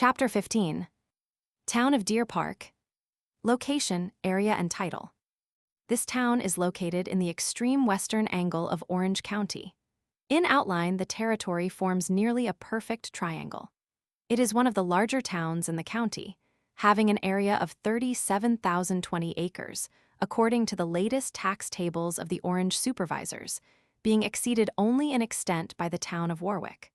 Chapter 15. Town of Deer Park. Location, area and title. This town is located in the extreme western angle of Orange County. In outline, the territory forms nearly a perfect triangle. It is one of the larger towns in the county, having an area of 37,020 acres, according to the latest tax tables of the Orange supervisors, being exceeded only in extent by the town of Warwick.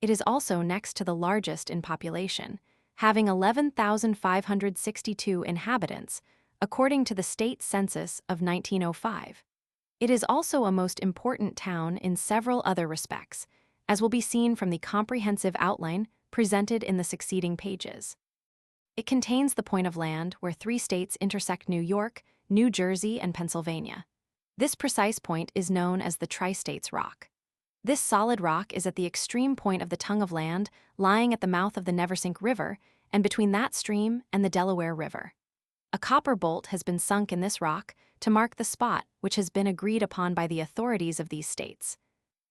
It is also next to the largest in population, having 11,562 inhabitants, according to the state census of 1905. It is also a most important town in several other respects, as will be seen from the comprehensive outline presented in the succeeding pages. It contains the point of land where 3 states intersect: New York, New Jersey, and Pennsylvania. This precise point is known as the Tri-States Rock. This solid rock is at the extreme point of the tongue of land, lying at the mouth of the Neversink River and between that stream and the Delaware River. A copper bolt has been sunk in this rock to mark the spot, which has been agreed upon by the authorities of these states.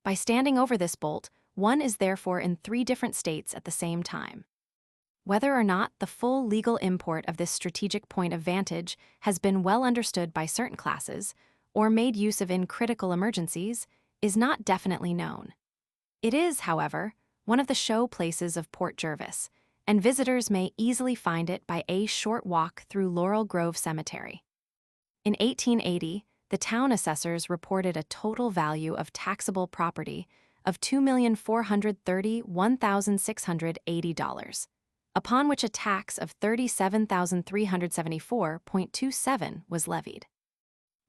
By standing over this bolt, one is therefore in 3 different states at the same time. Whether or not the full legal import of this strategic point of vantage has been well understood by certain classes, or made use of in critical emergencies, is not definitely known. It is, however, one of the show places of Port Jervis, and visitors may easily find it by a short walk through Laurel Grove Cemetery. In 1880, the town assessors reported a total value of taxable property of $2,431,680, upon which a tax of $37,374.27 was levied.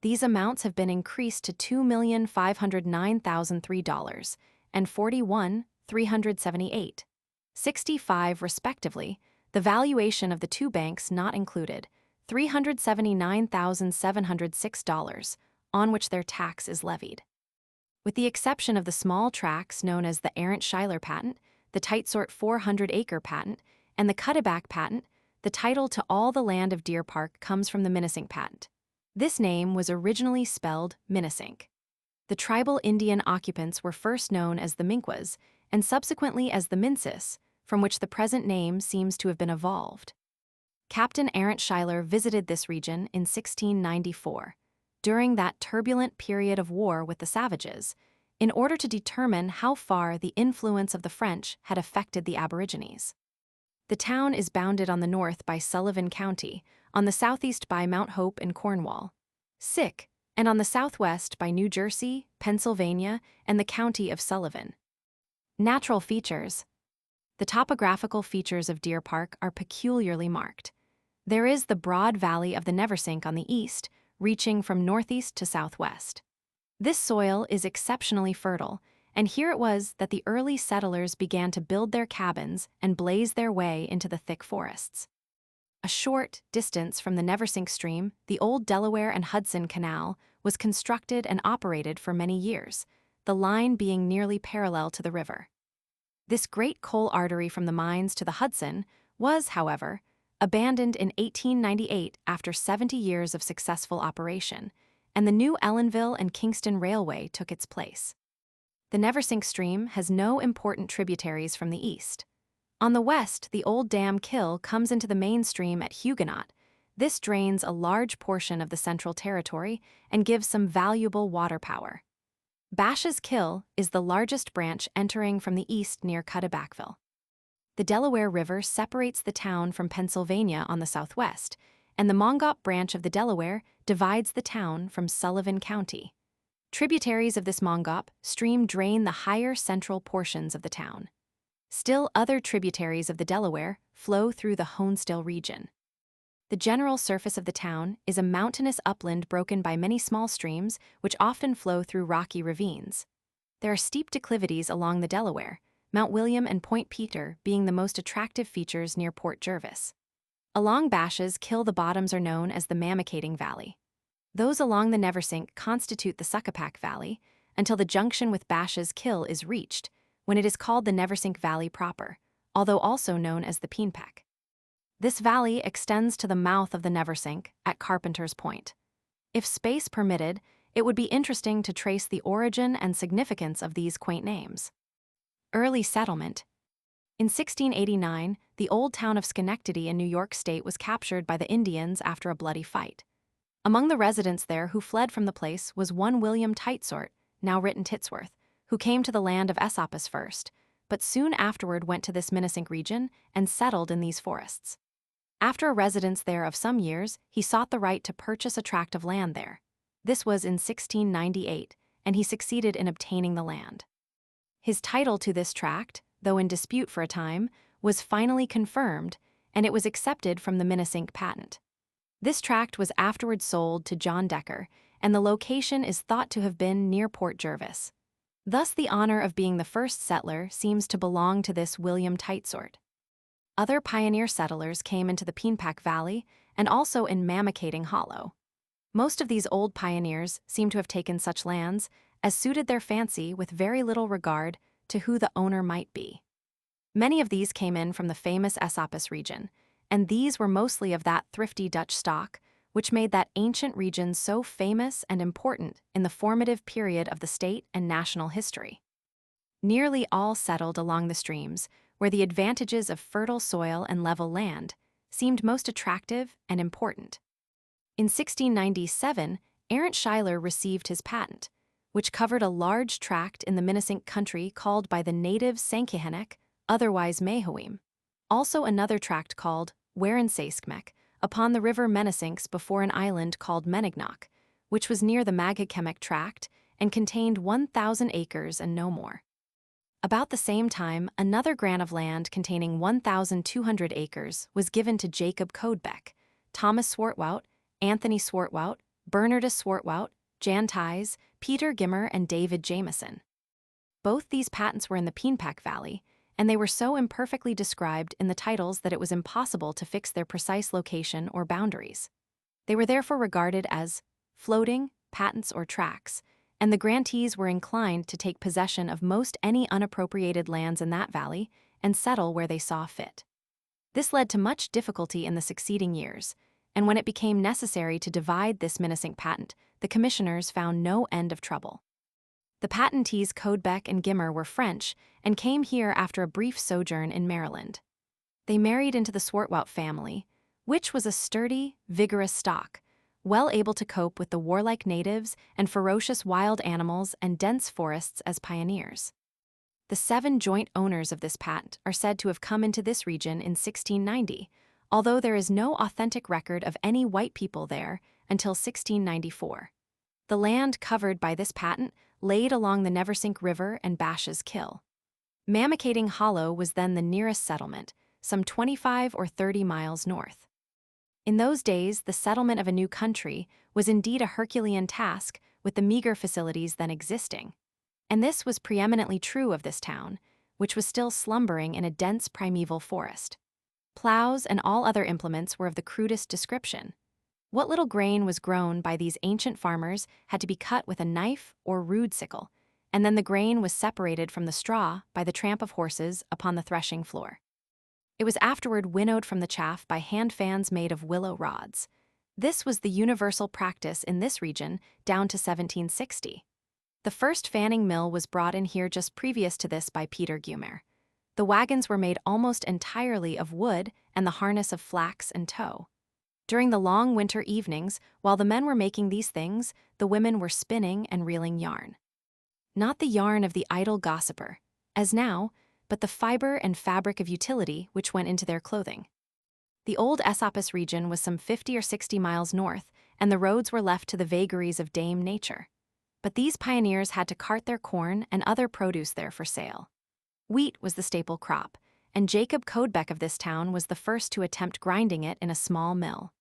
These amounts have been increased to $2,509,003 and $41,378.65 respectively, the valuation of the 2 banks not included, $379,706, on which their tax is levied. With the exception of the small tracts known as the Arent Schuyler patent, the Titesort 400-acre patent, and the Cuddeback patent, the title to all the land of Deer Park comes from the Minisink patent. This name was originally spelled Minisink. The tribal Indian occupants were first known as the Minquas, and subsequently as the Minsis, from which the present name seems to have been evolved. Captain Arent Schuyler visited this region in 1694, during that turbulent period of war with the savages, in order to determine how far the influence of the French had affected the Aborigines. The town is bounded on the north by Sullivan County, on the southeast by Mount Hope in Cornwall, and on the southwest by New Jersey, Pennsylvania, and the county of Sullivan. Natural features. The topographical features of Deer Park are peculiarly marked. There is the broad valley of the Neversink on the east, reaching from northeast to southwest. This soil is exceptionally fertile, and here it was that the early settlers began to build their cabins and blaze their way into the thick forests. A short distance from the Neversink stream, the old Delaware and Hudson Canal was constructed and operated for many years, the line being nearly parallel to the river. This great coal artery from the mines to the Hudson was, however, abandoned in 1898 after 70 years of successful operation, and the new Ellenville and Kingston Railway took its place. The Neversink stream has no important tributaries from the east. On the west, the Old Dam Kill comes into the main stream at Huguenot. This drains a large portion of the Central Territory and gives some valuable water power. Bash's Kill is the largest branch entering from the east near Cuddebackville. The Delaware River separates the town from Pennsylvania on the southwest, and the Mongop branch of the Delaware divides the town from Sullivan County. Tributaries of this Mongop stream drain the higher central portions of the town. Still other tributaries of the Delaware flow through the Honesdale region. The general surface of the town is a mountainous upland broken by many small streams which often flow through rocky ravines. There are steep declivities along the Delaware, Mount William and Point Peter being the most attractive features near Port Jervis. Along Bash's Kill the bottoms are known as the Mammicating Valley. Those along the Neversink constitute the Succopack Valley until the junction with Bash's Kill is reached, when it is called the Neversink Valley proper, although also known as the Peenpeck. This valley extends to the mouth of the Neversink at Carpenter's Point. If space permitted, it would be interesting to trace the origin and significance of these quaint names. Early settlement. In 1689, the old town of Schenectady in New York State was captured by the Indians after a bloody fight. Among the residents there who fled from the place was one William Tightsort, now written Titsworth, who came to the land of Esopus first, but soon afterward went to this Minnesink region and settled in these forests. After a residence there of some years, he sought the right to purchase a tract of land there. This was in 1698, and he succeeded in obtaining the land. His title to this tract, though in dispute for a time, was finally confirmed, and it was accepted from the Minnesink patent. This tract was afterward sold to John Decker, and the location is thought to have been near Port Jervis. Thus the honor of being the first settler seems to belong to this William Tightsort. Other pioneer settlers came into the Peenpack Valley and also in Mamakating Hollow. Most of these old pioneers seem to have taken such lands as suited their fancy with very little regard to who the owner might be. Many of these came in from the famous Esopus region, and these were mostly of that thrifty Dutch stock, which made that ancient region so famous and important in the formative period of the state and national history. Nearly all settled along the streams, where the advantages of fertile soil and level land seemed most attractive and important. In 1697, Arent Schuyler received his patent, which covered a large tract in the Minnesink country called by the natives Sankehenek, otherwise Mehoim. Also another tract called Werinsaskmek, upon the river Menesinks before an island called Menignock, which was near the Magakemek tract and contained 1,000 acres and no more. About the same time, another grant of land containing 1,200 acres was given to Jacob Codebeck, Thomas Swartwout, Anthony Swartwout, Bernardus Swartwout, Jan Ties, Peter Gimmer, and David Jameson. Both these patents were in the Peenpack Valley, and they were so imperfectly described in the titles that it was impossible to fix their precise location or boundaries. They were therefore regarded as floating patents or tracts, and the grantees were inclined to take possession of most any unappropriated lands in that valley and settle where they saw fit. This led to much difficulty in the succeeding years, and when it became necessary to divide this Minnesink patent, the commissioners found no end of trouble. The patentees Codebeck and Gimmer were French and came here after a brief sojourn in Maryland. They married into the Swartwout family, which was a sturdy, vigorous stock, well able to cope with the warlike natives and ferocious wild animals and dense forests as pioneers. The 7 joint owners of this patent are said to have come into this region in 1690, although there is no authentic record of any white people there until 1694. The land covered by this patent laid along the Neversink River and Bash's Kill. Mamakating Hollow was then the nearest settlement, some 25 or 30 miles north. In those days, the settlement of a new country was indeed a Herculean task with the meager facilities then existing. And this was preeminently true of this town, which was still slumbering in a dense primeval forest. Plows and all other implements were of the crudest description. What little grain was grown by these ancient farmers had to be cut with a knife or rude sickle, and then the grain was separated from the straw by the tramp of horses upon the threshing floor. It was afterward winnowed from the chaff by hand fans made of willow rods. This was the universal practice in this region down to 1760. The first fanning mill was brought in here just previous to this by Peter Gimmer. The wagons were made almost entirely of wood and the harness of flax and tow. During the long winter evenings, while the men were making these things, the women were spinning and reeling yarn. Not the yarn of the idle gossiper, as now, but the fiber and fabric of utility which went into their clothing. The old Esopus region was some 50 or 60 miles north, and the roads were left to the vagaries of Dame Nature. But these pioneers had to cart their corn and other produce there for sale. Wheat was the staple crop, and Jacob Codebeck of this town was the first to attempt grinding it in a small mill.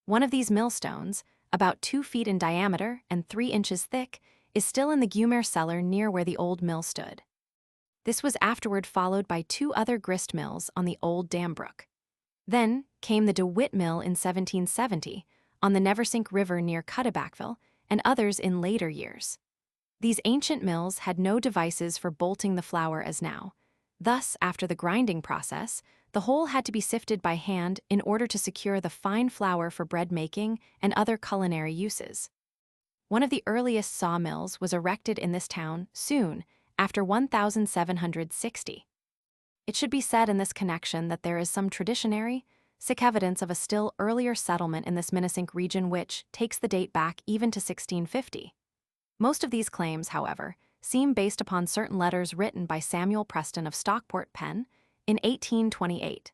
One of these millstones, about 2 feet in diameter and 3 inches thick, is still in the Gimmer cellar near where the old mill stood. This was afterward followed by 2 other grist mills on the old dam brook. Then came the DeWitt Mill in 1770, on the Neversink River near Cuttebackville, and others in later years. These ancient mills had no devices for bolting the flour as now. Thus, after the grinding process, the whole had to be sifted by hand in order to secure the fine flour for bread making and other culinary uses. One of the earliest sawmills was erected in this town soon after 1760. It should be said in this connection that there is some traditionary, sick evidence of a still earlier settlement in this Minisink region which takes the date back even to 1650. Most of these claims, however, seem based upon certain letters written by Samuel Preston of Stockport, Penn, in 1828.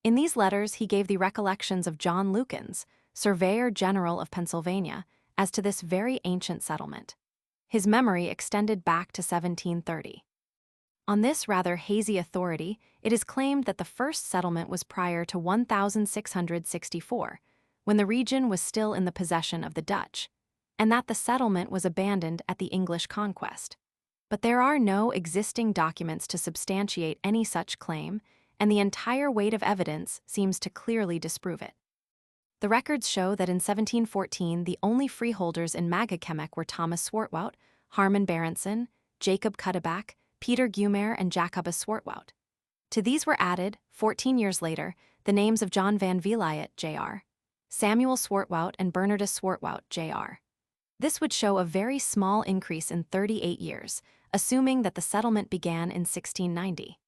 In these letters, he gave the recollections of John Lukens, Surveyor General of Pennsylvania, as to this very ancient settlement. His memory extended back to 1730. On this rather hazy authority, it is claimed that the first settlement was prior to 1664, when the region was still in the possession of the Dutch, and that the settlement was abandoned at the English conquest. But there are no existing documents to substantiate any such claim, and the entire weight of evidence seems to clearly disprove it. The records show that in 1714 the only freeholders in Magakemek were Thomas Swartwout, Harman Berenson, Jacob Cuddeback, Peter Gumer, and Jacobus Swartwout. To these were added, 14 years later, the names of John Van Vliet, Jr., Samuel Swartwout, and Bernardus Swartwout, Jr. This would show a very small increase in 38 years, assuming that the settlement began in 1690.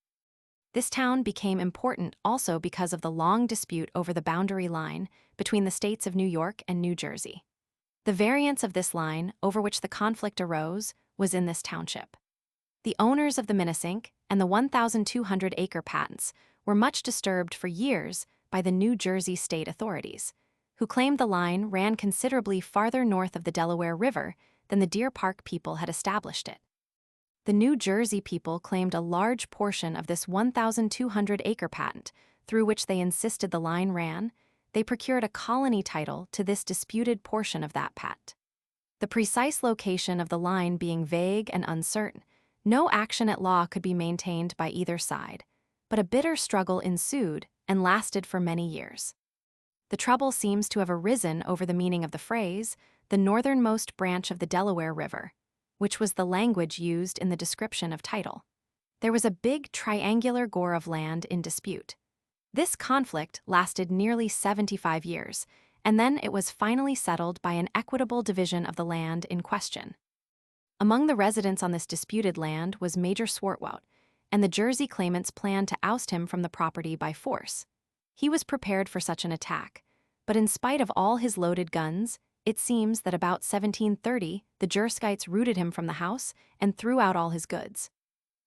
This town became important also because of the long dispute over the boundary line between the states of New York and New Jersey. The variance of this line, over which the conflict arose, was in this township. The owners of the Minisink and the 1,200-acre patents were much disturbed for years by the New Jersey state authorities, who claimed the line ran considerably farther north of the Delaware River than the Deer Park people had established it. The New Jersey people claimed a large portion of this 1,200-acre patent, through which they insisted the line ran. They procured a colony title to this disputed portion of that patent. The precise location of the line being vague and uncertain, no action at law could be maintained by either side, but a bitter struggle ensued and lasted for many years. The trouble seems to have arisen over the meaning of the phrase, the northernmost branch of the Delaware River, which was the language used in the description of title. There was a big triangular gore of land in dispute. This conflict lasted nearly 75 years, and then it was finally settled by an equitable division of the land in question. Among the residents on this disputed land was Major Swartwout, and the Jersey claimants planned to oust him from the property by force. He was prepared for such an attack, but in spite of all his loaded guns, it seems that about 1730 the Jerskites rooted him from the house and threw out all his goods.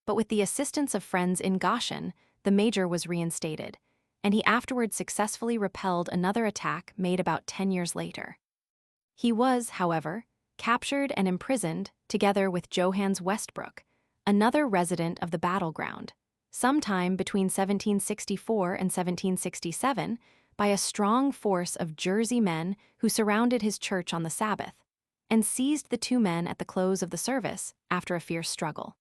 But with the assistance of friends in Goshen, the major was reinstated, and he afterward successfully repelled another attack made about 10 years later. He was, however, captured and imprisoned together with Johannes Westbrook, another resident of the battleground, sometime between 1764 and 1767, by a strong force of Jersey men who surrounded his church on the Sabbath, and seized the two men at the close of the service after a fierce struggle.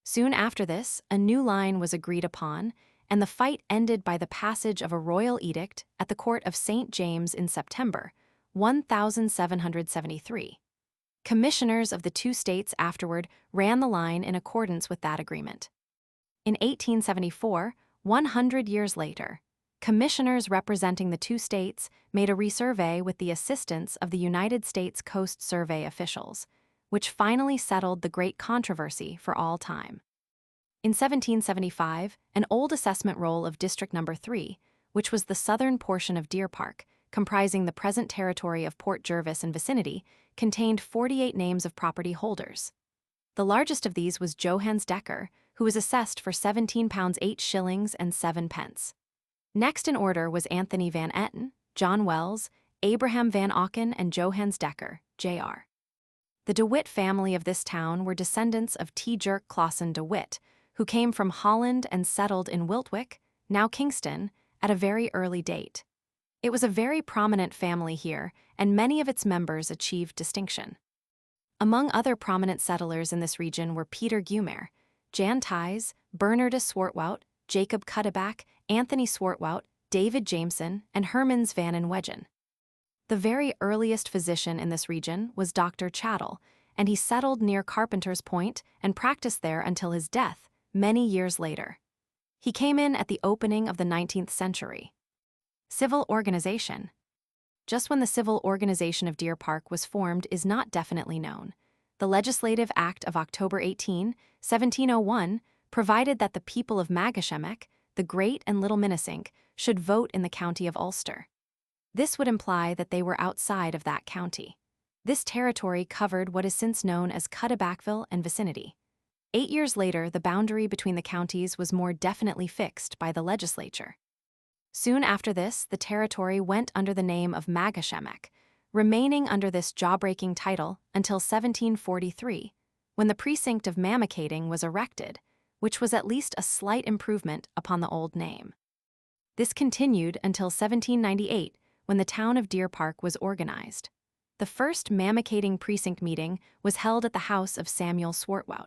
Soon after this, a new line was agreed upon, and the fight ended by the passage of a royal edict at the court of St. James in September, 1773. Commissioners of the two states afterward ran the line in accordance with that agreement. In 1874, 100 years later, commissioners representing the two states made a resurvey with the assistance of the United States Coast Survey officials, which finally settled the great controversy for all time. In 1775, an old assessment roll of District No. 3, which was the southern portion of Deer Park, comprising the present territory of Port Jervis and vicinity, contained 48 names of property holders. The largest of these was Johannes Decker, who was assessed for £17 8 shillings and 7 pence. Next in order was Anthony Van Etten, John Wells, Abraham Van Auken, and Johannes Decker, Jr. The DeWitt family of this town were descendants of T. Jerk Clausen DeWitt, who came from Holland and settled in Wiltwyck, now Kingston, at a very early date. It was a very prominent family here, and many of its members achieved distinction. Among other prominent settlers in this region were Peter Gumer, Jan Ties, Bernardus Swartwout, Jacob Cuddeback, Anthony Swartwout, David Jameson, and Hermans Van en Wedgen. The very earliest physician in this region was Dr. Chattel, and he settled near Carpenter's Point and practiced there until his death, many years later. He came in at the opening of the 19th century. Civil organization. Just when the civil organization of Deer Park was formed is not definitely known. The Legislative Act of October 18, 1701, provided that the people of Magashemech, the Great and Little Minnesink, should vote in the county of Ulster. This would imply that they were outside of that county. This territory covered what is since known as Cuttibackville and vicinity. 8 years later, the boundary between the counties was more definitely fixed by the legislature. Soon after this, the territory went under the name of Magashemech, remaining under this jaw-breaking title until 1743, when the precinct of Mamakating was erected, which was at least a slight improvement upon the old name. This continued until 1798, when the town of Deer Park was organized. The first Mamakating precinct meeting was held at the house of Samuel Swartwout.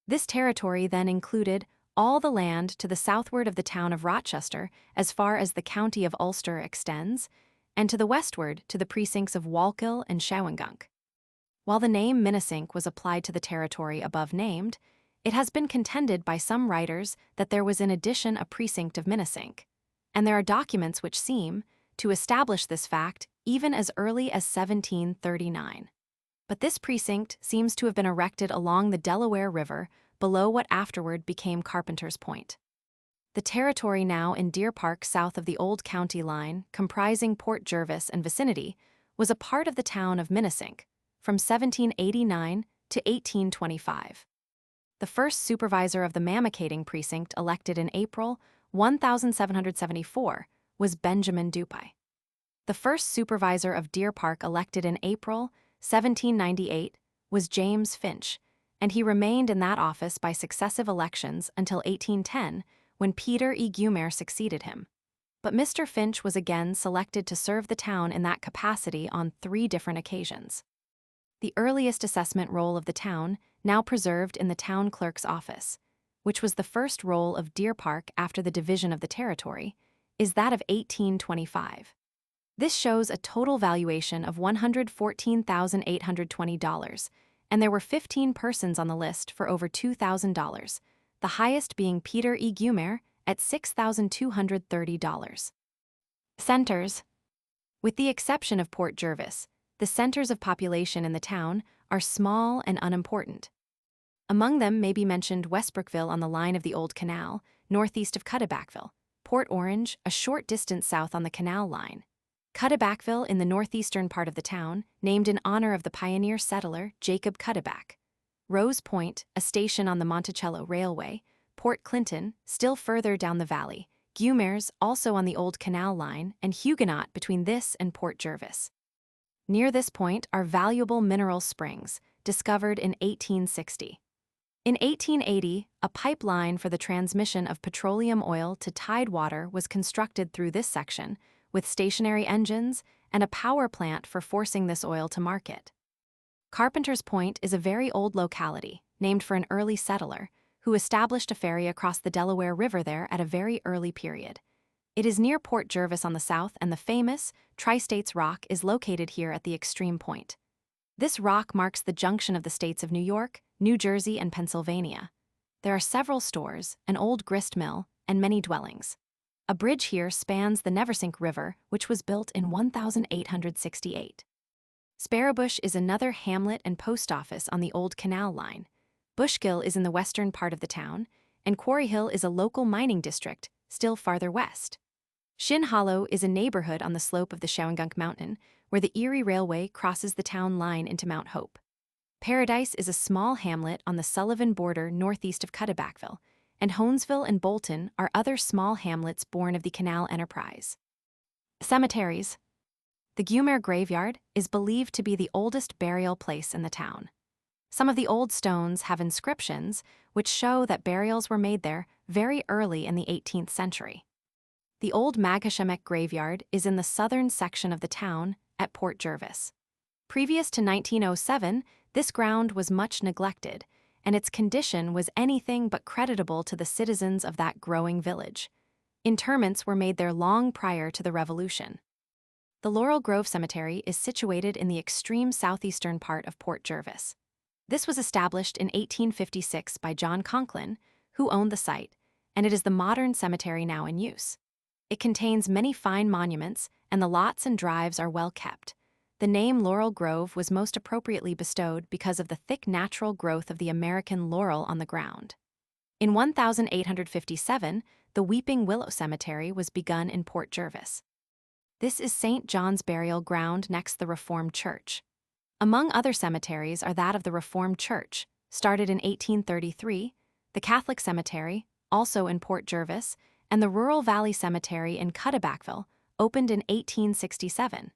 This territory then included all the land to the southward of the town of Rochester as far as the county of Ulster extends, and to the westward to the precincts of Walkill and Shawangunk. While the name Minnesink was applied to the territory above named, it has been contended by some writers that there was in addition a precinct of Minnesink, and there are documents which seem to establish this fact even as early as 1739. But this precinct seems to have been erected along the Delaware River below what afterward became Carpenter's Point. The territory now in Deer Park south of the old county line, comprising Port Jervis and vicinity, was a part of the town of Minnesink from 1789 to 1825. The first supervisor of the Mamakating precinct elected in April 1774 was Benjamin Dupay. The first supervisor of Deer Park elected in April 1798 was James Finch, and he remained in that office by successive elections until 1810, when Peter E. Gumer succeeded him. But Mr. Finch was again selected to serve the town in that capacity on 3 different occasions. The earliest assessment roll of the town, now preserved in the town clerk's office, which was the first roll of Deer Park after the division of the territory, is that of 1825. This shows a total valuation of $114,820, and there were 15 persons on the list for over $2,000, the highest being Peter E. Gumer at $6,230. Centers. With the exception of Port Jervis, the centers of population in the town are small and unimportant. Among them may be mentioned Westbrookville on the line of the Old Canal, northeast of Cuttibackville, Port Orange, a short distance south on the canal line, Cuttibackville in the northeastern part of the town, named in honor of the pioneer settler Jacob Cuttiback, Rose Point, a station on the Monticello Railway, Port Clinton, still further down the valley, Gumers, also on the Old Canal Line, and Huguenot between this and Port Jervis. Near this point are valuable mineral springs, discovered in 1860. In 1880, a pipeline for the transmission of petroleum oil to tidewater was constructed through this section, with stationary engines and a power plant for forcing this oil to market. Carpenter's Point is a very old locality, named for an early settler, who established a ferry across the Delaware River there at a very early period. It is near Port Jervis on the south, and the famous Tri-States Rock is located here at the extreme point. This rock marks the junction of the states of New York, New Jersey, and Pennsylvania. There are several stores, an old grist mill, and many dwellings. A bridge here spans the Neversink River, which was built in 1868. Sparrowbush is another hamlet and post office on the Old Canal Line. Bushkill is in the western part of the town, and Quarry Hill is a local mining district, still farther west. Shin Hollow is a neighborhood on the slope of the Shawangunk Mountain, where the Erie Railway crosses the town line into Mount Hope. Paradise is a small hamlet on the Sullivan border northeast of Cuttibackville, and Honesville and Bolton are other small hamlets born of the canal enterprise. Cemeteries. The Gumer graveyard is believed to be the oldest burial place in the town. Some of the old stones have inscriptions which show that burials were made there very early in the 18th century. The old Magashemech graveyard is in the southern section of the town at Port Jervis. Previous to 1907, this ground was much neglected, and its condition was anything but creditable to the citizens of that growing village. Interments were made there long prior to the Revolution. The Laurel Grove Cemetery is situated in the extreme southeastern part of Port Jervis. This was established in 1856 by John Conklin, who owned the site, and it is the modern cemetery now in use. It contains many fine monuments, and the lots and drives are well kept. The name Laurel Grove was most appropriately bestowed because of the thick natural growth of the American laurel on the ground. In 1857, the Weeping Willow Cemetery was begun in Port Jervis. This is St. John's burial ground next the Reformed Church. Among other cemeteries are that of the Reformed Church, started in 1833, the Catholic Cemetery, also in Port Jervis, and the Rural Valley Cemetery in Cutterbackville, opened in 1867.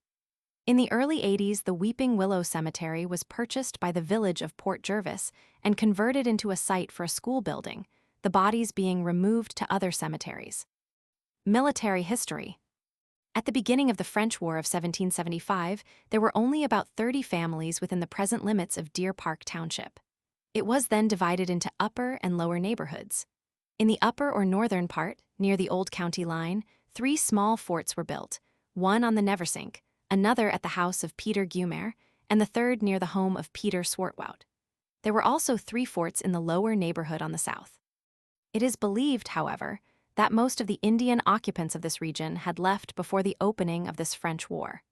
In the early 80s, the Weeping Willow Cemetery was purchased by the village of Port Jervis and converted into a site for a school building, the bodies being removed to other cemeteries. Military history. At the beginning of the French War of 1775, there were only about 30 families within the present limits of Deer Park Township. It was then divided into upper and lower neighborhoods. In the upper or northern part, near the old county line, 3 small forts were built, one on the Neversink, another at the house of Peter Gumer, and the third near the home of Peter Swartwout. There were also 3 forts in the lower neighborhood on the south. It is believed, however, that most of the Indian occupants of this region had left before the opening of this French War.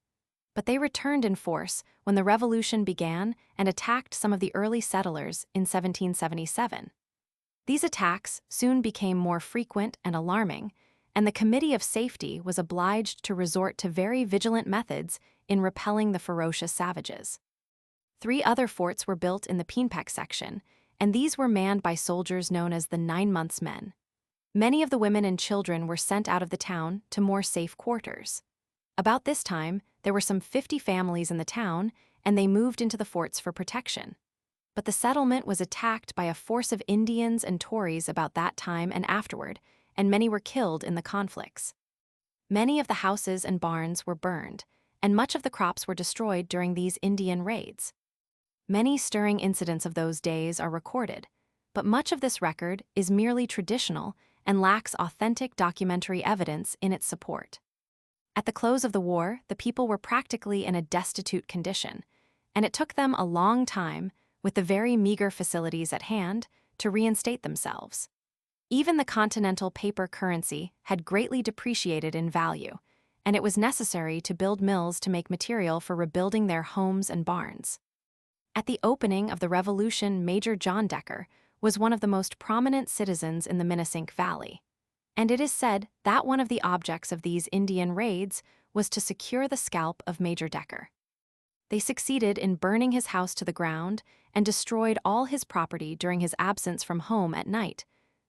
But they returned in force when the Revolution began and attacked some of the early settlers in 1777. These attacks soon became more frequent and alarming, and the Committee of Safety was obliged to resort to very vigilant methods in repelling the ferocious savages. 3 other forts were built in the Peenpeck section, and these were manned by soldiers known as the 9 Months Men. Many of the women and children were sent out of the town to more safe quarters. About this time, there were some 50 families in the town, and they moved into the forts for protection. But the settlement was attacked by a force of Indians and Tories about that time and afterward, and many were killed in the conflicts. Many of the houses and barns were burned, and much of the crops were destroyed during these Indian raids. Many stirring incidents of those days are recorded, but much of this record is merely traditional and lacks authentic documentary evidence in its support. At the close of the war, the people were practically in a destitute condition, and it took them a long time, with the very meager facilities at hand, to reinstate themselves. Even the continental paper currency had greatly depreciated in value, and it was necessary to build mills to make material for rebuilding their homes and barns. At the opening of the Revolution, Major John Decker was one of the most prominent citizens in the Minisink Valley, and it is said that one of the objects of these Indian raids was to secure the scalp of Major Decker. They succeeded in burning his house to the ground and destroyed all his property during his absence from home at night,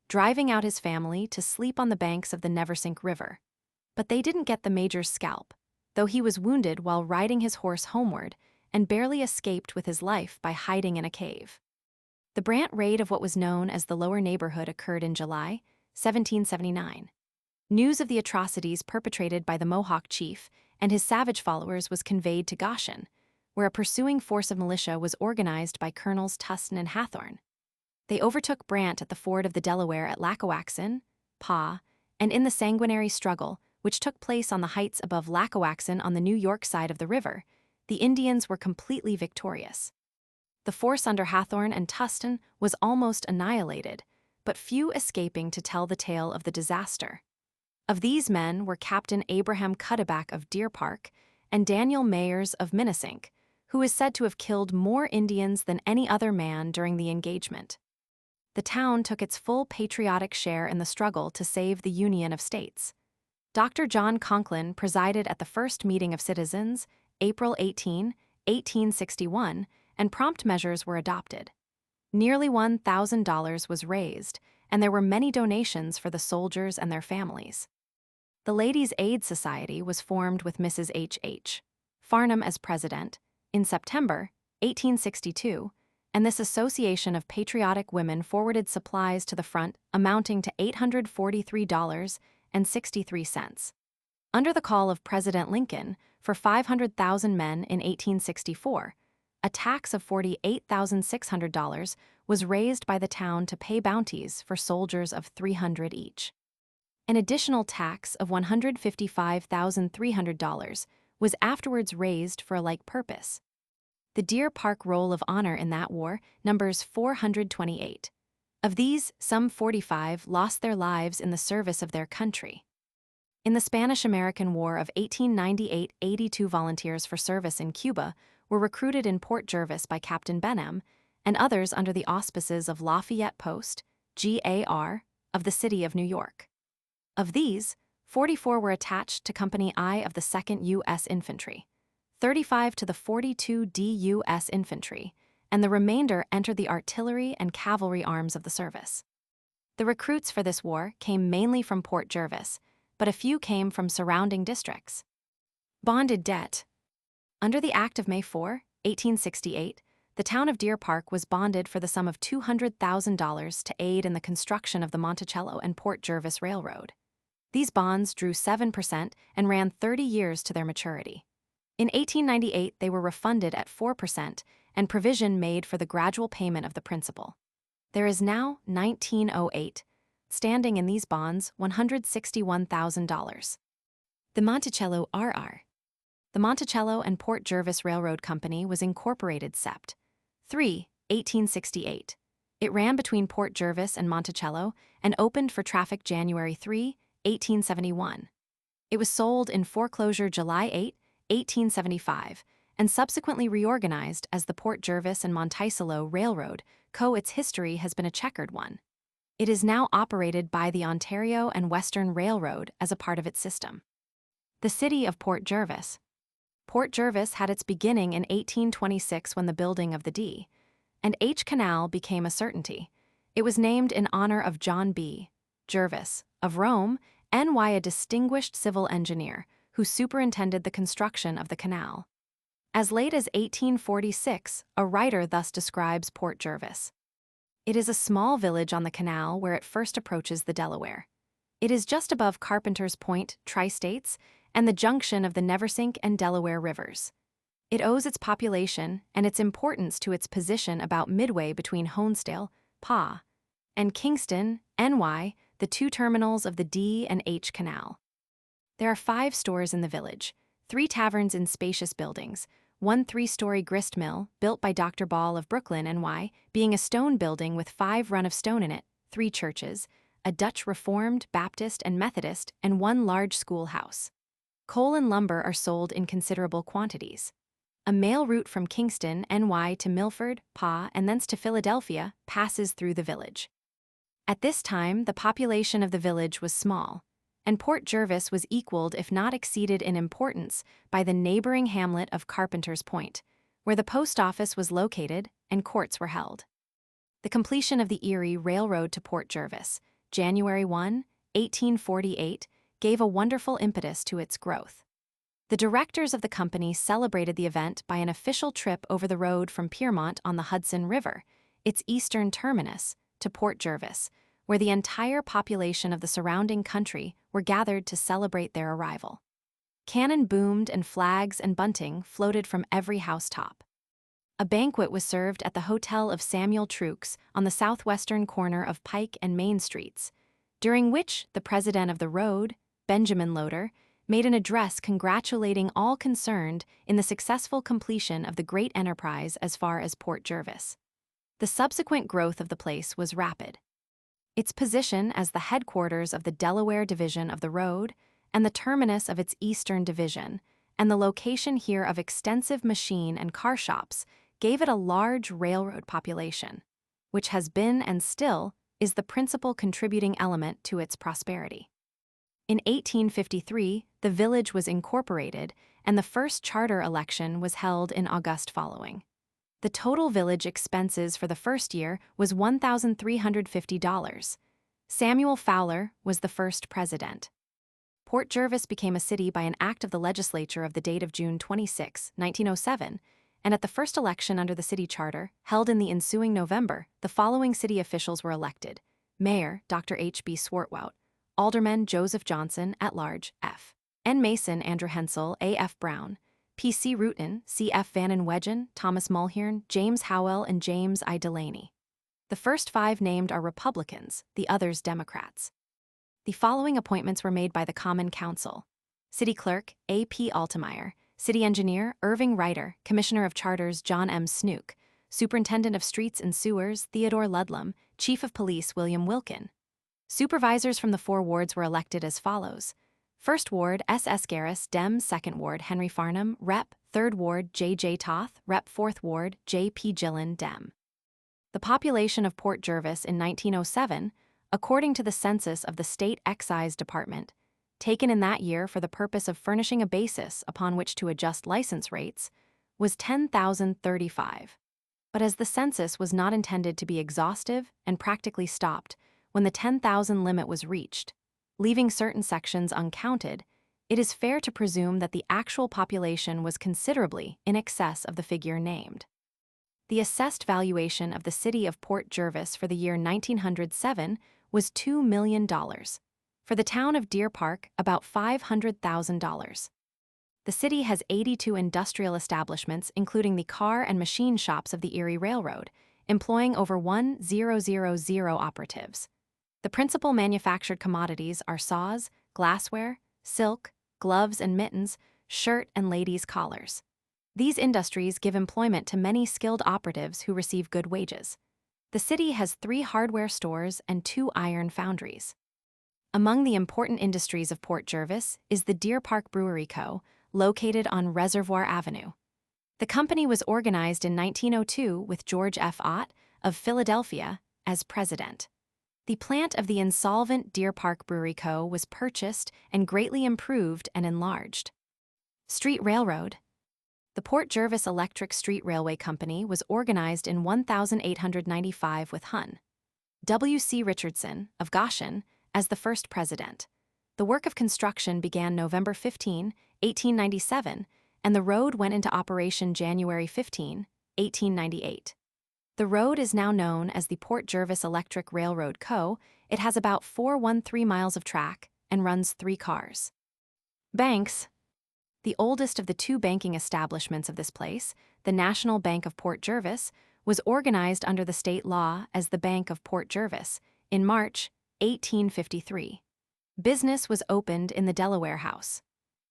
driving out his family to sleep on the banks of the Neversink River. But they didn't get the Major's scalp, though he was wounded while riding his horse homeward and barely escaped with his life by hiding in a cave. The Brant raid of what was known as the Lower Neighborhood occurred in July 1779. News of the atrocities perpetrated by the Mohawk chief and his savage followers was conveyed to Goshen, where a pursuing force of militia was organized by Colonels Tustin and Hathorne. They overtook Brant at the ford of the Delaware at Lackawaxen, Pa, and in the sanguinary struggle, which took place on the heights above Lackawaxen on the New York side of the river, the Indians were completely victorious. The force under Hathorne and Tustin was almost annihilated, but few escaping to tell the tale of the disaster. Of these men were Captain Abraham Cutterback of Deer Park and Daniel Mayers of Minisink, who is said to have killed more Indians than any other man during the engagement. The town took its full patriotic share in the struggle to save the Union of States. Dr. John Conklin presided at the first meeting of citizens, April 18, 1861, and prompt measures were adopted. Nearly $1,000 was raised, and there were many donations for the soldiers and their families. The Ladies' Aid Society was formed with Mrs. H. Farnham as president in September 1862, and this association of patriotic women forwarded supplies to the front amounting to $843.63. Under the call of President Lincoln for 500,000 men in 1864, a tax of $48,600 was raised by the town to pay bounties for soldiers of 300 each. An additional tax of $155,300 was afterwards raised for a like purpose. The Deer Park Roll of Honor in that war numbers 428. Of these, some 45 lost their lives in the service of their country. In the Spanish-American War of 1898, 82 volunteers for service in Cuba were recruited in Port Jervis by Captain Benham, and others under the auspices of Lafayette Post, GAR, of the City of New York. Of these, 44 were attached to Company I of the 2nd U.S. Infantry, 35 to the 42d U.S. Infantry, and the remainder entered the artillery and cavalry arms of the service. The recruits for this war came mainly from Port Jervis, but a few came from surrounding districts. Bonded debt. Under the Act of May 4, 1868, the town of Deer Park was bonded for the sum of $200,000 to aid in the construction of the Monticello and Port Jervis Railroad. These bonds drew 7% and ran 30 years to their maturity. In 1898, they were refunded at 4% and provision made for the gradual payment of the principal. There is now, 1908, standing in these bonds $161,000. The Monticello RR. The Monticello and Port Jervis Railroad Company was incorporated Sept. 3, 1868. It ran between Port Jervis and Monticello and opened for traffic January 3, 1871. It was sold in foreclosure July 8, 1875, and subsequently reorganized as the Port Jervis and Monticello Railroad, its history has been a checkered one. It is now operated by the Ontario and Western Railroad as a part of its system. The City of Port Jervis. Port Jervis had its beginning in 1826 when the building of the D and H Canal became a certainty. It was named in honor of John B. Jervis, of Rome, NY, a distinguished civil engineer who superintended the construction of the canal. As late as 1846, a writer thus describes Port Jervis. It is a small village on the canal where it first approaches the Delaware. It is just above Carpenter's Point, Tri-States, and the junction of the Neversink and Delaware rivers. It owes its population and its importance to its position about midway between Honesdale, PA, and Kingston, NY, the two terminals of the D and H Canal. There are 5 stores in the village, 3 taverns in spacious buildings, 1 3-story grist mill built by Dr. Ball of Brooklyn, NY, being a stone building with 5 run of stone in it, 3 churches, a Dutch Reformed, Baptist, and Methodist, and 1 large schoolhouse. Coal and lumber are sold in considerable quantities. A mail route from Kingston, NY to Milford, PA, and thence to Philadelphia passes through the village. At this time, the population of the village was small, and Port Jervis was equaled if not exceeded in importance by the neighboring hamlet of Carpenter's Point, where the post office was located and courts were held. The completion of the Erie Railroad to Port Jervis, January 1, 1848, gave a wonderful impetus to its growth. The directors of the company celebrated the event by an official trip over the road from Piermont on the Hudson River, its eastern terminus, to Port Jervis, where the entire population of the surrounding country were gathered to celebrate their arrival. Cannon boomed and flags and bunting floated from every housetop. A banquet was served at the Hotel of Samuel Trooks on the southwestern corner of Pike and Main Streets, during which the president of the road, Benjamin Loader, made an address congratulating all concerned in the successful completion of the great enterprise as far as Port Jervis. The subsequent growth of the place was rapid. Its position as the headquarters of the Delaware Division of the road and the terminus of its Eastern Division, and the location here of extensive machine and car shops, gave it a large railroad population, which has been and still is the principal contributing element to its prosperity. In 1853, the village was incorporated, and the first charter election was held in August following. The total village expenses for the first year was $1,350. Samuel Fowler was the first president. Port Jervis became a city by an act of the legislature of the date of June 26, 1907, and at the first election under the city charter, held in the ensuing November, the following city officials were elected: Mayor Dr. H.B. Swartwout, Alderman Joseph Johnson, at-large, F. N. Mason, Andrew Hensel, A. F. Brown, P.C. Rutan, C.F. Vannon Wedgen, Thomas Mulhern, James Howell, and James I. Delaney. The first 5 named are Republicans, the others Democrats. The following appointments were made by the Common Council: City Clerk, A. P. Altemeyer, City Engineer, Irving Reiter, Commissioner of Charters, John M. Snook, Superintendent of Streets and Sewers, Theodore Ludlam, Chief of Police, William Wilkin. Supervisors from the 4 wards were elected as follows: 1st Ward, S. S. Garris, Dem. 2nd Ward, Henry Farnham, Rep. 3rd Ward, J. J. Toth, Rep. 4th Ward, J. P. Gillen, Dem. The population of Port Jervis in 1907, according to the census of the State Excise Department, taken in that year for the purpose of furnishing a basis upon which to adjust license rates, was 10,035. But as the census was not intended to be exhaustive and practically stopped when the 10,000 limit was reached, leaving certain sections uncounted, it is fair to presume that the actual population was considerably in excess of the figure named. The assessed valuation of the city of Port Jervis for the year 1907 was $2 million. For the town of Deer Park, about $500,000. The city has 82 industrial establishments, including the car and machine shops of the Erie Railroad, employing over 1,000 operatives. The principal manufactured commodities are saws, glassware, silk, gloves and mittens, shirt and ladies' collars. These industries give employment to many skilled operatives who receive good wages. The city has 3 hardware stores and 2 iron foundries. Among the important industries of Port Jervis is the Deer Park Brewery Co., located on Reservoir Avenue. The company was organized in 1902 with George F. Ott of Philadelphia as president. The plant of the insolvent Deer Park Brewery Co. was purchased and greatly improved and enlarged. Street Railroad. The Port Jervis Electric Street Railway Company was organized in 1895 with Hon. W. C. Richardson of Goshen as the first president. The work of construction began November 15, 1897, and the road went into operation January 15, 1898. The road is now known as the Port Jervis Electric Railroad Co. It has about 413 miles of track and runs 3 cars. Banks. The oldest of the 2 banking establishments of this place, the National Bank of Port Jervis, was organized under the state law as the Bank of Port Jervis in March 1853. Business was opened in the Delaware House.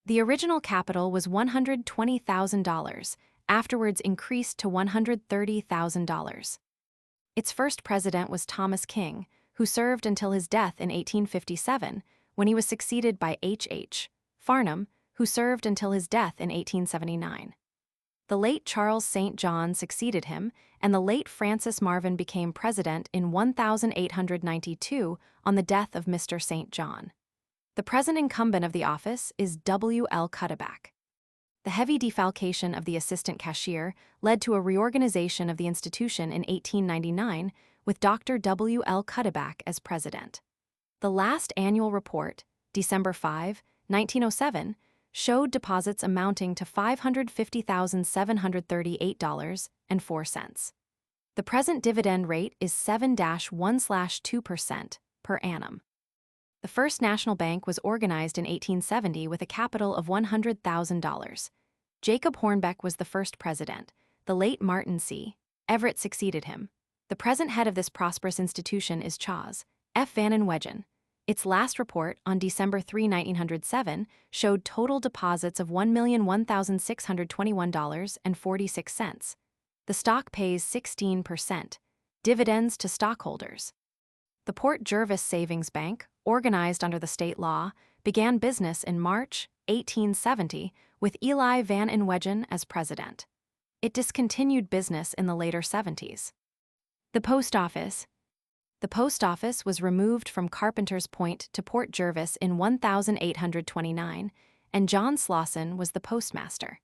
The original capital was $120,000, afterwards increased to $130,000. Its first president was Thomas King, who served until his death in 1857, when he was succeeded by H. Farnham, who served until his death in 1879. The late Charles St. John succeeded him, and the late Francis Marvin became president in 1892 on the death of Mr. St. John. The present incumbent of the office is W. L. Cutterback. The heavy defalcation of the assistant cashier led to a reorganization of the institution in 1899 with Dr. W. L. Cutterback as president. The last annual report, December 5, 1907, showed deposits amounting to $550,738.04. The present dividend rate is 7-1/2% per annum. The First National Bank was organized in 1870 with a capital of $100,000. Jacob Hornbeck was the first president. The late Martin C. Everett succeeded him. The present head of this prosperous institution is Chas. F. Van Inwegen. Its last report, on December 3, 1907, showed total deposits of $1,1,621.46. The stock pays 16%. Dividends to stockholders. The Port Jervis Savings Bank, organized under the state law, began business in March 1870 with Eli Van Inwegen as president. It discontinued business in the later 70s. The Post Office. The post office was removed from Carpenter's Point to Port Jervis in 1829, and John Slauson was the postmaster.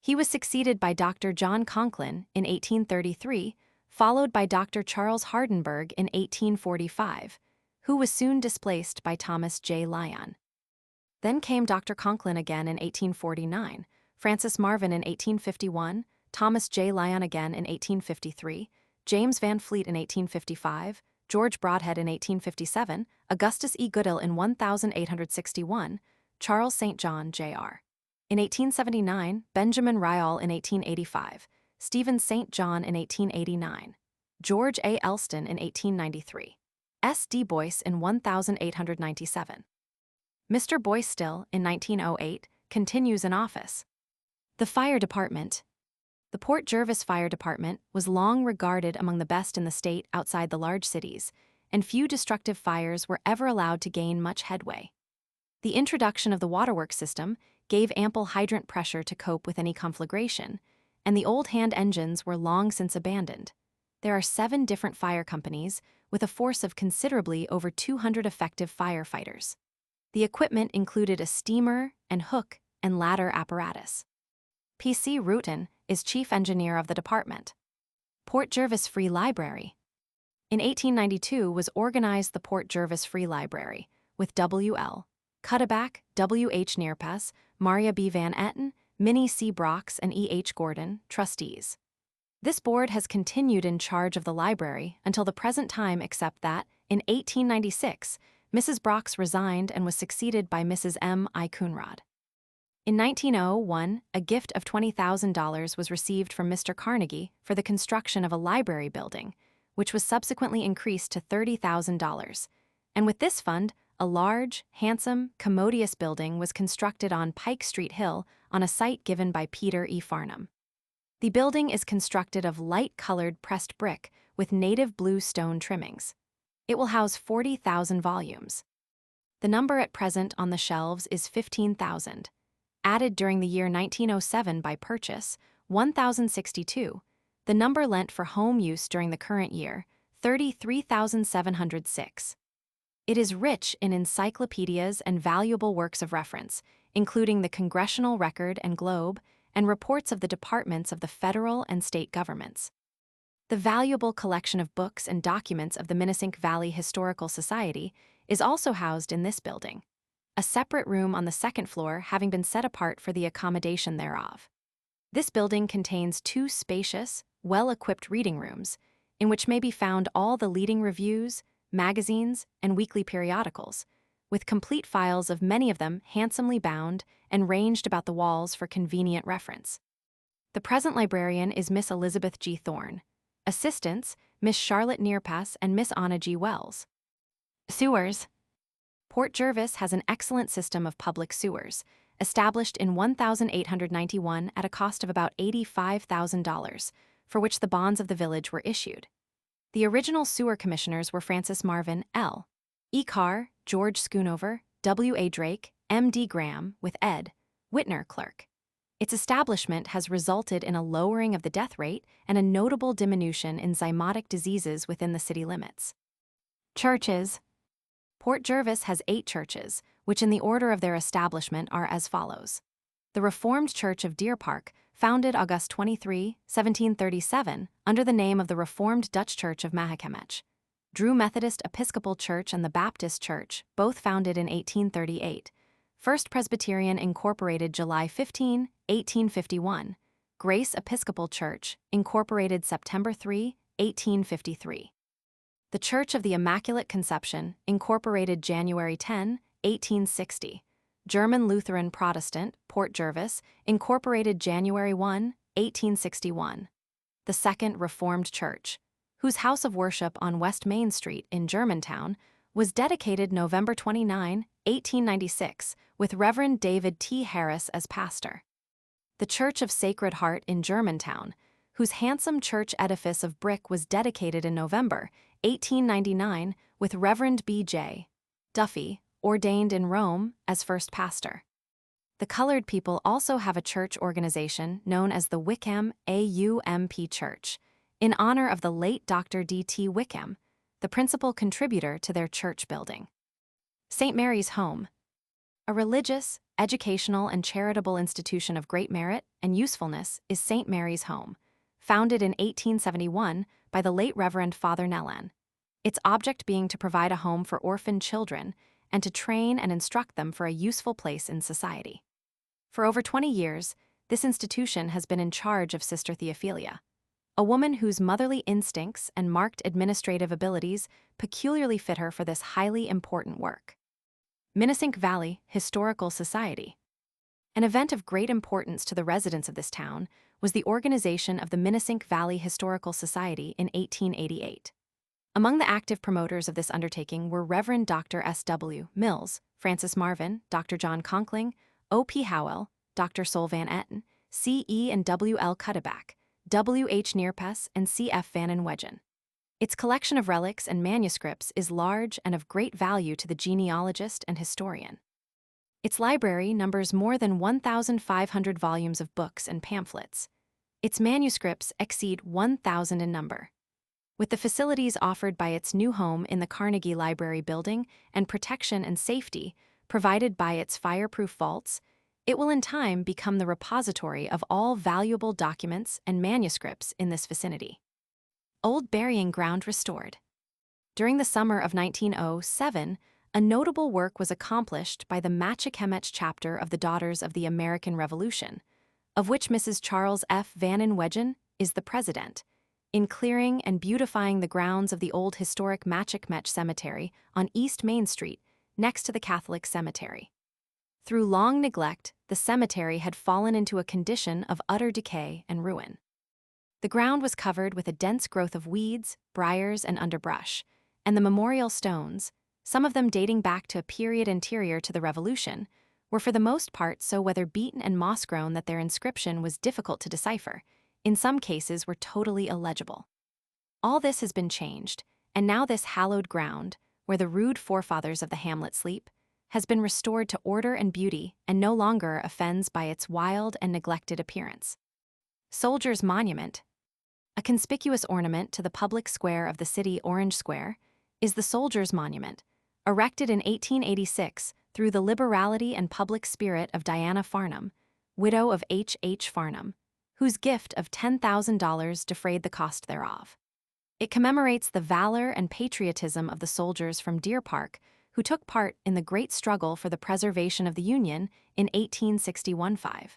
He was succeeded by Dr. John Conklin in 1833, followed by Dr. Charles Hardenberg in 1845, who was soon displaced by Thomas J. Lyon. Then came Dr. Conklin again in 1849, Francis Marvin in 1851, Thomas J. Lyon again in 1853, James Van Fleet in 1855, George Broadhead in 1857, Augustus E. Goodell in 1861, Charles St. John, Jr. In 1879, Benjamin Ryall in 1885, Stephen St. John in 1889, George A. Elston in 1893, S. D. Boyce in 1897. Mr. Boyce still, in 1908, continues in office. The Fire Department. The Port Jervis Fire Department was long regarded among the best in the state outside the large cities, and few destructive fires were ever allowed to gain much headway. The introduction of the waterworks system gave ample hydrant pressure to cope with any conflagration, and the old hand engines were long since abandoned. There are 7 different fire companies, with a force of considerably over 200 effective firefighters. The equipment included a steamer and hook and ladder apparatus. P.C. Rutan is chief engineer of the department. Port Jervis Free Library. In 1892 was organized the Port Jervis Free Library, with W.L. Cuddeback, W.H. Nearpass, Maria B. Van Etten, Minnie C. Brox, and E.H. Gordon, trustees. This board has continued in charge of the library until the present time, except that, in 1896, Mrs. Brox resigned and was succeeded by Mrs. M. I. Coonrod. In 1901, a gift of $20,000 was received from Mr. Carnegie for the construction of a library building, which was subsequently increased to $30,000. And with this fund, a large, handsome, commodious building was constructed on Pike Street Hill on a site given by Peter E. Farnham. The building is constructed of light-colored pressed brick with native blue stone trimmings. It will house 40,000 volumes. The number at present on the shelves is 15,000. Added during the year 1907 by purchase, 1,062. The number lent for home use during the current year, 33,706. It is rich in encyclopedias and valuable works of reference, including the Congressional Record and Globe, and reports of the departments of the federal and state governments. The valuable collection of books and documents of the Minnesink Valley Historical Society is also housed in this building, a separate room on the second floor having been set apart for the accommodation thereof. This building contains 2 spacious, well-equipped reading rooms, in which may be found all the leading reviews, magazines, and weekly periodicals, with complete files of many of them handsomely bound and ranged about the walls for convenient reference. The present librarian is Miss Elizabeth G. Thorne. Assistants, Miss Charlotte Nearpass and Miss Anna G. Wells. Sewers. Port Jervis has an excellent system of public sewers, established in 1891 at a cost of about $85,000, for which the bonds of the village were issued. The original sewer commissioners were Francis Marvin, L. E. Carr, George Schoonover, W. A. Drake, M. D. Graham, with Ed. Whitner clerk. Its establishment has resulted in a lowering of the death rate and a notable diminution in zymotic diseases within the city limits. Churches. Port Jervis has 8 churches, which in the order of their establishment are as follows. The Reformed Church of Deer Park, founded August 23, 1737, under the name of the Reformed Dutch Church of Mahakemech. Drew Methodist Episcopal Church and the Baptist Church, both founded in 1838. First Presbyterian Incorporated July 15, 1851. Grace Episcopal Church, Incorporated September 3, 1853. The Church of the Immaculate Conception, Incorporated January 10, 1860. German Lutheran Protestant, Port Jervis, Incorporated January 1, 1861. The Second Reformed Church, whose house of worship on West Main Street in Germantown was dedicated November 29, 1896, with Reverend David T. Harris as pastor. The Church of Sacred Heart in Germantown, whose handsome church edifice of brick was dedicated in November 1899, with Reverend B.J. Duffy, ordained in Rome as first pastor. The colored people also have a church organization known as the Wickham AUMP Church, in honor of the late Dr. D.T. Wickham, the principal contributor to their church building. St. Mary's Home. A religious, educational, and charitable institution of great merit and usefulness is St. Mary's Home, founded in 1871 by the late Reverend Father Nellan, its object being to provide a home for orphan children and to train and instruct them for a useful place in society. For over 20 years, this institution has been in charge of Sister Theophilia, a woman whose motherly instincts and marked administrative abilities peculiarly fit her for this highly important work. Minnesink Valley Historical Society. An event of great importance to the residents of this town was the organization of the Minnesink Valley Historical Society in 1888. Among the active promoters of this undertaking were Reverend Dr. S.W. Mills, Francis Marvin, Dr. John Conkling, O.P. Howell, Dr. Sol Van Etten, C.E. and W.L. Cuddeback, W.H. Nearpass, and C.F. Van Wedgen. Its collection of relics and manuscripts is large and of great value to the genealogist and historian. Its library numbers more than 1,500 volumes of books and pamphlets. Its manuscripts exceed 1,000 in number. With the facilities offered by its new home in the Carnegie Library building and protection and safety provided by its fireproof vaults, it will in time become the repository of all valuable documents and manuscripts in this vicinity. Old burying ground restored. During the summer of 1907, a notable work was accomplished by the Matichemech chapter of the Daughters of the American Revolution, of which Mrs. Charles F. Vannon Wedgen is the president, in clearing and beautifying the grounds of the old historic Matichemech Cemetery on East Main Street, next to the Catholic Cemetery. Through long neglect, the cemetery had fallen into a condition of utter decay and ruin. The ground was covered with a dense growth of weeds, briars, and underbrush, and the memorial stones, some of them dating back to a period anterior to the Revolution, were for the most part so weather-beaten and moss-grown that their inscription was difficult to decipher. In some cases were totally illegible. All this has been changed, and now this hallowed ground, where the rude forefathers of the hamlet sleep, has been restored to order and beauty and no longer offends by its wild and neglected appearance. Soldiers' Monument. A conspicuous ornament to the public square of the city Orange Square is the Soldiers' Monument, erected in 1886 through the liberality and public spirit of Diana Farnham, widow of H. H. Farnham, whose gift of $10,000 defrayed the cost thereof. It commemorates the valor and patriotism of the soldiers from Deer Park who took part in the great struggle for the preservation of the Union in 1861-5.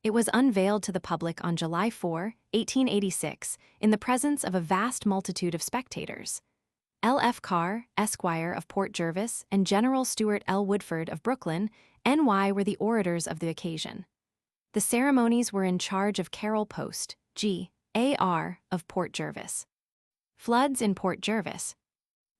It was unveiled to the public on July 4, 1886, in the presence of a vast multitude of spectators. L. F. Carr, Esquire of Port Jervis, and General Stuart L. Woodford of Brooklyn, N.Y. were the orators of the occasion. The ceremonies were in charge of Carroll Post, G.A.R. of Port Jervis. Floods in Port Jervis.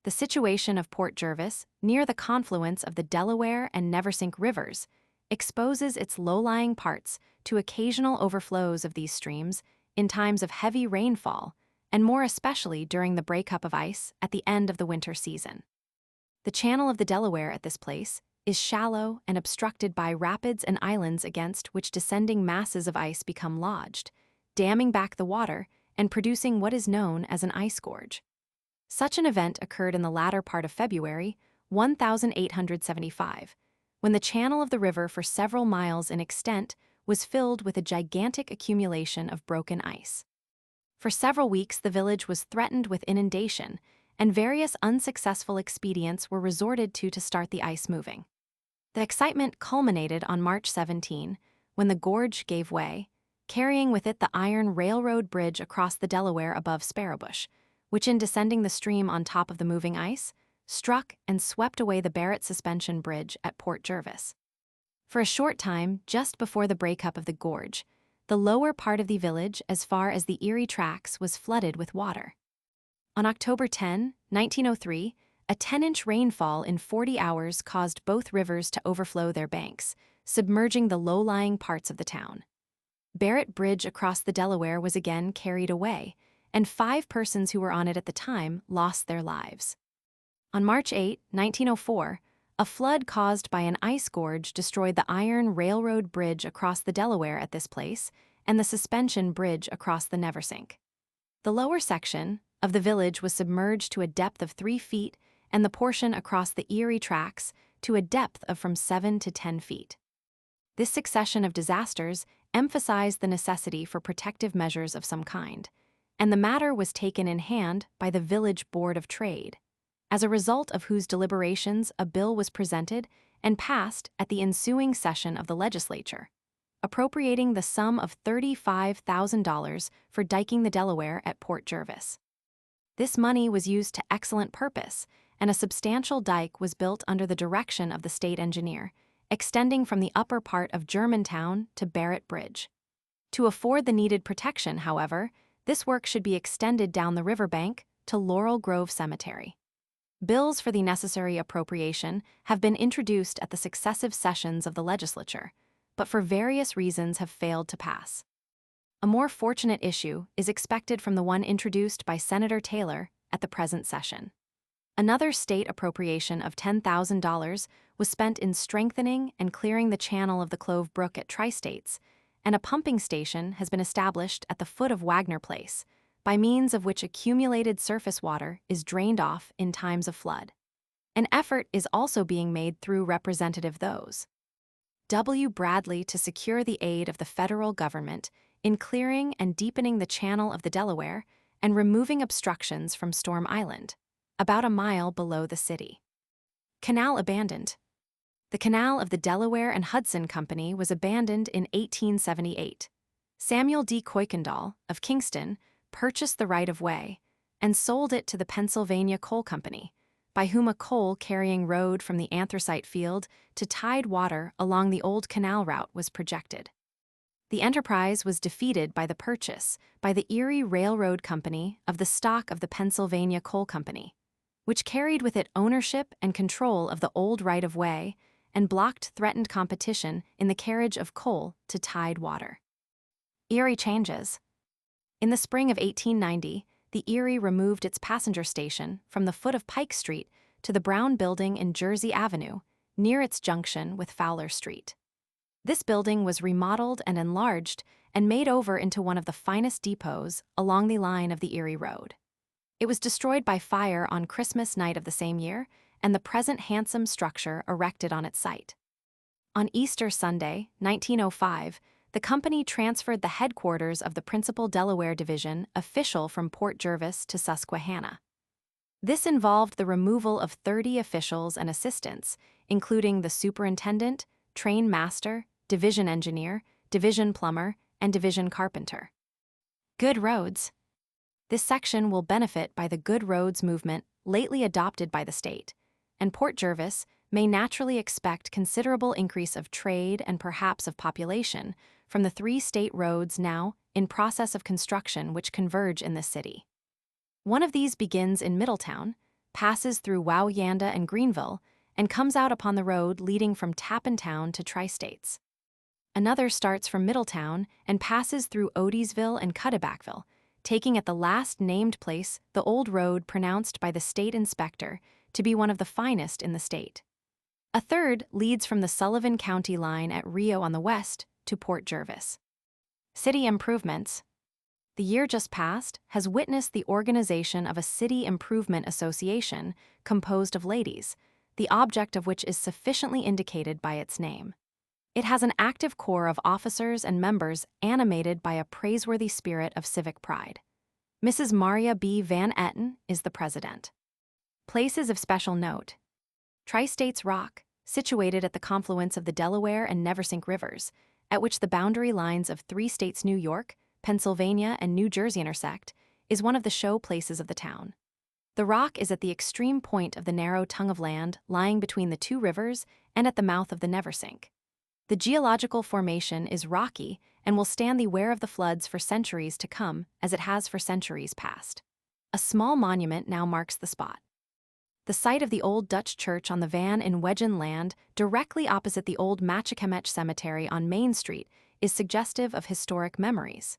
The situation of Port Jervis, near the confluence of the Delaware and Neversink rivers, exposes its low-lying parts to occasional overflows of these streams in times of heavy rainfall, and more especially during the breakup of ice at the end of the winter season. The channel of the Delaware at this place is shallow and obstructed by rapids and islands against which descending masses of ice become lodged, damming back the water and producing what is known as an ice gorge. Such an event occurred in the latter part of February, 1875, when the channel of the river for several miles in extent was filled with a gigantic accumulation of broken ice. For several weeks the village was threatened with inundation, and various unsuccessful expedients were resorted to start the ice moving. The excitement culminated on March 17, when the gorge gave way, carrying with it the iron railroad bridge across the Delaware above Sparrowbush, which in descending the stream on top of the moving ice, struck and swept away the Barrett Suspension Bridge at Port Jervis. For a short time, just before the breakup of the gorge, the lower part of the village, as far as the Erie Tracks, was flooded with water. On October 10, 1903, a 10-inch rainfall in 40 hours caused both rivers to overflow their banks, submerging the low-lying parts of the town. Barrett Bridge across the Delaware was again carried away, and 5 persons who were on it at the time lost their lives. On March 8, 1904, a flood caused by an ice gorge destroyed the iron railroad bridge across the Delaware at this place and the suspension bridge across the Neversink. The lower section of the village was submerged to a depth of 3 feet and the portion across the Erie Tracks to a depth of from 7 to 10 feet. This succession of disasters emphasized the necessity for protective measures of some kind, and the matter was taken in hand by the Village Board of Trade, as a result of whose deliberations a bill was presented and passed at the ensuing session of the legislature, appropriating the sum of $35,000 for diking the Delaware at Port Jervis. This money was used to excellent purpose, and a substantial dike was built under the direction of the state engineer, extending from the upper part of Germantown to Barrett Bridge. To afford the needed protection, however, this work should be extended down the riverbank to Laurel Grove Cemetery. Bills for the necessary appropriation have been introduced at the successive sessions of the legislature, but for various reasons have failed to pass. A more fortunate issue is expected from the one introduced by Senator Taylor at the present session. Another state appropriation of $10,000 was spent in strengthening and clearing the channel of the Clove Brook at Tri-States, and a pumping station has been established at the foot of Wagner Place, by means of which accumulated surface water is drained off in times of flood. An effort is also being made through Representative those. W. Bradley to secure the aid of the federal government in clearing and deepening the channel of the Delaware and removing obstructions from Storm Island, about a mile below the city. Canal abandoned. The Canal of the Delaware and Hudson Company was abandoned in 1878. Samuel D. Kuykendall, of Kingston, purchased the right-of-way and sold it to the Pennsylvania Coal Company, by whom a coal-carrying road from the anthracite field to tide water along the old canal route was projected. The enterprise was defeated by the purchase by the Erie Railroad Company of the stock of the Pennsylvania Coal Company, which carried with it ownership and control of the old right-of-way and blocked threatened competition in the carriage of coal to tide water. Erie changes. In the spring of 1890, the Erie removed its passenger station from the foot of Pike Street to the Brown Building in Jersey Avenue, near its junction with Fowler Street. This building was remodeled and enlarged and made over into one of the finest depots along the line of the Erie Road. It was destroyed by fire on Christmas night of the same year, and the present handsome structure erected on its site. On Easter Sunday, 1905, the company transferred the headquarters of the principal Delaware Division official from Port Jervis to Susquehanna. This involved the removal of 30 officials and assistants, including the superintendent, train master, division engineer, division plumber, and division carpenter. Good roads. This section will benefit by the good roads movement lately adopted by the state, and Port Jervis may naturally expect considerable increase of trade and perhaps of population from the 3 state roads now in process of construction which converge in this city. One of these begins in Middletown, passes through Woweyanda and Greenville, and comes out upon the road leading from Tappan Town to Tri-States. Another starts from Middletown and passes through Odysville and Cuttibackville, taking at the last named place the old road pronounced by the state inspector to be one of the finest in the state. A third leads from the Sullivan County line at Rio on the west to Port Jervis. City improvements. The year just past has witnessed the organization of a City Improvement Association composed of ladies, the object of which is sufficiently indicated by its name. It has an active core of officers and members animated by a praiseworthy spirit of civic pride. Mrs. Maria B. Van Etten is the president. Places of special note. Tri-States Rock, situated at the confluence of the Delaware and Neversink rivers, at which the boundary lines of 3 states New York, Pennsylvania, and New Jersey intersect, is one of the show places of the town. The rock is at the extreme point of the narrow tongue of land lying between the 2 rivers and at the mouth of the Neversink. The geological formation is rocky and will stand the wear of the floods for centuries to come, as it has for centuries past. A small monument now marks the spot. The site of the old Dutch church on the Van in Wedgen land, directly opposite the old Matchakemech Cemetery on Main Street, is suggestive of historic memories.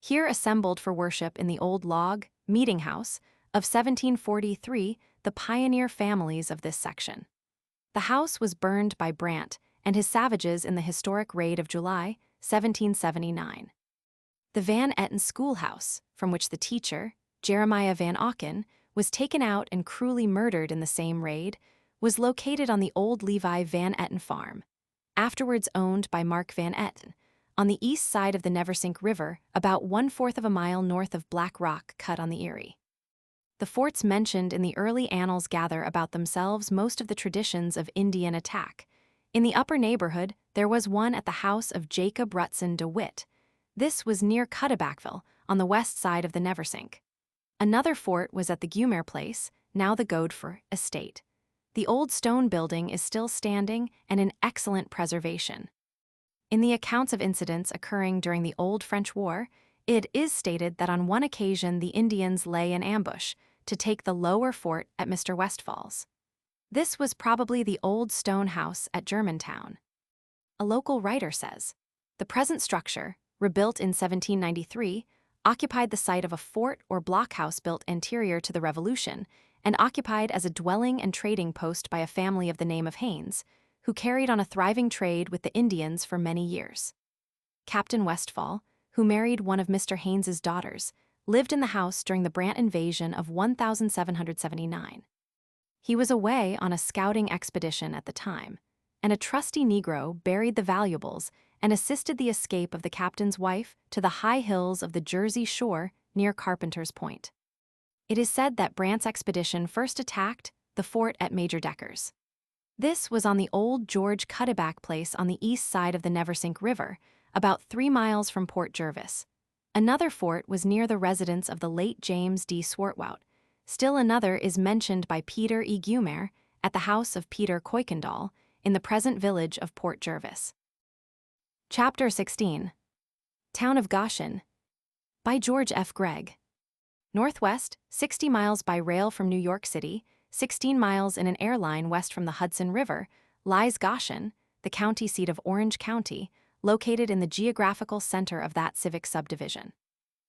Here assembled for worship in the old log meeting house of 1743 the pioneer families of this section. The house was burned by Brant and his savages in the historic raid of July 1779. The Van Etten schoolhouse, from which the teacher, Jeremiah Van Auken, was taken out and cruelly murdered in the same raid, was located on the old Levi Van Etten farm, afterwards owned by Mark Van Etten, on the east side of the Neversink River, about 1/4 of a mile north of Black Rock cut on the Erie. The forts mentioned in the early annals gather about themselves most of the traditions of Indian attack. In the upper neighborhood, there was one at the house of Jacob Rutson de Witt. This was near Cuttibackville, on the west side of the Neversink. Another fort was at the Gumer Place, now the Godefroy estate. The old stone building is still standing and in excellent preservation. In the accounts of incidents occurring during the Old French War, it is stated that on one occasion the Indians lay in ambush to take the lower fort at Mr. Westfall's. This was probably the old stone house at Germantown. A local writer says, the present structure, rebuilt in 1793, occupied the site of a fort or blockhouse built anterior to the Revolution and occupied as a dwelling and trading post by a family of the name of Haynes, who carried on a thriving trade with the Indians for many years. Captain Westfall, who married one of Mr. Haynes's daughters, lived in the house during the Brant invasion of 1779. He was away on a scouting expedition at the time, and a trusty Negro buried the valuables and assisted the escape of the captain's wife to the high hills of the Jersey Shore near Carpenter's Point. It is said that Brant's expedition first attacked the fort at Major Decker's. This was on the old George Cuddeback place on the east side of the Neversink River, about 3 miles from Port Jervis. Another fort was near the residence of the late James D. Swartwout. Still another is mentioned by Peter E. Gumer at the house of Peter Kuykendall in the present village of Port Jervis. Chapter 16. Town of Goshen by George F. Gregg. Northwest, 60 miles by rail from New York City, 16 miles in an airline west from the Hudson River, lies Goshen, the county seat of Orange County, located in the geographical center of that civic subdivision.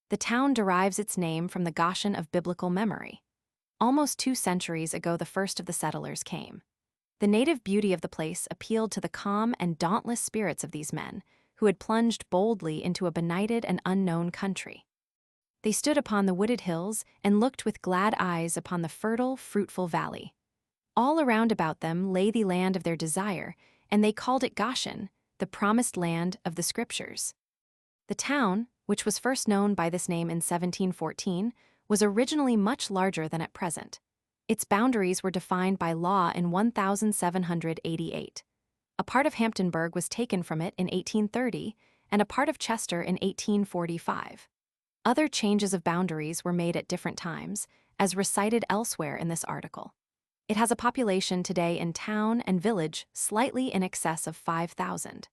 The town derives its name from the Goshen of biblical memory. Almost 2 centuries ago, the first of the settlers came. The native beauty of the place appealed to the calm and dauntless spirits of these men, who had plunged boldly into a benighted and unknown country. They stood upon the wooded hills and looked with glad eyes upon the fertile, fruitful valley. All around about them lay the land of their desire, and they called it Goshen, the promised land of the Scriptures. The town, which was first known by this name in 1714, was originally much larger than at present. Its boundaries were defined by law in 1788. A part of Hamptonburg was taken from it in 1830, and a part of Chester in 1845. Other changes of boundaries were made at different times, as recited elsewhere in this article. It has a population today in town and village slightly in excess of 5,000.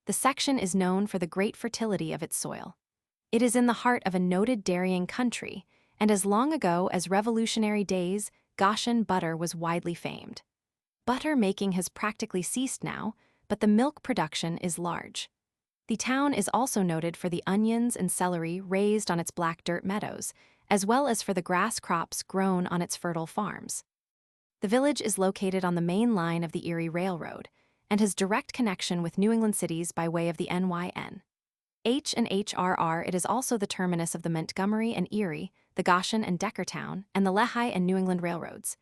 The section is known for the great fertility of its soil. It is in the heart of a noted dairying country, and as long ago as Revolutionary days, Goshen butter was widely famed. Butter making has practically ceased now, but the milk production is large. The town is also noted for the onions and celery raised on its black dirt meadows, as well as for the grass crops grown on its fertile farms. The village is located on the main line of the Erie Railroad and has direct connection with New England cities by way of the NYN. It is also the terminus of the Montgomery and Erie, the Goshen and Deckertown, and the Lehigh and New England railroads.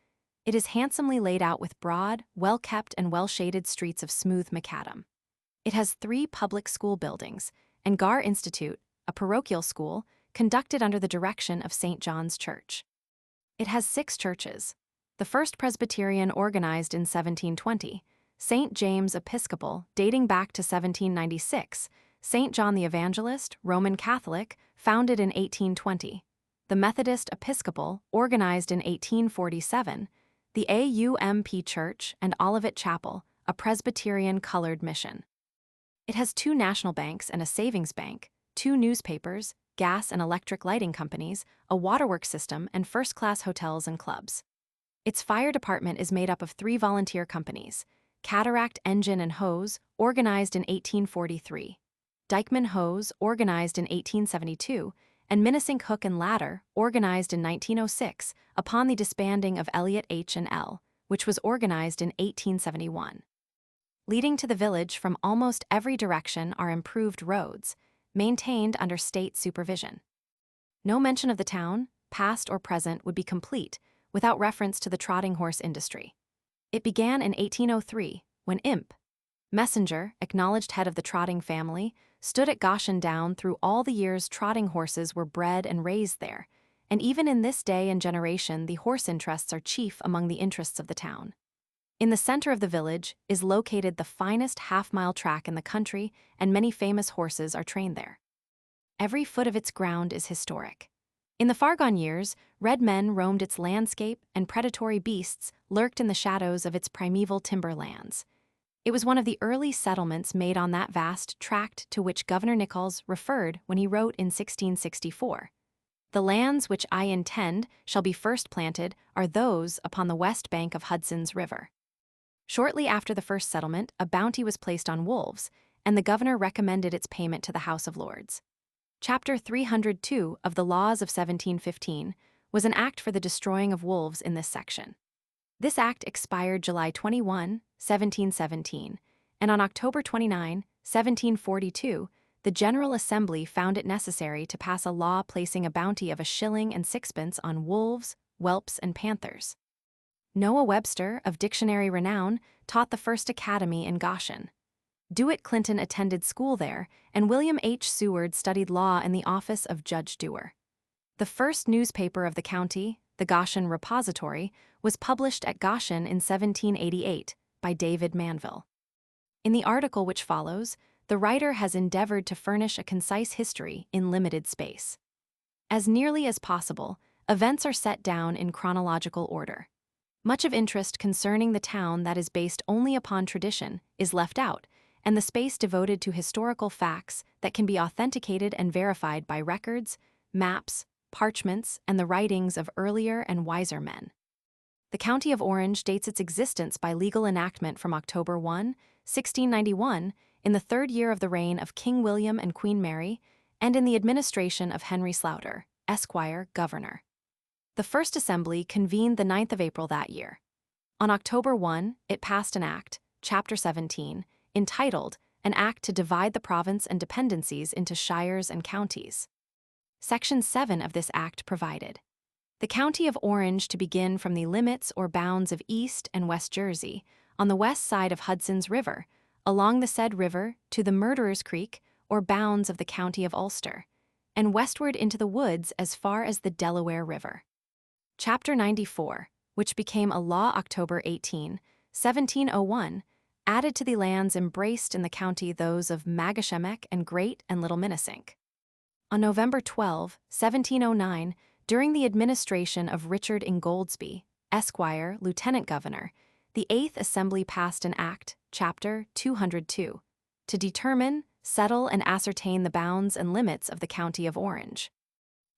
It is handsomely laid out with broad, well-kept and well-shaded streets of smooth macadam. It has 3 public school buildings, and Gar Institute, a parochial school, conducted under the direction of St. John's Church. It has 6 churches. The First Presbyterian organized in 1720, St. James Episcopal dating back to 1796, St. John the Evangelist, Roman Catholic, founded in 1820, the Methodist Episcopal, organized in 1847, the AUMP Church and Olivet Chapel, a Presbyterian colored mission. It has 2 national banks and a savings bank, 2 newspapers, gas and electric lighting companies, a waterworks system, and first-class hotels and clubs. Its fire department is made up of 3 volunteer companies: Cataract Engine and Hose, organized in 1843, Dykeman Hose, organized in 1872, and Minnesink Hook and Ladder, organized in 1906 upon the disbanding of Elliott H&L, which was organized in 1871. Leading to the village from almost every direction are improved roads, maintained under state supervision. No mention of the town, past or present, would be complete without reference to the trotting horse industry. It began in 1803, when Imp. Messenger, acknowledged head of the trotting family, stood at Goshen Down through all the years trotting horses were bred and raised there, and even in this day and generation the horse interests are chief among the interests of the town. In the center of the village is located the finest half-mile track in the country, and many famous horses are trained there. Every foot of its ground is historic. In the far-gone years, red men roamed its landscape and predatory beasts lurked in the shadows of its primeval timberlands. It was one of the early settlements made on that vast tract to which Governor Nichols referred when he wrote in 1664, "The lands which I intend shall be first planted are those upon the west bank of Hudson's River." Shortly after the first settlement, a bounty was placed on wolves, and the governor recommended its payment to the House of Lords. Chapter 302 of the Laws of 1715 was an act for the destroying of wolves in this section. This act expired July 21, 1717, and on October 29, 1742, the General Assembly found it necessary to pass a law placing a bounty of 1.06 on wolves, whelps, and panthers. Noah Webster, of dictionary renown, taught the first academy in Goshen. DeWitt Clinton attended school there, and William H. Seward studied law in the office of Judge Dewar. The first newspaper of the county, the Goshen Repository, was published at Goshen in 1788 by David Manville. In the article which follows, the writer has endeavored to furnish a concise history in limited space. As nearly as possible, events are set down in chronological order. Much of interest concerning the town that is based only upon tradition is left out, and the space devoted to historical facts that can be authenticated and verified by records, maps, parchments, and the writings of earlier and wiser men. The County of Orange dates its existence by legal enactment from October 1, 1691, in the third year of the reign of King William and Queen Mary, and in the administration of Henry Sloughter, Esquire, Governor. The First Assembly convened the 9th of April that year. On October 1, it passed an act, Chapter 17, entitled An Act to Divide the Province and Dependencies into Shires and Counties. Section 7 of this act provided, the County of Orange to begin from the limits or bounds of East and West Jersey, on the west side of Hudson's River, along the said river to the Murderer's Creek, or bounds of the County of Ulster, and westward into the woods as far as the Delaware River. Chapter 94, which became a law October 18, 1701, added to the lands embraced in the county those of Magashemek and Great and Little Minnesink. On November 12, 1709, during the administration of Richard Ingoldsby, Esquire, Lieutenant Governor, the 8th Assembly passed an act, Chapter 202, to determine, settle, and ascertain the bounds and limits of the County of Orange.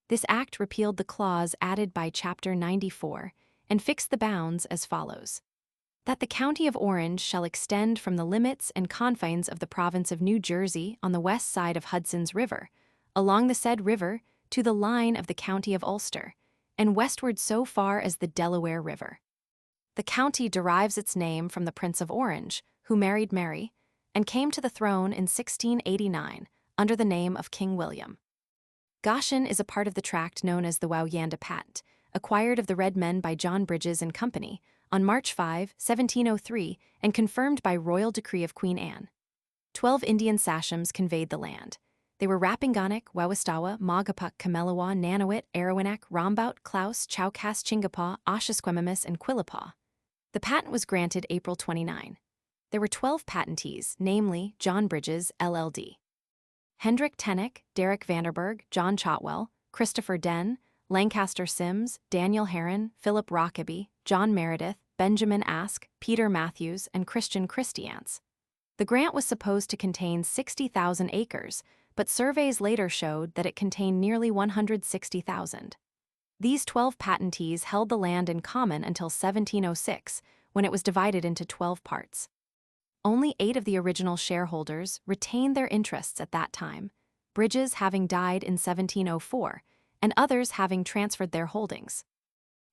This act repealed the clause added by Chapter 94 and fixed the bounds as follows: that the County of Orange shall extend from the limits and confines of the province of New Jersey on the west side of Hudson's River, along the said river, to the line of the County of Ulster, and westward so far as the Delaware River. The county derives its name from the Prince of Orange, who married Mary, and came to the throne in 1689 under the name of King William. Goshen is a part of the tract known as the Wowyanda Patent, acquired of the Red Men by John Bridges and Company on March 5, 1703, and confirmed by royal decree of Queen Anne. 12 Indian sachems conveyed the land. They were Rapinganic, Wawastawa, Magapuk, Kamelowa, Nanawit, Arowanak, Rambout, Klaus, Chowcas, Chingapaw, Oshasquemimus, and Quilipaw. The patent was granted April 29. There were 12 patentees, namely John Bridges, LLD. Hendrik Tennick, Derek Vanderberg, John Chotwell, Christopher Den, Lancaster Sims, Daniel Heron, Philip Rockaby, John Meredith, Benjamin Ask, Peter Matthews, and Christian Christiance. The grant was supposed to contain 60,000 acres, but surveys later showed that it contained nearly 160,000. These 12 patentees held the land in common until 1706, when it was divided into 12 parts. Only 8 of the original shareholders retained their interests at that time, Bridges having died in 1704, and others having transferred their holdings.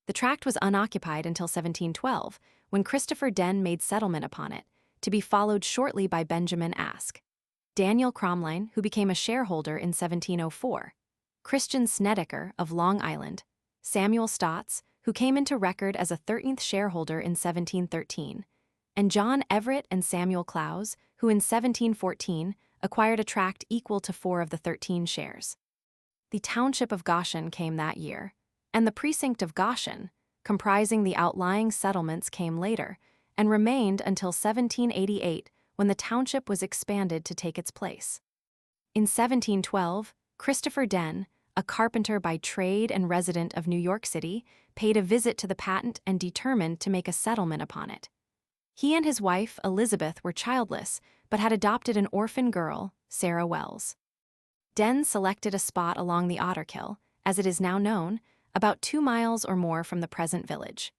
The tract was unoccupied until 1712, when Christopher Den made settlement upon it, to be followed shortly by Benjamin Ask, Daniel Cromline, who became a shareholder in 1704, Christian Snedeker of Long Island, Samuel Stotts, who came into record as a 13th shareholder in 1713, and John Everett and Samuel Clowes, who in 1714 acquired a tract equal to 4 of the 13 shares. The township of Goshen came that year, and the precinct of Goshen, comprising the outlying settlements, came later, and remained until 1788, when the township was expanded to take its place. In 1712, Christopher Den, a carpenter by trade and resident of New York City, paid a visit to the patent and determined to make a settlement upon it. He and his wife, Elizabeth, were childless, but had adopted an orphan girl, Sarah Wells. Den selected a spot along the Otterkill, as it is now known, about 2 miles or more from the present village.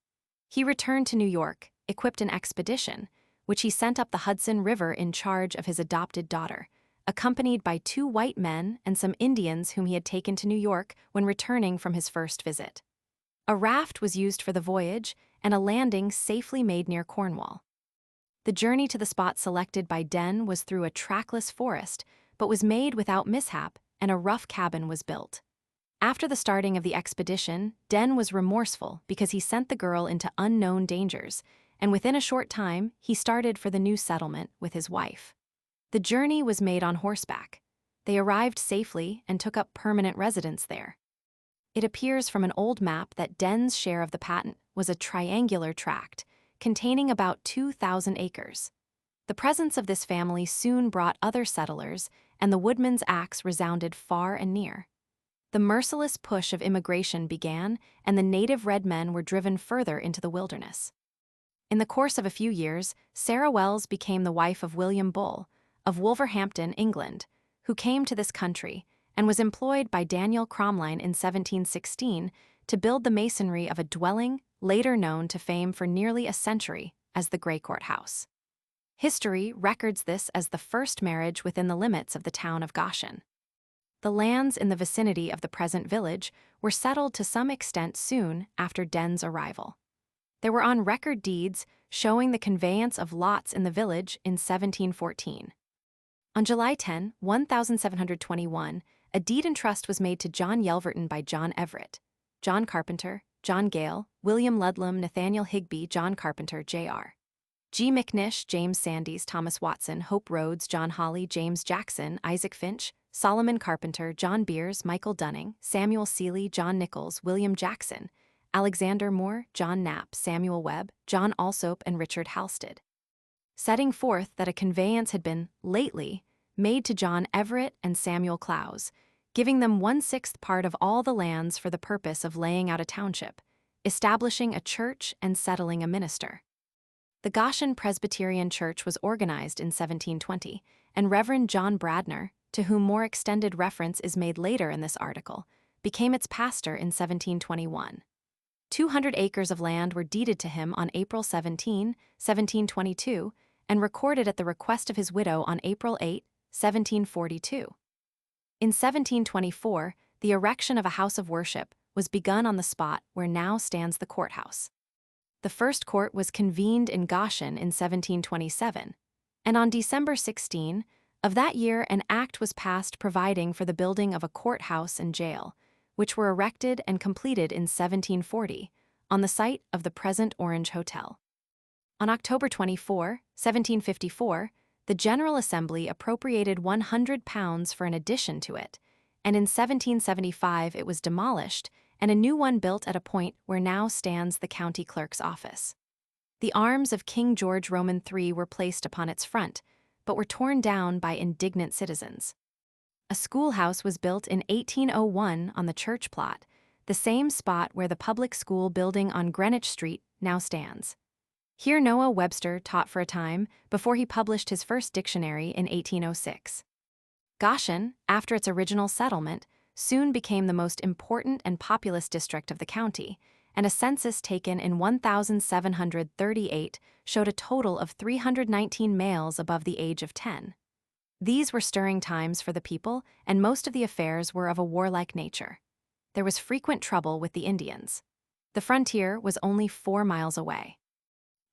He returned to New York, equipped an expedition, which he sent up the Hudson River in charge of his adopted daughter, accompanied by 2 white men and some Indians whom he had taken to New York when returning from his first visit. A raft was used for the voyage, and a landing safely made near Cornwall. The journey to the spot selected by Den was through a trackless forest, but was made without mishap, and a rough cabin was built. After the starting of the expedition, Den was remorseful because he sent the girl into unknown dangers, and within a short time, he started for the new settlement with his wife. The journey was made on horseback. They arrived safely and took up permanent residence there. It appears from an old map that Den's share of the patent was a triangular tract, containing about 2,000 acres. The presence of this family soon brought other settlers, and the woodman's axe resounded far and near. The merciless push of immigration began, and the native red men were driven further into the wilderness. In the course of a few years, Sarah Wells became the wife of William Bull, of Wolverhampton, England, who came to this country and was employed by Daniel Cromline in 1716 to build the masonry of a dwelling later known to fame for nearly a century as the Grey Court House. History records this as the first marriage within the limits of the town of Goshen. The lands in the vicinity of the present village were settled to some extent soon after Den's arrival. There were on record deeds showing the conveyance of lots in the village in 1714. On July 10, 1721, a deed in trust was made to John Yelverton by John Everett, John Carpenter, John Gale, William Ludlam, Nathaniel Higby, John Carpenter, Jr. G. McNish, James Sandys, Thomas Watson, Hope Rhodes, John Hawley, James Jackson, Isaac Finch, Solomon Carpenter, John Beers, Michael Dunning, Samuel Seeley, John Nichols, William Jackson, Alexander Moore, John Knapp, Samuel Webb, John Alsop, and Richard Halsted, setting forth that a conveyance had been, lately, made to John Everett and Samuel Clowes, giving them 1/6 part of all the lands for the purpose of laying out a township, establishing a church and settling a minister. The Goshen Presbyterian Church was organized in 1720, and Reverend John Bradner, to whom more extended reference is made later in this article, became its pastor in 1721. 200 acres of land were deeded to him on April 17, 1722, and recorded at the request of his widow on April 8, 1742. In 1724, the erection of a house of worship was begun on the spot where now stands the courthouse. The first court was convened in Goshen in 1727, and on December 16 of that year an act was passed providing for the building of a courthouse and jail, which were erected and completed in 1740 on the site of the present Orange Hotel. On October 24, 1754, the General Assembly appropriated £100 for an addition to it, and in 1775 it was demolished and a new one built at a point where now stands the county clerk's office. The arms of King George Roman III were placed upon its front, but were torn down by indignant citizens. A schoolhouse was built in 1801 on the church plot, the same spot where the public school building on Greenwich Street now stands. Here Noah Webster taught for a time before he published his first dictionary in 1806. Goshen, after its original settlement, soon became the most important and populous district of the county, and a census taken in 1738 showed a total of 319 males above the age of 10. These were stirring times for the people, and most of the affairs were of a warlike nature. There was frequent trouble with the Indians. The frontier was only 4 miles away.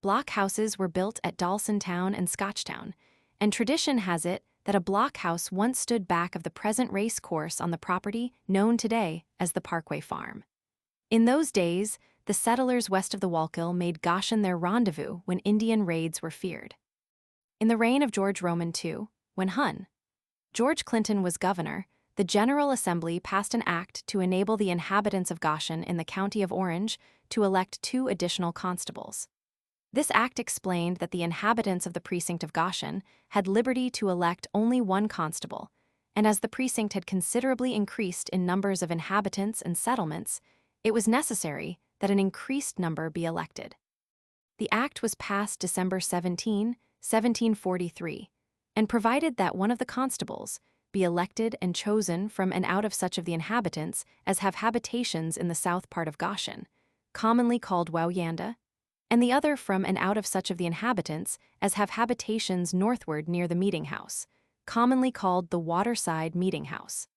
Block houses were built at Dawsontown and Scotchtown, and tradition has it that a block house once stood back of the present race course on the property known today as the Parkway Farm. In those days, the settlers west of the Wallkill made Goshen their rendezvous when Indian raids were feared. In the reign of George Roman II, when George Clinton was governor, the General Assembly passed an act to enable the inhabitants of Goshen in the county of Orange to elect 2 additional constables. This act explained that the inhabitants of the precinct of Goshen had liberty to elect only 1 constable, and as the precinct had considerably increased in numbers of inhabitants and settlements, it was necessary that an increased number be elected. The act was passed December 17, 1743, and provided that one of the constables be elected and chosen from and out of such of the inhabitants as have habitations in the south part of Goshen, commonly called Wauyanda, and the other from and out of such of the inhabitants as have habitations northward near the meeting house, commonly called the Waterside Meeting House.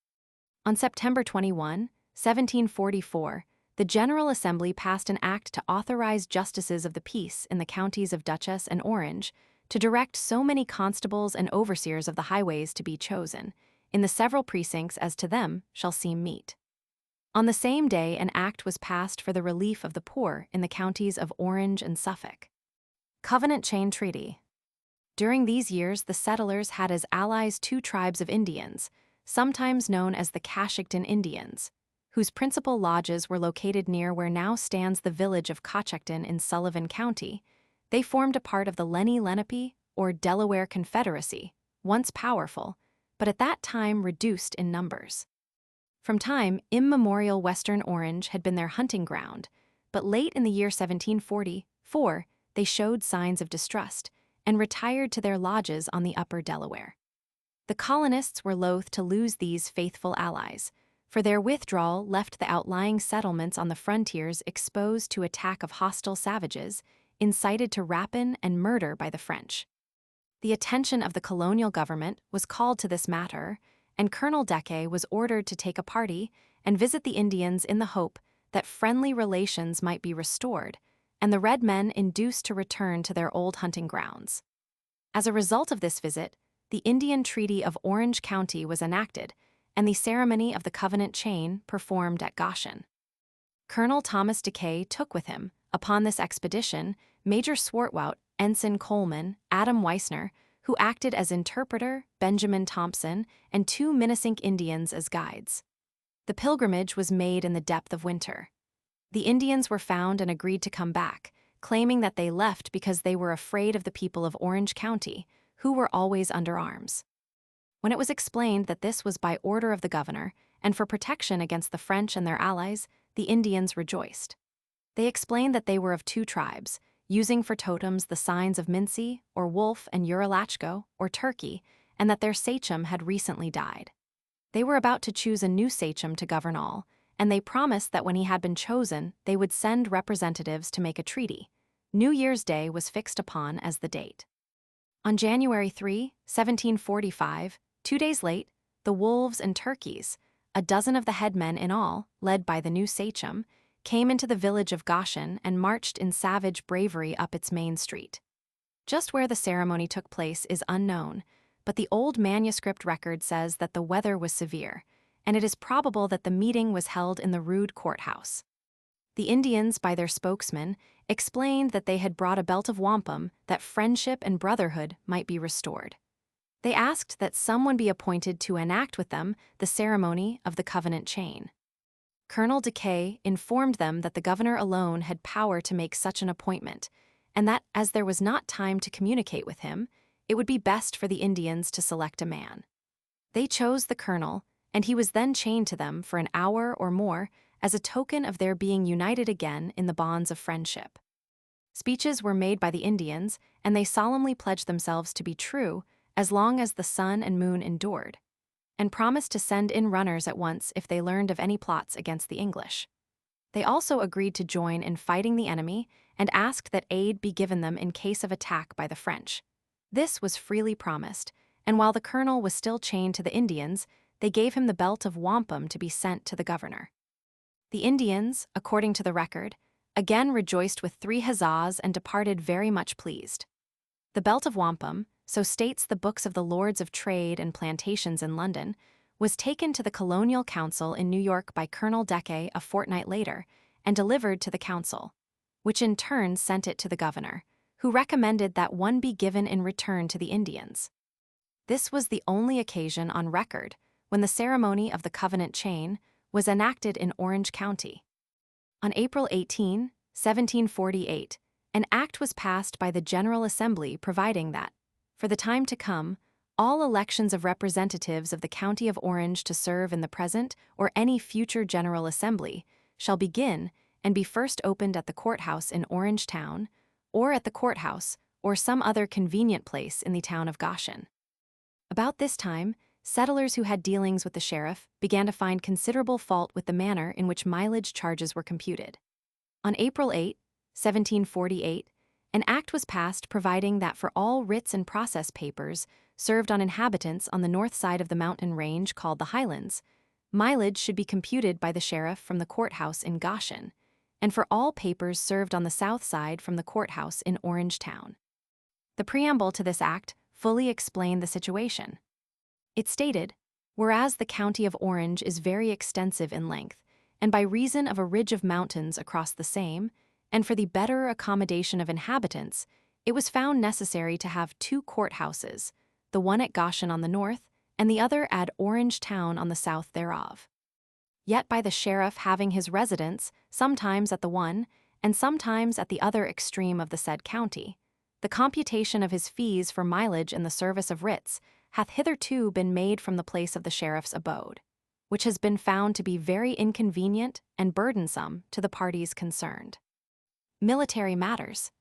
On September 21, 1744, the General Assembly passed an act to authorize justices of the peace in the counties of Dutchess and Orange to direct so many constables and overseers of the highways to be chosen, in the several precincts as to them shall seem meet. On the same day an act was passed for the relief of the poor in the counties of Orange and Suffolk. Covenant Chain Treaty. During these years the settlers had as allies two tribes of Indians, sometimes known as the Cashicton Indians, whose principal lodges were located near where now stands the village of Cochecton in Sullivan County. They formed a part of the Lenni-Lenape, or Delaware Confederacy, once powerful, but at that time reduced in numbers. From time immemorial Western Orange had been their hunting ground, but late in the year 1744 they showed signs of distrust and retired to their lodges on the upper Delaware. The colonists were loath to lose these faithful allies, for their withdrawal left the outlying settlements on the frontiers exposed to attack of hostile savages, incited to rapine and murder by the French. The attention of the colonial government was called to this matter, and Colonel Decay was ordered to take a party and visit the Indians in the hope that friendly relations might be restored, and the red men induced to return to their old hunting grounds. As a result of this visit, the Indian Treaty of Orange County was enacted, and the ceremony of the Covenant Chain performed at Goshen. Colonel Thomas Decay took with him, upon this expedition, Major Swartwout, Ensign Coleman, Adam Weissner, who acted as interpreter, Benjamin Thompson, and two Minnesink Indians as guides. The pilgrimage was made in the depth of winter. The Indians were found and agreed to come back, claiming that they left because they were afraid of the people of Orange County, who were always under arms. When it was explained that this was by order of the governor, and for protection against the French and their allies, the Indians rejoiced. They explained that they were of two tribes, using for totems the signs of Mincy, or wolf, and Uralachko, or turkey, and that their sachem had recently died. They were about to choose a new sachem to govern all, and they promised that when he had been chosen, they would send representatives to make a treaty. New Year's Day was fixed upon as the date. On January 3, 1745, 2 days late, the wolves and turkeys, a dozen of the headmen in all, led by the new sachem, came into the village of Goshen and marched in savage bravery up its main street. Just where the ceremony took place is unknown, but the old manuscript record says that the weather was severe, and it is probable that the meeting was held in the rude courthouse. The Indians, by their spokesman, explained that they had brought a belt of wampum that friendship and brotherhood might be restored. They asked that someone be appointed to enact with them the ceremony of the Covenant Chain. Colonel Decay informed them that the governor alone had power to make such an appointment, and that, as there was not time to communicate with him, it would be best for the Indians to select a man. They chose the colonel, and he was then chained to them for an hour or more as a token of their being united again in the bonds of friendship. Speeches were made by the Indians, and they solemnly pledged themselves to be true as long as the sun and moon endured, and promised to send in runners at once if they learned of any plots against the English. They also agreed to join in fighting the enemy and asked that aid be given them in case of attack by the French. This was freely promised, and while the colonel was still chained to the Indians, they gave him the belt of wampum to be sent to the governor. The Indians, according to the record, again rejoiced with 3 huzzas and departed very much pleased. The belt of wampum, so states the books of the Lords of Trade and Plantations in London, was taken to the Colonial Council in New York by Colonel Decay a fortnight later and delivered to the council, which in turn sent it to the governor, who recommended that one be given in return to the Indians. This was the only occasion on record when the ceremony of the Covenant Chain was enacted in Orange County. On April 18, 1748, an act was passed by the General Assembly providing that, for the time to come, all elections of representatives of the County of Orange to serve in the present or any future General Assembly shall begin and be first opened at the courthouse in Orange Town, or at the courthouse or some other convenient place in the town of Goshen. About this time, settlers who had dealings with the sheriff began to find considerable fault with the manner in which mileage charges were computed. On April 8, 1748, an act was passed providing that for all writs and process papers served on inhabitants on the north side of the mountain range called the Highlands, mileage should be computed by the sheriff from the courthouse in Goshen, and for all papers served on the south side from the courthouse in Orange Town. The preamble to this act fully explained the situation. It stated, "Whereas the county of Orange is very extensive in length, and by reason of a ridge of mountains across the same, and for the better accommodation of inhabitants, it was found necessary to have two courthouses, the one at Goshen on the north, and the other at Orange town on the south thereof. Yet by the sheriff having his residence, sometimes at the one, and sometimes at the other extreme of the said county, the computation of his fees for mileage in the service of writs hath hitherto been made from the place of the sheriff's abode, which has been found to be very inconvenient and burdensome to the parties concerned." Military matters.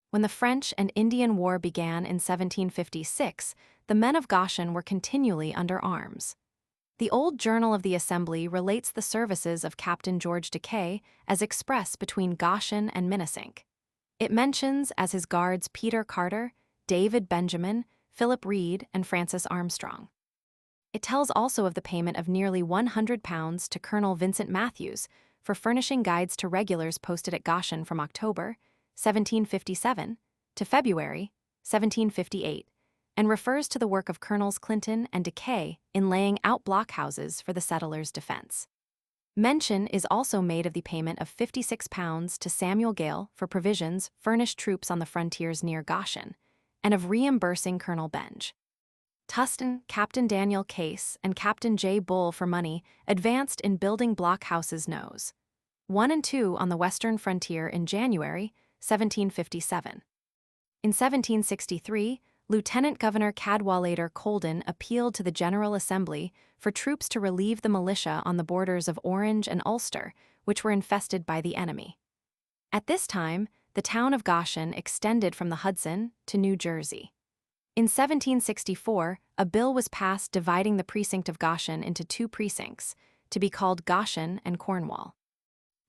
When the French and Indian War began in 1756, the men of Goshen were continually under arms. The old Journal of the Assembly relates the services of Captain George Decay as express between Goshen and Minisink. It mentions as his guards Peter Carter, David Benjamin, Philip Reed, and Francis Armstrong. It tells also of the payment of nearly £100 to Colonel Vincent Matthews for furnishing guides to regulars posted at Goshen from October 1757 to February 1758, and refers to the work of Colonels Clinton and Decay in laying out blockhouses for the settlers' defense. Mention is also made of the payment of £56 to Samuel Gale for provisions furnished troops on the frontiers near Goshen, and of reimbursing Colonel Benj. Tustin, Captain Daniel Case, and Captain J. Bull for money advanced in building blockhouses Nos. 1 and 2 on the western frontier in January 1757. In 1763, Lieutenant Governor Cadwallader Colden appealed to the General Assembly for troops to relieve the militia on the borders of Orange and Ulster, which were infested by the enemy. At this time, the town of Goshen extended from the Hudson to New Jersey. In 1764, a bill was passed dividing the precinct of Goshen into two precincts, to be called Goshen and Cornwall.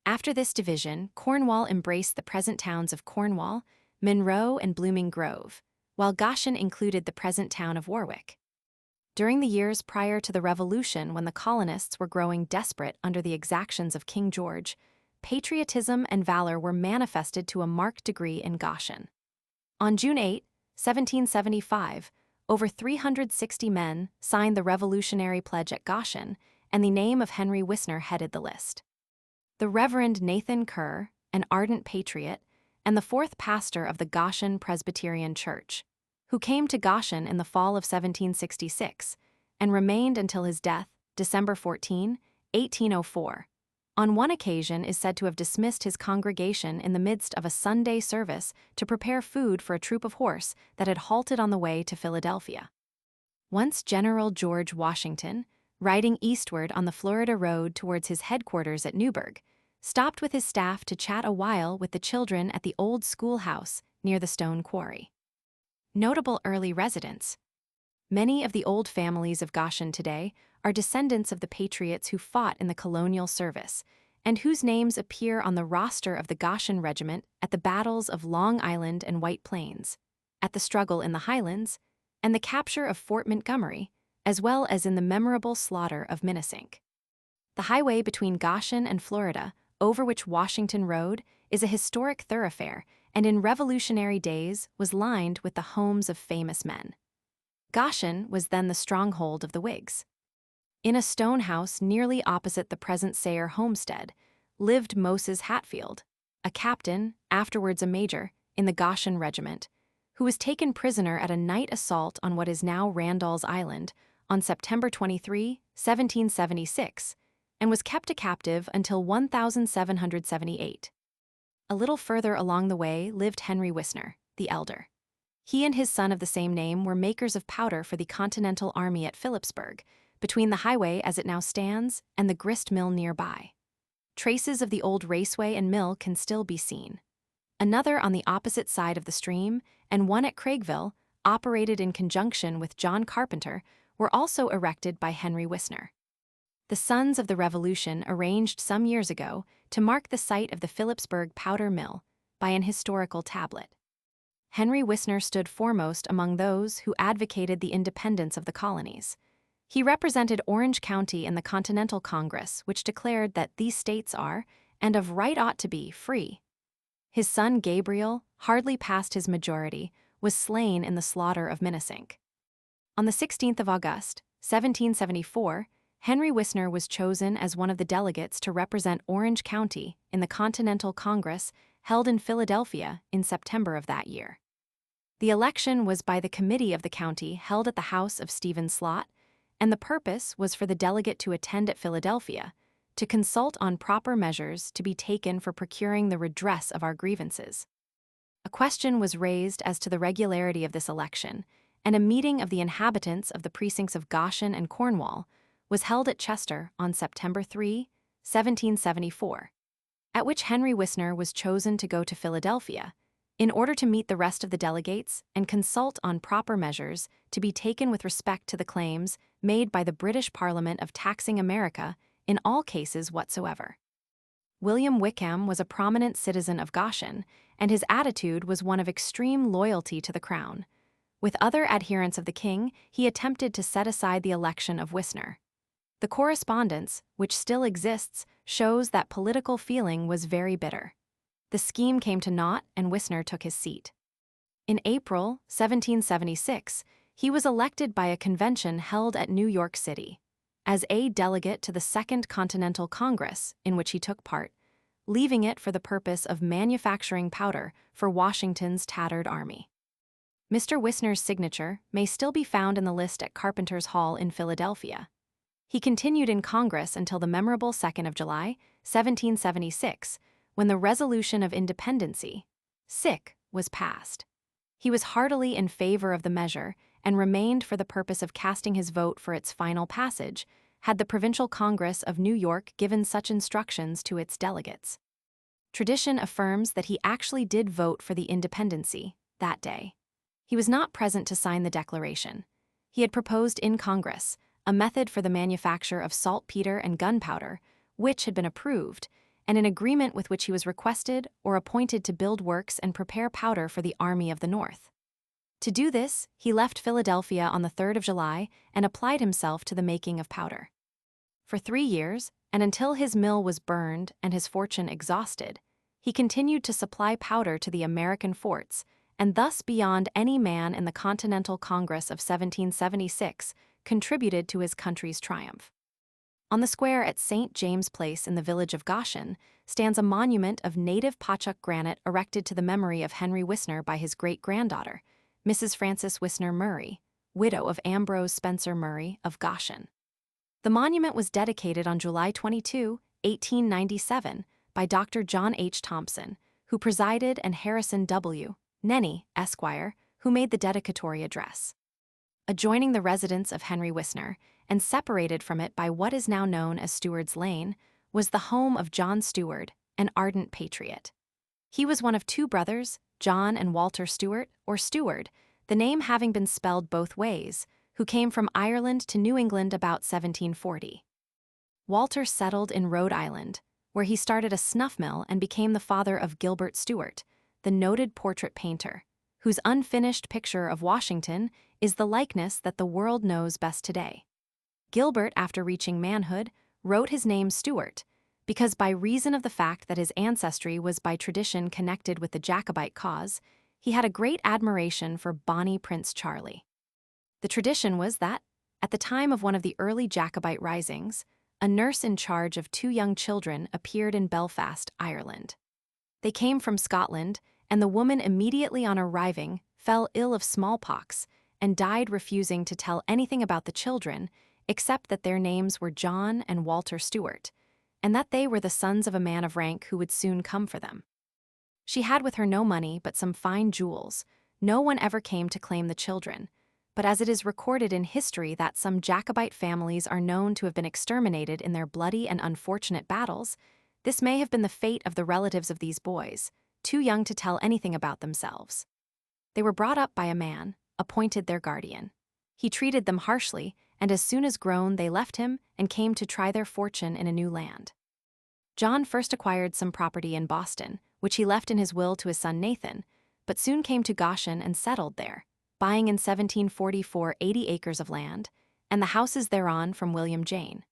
After this division, Cornwall embraced the present towns of Cornwall, Monroe, and Blooming Grove, while Goshen included the present town of Warwick. During the years prior to the Revolution, when the colonists were growing desperate under the exactions of King George, patriotism and valor were manifested to a marked degree in Goshen. On June 8, 1775, over 360 men signed the Revolutionary Pledge at Goshen, and the name of Henry Wisner headed the list. The Reverend Nathan Kerr, an ardent patriot, and the fourth pastor of the Goshen Presbyterian Church, who came to Goshen in the fall of 1766 and remained until his death, December 14, 1804, on one occasion is said to have dismissed his congregation in the midst of a Sunday service to prepare food for a troop of horse that had halted on the way to Philadelphia. Once General George Washington, riding eastward on the Florida Road towards his headquarters at Newburgh, stopped with his staff to chat a while with the children at the old schoolhouse near the stone quarry. Notable early residents. Many of the old families of Goshen today are descendants of the patriots who fought in the colonial service, and whose names appear on the roster of the Goshen Regiment at the battles of Long Island and White Plains, at the struggle in the Highlands, and the capture of Fort Montgomery, as well as in the memorable slaughter of Minisink. The highway between Goshen and Florida, over which Washington rode, is a historic thoroughfare, and in Revolutionary days was lined with the homes of famous men. Goshen was then the stronghold of the Whigs. In a stone house nearly opposite the present Sayre homestead lived Moses Hatfield, a captain, afterwards a major, in the Goshen Regiment, who was taken prisoner at a night assault on what is now Randall's Island on September 23, 1776, and was kept a captive until 1778. A little further along the way lived Henry Wisner, the elder. He and his son of the same name were makers of powder for the Continental Army at Phillipsburg, between the highway as it now stands and the grist mill nearby. Traces of the old raceway and mill can still be seen. Another on the opposite side of the stream, and one at Craigville, operated in conjunction with John Carpenter, were also erected by Henry Wisner. The Sons of the Revolution arranged some years ago to mark the site of the Phillipsburg powder mill by an historical tablet. Henry Wisner stood foremost among those who advocated the independence of the colonies. He represented Orange County in the Continental Congress, which declared that these states are, and of right ought to be, free. His son Gabriel, hardly past his majority, was slain in the slaughter of Minnesink. On the 16th of August, 1774, Henry Wisner was chosen as one of the delegates to represent Orange County in the Continental Congress held in Philadelphia in September of that year. The election was by the committee of the county held at the house of Stephen Slott, and the purpose was for the delegate to attend at Philadelphia to consult on proper measures to be taken for procuring the redress of our grievances. A question was raised as to the regularity of this election, and a meeting of the inhabitants of the precincts of Goshen and Cornwall was held at Chester on September 3, 1774, at which Henry Wisner was chosen to go to Philadelphia in order to meet the rest of the delegates and consult on proper measures to be taken with respect to the claims made by the British Parliament of taxing America in all cases whatsoever. William Wickham was a prominent citizen of Goshen, and his attitude was one of extreme loyalty to the crown. With other adherents of the king, he attempted to set aside the election of Wisner. The correspondence, which still exists, shows that political feeling was very bitter. The scheme came to naught, and Wisner took his seat. In April 1776, he was elected by a convention held at New York City as a delegate to the Second Continental Congress, in which he took part, leaving it for the purpose of manufacturing powder for Washington's tattered army. Mr. Wisner's signature may still be found in the list at Carpenter's Hall in Philadelphia. He continued in Congress until the memorable 2nd of July, 1776, when the Resolution of Independency, sic, was passed. He was heartily in favor of the measure and remained for the purpose of casting his vote for its final passage, had the Provincial Congress of New York given such instructions to its delegates. Tradition affirms that he actually did vote for the independency that day. He was not present to sign the declaration. He had proposed in Congress a method for the manufacture of saltpeter and gunpowder, which had been approved, and an agreement with which he was requested or appointed to build works and prepare powder for the Army of the North. To do this, he left Philadelphia on the 3rd of July and applied himself to the making of powder. For 3 years, and until his mill was burned and his fortune exhausted, he continued to supply powder to the American forts, and thus beyond any man in the Continental Congress of 1776 contributed to his country's triumph. On the square at St. James Place in the village of Goshen stands a monument of native Pachuk granite erected to the memory of Henry Wisner by his great-granddaughter, Mrs. Frances Wisner Murray, widow of Ambrose Spencer Murray of Goshen. The monument was dedicated on July 22, 1897, by Dr. John H. Thompson, who presided, and Harrison W. Nenny, Esquire, who made the dedicatory address. Adjoining the residence of Henry Wisner, and separated from it by what is now known as Steward's Lane, was the home of John Steward, an ardent patriot. He was one of 2 brothers, John and Walter Stewart, or Steward, the name having been spelled both ways, who came from Ireland to New England about 1740. Walter settled in Rhode Island, where he started a snuff mill and became the father of Gilbert Stuart, the noted portrait painter, whose unfinished picture of Washington is the likeness that the world knows best today. Gilbert, after reaching manhood, wrote his name Stuart, because by reason of the fact that his ancestry was by tradition connected with the Jacobite cause, he had a great admiration for Bonnie Prince Charlie. The tradition was that, at the time of one of the early Jacobite risings, a nurse in charge of 2 young children appeared in Belfast, Ireland. They came from Scotland, and the woman immediately on arriving fell ill of smallpox and died, refusing to tell anything about the children except that their names were John and Walter Stewart, and that they were the sons of a man of rank who would soon come for them. She had with her no money but some fine jewels. No one ever came to claim the children, but as it is recorded in history that some Jacobite families are known to have been exterminated in their bloody and unfortunate battles, this may have been the fate of the relatives of these boys, too young to tell anything about themselves. They were brought up by a man, appointed their guardian. He treated them harshly, and as soon as grown they left him and came to try their fortune in a new land. John first acquired some property in Boston, which he left in his will to his son Nathan, but soon came to Goshen and settled there, buying in 1744 80 acres of land, and the houses thereon from William Jane.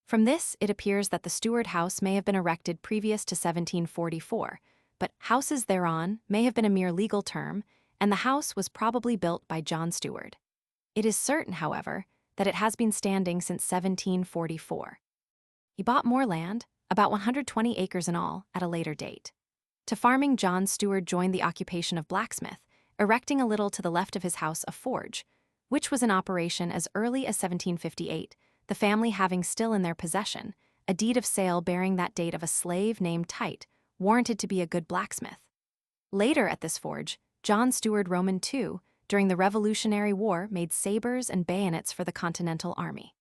From this, it appears that the Stewart House may have been erected previous to 1744, but houses thereon may have been a mere legal term, and the house was probably built by John Stewart. It is certain, however, that it has been standing since 1744. He bought more land, about 120 acres in all, at a later date. To farming, John Stewart joined the occupation of blacksmith, erecting a little to the left of his house a forge, which was in operation as early as 1758, the family having still in their possession a deed of sale bearing that date of a slave named Tite, warranted to be a good blacksmith. Later at this forge, John Stewart Roman II, during the Revolutionary War, made sabers and bayonets for the Continental Army.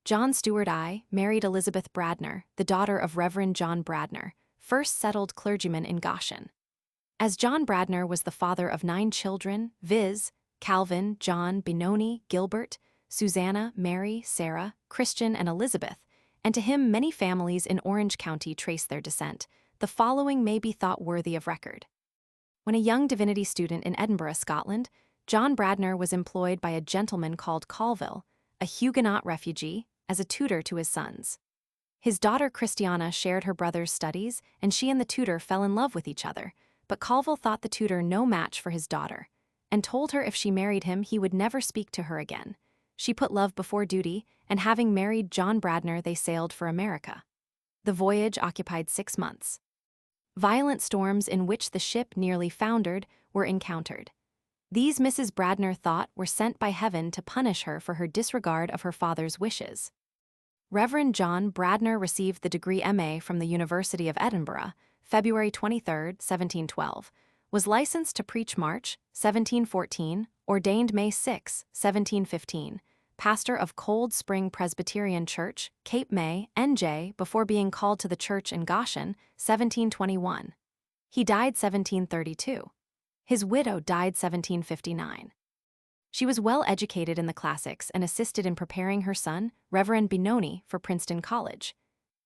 John Stewart I married Elizabeth Bradner, the daughter of Reverend John Bradner, first settled clergyman in Goshen. As John Bradner was the father of 9 children, viz., Calvin, John, Benoni, Gilbert, Susanna, Mary, Sarah, Christian, and Elizabeth, and to him many families in Orange County trace their descent, the following may be thought worthy of record. When a young divinity student in Edinburgh, Scotland, John Bradner was employed by a gentleman called Colville, a Huguenot refugee, as a tutor to his sons. His daughter Christiana shared her brother's studies, and she and the tutor fell in love with each other, but Colville thought the tutor no match for his daughter, and told her if she married him he would never speak to her again. She put love before duty, and having married John Bradner, they sailed for America. The voyage occupied 6 months. Violent storms in which the ship nearly foundered were encountered. These Mrs. Bradner thought were sent by heaven to punish her for her disregard of her father's wishes. Reverend John Bradner received the degree M.A. from the University of Edinburgh, February 23, 1712, was licensed to preach March, 1714, ordained May 6, 1715, pastor of Cold Spring Presbyterian Church, Cape May, NJ, before being called to the church in Goshen, 1721. He died 1732. His widow died 1759. She was well educated in the classics and assisted in preparing her son, Reverend Benoni, for Princeton College.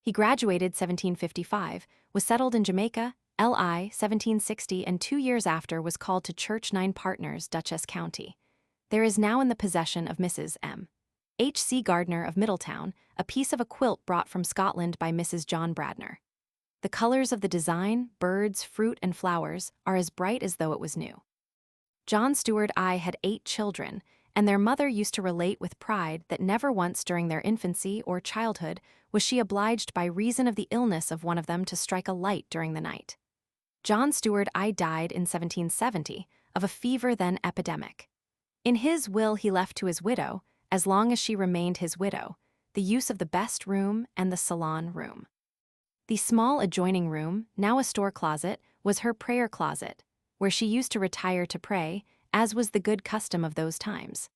He graduated 1755, was settled in Jamaica, L.I. 1760, and 2 years after was called to Church 9 Partners, Dutchess County. There is now in the possession of Mrs. M. H. C. Gardner of Middletown a piece of a quilt brought from Scotland by Mrs. John Bradner. The colors of the design, birds, fruit, and flowers are as bright as though it was new. John Stewart I had 8 children, and their mother used to relate with pride that never once during their infancy or childhood was she obliged by reason of the illness of one of them to strike a light during the night. John Stewart I died in 1770 of a fever then epidemic. In his will he left to his widow, as long as she remained his widow, the use of the best room and the salon room. The small adjoining room, now a store closet, was her prayer closet, where she used to retire to pray, as was the good custom of those times.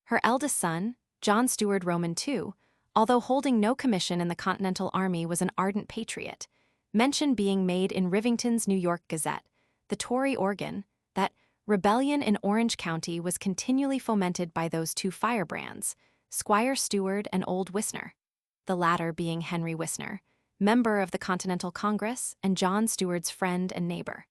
Her eldest son, John Stewart Roman II, although holding no commission in the Continental Army, was an ardent patriot, mention being made in Rivington's New York Gazette, the Tory organ, that rebellion in Orange County was continually fomented by those 2 firebrands, Squire Stewart and Old Wisner, the latter being Henry Wisner, member of the Continental Congress and John Stewart's friend and neighbor.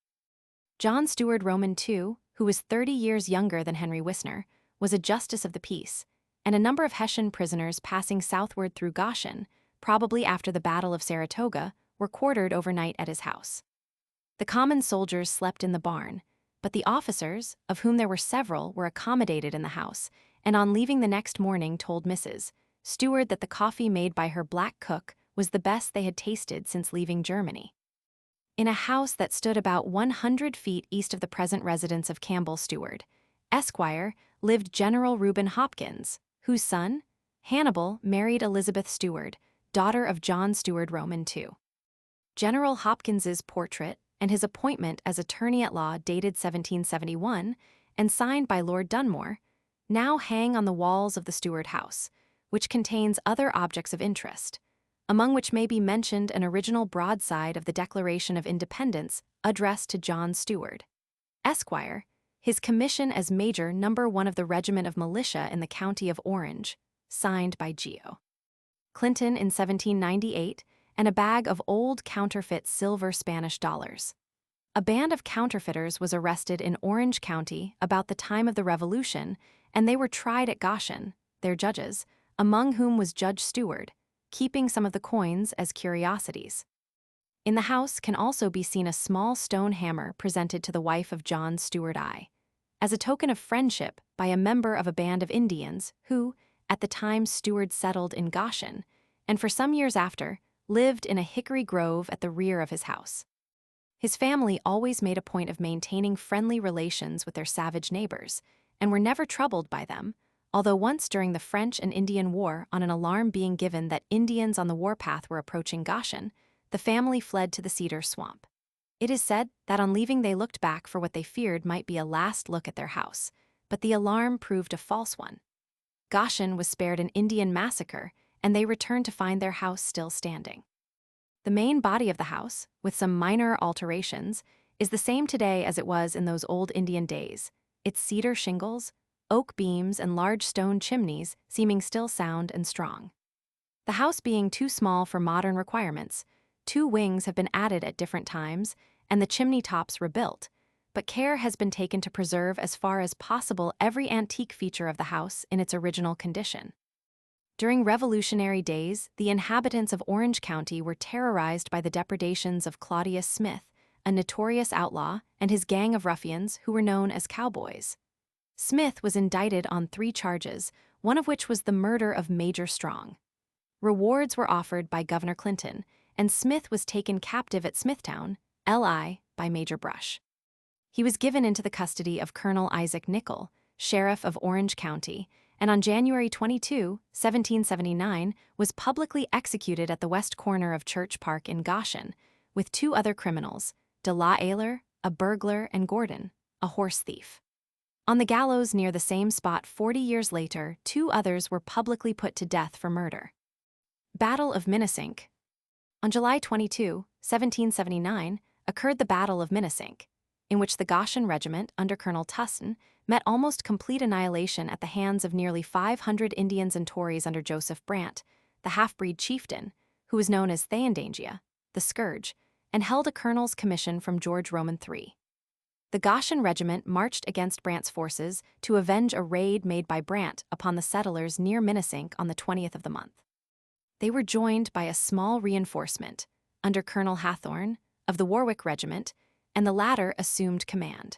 John Stewart Roman II, who was 30 years younger than Henry Wisner, was a justice of the peace, and a number of Hessian prisoners passing southward through Goshen, probably after the Battle of Saratoga, were quartered overnight at his house. The common soldiers slept in the barn, but the officers, of whom there were several, were accommodated in the house, and on leaving the next morning told Mrs. Stewart that the coffee made by her black cook was the best they had tasted since leaving Germany. In a house that stood about 100 feet east of the present residence of Campbell Stewart, Esquire, lived General Reuben Hopkins, whose son, Hannibal, married Elizabeth Stewart, daughter of John Stewart Roman II. General Hopkins's portrait and his appointment as attorney-at-law dated 1771 and signed by Lord Dunmore, now hang on the walls of the Stewart House, which contains other objects of interest, among which may be mentioned an original broadside of the Declaration of Independence addressed to John Stewart, Esquire, his commission as Major No. 1 of the Regiment of Militia in the County of Orange, signed by Geo. Clinton in 1798, and a bag of old counterfeit silver Spanish dollars. A band of counterfeiters was arrested in Orange County about the time of the Revolution, and they were tried at Goshen, their judges, among whom was Judge Stewart, keeping some of the coins as curiosities. In the house can also be seen a small stone hammer presented to the wife of John Stewart I, as a token of friendship by a member of a band of Indians who, at the time stewards settled in Goshen, and for some years after, lived in a hickory grove at the rear of his house. His family always made a point of maintaining friendly relations with their savage neighbors, and were never troubled by them, although once during the French and Indian War, on an alarm being given that Indians on the warpath were approaching Goshen, the family fled to the cedar swamp. It is said that on leaving they looked back for what they feared might be a last look at their house, but the alarm proved a false one. Goshen was spared an Indian massacre, and they returned to find their house still standing. The main body of the house, with some minor alterations, is the same today as it was in those old Indian days, its cedar shingles, oak beams, and large stone chimneys seeming still sound and strong. The house being too small for modern requirements, 2 wings have been added at different times, and the chimney tops rebuilt, but care has been taken to preserve as far as possible every antique feature of the house in its original condition. During Revolutionary days, the inhabitants of Orange County were terrorized by the depredations of Claudius Smith, a notorious outlaw, and his gang of ruffians who were known as cowboys. Smith was indicted on 3 charges, one of which was the murder of Major Strong. Rewards were offered by Governor Clinton, and Smith was taken captive at Smithtown, LI, by Major Brush. He was given into the custody of Colonel Isaac Nickel, sheriff of Orange County, and on January 22, 1779, was publicly executed at the west corner of Church Park in Goshen, with 2 other criminals, De La Ayler, a burglar, and Gordon, a horse thief. On the gallows near the same spot 40 years later, 2 others were publicly put to death for murder. Battle of Minisink. On July 22, 1779, occurred the Battle of Minisink, in which the Goshen Regiment, under Colonel Tustin, met almost complete annihilation at the hands of nearly 500 Indians and Tories under Joseph Brant, the half-breed chieftain, who was known as Thayendanegea, the Scourge, and held a colonel's commission from George Roman III. The Goshen Regiment marched against Brant's forces to avenge a raid made by Brant upon the settlers near Minisink on the 20th of the month. They were joined by a small reinforcement, under Colonel Hathorne, of the Warwick Regiment, and the latter assumed command.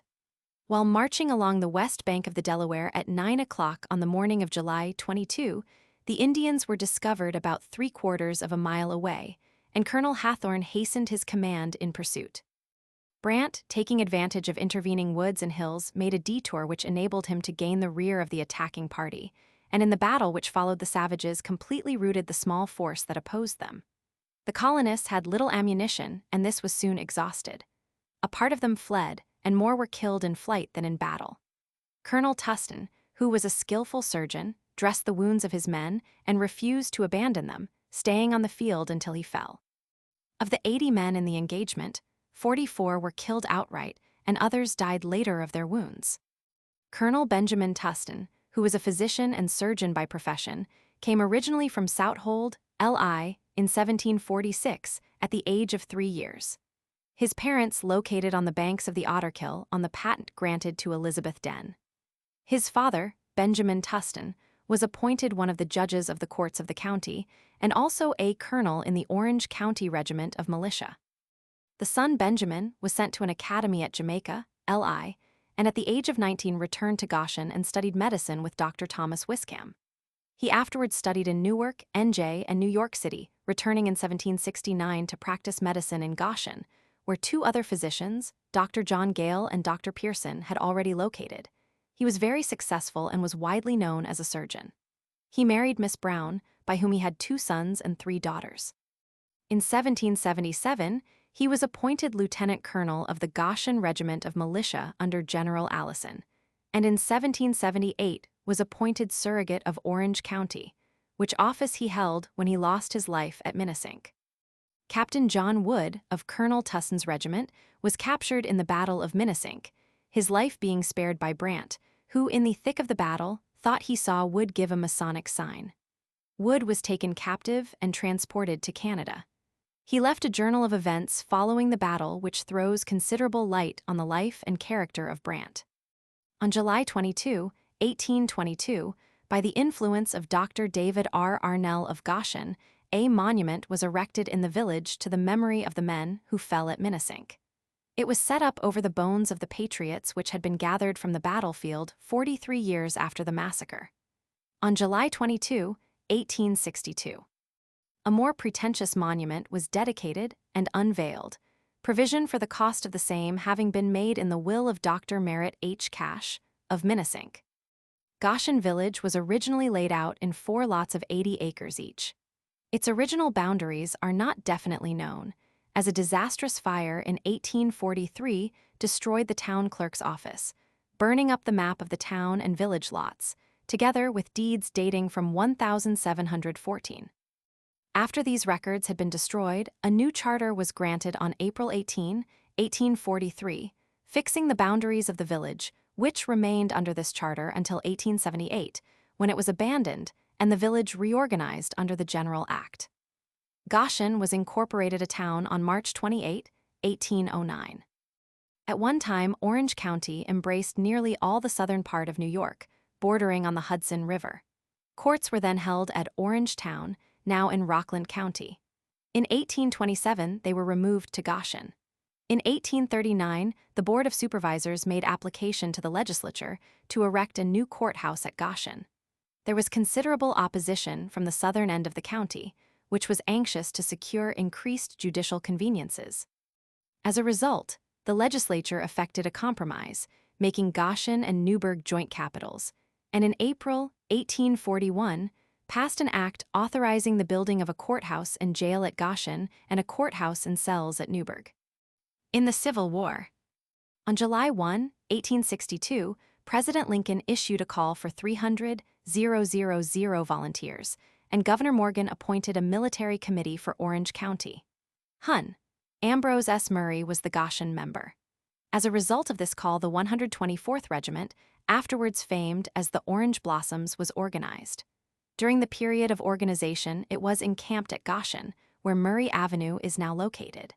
While marching along the west bank of the Delaware at 9 o'clock on the morning of July 22, the Indians were discovered about 3/4 of a mile away, and Colonel Hathorne hastened his command in pursuit. Brant, taking advantage of intervening woods and hills, made a detour which enabled him to gain the rear of the attacking party, and in the battle which followed the savages completely routed the small force that opposed them. The colonists had little ammunition, and this was soon exhausted. A part of them fled, and more were killed in flight than in battle. Colonel Tustin, who was a skillful surgeon, dressed the wounds of his men and refused to abandon them, staying on the field until he fell. Of the 80 men in the engagement, 44 were killed outright, and others died later of their wounds. Colonel Benjamin Tustin, who was a physician and surgeon by profession, came originally from Southold, LI, in 1746, at the age of 3 years. His parents located on the banks of the Otterkill on the patent granted to Elizabeth Den. His father, Benjamin Tustin, was appointed one of the judges of the courts of the county, and also a colonel in the Orange County Regiment of Militia. The son Benjamin was sent to an academy at Jamaica, LI, and at the age of 19 returned to Goshen and studied medicine with Dr. Thomas Wiscam. He afterwards studied in Newark, NJ, and New York City, returning in 1769 to practice medicine in Goshen, where 2 other physicians, Dr. John Gale and Dr. Pearson, had already located. He was very successful and was widely known as a surgeon. He married Miss Brown, by whom he had 2 sons and 3 daughters. In 1777, he was appointed lieutenant colonel of the Goshen Regiment of Militia under General Allison, and in 1778 was appointed surrogate of Orange County, which office he held when he lost his life at Minisink. Captain John Wood, of Colonel Tustin's regiment, was captured in the Battle of Minisink, his life being spared by Brant, who, in the thick of the battle, thought he saw Wood give a Masonic sign. Wood was taken captive and transported to Canada. He left a journal of events following the battle which throws considerable light on the life and character of Brant. On July 22, 1822, by the influence of Dr. David R. Arnell of Goshen, a monument was erected in the village to the memory of the men who fell at Minisink. It was set up over the bones of the patriots which had been gathered from the battlefield 43 years after the massacre. On July 22, 1862, a more pretentious monument was dedicated and unveiled, provision for the cost of the same having been made in the will of Dr. Merritt H. Cash, of Minnesink. Goshen Village was originally laid out in 4 lots of 80 acres each. Its original boundaries are not definitely known, as a disastrous fire in 1843 destroyed the town clerk's office, burning up the map of the town and village lots, together with deeds dating from 1714. After these records had been destroyed, a new charter was granted on April 18, 1843, fixing the boundaries of the village, which remained under this charter until 1878, when it was abandoned and the village reorganized under the General Act. Goshen was incorporated a town on March 28, 1809. At one time, Orange County embraced nearly all the southern part of New York, bordering on the Hudson River. Courts were then held at Orangetown, now in Rockland County. In 1827, they were removed to Goshen. In 1839, the Board of Supervisors made application to the legislature to erect a new courthouse at Goshen. There was considerable opposition from the southern end of the county, which was anxious to secure increased judicial conveniences. As a result, the legislature effected a compromise, making Goshen and Newburgh joint capitals, and in April 1841 passed an act authorizing the building of a courthouse and jail at Goshen and a courthouse and cells at Newburgh. In the Civil War, on July 1, 1862, President Lincoln issued a call for 300,000 volunteers, and Governor Morgan appointed a military committee for Orange County. Hun. Ambrose S. Murray was the Goshen member. As a result of this call, the 124th Regiment, afterwards famed as the Orange Blossoms, was organized. During the period of organization, it was encamped at Goshen, where Murray Avenue is now located.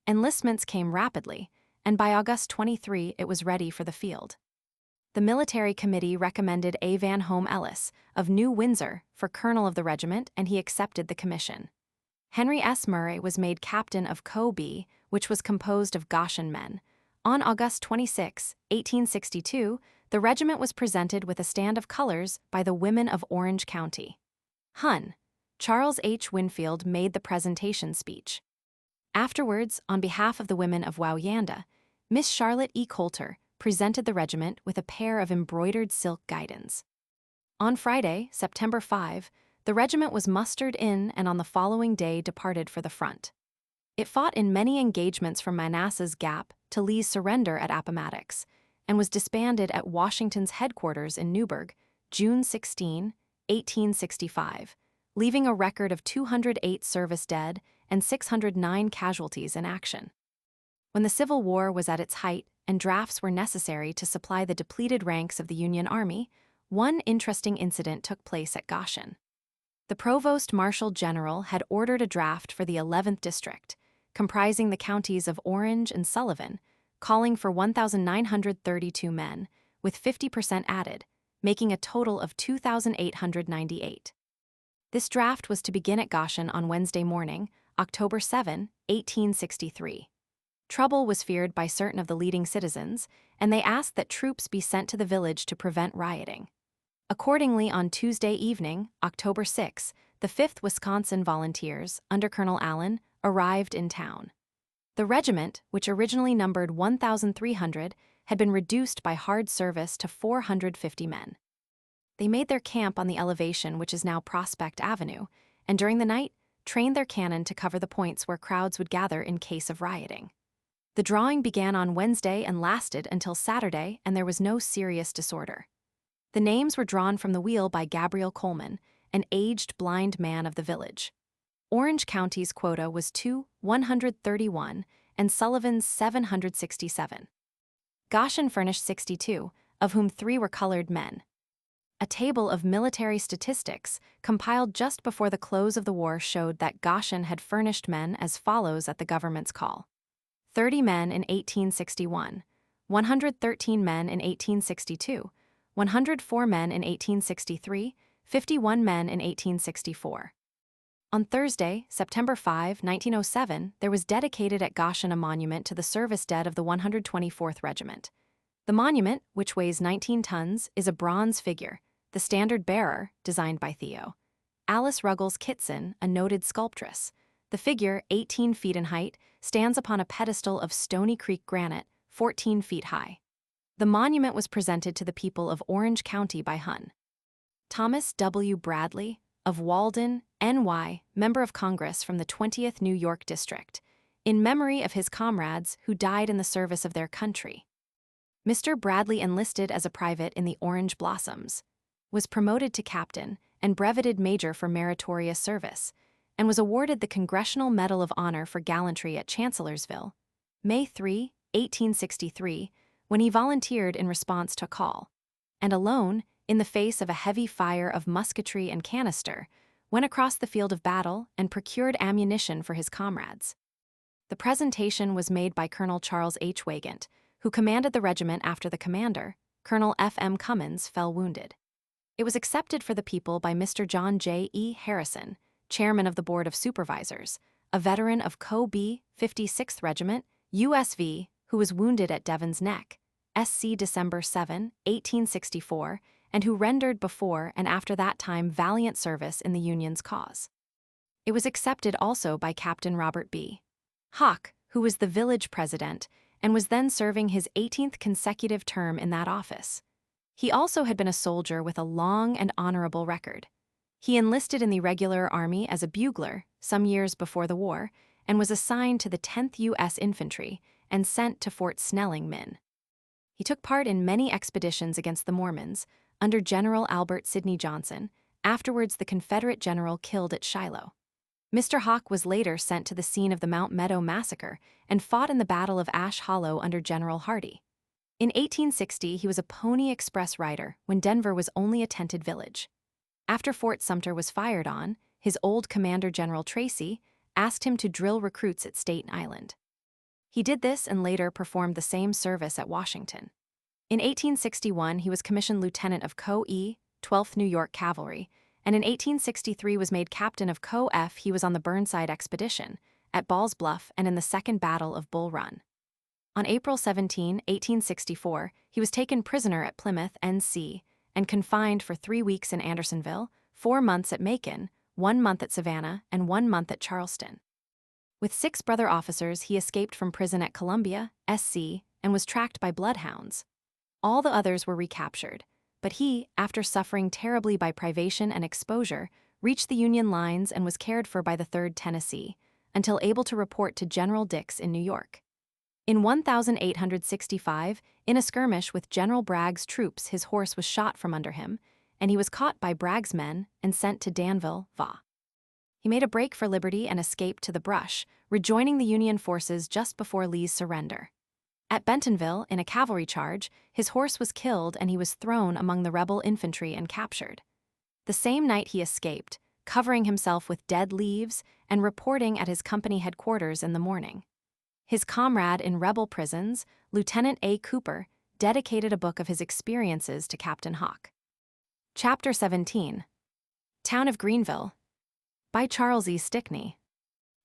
Enlistments came rapidly, and by August 23 it was ready for the field. The military committee recommended A. Van Home Ellis, of New Windsor, for colonel of the regiment, and he accepted the commission. Henry S. Murray was made captain of Co. B, which was composed of Goshen men. On August 26, 1862, the regiment was presented with a stand of colors by the women of Orange County. Hun. Charles H. Winfield made the presentation speech. Afterwards, on behalf of the women of Wauyanda, Miss Charlotte E. Coulter presented the regiment with a pair of embroidered silk guidons. On Friday, September 5, the regiment was mustered in and on the following day departed for the front. It fought in many engagements from Manassas Gap to Lee's surrender at Appomattox, and was disbanded at Washington's headquarters in Newburgh, June 16, 1865, leaving a record of 208 service dead and 609 casualties in action. When the Civil War was at its height and drafts were necessary to supply the depleted ranks of the Union Army, one interesting incident took place at Goshen. The Provost Marshal General had ordered a draft for the 11th District, comprising the counties of Orange and Sullivan, calling for 1,932 men, with 50% added, making a total of 2,898. This draft was to begin at Goshen on Wednesday morning, October 7, 1863. Trouble was feared by certain of the leading citizens, and they asked that troops be sent to the village to prevent rioting. Accordingly, on Tuesday evening, October 6, the 5th Wisconsin Volunteers, under Colonel Allen, arrived in town. The regiment, which originally numbered 1,300, had been reduced by hard service to 450 men. They made their camp on the elevation which is now Prospect Avenue, and during the night, trained their cannon to cover the points where crowds would gather in case of rioting. The drawing began on Wednesday and lasted until Saturday, and there was no serious disorder. The names were drawn from the wheel by Gabriel Coleman, an aged blind man of the village. Orange County's quota was 131, and Sullivan's 767. Goshen furnished 62, of whom 3 were colored men. A table of military statistics compiled just before the close of the war showed that Goshen had furnished men as follows at the government's call: 30 men in 1861, 113 men in 1862, 104 men in 1863, 51 men in 1864. On Thursday, September 5, 1907, there was dedicated at Goshen a monument to the service dead of the 124th Regiment. The monument, which weighs 19 tons, is a bronze figure, the standard bearer, designed by Theo. Alice Ruggles Kitson, a noted sculptress. The figure, 18 feet in height, stands upon a pedestal of Stony Creek granite, 14 feet high. The monument was presented to the people of Orange County by Hon. Thomas W. Bradley, of Walden, NY, Member of Congress from the 20th New York District, in memory of his comrades who died in the service of their country. Mr. Bradley enlisted as a private in the Orange Blossoms, was promoted to captain and brevetted major for meritorious service, and was awarded the Congressional Medal of Honor for gallantry at Chancellorsville, May 3, 1863, when he volunteered in response to a call, and alone, in the face of a heavy fire of musketry and canister, went across the field of battle and procured ammunition for his comrades. The presentation was made by Colonel Charles H. Wagant, who commanded the regiment after the commander, Colonel F. M. Cummins, fell wounded. It was accepted for the people by Mr. John J. E. Harrison, chairman of the Board of Supervisors, a veteran of Co. B. 56th Regiment, USV, who was wounded at Devon's Neck, SC December 7, 1864, and who rendered before and after that time valiant service in the Union's cause. It was accepted also by Captain Robert B. Hawk, who was the village president and was then serving his 18th consecutive term in that office. He also had been a soldier with a long and honorable record. He enlisted in the regular army as a bugler some years before the war and was assigned to the 10th U.S. Infantry and sent to Fort Snelling, Minn. He took part in many expeditions against the Mormons under General Albert Sidney Johnson, afterwards the Confederate general killed at Shiloh. Mr. Hawk was later sent to the scene of the Mount Meadow massacre and fought in the Battle of Ash Hollow under General Hardee. In 1860, he was a Pony Express rider when Denver was only a tented village. After Fort Sumter was fired on, his old commander, General Tracy, asked him to drill recruits at Staten Island. He did this and later performed the same service at Washington. In 1861, he was commissioned lieutenant of Co. E, 12th New York Cavalry, and in 1863 was made captain of Co. F. He was on the Burnside expedition, at Ball's Bluff and in the Second Battle of Bull Run. On April 17, 1864, he was taken prisoner at Plymouth, NC, and confined for 3 weeks in Andersonville, 4 months at Macon, 1 month at Savannah, and 1 month at Charleston. With 6 brother officers, he escaped from prison at Columbia, SC, and was tracked by bloodhounds. All the others were recaptured, but he, after suffering terribly by privation and exposure, reached the Union lines and was cared for by the 3rd Tennessee, until able to report to General Dix in New York. In 1865, in a skirmish with General Bragg's troops, his horse was shot from under him, and he was caught by Bragg's men and sent to Danville, Va. He made a break for liberty and escaped to the brush, rejoining the Union forces just before Lee's surrender. At Bentonville, in a cavalry charge, his horse was killed and he was thrown among the rebel infantry and captured. The same night he escaped, covering himself with dead leaves and reporting at his company headquarters in the morning. His comrade in rebel prisons, Lieutenant A. Cooper, dedicated a book of his experiences to Captain Hawk. Chapter 17. Town of Greenville, by Charles E. Stickney.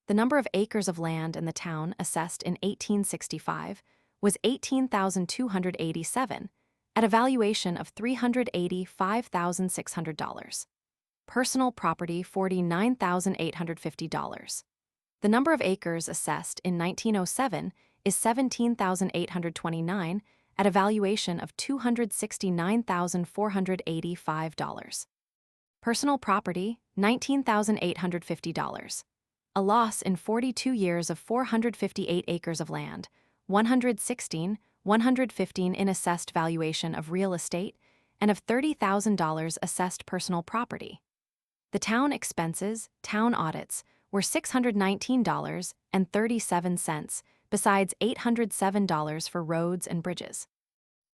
The number of acres of land in the town assessed in 1865 was 18,287, at a valuation of $385,600. Personal property $49,850. The number of acres assessed in 1907 is 17,829, at a valuation of $269,485. Personal property $19,850. A loss in 42 years of 458 acres of land, 115 in assessed valuation of real estate, and of $30,000 assessed personal property. The town expenses, town audits, were $619.37, besides $807 for roads and bridges.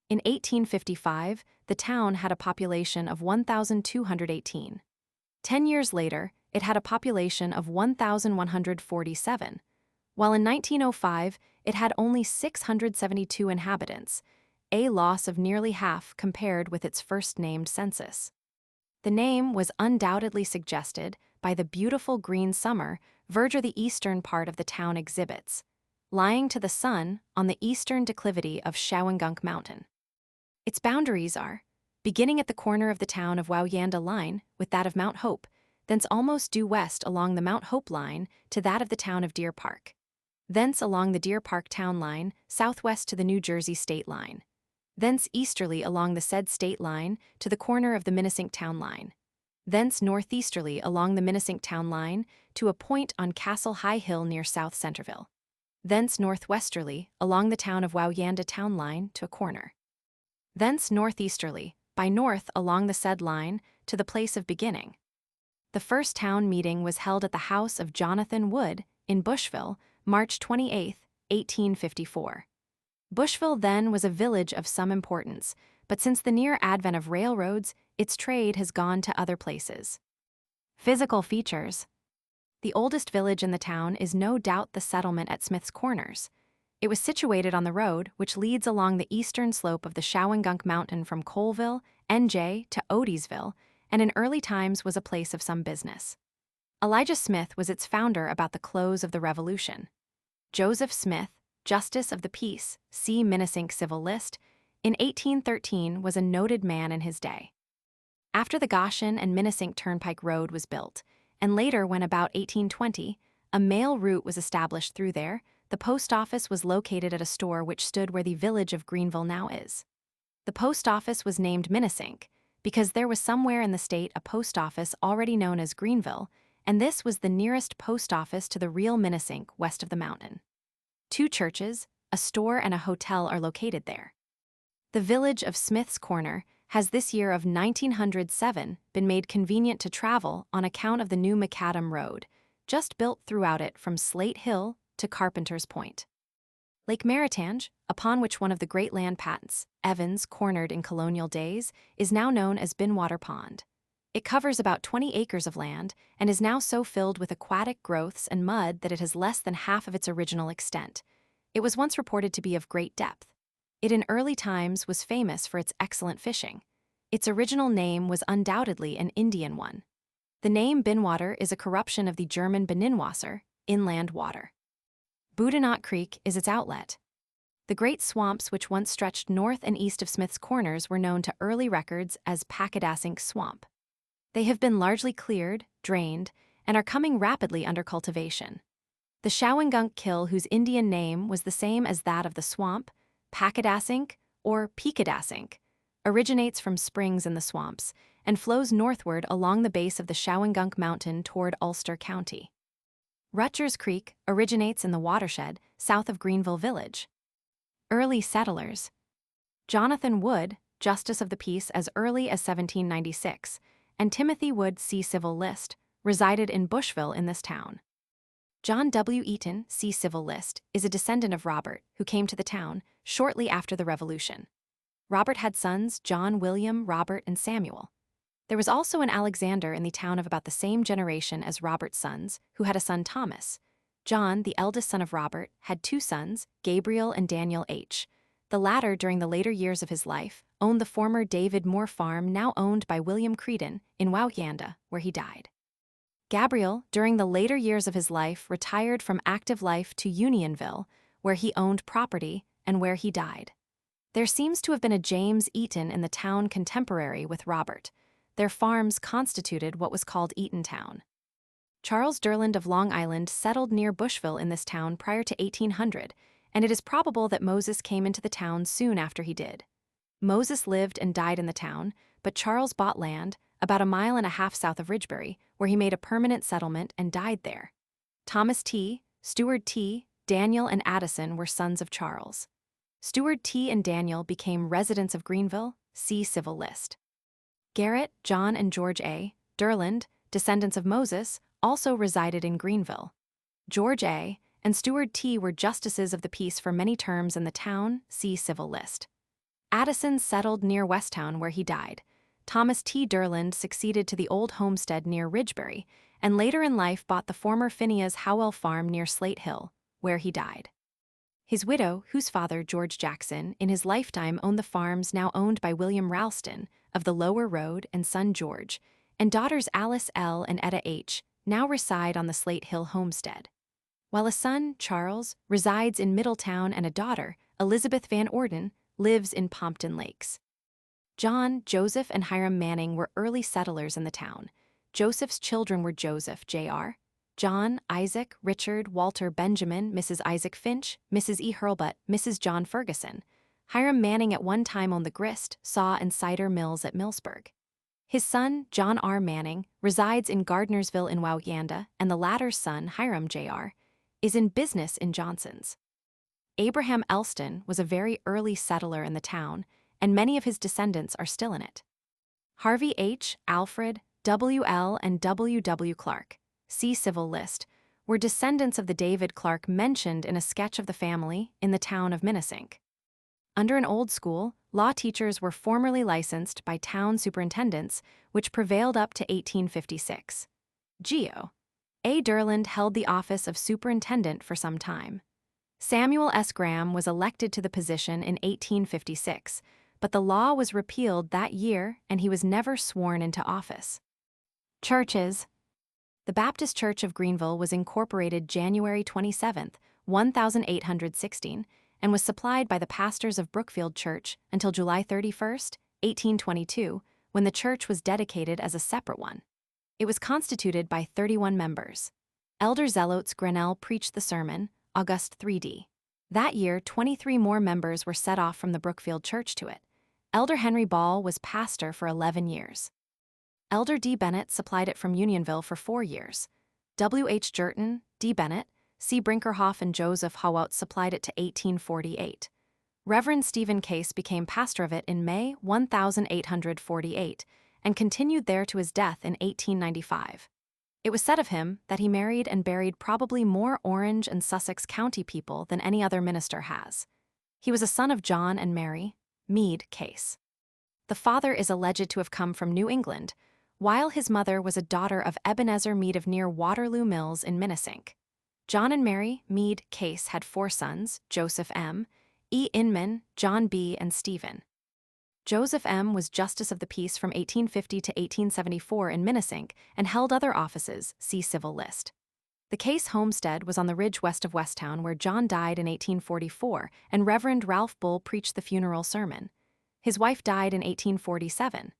In 1855, the town had a population of 1,218. 10 years later, it had a population of 1,147, while in 1905 it had only 672 inhabitants, a loss of nearly half compared with its first named census. The name was undoubtedly suggested by the beautiful green summer verdure the eastern part of the town exhibits, lying to the sun on the eastern declivity of Shawangunk Mountain. Its boundaries are, beginning at the corner of the town of Wauyanda line with that of Mount Hope, thence almost due west along the Mount Hope line to that of the town of Deer Park, thence along the Deer Park town line southwest to the New Jersey state line, thence easterly along the said state line to the corner of the Minnesink town line, thence northeasterly along the Minnesink town line to a point on Castle High Hill near South Centerville, thence northwesterly along the town of Wauyanda town line to a corner, thence northeasterly by north along the said line to the place of beginning. The first town meeting was held at the house of Jonathan Wood in Bushville, March 28, 1854. Bushville then was a village of some importance, but since the near advent of railroads, its trade has gone to other places. Physical features. The oldest village in the town is no doubt the settlement at Smith's Corners. It was situated on the road which leads along the eastern slope of the Shawangunk Mountain from Coleville, NJ, to Odysville, and in early times was a place of some business. Elijah Smith was its founder about the close of the Revolution. Joseph Smith, Justice of the Peace, see Minnesink Civil List, in 1813 was a noted man in his day. After the Goshen and Minnesink Turnpike Road was built, and later when about 1820, a mail route was established through there, the post office was located at a store which stood where the village of Greenville now is. The post office was named Minnesink because there was somewhere in the state a post office already known as Greenville, and this was the nearest post office to the real Minnesink west of the mountain. 2 churches, a store, and a hotel are located there. The village of Smith's Corner has this year of 1907 been made convenient to travel on account of the new Macadam Road, just built throughout it from Slate Hill to Carpenter's Point. Lake Maritange, upon which one of the great land patents, Evans, cornered in colonial days, is now known as Binwater Pond. It covers about 20 acres of land and is now so filled with aquatic growths and mud that it has less than half of its original extent. It was once reported to be of great depth. It in early times was famous for its excellent fishing. Its original name was undoubtedly an Indian one. The name Binwater is a corruption of the German Binnenwasser, inland water. Boudinot Creek is its outlet. The great swamps which once stretched north and east of Smith's Corners were known to early records as Packadassink Swamp. They have been largely cleared, drained, and are coming rapidly under cultivation. The Shawangunk Kill, whose Indian name was the same as that of the swamp, Packadassink or Peekadassink, originates from springs in the swamps and flows northward along the base of the Shawangunk Mountain toward Ulster County. Rutgers Creek originates in the watershed south of Greenville Village. Early settlers. Jonathan Wood, Justice of the Peace as early as 1796, and Timothy Wood, see Civil List, resided in Bushville in this town. John W. Eaton, see Civil List, is a descendant of Robert, who came to the town shortly after the Revolution. Robert had sons John, William, Robert, and Samuel. There was also an Alexander in the town of about the same generation as Robert's sons, who had a son Thomas. John, the eldest son of Robert, had 2 sons, Gabriel and Daniel H. The latter, during the later years of his life, owned the former David Moore farm now owned by William Creedon in Wauyanda, where he died. Gabriel, during the later years of his life, retired from active life to Unionville, where he owned property and where he died. There seems to have been a James Eaton in the town contemporary with Robert. Their farms constituted what was called Eatontown. Charles Durland of Long Island settled near Bushville in this town prior to 1800, and it is probable that Moses came into the town soon after he did. Moses lived and died in the town, but Charles bought land about 1.5 miles south of Ridgebury, where he made a permanent settlement and died there. Thomas T., Stewart T., Daniel, and Addison were sons of Charles. Stewart T. and Daniel became residents of Greenville, see Civil List. Garrett, John, and George A. Durland, descendants of Moses, also resided in Greenville. George A. and Stewart T. were justices of the peace for many terms in the town, see Civil List. Addison settled near Westtown, where he died. Thomas T. Durland succeeded to the old homestead near Ridgebury, and later in life bought the former Phineas Howell farm near Slate Hill, where he died. His widow, whose father, George Jackson, in his lifetime owned the farms now owned by William Ralston of the Lower Road and son George, and daughters Alice L. and Etta H., now reside on the Slate Hill homestead, while a son, Charles, resides in Middletown and a daughter, Elizabeth Van Orden, lives in Pompton Lakes. John, Joseph, and Hiram Manning were early settlers in the town. Joseph's children were Joseph, Jr., John, Isaac, Richard, Walter, Benjamin, Mrs. Isaac Finch, Mrs. E. Hurlbut, Mrs. John Ferguson. Hiram Manning at one time owned the grist, saw, and cider mills at Millsburg. His son, John R. Manning, resides in Gardnersville in Wauwanda, and the latter's son, Hiram Jr., is in business in Johnson's. Abraham Elston was a very early settler in the town, and many of his descendants are still in it. Harvey H., Alfred, W. L., and W. W. Clark, see Civil List, were descendants of the David Clark mentioned in a sketch of the family in the town of Minnesink. Under an old school, law teachers were formerly licensed by town superintendents, which prevailed up to 1856. Geo. A. Durland held the office of superintendent for some time. Samuel S. Graham was elected to the position in 1856, but the law was repealed that year and he was never sworn into office. Churches. The Baptist Church of Greenville was incorporated January 27, 1816, and was supplied by the pastors of Brookfield Church until July 31, 1822, when the church was dedicated as a separate one. It was constituted by 31 members. Elder Zelotes Grinnell preached the sermon, August 3d. That year, 23 more members were set off from the Brookfield Church to it. Elder Henry Ball was pastor for 11 years. Elder D. Bennett supplied it from Unionville for 4 years. W. H. Jerton, D. Bennett, C. Brinkerhoff, and Joseph Howat supplied it to 1848. Reverend Stephen Case became pastor of it in May 1848 and continued there to his death in 1895. It was said of him that he married and buried probably more Orange and Sussex County people than any other minister has. He was a son of John and Mary Meade Case. The father is alleged to have come from New England, while his mother was a daughter of Ebenezer Meade of near Waterloo Mills in Minnesink. John and Mary Meade Case had 4 sons, Joseph M., E. Inman, John B., and Stephen. Joseph M. was Justice of the Peace from 1850 to 1874 in Minnesink and held other offices, see Civil List. The Case homestead was on the ridge west of Westtown where John died in 1844 and Reverend Ralph Bull preached the funeral sermon. His wife died in 1847.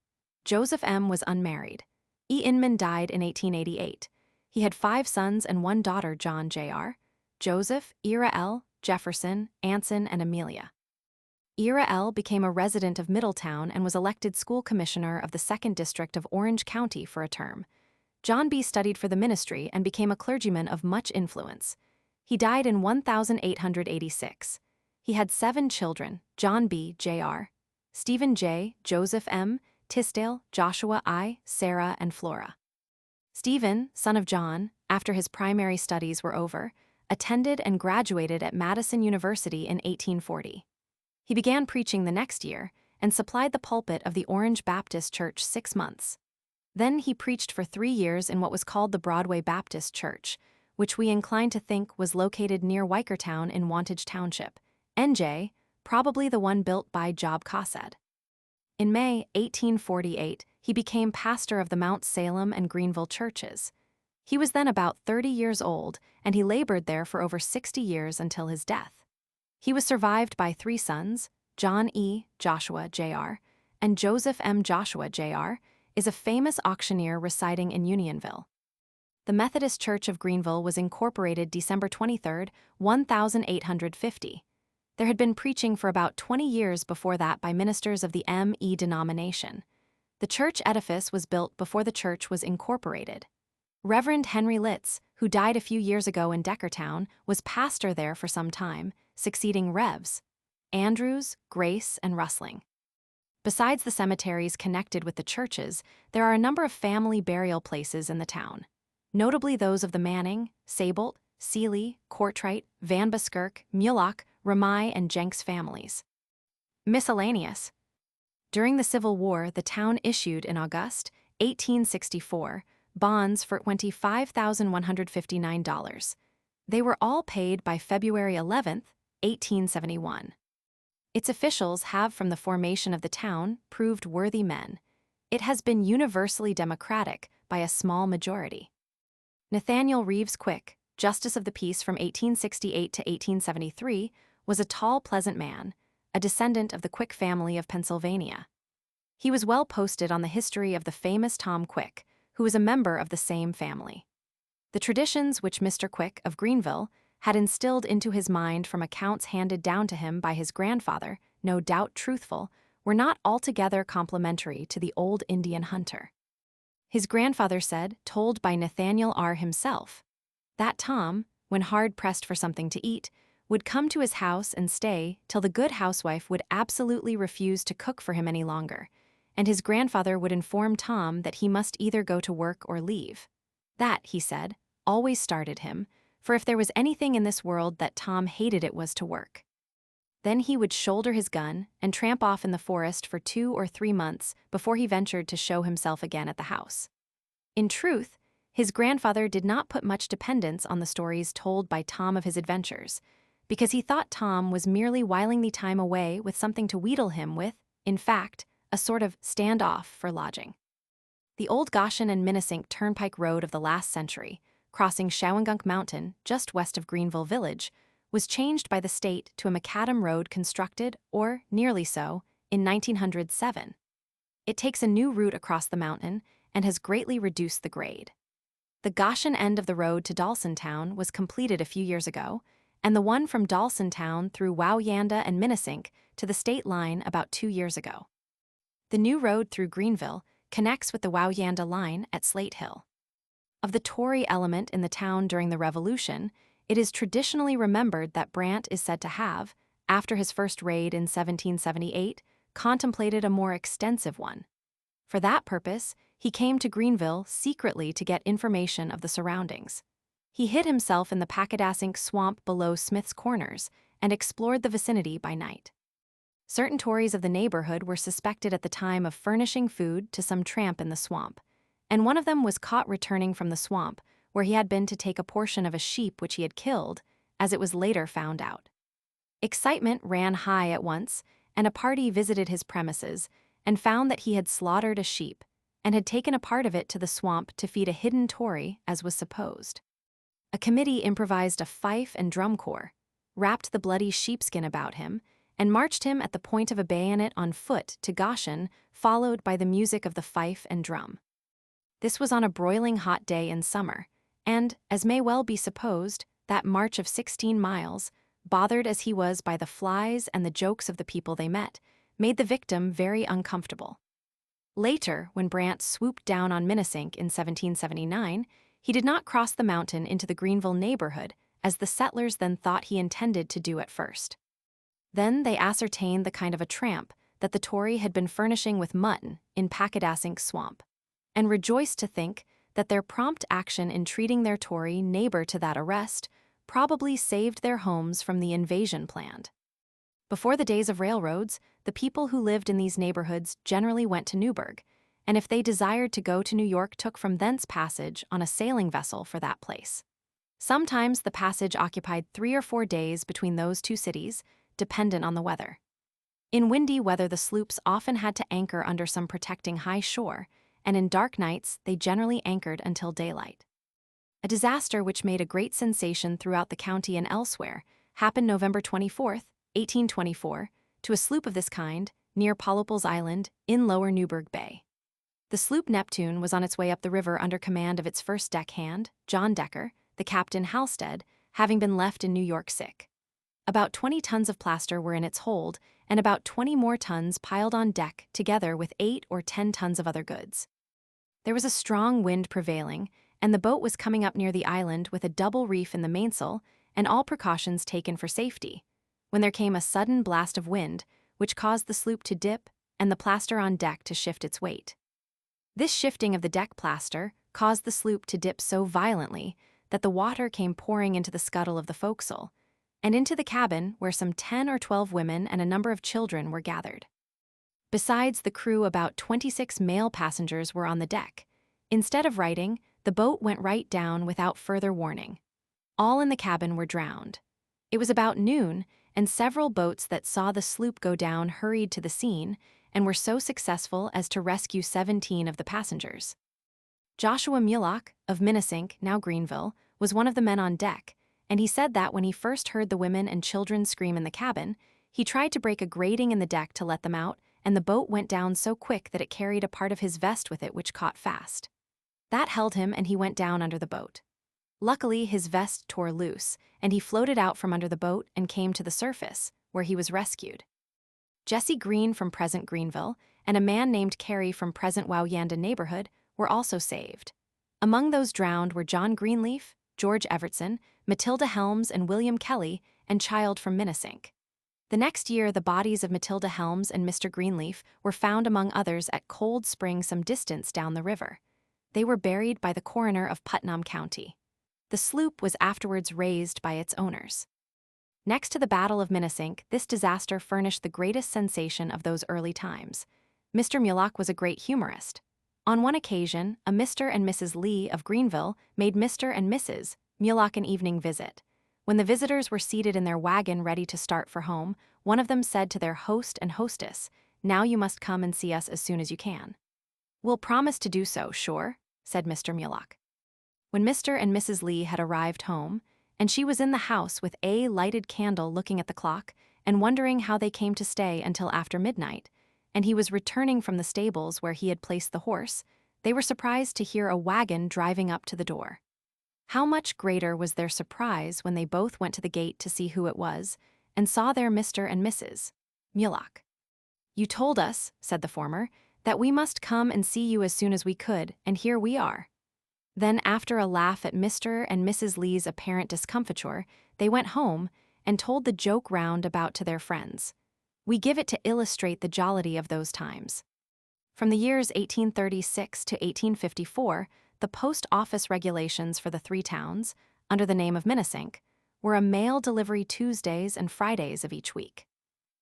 Joseph M. was unmarried. E. Inman died in 1888. He had 5 sons and 1 daughter, John Jr., Joseph, Ira L., Jefferson, Anson, and Amelia. Ira L. became a resident of Middletown and was elected school commissioner of the 2nd District of Orange County for a term. John B. studied for the ministry and became a clergyman of much influence. He died in 1886. He had 7 children, John B., Jr., Stephen J., Joseph M., Tisdale, Joshua I., Sarah, and Flora. Stephen, son of John, after his primary studies were over, attended and graduated at Madison University in 1840. He began preaching the next year and supplied the pulpit of the Orange Baptist Church 6 months. Then he preached for 3 years in what was called the Broadway Baptist Church, which we incline to think was located near Wikertown in Wantage Township, NJ, probably the one built by Job Cossad. In May 1848, he became pastor of the Mount Salem and Greenville churches. He was then about 30 years old, and he labored there for over 60 years until his death. He was survived by 3 sons, John E. Joshua, Jr., and Joseph M. Joshua, Jr., is a famous auctioneer residing in Unionville. The Methodist Church of Greenville was incorporated December 23, 1850. There had been preaching for about 20 years before that by ministers of the M.E. denomination. The church edifice was built before the church was incorporated. Reverend Henry Litz, who died a few years ago in Deckertown, was pastor there for some time, succeeding Revs. Andrews, Grace, and Rustling. Besides the cemeteries connected with the churches, there are a number of family burial places in the town, notably those of the Manning, Sabolt, Seeley, Courtwright, Van Buskirk, Mulock, Ramai, and Jenks families. Miscellaneous. During the Civil War, the town issued in August 1864 bonds for $25,159. They were all paid by February 11, 1871. Its officials have from the formation of the town proved worthy men. It has been universally democratic by a small majority. Nathaniel Reeves Quick, Justice of the Peace from 1868 to 1873, was a tall, pleasant man, a descendant of the Quick family of Pennsylvania. He was well posted on the history of the famous Tom Quick, who was a member of the same family. The traditions which Mr. Quick of Greenville had instilled into his mind from accounts handed down to him by his grandfather, no doubt truthful, were not altogether complimentary to the old Indian hunter. His grandfather said, told by Nathaniel R. himself, that Tom, when hard-pressed for something to eat, would come to his house and stay till the good housewife would absolutely refuse to cook for him any longer, and his grandfather would inform Tom that he must either go to work or leave. That, he said, always started him, for if there was anything in this world that Tom hated it was to work. Then he would shoulder his gun and tramp off in the forest for 2 or 3 months before he ventured to show himself again at the house. In truth, his grandfather did not put much dependence on the stories told by Tom of his adventures, because he thought Tom was merely whiling the time away with something to wheedle him with, in fact, a sort of stand-off for lodging. The old Goshen and Minnesink Turnpike Road of the last century, crossing Shawangunk Mountain just west of Greenville Village, was changed by the state to a macadam road constructed, or nearly so, in 1907. It takes a new route across the mountain and has greatly reduced the grade. The Goshen end of the road to Dawsontown was completed a few years ago, and the one from Dawsontown through Wauyanda and Minnesink to the state line about 2 years ago. The new road through Greenville connects with the Wauyanda line at Slate Hill. Of the Tory element in the town during the Revolution, it is traditionally remembered that Brant is said to have, after his first raid in 1778, contemplated a more extensive one. For that purpose, he came to Greenville secretly to get information of the surroundings. He hid himself in the Packadassink swamp below Smith's Corners and explored the vicinity by night. Certain Tories of the neighborhood were suspected at the time of furnishing food to some tramp in the swamp, and one of them was caught returning from the swamp, where he had been to take a portion of a sheep which he had killed, as it was later found out. Excitement ran high at once, and a party visited his premises and found that he had slaughtered a sheep and had taken a part of it to the swamp to feed a hidden Tory, as was supposed. A committee improvised a fife and drum corps, wrapped the bloody sheepskin about him, and marched him at the point of a bayonet on foot to Goshen, followed by the music of the fife and drum. This was on a broiling hot day in summer, and, as may well be supposed, that march of 16 miles, bothered as he was by the flies and the jokes of the people they met, made the victim very uncomfortable. Later, when Brant swooped down on Minnesink in 1779, he did not cross the mountain into the Greenville neighborhood, as the settlers then thought he intended to do at first. Then they ascertained the kind of a tramp that the Tory had been furnishing with mutton in Packadassink Swamp, and rejoiced to think that their prompt action in treating their Tory neighbor to that arrest probably saved their homes from the invasion planned. Before the days of railroads, the people who lived in these neighborhoods generally went to Newburgh, and if they desired to go to New York, took from thence passage on a sailing vessel for that place. Sometimes the passage occupied 3 or 4 days between those two cities, dependent on the weather. In windy weather, the sloops often had to anchor under some protecting high shore, and in dark nights they generally anchored until daylight. A disaster which made a great sensation throughout the county and elsewhere happened November 24, 1824, to a sloop of this kind near Polyples Island in Lower Newburgh Bay. The sloop Neptune was on its way up the river under command of its first deckhand, John Decker, the captain Halstead, having been left in New York sick. About 20 tons of plaster were in its hold, and about 20 more tons piled on deck together with 8 or 10 tons of other goods. There was a strong wind prevailing, and the boat was coming up near the island with a double reef in the mainsail and all precautions taken for safety, when there came a sudden blast of wind, which caused the sloop to dip and the plaster on deck to shift its weight. This shifting of the deck plaster caused the sloop to dip so violently that the water came pouring into the scuttle of the forecastle, and into the cabin where some 10 or 12 women and a number of children were gathered. Besides the crew, about 26 male passengers were on the deck. Instead of righting, the boat went right down without further warning. All in the cabin were drowned. It was about noon, and several boats that saw the sloop go down hurried to the scene and were so successful as to rescue 17 of the passengers. Joshua Mulock, of Minnesink, now Greenville, was one of the men on deck, and he said that when he first heard the women and children scream in the cabin, he tried to break a grating in the deck to let them out, and the boat went down so quick that it carried a part of his vest with it which caught fast. That held him and he went down under the boat. Luckily, his vest tore loose, and he floated out from under the boat and came to the surface, where he was rescued. Jesse Green from present Greenville and a man named Carey from present Wauyanda neighborhood were also saved. Among those drowned were John Greenleaf, George Evertson, Matilda Helms and William Kelly, and Child from Minnesink. The next year, the bodies of Matilda Helms and Mr. Greenleaf were found among others at Cold Spring some distance down the river. They were buried by the coroner of Putnam County. The sloop was afterwards raised by its owners. Next to the Battle of Minnesink, this disaster furnished the greatest sensation of those early times. Mr. Mulock was a great humorist. On one occasion, a Mr. and Mrs. Lee of Greenville made Mr. and Mrs. Mulock an evening visit. When the visitors were seated in their wagon ready to start for home, one of them said to their host and hostess, "Now you must come and see us as soon as you can." "We'll promise to do so, sure," said Mr. Mulock. When Mr. and Mrs. Lee had arrived home, and she was in the house with a lighted candle looking at the clock and wondering how they came to stay until after midnight, and he was returning from the stables where he had placed the horse, they were surprised to hear a wagon driving up to the door. How much greater was their surprise when they both went to the gate to see who it was, and saw there Mr. and Mrs. Mulock. "You told us," said the former, "that we must come and see you as soon as we could, and here we are." Then, after a laugh at Mr. and Mrs. Lee's apparent discomfiture, they went home and told the joke round about to their friends. We give it to illustrate the jollity of those times. From the years 1836 to 1854, the post office regulations for the three towns, under the name of Minnesink, were a mail delivery Tuesdays and Fridays of each week.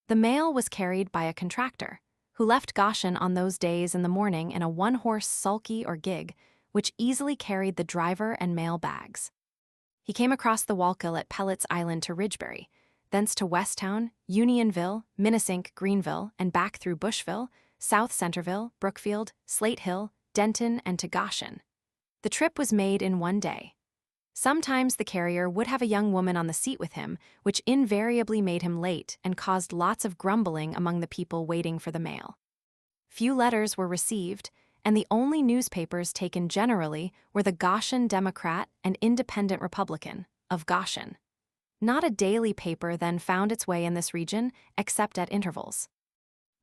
The mail was carried by a contractor, who left Goshen on those days in the morning in a one-horse sulky or gig, which easily carried the driver and mail bags. He came across the Wallkill at Pellet's Island to Ridgebury, thence to Westtown, Unionville, Minnesink, Greenville, and back through Bushville, South Centerville, Brookfield, Slate Hill, Denton, and to Goshen. The trip was made in one day. Sometimes the carrier would have a young woman on the seat with him, which invariably made him late and caused lots of grumbling among the people waiting for the mail. Few letters were received, and the only newspapers taken generally were the Goshen Democrat and Independent Republican of Goshen. Not a daily paper then found its way in this region, except at intervals.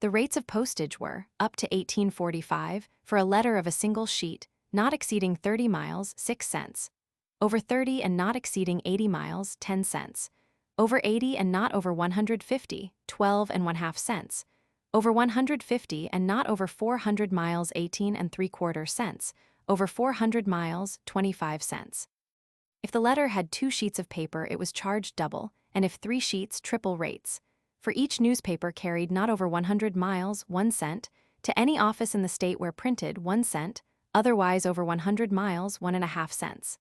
The rates of postage were, up to 1845, for a letter of a single sheet, not exceeding 30 miles, 6 cents. Over 30 and not exceeding 80 miles, 10 cents. Over 80 and not over 150, 12 and 1/2 cents. Over 150 and not over 400 miles, 18 and 3/4 cents. Over 400 miles, 25 cents. If the letter had 2 sheets of paper, it was charged double, and if 3 sheets, triple rates. For each newspaper carried not over 100 miles, 1 cent, to any office in the state where printed, 1 cent, otherwise over 100 miles, 1.5 cents.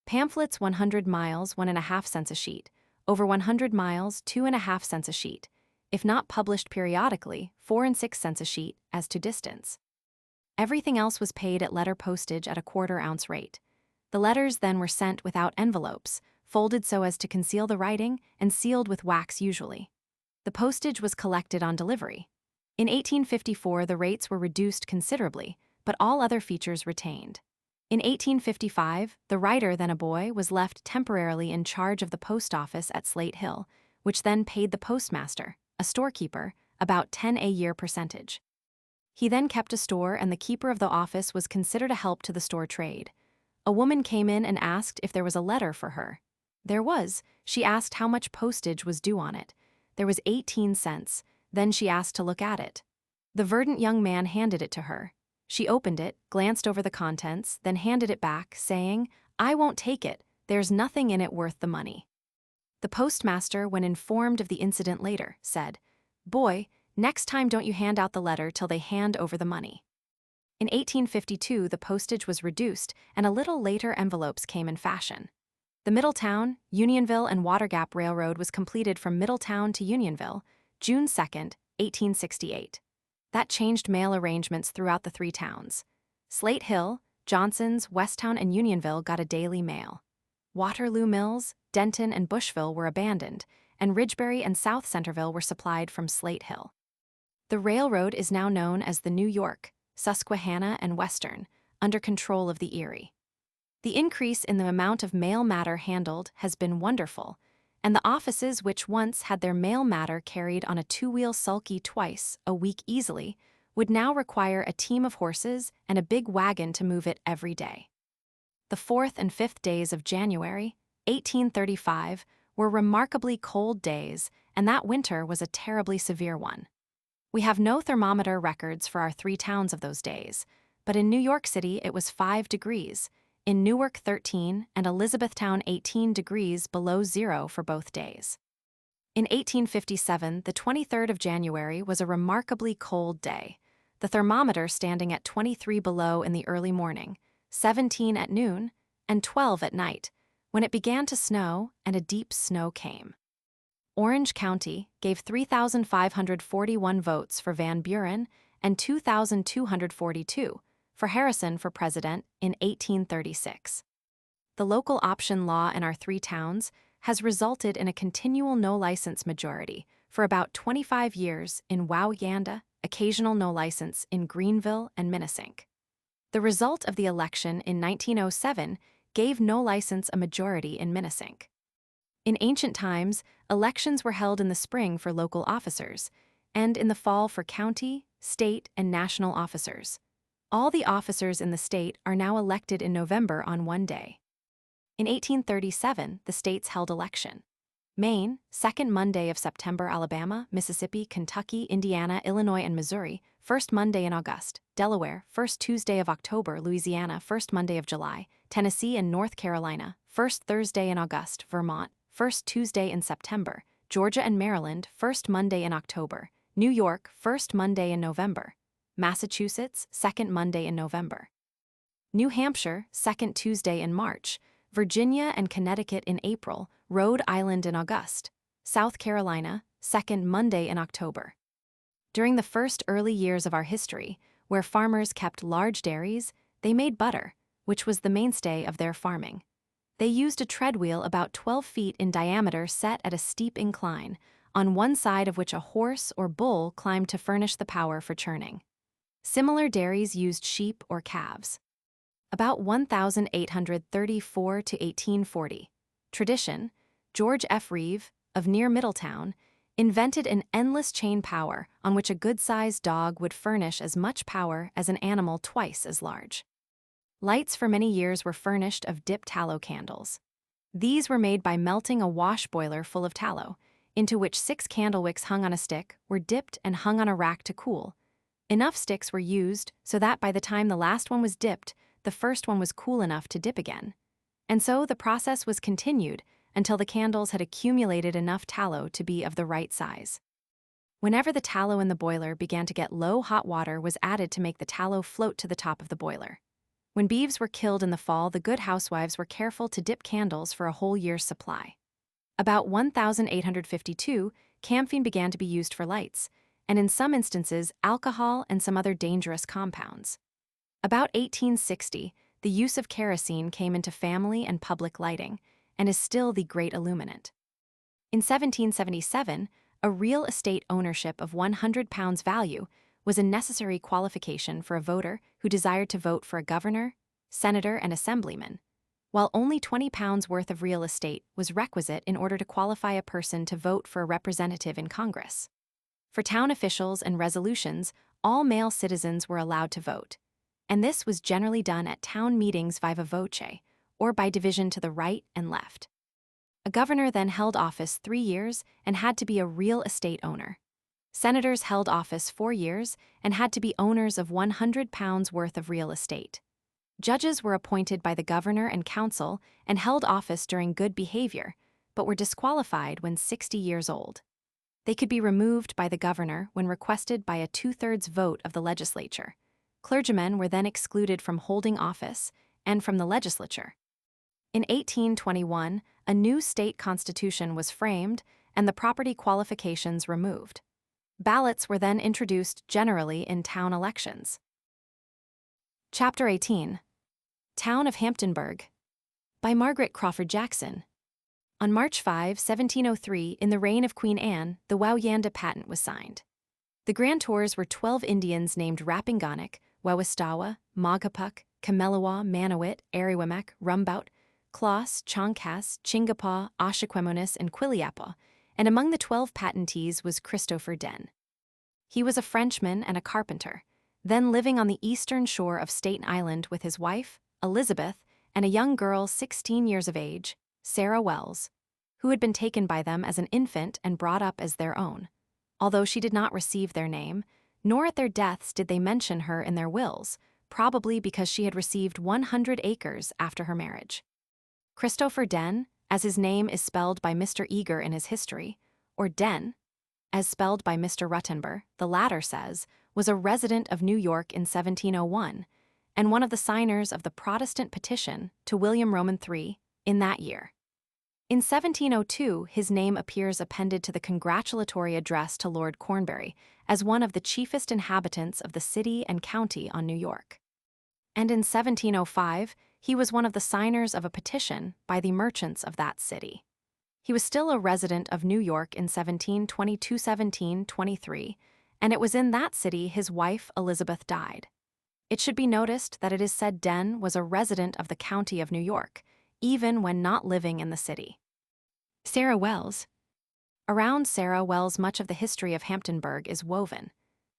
Pamphlets 100 miles, 1.5 cents a sheet, over 100 miles, 2.5 cents a sheet. If not published periodically, 4 and 6 cents a sheet, as to distance. Everything else was paid at letter postage at a 1/4 ounce rate. The letters then were sent without envelopes, folded so as to conceal the writing, and sealed with wax usually. The postage was collected on delivery. In 1854, the rates were reduced considerably, but all other features retained. In 1855, the writer, then a boy, was left temporarily in charge of the post office at Slate Hill, which then paid the postmaster, a storekeeper, about 10 a year percentage. He then kept a store, and the keeper of the office was considered a help to the store trade. A woman came in and asked if there was a letter for her. There was. She asked how much postage was due on it. There was 18 cents. Then she asked to look at it. The verdant young man handed it to her. She opened it, glanced over the contents, then handed it back, saying, "I won't take it. There's nothing in it worth the money." The postmaster, when informed of the incident later, said, "Boy, next time don't you hand out the letter till they hand over the money." In 1852, the postage was reduced, and a little later envelopes came in fashion. The Middletown, Unionville, and Water Gap Railroad was completed from Middletown to Unionville, June 2, 1868. That changed mail arrangements throughout the three towns. Slate Hill, Johnson's, Westtown, and Unionville got a daily mail. Waterloo Mills, Denton, and Bushville were abandoned, and Ridgebury and South Centerville were supplied from Slate Hill. The railroad is now known as the New York, Susquehanna, and Western, under control of the Erie. The increase in the amount of mail matter handled has been wonderful, and the offices which once had their mail matter carried on a two-wheel sulky twice a week easily would now require a team of horses and a big wagon to move it every day. The 4th and 5th days of January, 1835, were remarkably cold days, and that winter was a terribly severe one. We have no thermometer records for our 3 towns of those days, but in New York City it was 5 degrees, in Newark 13, and Elizabethtown 18 degrees below zero for both days. In 1857, the 23rd of January was a remarkably cold day, the thermometer standing at 23 below in the early morning, 17 at noon, and 12 at night, when it began to snow and a deep snow came. Orange County gave 3,541 votes for Van Buren and 2,242 for Harrison for president in 1836. The local option law in our 3 towns has resulted in a continual no-license majority for about 25 years in Wauwanda, occasional no-license in Greenville and Minnesink. The result of the election in 1907 gave no-license a majority in Minnesink. In ancient times, elections were held in the spring for local officers, and in the fall for county, state, and national officers. All the officers in the state are now elected in November on one day. In 1837, the states held election. Maine, 2nd Monday of September. Alabama, Mississippi, Kentucky, Indiana, Illinois, and Missouri, 1st Monday in August. Delaware, 1st Tuesday of October. Louisiana, 1st Monday of July. Tennessee and North Carolina, 1st Thursday in August. Vermont, 1st Tuesday in September. Georgia and Maryland, 1st Monday in October. New York, 1st Monday in November. Massachusetts, 2nd Monday in November. New Hampshire, 2nd Tuesday in March. Virginia and Connecticut in April. Rhode Island in August. South Carolina, 2nd Monday in October. During the first early years of our history, where farmers kept large dairies, they made butter, which was the mainstay of their farming. They used a tread wheel about 12 feet in diameter set at a steep incline, on one side of which a horse or bull climbed to furnish the power for churning. Similar dairies used sheep or calves. About 1834 to 1840. Tradition, George F. Reeve, of near Middletown, invented an endless chain power on which a good-sized dog would furnish as much power as an animal twice as large. Lights for many years were furnished of dipped tallow candles. These were made by melting a wash boiler full of tallow, into which 6 candle wicks hung on a stick were dipped and hung on a rack to cool. Enough sticks were used so that by the time the last one was dipped, the first one was cool enough to dip again. And so the process was continued until the candles had accumulated enough tallow to be of the right size. Whenever the tallow in the boiler began to get low, hot water was added to make the tallow float to the top of the boiler. When beeves were killed in the fall, the good housewives were careful to dip candles for a whole year's supply. About 1852, camphene began to be used for lights, and in some instances, alcohol and some other dangerous compounds. About 1860, the use of kerosene came into family and public lighting, and is still the great illuminant. In 1777, a real estate ownership of £100 value was a necessary qualification for a voter who desired to vote for a governor, senator, and assemblyman, while only £20 worth of real estate was requisite in order to qualify a person to vote for a representative in Congress. For town officials and resolutions, all male citizens were allowed to vote, and this was generally done at town meetings viva voce, or by division to the right and left. A governor then held office 3 years and had to be a real estate owner. Senators held office 4 years and had to be owners of £100 worth of real estate. Judges were appointed by the governor and council and held office during good behavior, but were disqualified when 60 years old. They could be removed by the governor when requested by a 2/3 vote of the legislature. Clergymen were then excluded from holding office and from the legislature. In 1821, a new state constitution was framed and the property qualifications removed. Ballots were then introduced generally in town elections. Chapter 18. Town of Hamptonburg, by Margaret Crawford Jackson. On March 5, 1703, in the reign of Queen Anne, the Wowyanda Patent was signed. The grantors were 12 Indians named Rappahannock, Wawistawa, Magapuk, Kamellawa, Manawit, Ariwamek, Rumbout, Kloss, Chonkas, Chingapaw, Ashaquemonis, and Quiliapa, and among the 12 patentees was Christopher Den. He was a Frenchman and a carpenter, then living on the eastern shore of Staten Island with his wife, Elizabeth, and a young girl 16 years of age, Sarah Wells, who had been taken by them as an infant and brought up as their own. Although she did not receive their name, nor at their deaths did they mention her in their wills, probably because she had received 100 acres after her marriage. Christopher Den, as his name is spelled by Mr. Eager in his history, or Den, as spelled by Mr. Ruttenber, the latter says, was a resident of New York in 1701, and one of the signers of the Protestant petition to William Roman III in that year. In 1702, his name appears appended to the congratulatory address to Lord Cornbury as one of the chiefest inhabitants of the city and county on New York. And in 1705, he was one of the signers of a petition by the merchants of that city. He was still a resident of New York in 1722-1723, and it was in that city his wife Elizabeth died. It should be noticed that it is said Den was a resident of the county of New York, even when not living in the city. Sarah Wells. Around Sarah Wells much of the history of Hamptonburg is woven.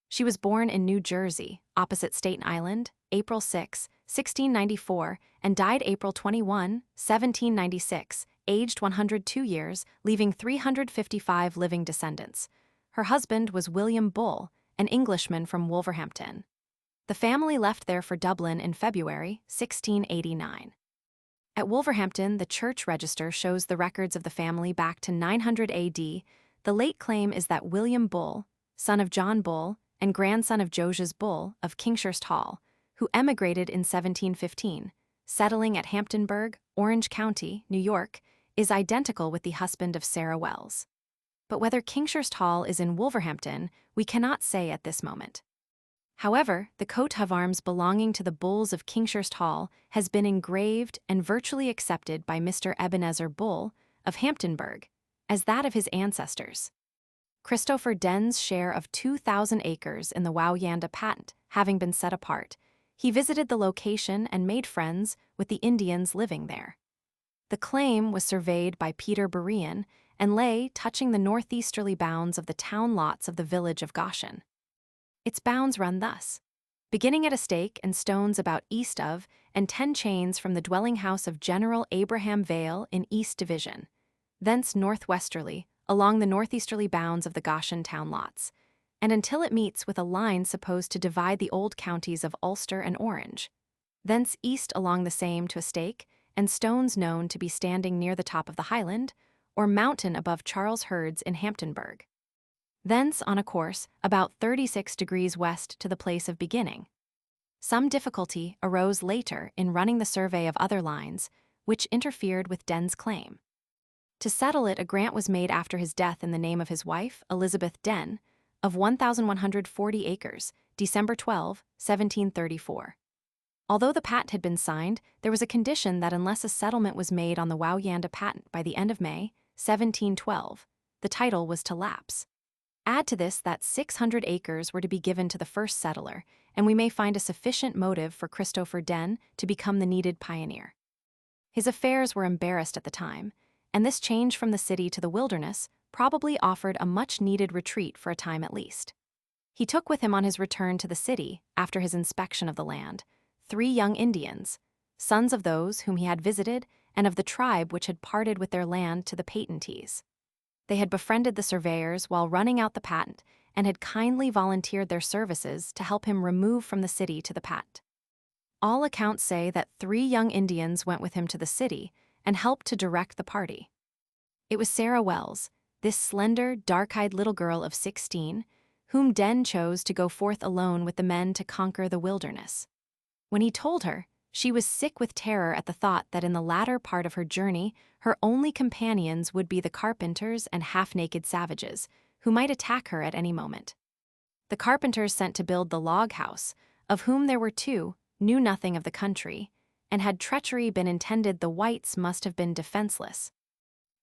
She was born in New Jersey, opposite Staten Island, April 6, 1694, and died April 21, 1796, aged 102 years, leaving 355 living descendants. Her husband was William Bull, an Englishman from Wolverhampton. The family left there for Dublin in February 1689. At Wolverhampton, the church register shows the records of the family back to 900 AD. The late claim is that William Bull, son of John Bull and grandson of Josiah Bull of Kingshurst Hall, who emigrated in 1715, settling at Hamptonburg, Orange County, New York, is identical with the husband of Sarah Wells. But whether Kingshurst Hall is in Wolverhampton, we cannot say at this moment. However, the coat of arms belonging to the Bulls of Kingshurst Hall has been engraved and virtually accepted by Mr. Ebenezer Bull of Hamptonburg as that of his ancestors. Christopher Den's share of 2,000 acres in the Wowyanda Patent having been set apart, he visited the location and made friends with the Indians living there. The claim was surveyed by Peter Berean and lay touching the northeasterly bounds of the town lots of the village of Goshen. Its bounds run thus: beginning at a stake and stones about east of, and 10 chains from the dwelling house of General Abraham Vale in East Division, thence northwesterly, along the northeasterly bounds of the Goshen town lots, and until it meets with a line supposed to divide the old counties of Ulster and Orange, thence east along the same to a stake, and stones known to be standing near the top of the highland, or mountain above Charles Hurd's in Hamptonburg. Thence on a course about 36 degrees west to the place of beginning. Some difficulty arose later in running the survey of other lines, which interfered with Den's claim. To settle it, a grant was made after his death in the name of his wife, Elizabeth Den, of 1,140 acres, December 12, 1734. Although the patent had been signed, there was a condition that unless a settlement was made on the Wowyanda patent by the end of May, 1712, the title was to lapse. Add to this that 600 acres were to be given to the first settler, and we may find a sufficient motive for Christopher Den to become the needed pioneer. His affairs were embarrassed at the time, and this change from the city to the wilderness probably offered a much-needed retreat for a time at least. He took with him on his return to the city, after his inspection of the land, 3 young Indians, sons of those whom he had visited and of the tribe which had parted with their land to the patentees. They had befriended the surveyors while running out the patent and had kindly volunteered their services to help him remove from the city to the patent. All accounts say that 3 young Indians went with him to the city and helped to direct the party. It was Sarah Wells, this slender, dark-eyed little girl of 16, whom Den chose to go forth alone with the men to conquer the wilderness. When he told her, she was sick with terror at the thought that in the latter part of her journey, her only companions would be the carpenters and half-naked savages, who might attack her at any moment. The carpenters sent to build the log house, of whom there were 2, knew nothing of the country, and had treachery been intended, the whites must have been defenseless.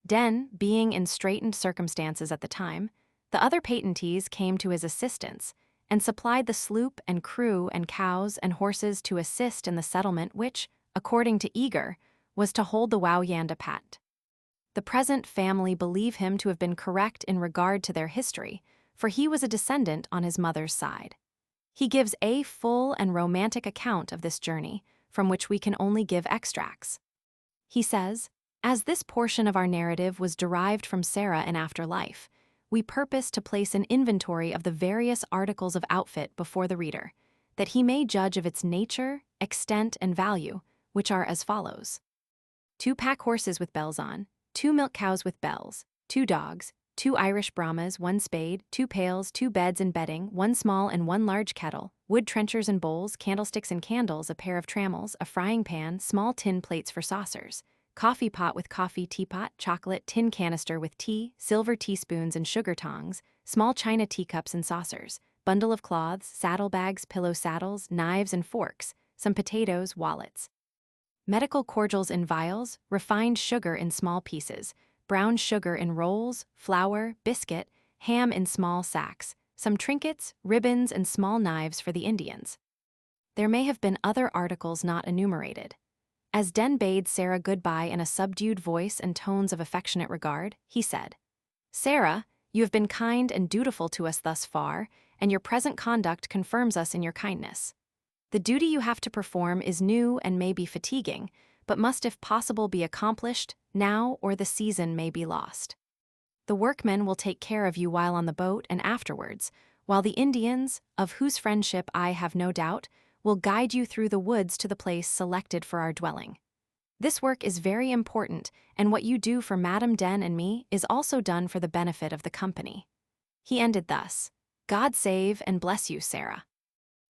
Den, being in straitened circumstances at the time, the other patentees came to his assistance and supplied the sloop and crew and cows and horses to assist in the settlement which, according to Eager, was to hold the Wauyanda patent. The present family believe him to have been correct in regard to their history, for he was a descendant on his mother's side. He gives a full and romantic account of this journey, from which we can only give extracts. He says, "As this portion of our narrative was derived from Sarah in after life, we purpose to place an inventory of the various articles of outfit before the reader, that he may judge of its nature, extent, and value, which are as follows: 2 pack horses with bells on, 2 milk cows with bells, 2 dogs, 2 Irish Brahmas, 1 spade, 2 pails, 2 beds and bedding, 1 small and 1 large kettle, wood trenchers and bowls, candlesticks and candles, a pair of trammels, a frying pan, small tin plates for saucers, coffee pot with coffee teapot, chocolate tin canister with tea, silver teaspoons and sugar tongs, small china teacups and saucers, bundle of cloths, saddlebags, pillow saddles, knives and forks, some potatoes, wallets. Medical cordials in vials, refined sugar in small pieces, brown sugar in rolls, flour, biscuit, ham in small sacks, some trinkets, ribbons, and small knives for the Indians. There may have been other articles not enumerated. As Den bade Sarah goodbye in a subdued voice and tones of affectionate regard, he said, 'Sarah, you have been kind and dutiful to us thus far, and your present conduct confirms us in your kindness. The duty you have to perform is new and may be fatiguing, but must if possible be accomplished now or the season may be lost. The workmen will take care of you while on the boat and afterwards, while the Indians, of whose friendship I have no doubt, will guide you through the woods to the place selected for our dwelling. This work is very important, and what you do for Madame Den and me is also done for the benefit of the company.' He ended thus, 'God save and bless you, Sarah.'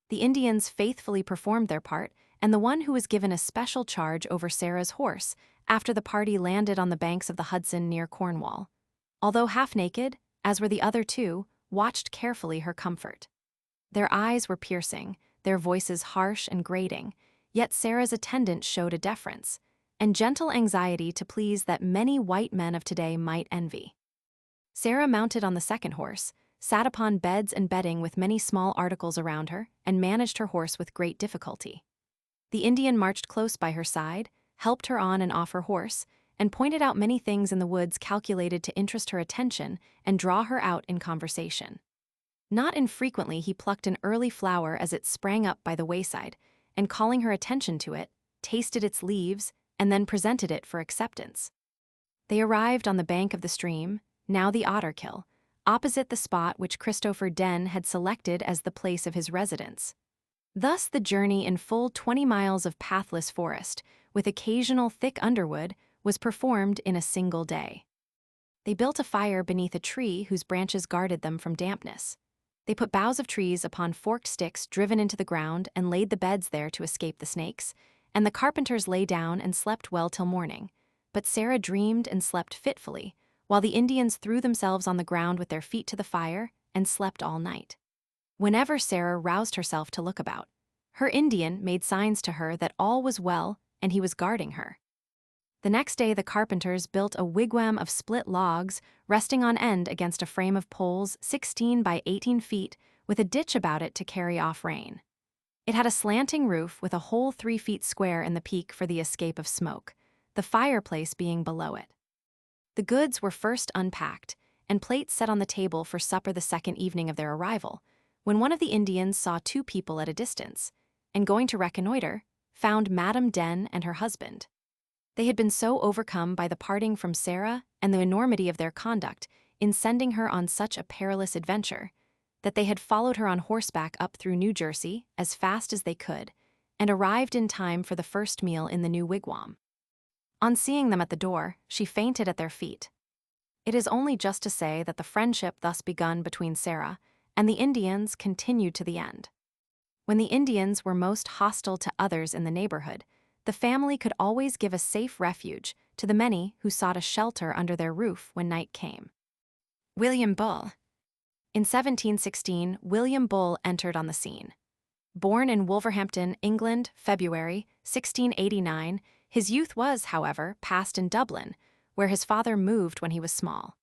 The Indians faithfully performed their part, and the one who was given a special charge over Sarah's horse after the party landed on the banks of the Hudson near Cornwall, although half-naked, as were the other 2, watched carefully her comfort. Their eyes were piercing, their voices harsh and grating, yet Sarah's attendant showed a deference and gentle anxiety to please that many white men of today might envy. Sarah mounted on the second horse, sat upon beds and bedding with many small articles around her, and managed her horse with great difficulty. The Indian marched close by her side, helped her on and off her horse, and pointed out many things in the woods calculated to interest her attention and draw her out in conversation. Not infrequently he plucked an early flower as it sprang up by the wayside, and calling her attention to it, tasted its leaves, and then presented it for acceptance. They arrived on the bank of the stream, now the Otterkill, opposite the spot which Christopher Den had selected as the place of his residence. Thus the journey in full 20 miles of pathless forest, with occasional thick underwood, was performed in a single day. They built a fire beneath a tree whose branches guarded them from dampness. They put boughs of trees upon forked sticks driven into the ground and laid the beds there to escape the snakes, and the carpenters lay down and slept well till morning. But Sarah dreamed and slept fitfully, while the Indians threw themselves on the ground with their feet to the fire and slept all night. Whenever Sarah roused herself to look about, her Indian made signs to her that all was well and he was guarding her. The next day the carpenters built a wigwam of split logs resting on end against a frame of poles 16 by 18 feet with a ditch about it to carry off rain. It had a slanting roof with a hole 3 feet square in the peak for the escape of smoke, the fireplace being below it. The goods were first unpacked, and plates set on the table for supper the second evening of their arrival, when one of the Indians saw 2 people at a distance, and going to reconnoiter, found Madame Den and her husband. They had been so overcome by the parting from Sarah and the enormity of their conduct in sending her on such a perilous adventure, that they had followed her on horseback up through New Jersey as fast as they could, and arrived in time for the first meal in the new wigwam. On seeing them at the door, she fainted at their feet. It is only just to say that the friendship thus begun between Sarah and the Indians continued to the end. When the Indians were most hostile to others in the neighborhood, the family could always give a safe refuge to the many who sought a shelter under their roof when night came. William Bull. In 1716, William Bull entered on the scene. Born in Wolverhampton, England, February 1689, his youth was, however, passed in Dublin, where his father moved when he was small.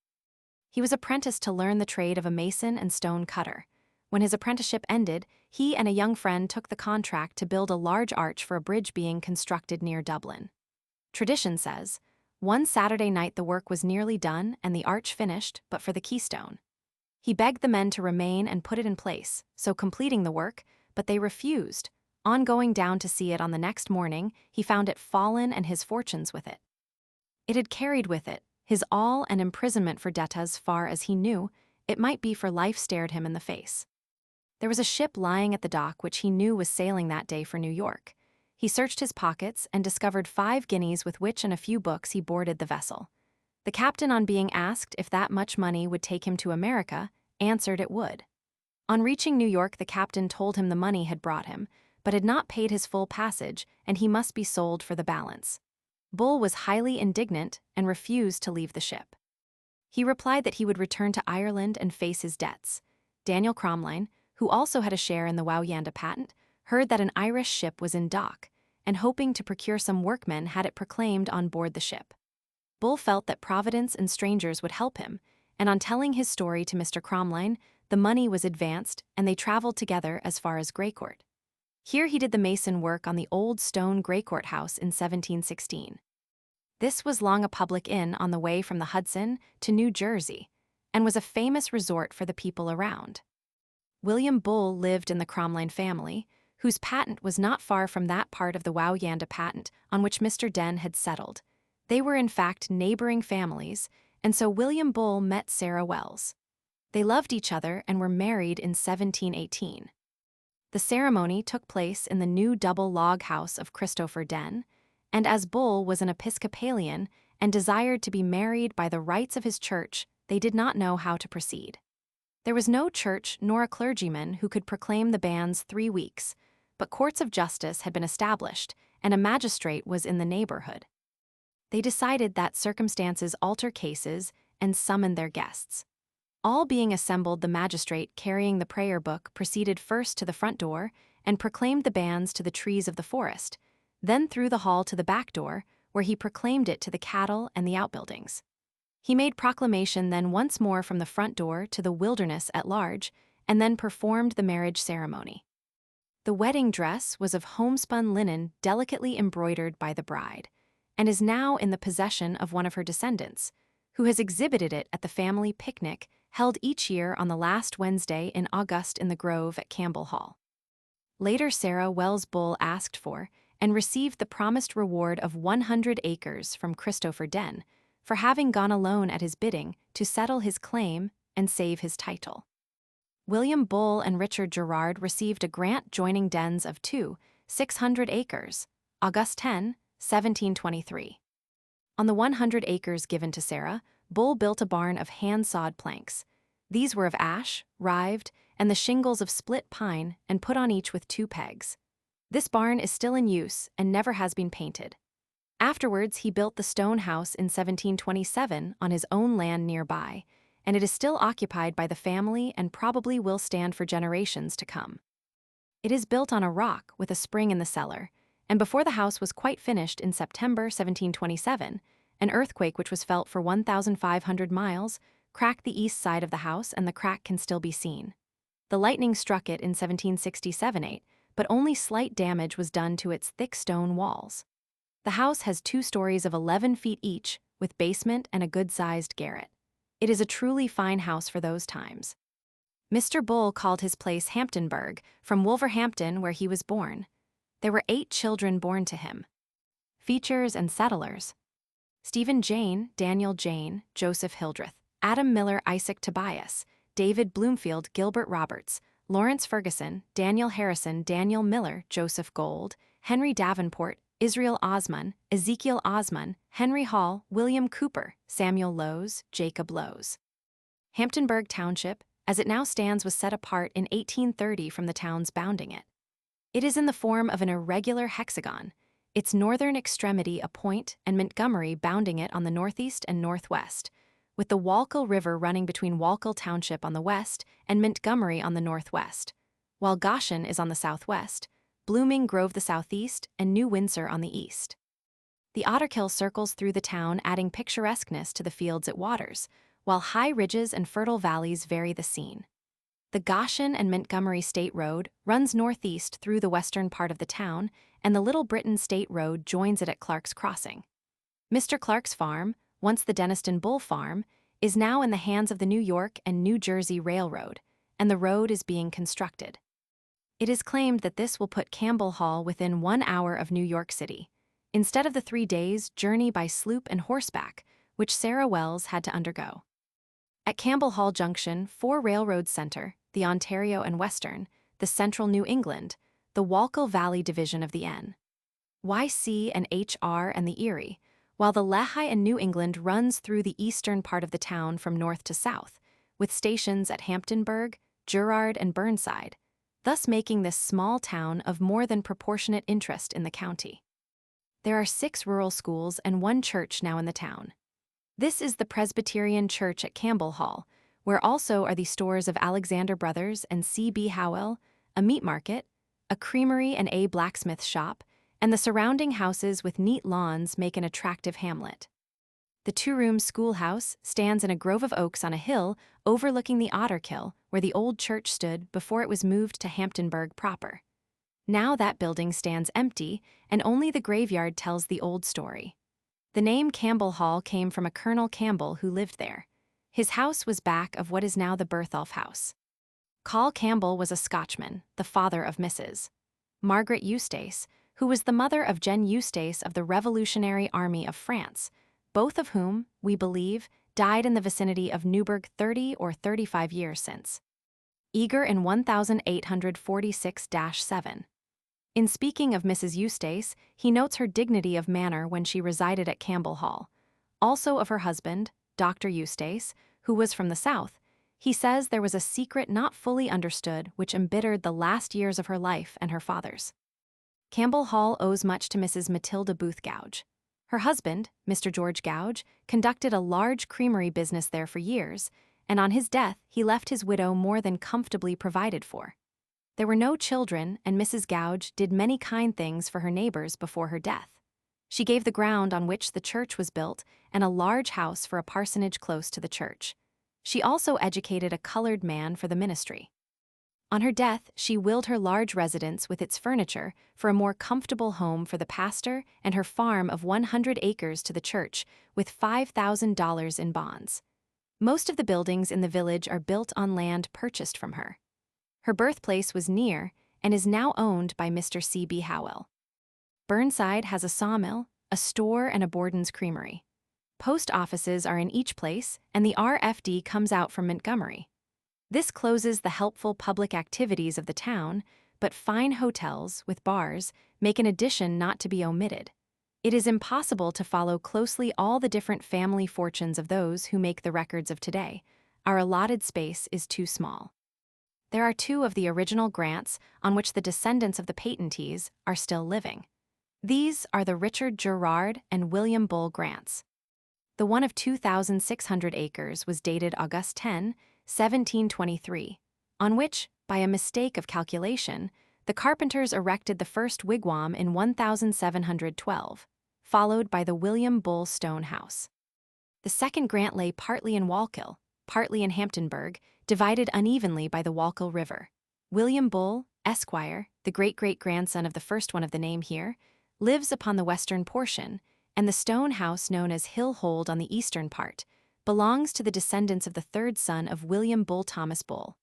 He was apprenticed to learn the trade of a mason and stone cutter. When his apprenticeship ended, he and a young friend took the contract to build a large arch for a bridge being constructed near Dublin. Tradition says, one Saturday night the work was nearly done and the arch finished, but for the keystone. He begged the men to remain and put it in place, so completing the work, but they refused. On going down to see it on the next morning, he found it fallen and his fortunes with it. It had carried with it his all, and imprisonment for debt as far as he knew, it might be for life stared him in the face. There was a ship lying at the dock which he knew was sailing that day for New York. He searched his pockets and discovered 5 guineas with which and a few books he boarded the vessel. The captain, on being asked if that much money would take him to America, answered it would. On reaching New York, the captain told him the money had brought him, but had not paid his full passage and he must be sold for the balance. Bull was highly indignant and refused to leave the ship. He replied that he would return to Ireland and face his debts. Daniel Cromline, who also had a share in the Wowyanda patent, heard that an Irish ship was in dock, and hoping to procure some workmen had it proclaimed on board the ship. Bull felt that Providence and strangers would help him, and on telling his story to Mr. Cromline, the money was advanced and they traveled together as far as Greycourt. Here he did the mason work on the old stone Greycourt house in 1716. This was long a public inn on the way from the Hudson to New Jersey, and was a famous resort for the people around. William Bull lived in the Cromline family, whose patent was not far from that part of the Wowyanda patent on which Mr. Den had settled. They were in fact neighboring families, and so William Bull met Sarah Wells. They loved each other and were married in 1718. The ceremony took place in the new double log house of Christopher Den, and as Bull was an Episcopalian and desired to be married by the rites of his church, they did not know how to proceed. There was no church nor a clergyman who could proclaim the banns 3 weeks, but courts of justice had been established, and a magistrate was in the neighborhood. They decided that circumstances alter cases and summoned their guests. All being assembled, the magistrate, carrying the prayer book, proceeded first to the front door and proclaimed the banns to the trees of the forest, then through the hall to the back door, where he proclaimed it to the cattle and the outbuildings. He made proclamation then once more from the front door to the wilderness at large, and then performed the marriage ceremony. The wedding dress was of homespun linen delicately embroidered by the bride, and is now in the possession of one of her descendants, who has exhibited it at the family picnic held each year on the last Wednesday in August in the Grove at Campbell Hall. Later, Sarah Wells Bull asked for and received the promised reward of 100 acres from Christopher Den for having gone alone at his bidding to settle his claim and save his title. William Bull and Richard Gerard received a grant joining Dens of 600 acres, August 10, 1723. On the 100 acres given to Sarah, Bull built a barn of hand-sawed planks. These were of ash, rived, and the shingles of split pine, and put on each with 2 pegs. This barn is still in use and never has been painted. Afterwards, he built the stone house in 1727 on his own land nearby, and it is still occupied by the family and probably will stand for generations to come. It is built on a rock with a spring in the cellar, and before the house was quite finished in September 1727, an earthquake which was felt for 1,500 miles cracked the east side of the house, and the crack can still be seen. The lightning struck it in 1767-8, but only slight damage was done to its thick stone walls. The house has 2 stories of 11 feet each, with basement and a good-sized garret. It is a truly fine house for those times. Mr. Bull called his place Hamptonburg, from Wolverhampton, where he was born. There were 8 children born to him. Features and settlers: Stephen Jane, Daniel Jane, Joseph Hildreth, Adam Miller, Isaac Tobias, David Bloomfield, Gilbert Roberts, Lawrence Ferguson, Daniel Harrison, Daniel Miller, Joseph Gold, Henry Davenport, Israel Osman, Ezekiel Osman, Henry Hall, William Cooper, Samuel Lowes, Jacob Lowes. Hamptonburg Township, as it now stands, was set apart in 1830 from the towns bounding it. It is in the form of an irregular hexagon, its northern extremity a point, and Montgomery bounding it on the northeast and northwest, with the Walkill River running between Walkill Township on the west and Montgomery on the northwest. while Goshen is on the southwest, Blooming Grove the southeast, and New Windsor on the east. The Otterkill circles through the town, adding picturesqueness to the fields it waters, while high ridges and fertile valleys vary the scene. The Goshen and Montgomery State Road runs northeast through the western part of the town, and the Little Britain State Road joins it at Clark's Crossing. Mr. Clark's farm, once the Denniston Bull Farm, is now in the hands of the New York and New Jersey Railroad, and the road is being constructed. It is claimed that this will put Campbell Hall within 1 hour of New York City, instead of the 3 days' journey by sloop and horseback, which Sarah Wells had to undergo. At Campbell Hall Junction, 4 railroads center: the Ontario and Western, the Central New England, the Walkill Valley Division of the N.Y.C. and H.R. and the Erie, while the Lehigh and New England runs through the eastern part of the town from north to south, with stations at Hamptonburg, Girard, and Burnside, thus making this small town of more than proportionate interest in the county. There are 6 rural schools and 1 church now in the town. This is the Presbyterian Church at Campbell Hall, where also are the stores of Alexander Brothers and C.B. Howell, a meat market, a creamery and a blacksmith shop, and the surrounding houses with neat lawns make an attractive hamlet. The 2-room schoolhouse stands in a grove of oaks on a hill overlooking the Otterkill, where the old church stood before it was moved to Hamptonburg proper. Now that building stands empty, and only the graveyard tells the old story. The name Campbell Hall came from a Colonel Campbell who lived there. His house was back of what is now the Bertholf House. Col Campbell was a Scotchman, the father of Mrs. Margaret Eustace, who was the mother of Jean Eustace of the Revolutionary Army of France, both of whom, we believe, died in the vicinity of Newburgh 30 or 35 years since. Eager in 1846-7. In speaking of Mrs. Eustace, he notes her dignity of manner when she resided at Campbell Hall. Also of her husband, Dr. Eustace, who was from the South, he says there was a secret not fully understood which embittered the last years of her life and her father's. Campbell Hall owes much to Mrs. Matilda Booth Gouge. Her husband, Mr. George Gouge, conducted a large creamery business there for years, and on his death he left his widow more than comfortably provided for. There were no children, and Mrs. Gouge did many kind things for her neighbors before her death. She gave the ground on which the church was built and a large house for a parsonage close to the church. She also educated a colored man for the ministry. On her death, she willed her large residence with its furniture for a more comfortable home for the pastor and her farm of 100 acres to the church, with $5,000 in bonds. Most of the buildings in the village are built on land purchased from her. Her birthplace was near and is now owned by Mr. C.B. Howell. Burnside has a sawmill, a store, and a Borden's creamery. Post offices are in each place, and the RFD comes out from Montgomery. This closes the helpful public activities of the town, but fine hotels, with bars, make an addition not to be omitted. It is impossible to follow closely all the different family fortunes of those who make the records of today. Our allotted space is too small. There are 2 of the original grants on which the descendants of the patentees are still living. These are the Richard Girard and William Bull grants. The one of 2,600 acres was dated August 10, 1723, on which, by a mistake of calculation, the carpenters erected the first wigwam in 1712, followed by the William Bull stone house. The second grant lay partly in Walkill, partly in Hamptonburg, divided unevenly by the Walkill River. William Bull, Esquire, the great-great-grandson of the first one of the name here, lives upon the western portion, and the stone house known as Hill Hold on the eastern part belongs to the descendants of the 3rd son of William Bull Thomas Bull,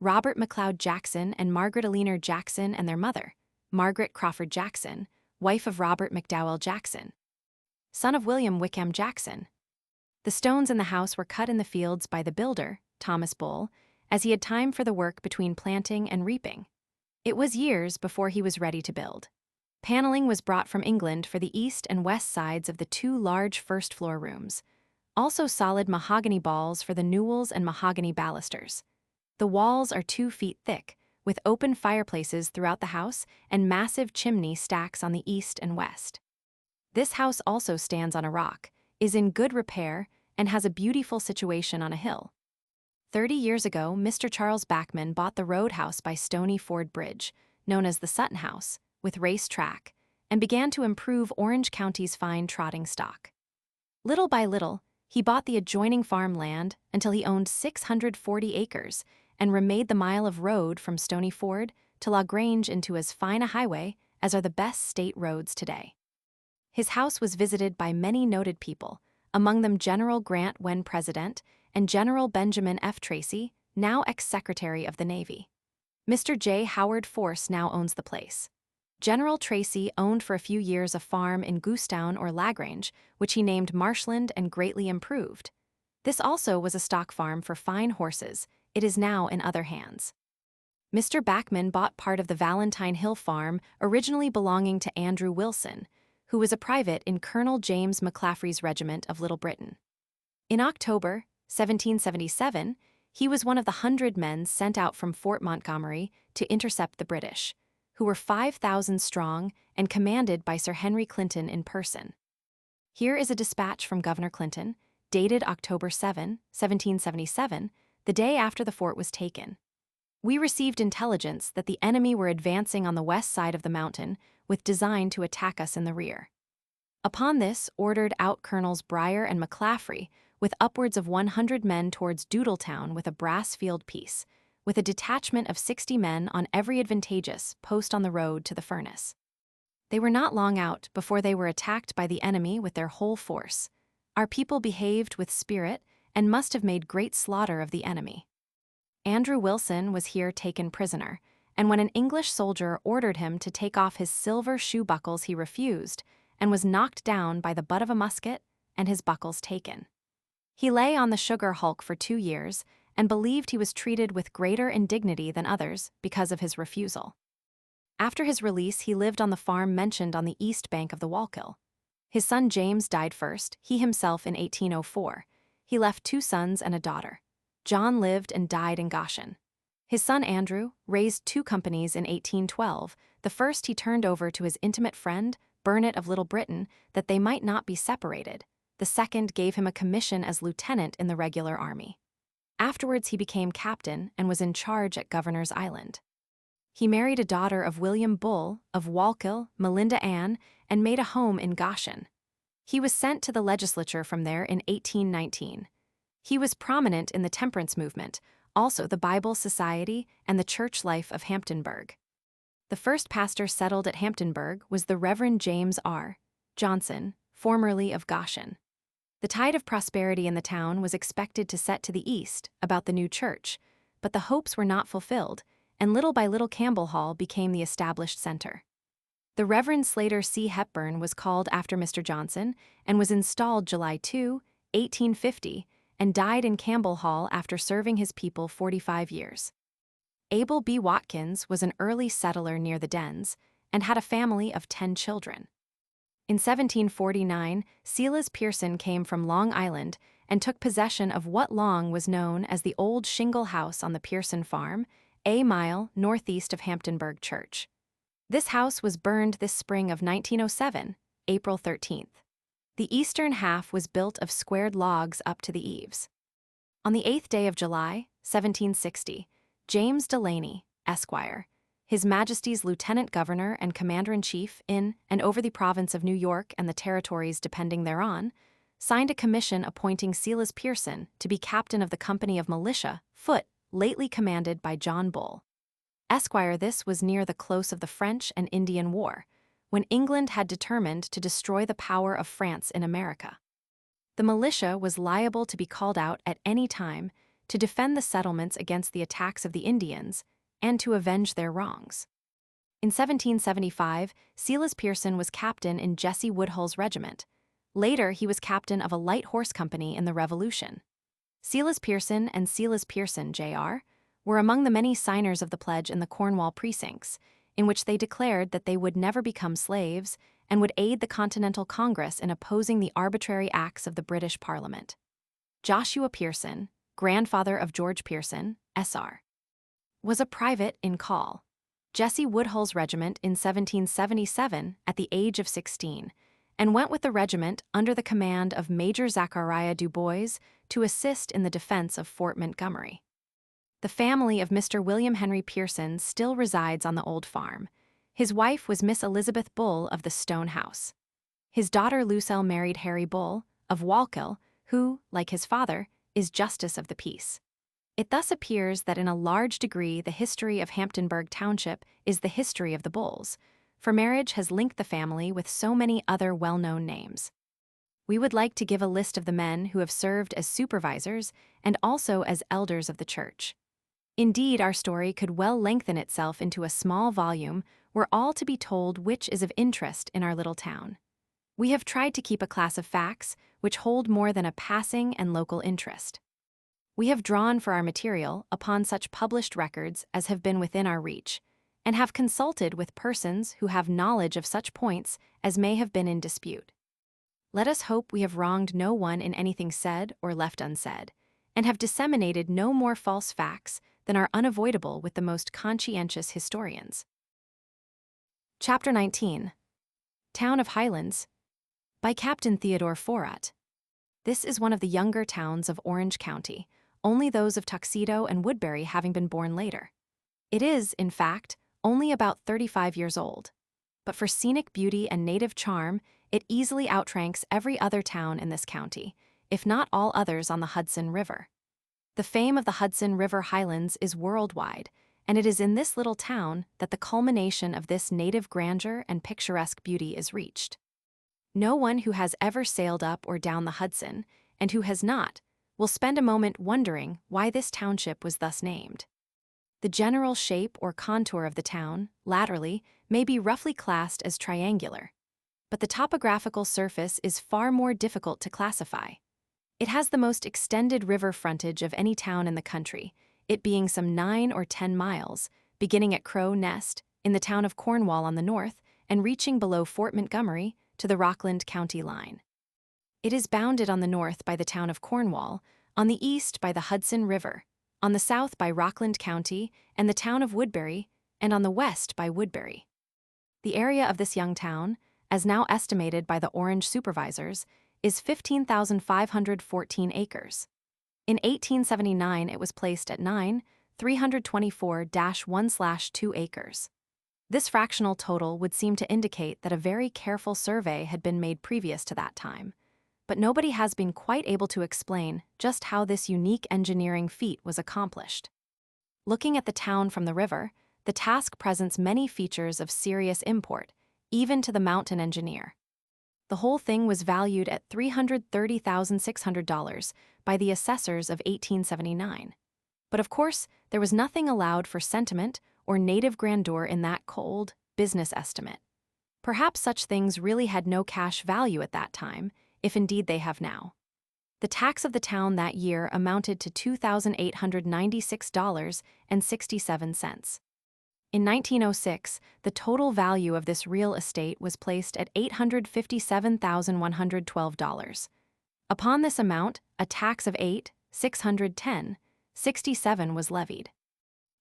Robert McLeod Jackson and Margaret Eleanor Jackson, and their mother, Margaret Crawford Jackson, wife of Robert McDowell Jackson, son of William Wickham Jackson. The stones in the house were cut in the fields by the builder, Thomas Bull, as he had time for the work between planting and reaping. It was years before he was ready to build. Paneling was brought from England for the east and west sides of the 2 large first-floor rooms, also solid mahogany balls for the newels and mahogany balusters. The walls are 2 feet thick, with open fireplaces throughout the house and massive chimney stacks on the east and west. This house also stands on a rock, is in good repair, and has a beautiful situation on a hill. 30 years ago, Mr. Charles Bachman bought the roadhouse by Stony Ford Bridge, known as the Sutton House, with race track, and began to improve Orange County's fine trotting stock. Little by little, he bought the adjoining farmland until he owned 640 acres and remade the mile of road from Stony Ford to La Grange into as fine a highway as are the best state roads today. His house was visited by many noted people, among them General Grant when president, and General Benjamin F. Tracy, now ex-Secretary of the Navy. Mr. J. Howard Force now owns the place. General Tracy owned for a few years a farm in Goostown or Lagrange, which he named Marshland and greatly improved. This also was a stock farm for fine horses. It is now in other hands. Mr. Bachman bought part of the Valentine Hill farm originally belonging to Andrew Wilson, who was a private in Colonel James McClaffrey's regiment of Little Britain. In October 1777, he was one of the 100 men sent out from Fort Montgomery to intercept the British, who were 5,000 strong and commanded by Sir Henry Clinton in person. Here is a dispatch from Governor Clinton, dated October 7, 1777, the day after the fort was taken. We received intelligence that the enemy were advancing on the west side of the mountain with design to attack us in the rear. Upon this, ordered out Colonels Breyer and McClaffrey with upwards of 100 men towards Doodletown with a brass field piece, with a detachment of 60 men on every advantageous post on the road to the furnace. They were not long out before they were attacked by the enemy with their whole force. Our people behaved with spirit and must have made great slaughter of the enemy. Andrew Wilson was here taken prisoner, and when an English soldier ordered him to take off his silver shoe buckles he refused, and was knocked down by the butt of a musket and his buckles taken. He lay on the sugar hulk for 2 years, and believed he was treated with greater indignity than others because of his refusal. After his release, he lived on the farm mentioned on the east bank of the Wallkill. His son James died first, he himself in 1804. He left 2 sons and a daughter. John lived and died in Goshen. His son Andrew raised 2 companies in 1812. The first he turned over to his intimate friend, Burnet of Little Britain, that they might not be separated. The second gave him a commission as lieutenant in the regular army. Afterwards he became captain and was in charge at Governor's Island. He married a daughter of William Bull of Wallkill, Melinda Ann, and made a home in Goshen. He was sent to the legislature from there in 1819. He was prominent in the temperance movement, also the Bible Society and the church life of Hamptonburg. The first pastor settled at Hamptonburg was the Reverend James R. Johnson, formerly of Goshen. The tide of prosperity in the town was expected to set to the east about the new church, but the hopes were not fulfilled, and little by little Campbell Hall became the established center. The Reverend Slater C. Hepburn was called after Mr. Johnson and was installed July 2, 1850, and died in Campbell Hall after serving his people 45 years. Abel B. Watkins was an early settler near the Dens and had a family of 10 children. In 1749, Silas Pearson came from Long Island and took possession of what long was known as the old shingle house on the Pearson farm, a mile northeast of Hamptonburg Church. This house was burned this spring of 1907, April 13th. The eastern half was built of squared logs up to the eaves. On the 8th day of July, 1760, James Delaney, Esquire, His Majesty's Lieutenant Governor and Commander-in-Chief in and over the province of New York and the territories depending thereon, signed a commission appointing Silas Pearson to be captain of the company of militia, foot, lately commanded by John Bull. Esquire, this was near the close of the French and Indian War, when England had determined to destroy the power of France in America. The militia was liable to be called out at any time to defend the settlements against the attacks of the Indians and to avenge their wrongs. In 1775, Silas Pearson was captain in Jesse Woodhull's regiment. Later, he was captain of a light horse company in the Revolution. Silas Pearson and Silas Pearson, Jr., were among the many signers of the pledge in the Cornwall precincts, in which they declared that they would never become slaves and would aid the Continental Congress in opposing the arbitrary acts of the British Parliament. Joshua Pearson, grandfather of George Pearson, Sr., was a private in call. Jesse Woodhull's regiment in 1777 at the age of 16, and went with the regiment under the command of Major Zachariah Du Bois to assist in the defense of Fort Montgomery. The family of Mr. William Henry Pearson still resides on the old farm. His wife was Miss Elizabeth Bull of the Stone House. His daughter Lucille married Harry Bull of Wallkill, who, like his father, is Justice of the Peace. It thus appears that in a large degree the history of Hamptonburg Township is the history of the Bulls, for marriage has linked the family with so many other well-known names. We would like to give a list of the men who have served as supervisors and also as elders of the church. Indeed, our story could well lengthen itself into a small volume were all to be told which is of interest in our little town. We have tried to keep a class of facts which hold more than a passing and local interest. We have drawn for our material upon such published records as have been within our reach, and have consulted with persons who have knowledge of such points as may have been in dispute. Let us hope we have wronged no one in anything said or left unsaid, and have disseminated no more false facts than are unavoidable with the most conscientious historians. Chapter 19. Town of Highlands, by Captain Theodore Forat. This is one of the younger towns of Orange County, only those of Tuxedo and Woodbury having been born later. It is, in fact, only about 35 years old, but for scenic beauty and native charm, it easily outranks every other town in this county, if not all others on the Hudson River. The fame of the Hudson River Highlands is worldwide, and it is in this little town that the culmination of this native grandeur and picturesque beauty is reached. No one who has ever sailed up or down the Hudson, and who has not, will spend a moment wondering why this township was thus named. The general shape or contour of the town, laterally, may be roughly classed as triangular, but the topographical surface is far more difficult to classify. It has the most extended river frontage of any town in the country, it being some 9 or 10 miles, beginning at Crow Nest, in the town of Cornwall on the north, and reaching below Fort Montgomery to the Rockland County line. It is bounded on the north by the town of Cornwall, on the east by the Hudson River, on the south by Rockland County and the town of Woodbury, and on the west by Woodbury. The area of this young town, as now estimated by the Orange supervisors, is 15,514 acres. In 1879, it was placed at 9,324-1/2 acres. This fractional total would seem to indicate that a very careful survey had been made previous to that time, but nobody has been quite able to explain just how this unique engineering feat was accomplished. Looking at the town from the river, the task presents many features of serious import, even to the mountain engineer. The whole thing was valued at $330,600 by the assessors of 1879. But of course, there was nothing allowed for sentiment or native grandeur in that cold, business estimate. Perhaps such things really had no cash value at that time, if indeed they have now. The tax of the town that year amounted to $2,896.67. In 1906, the total value of this real estate was placed at $857,112. Upon this amount, a tax of $8,610.67 was levied.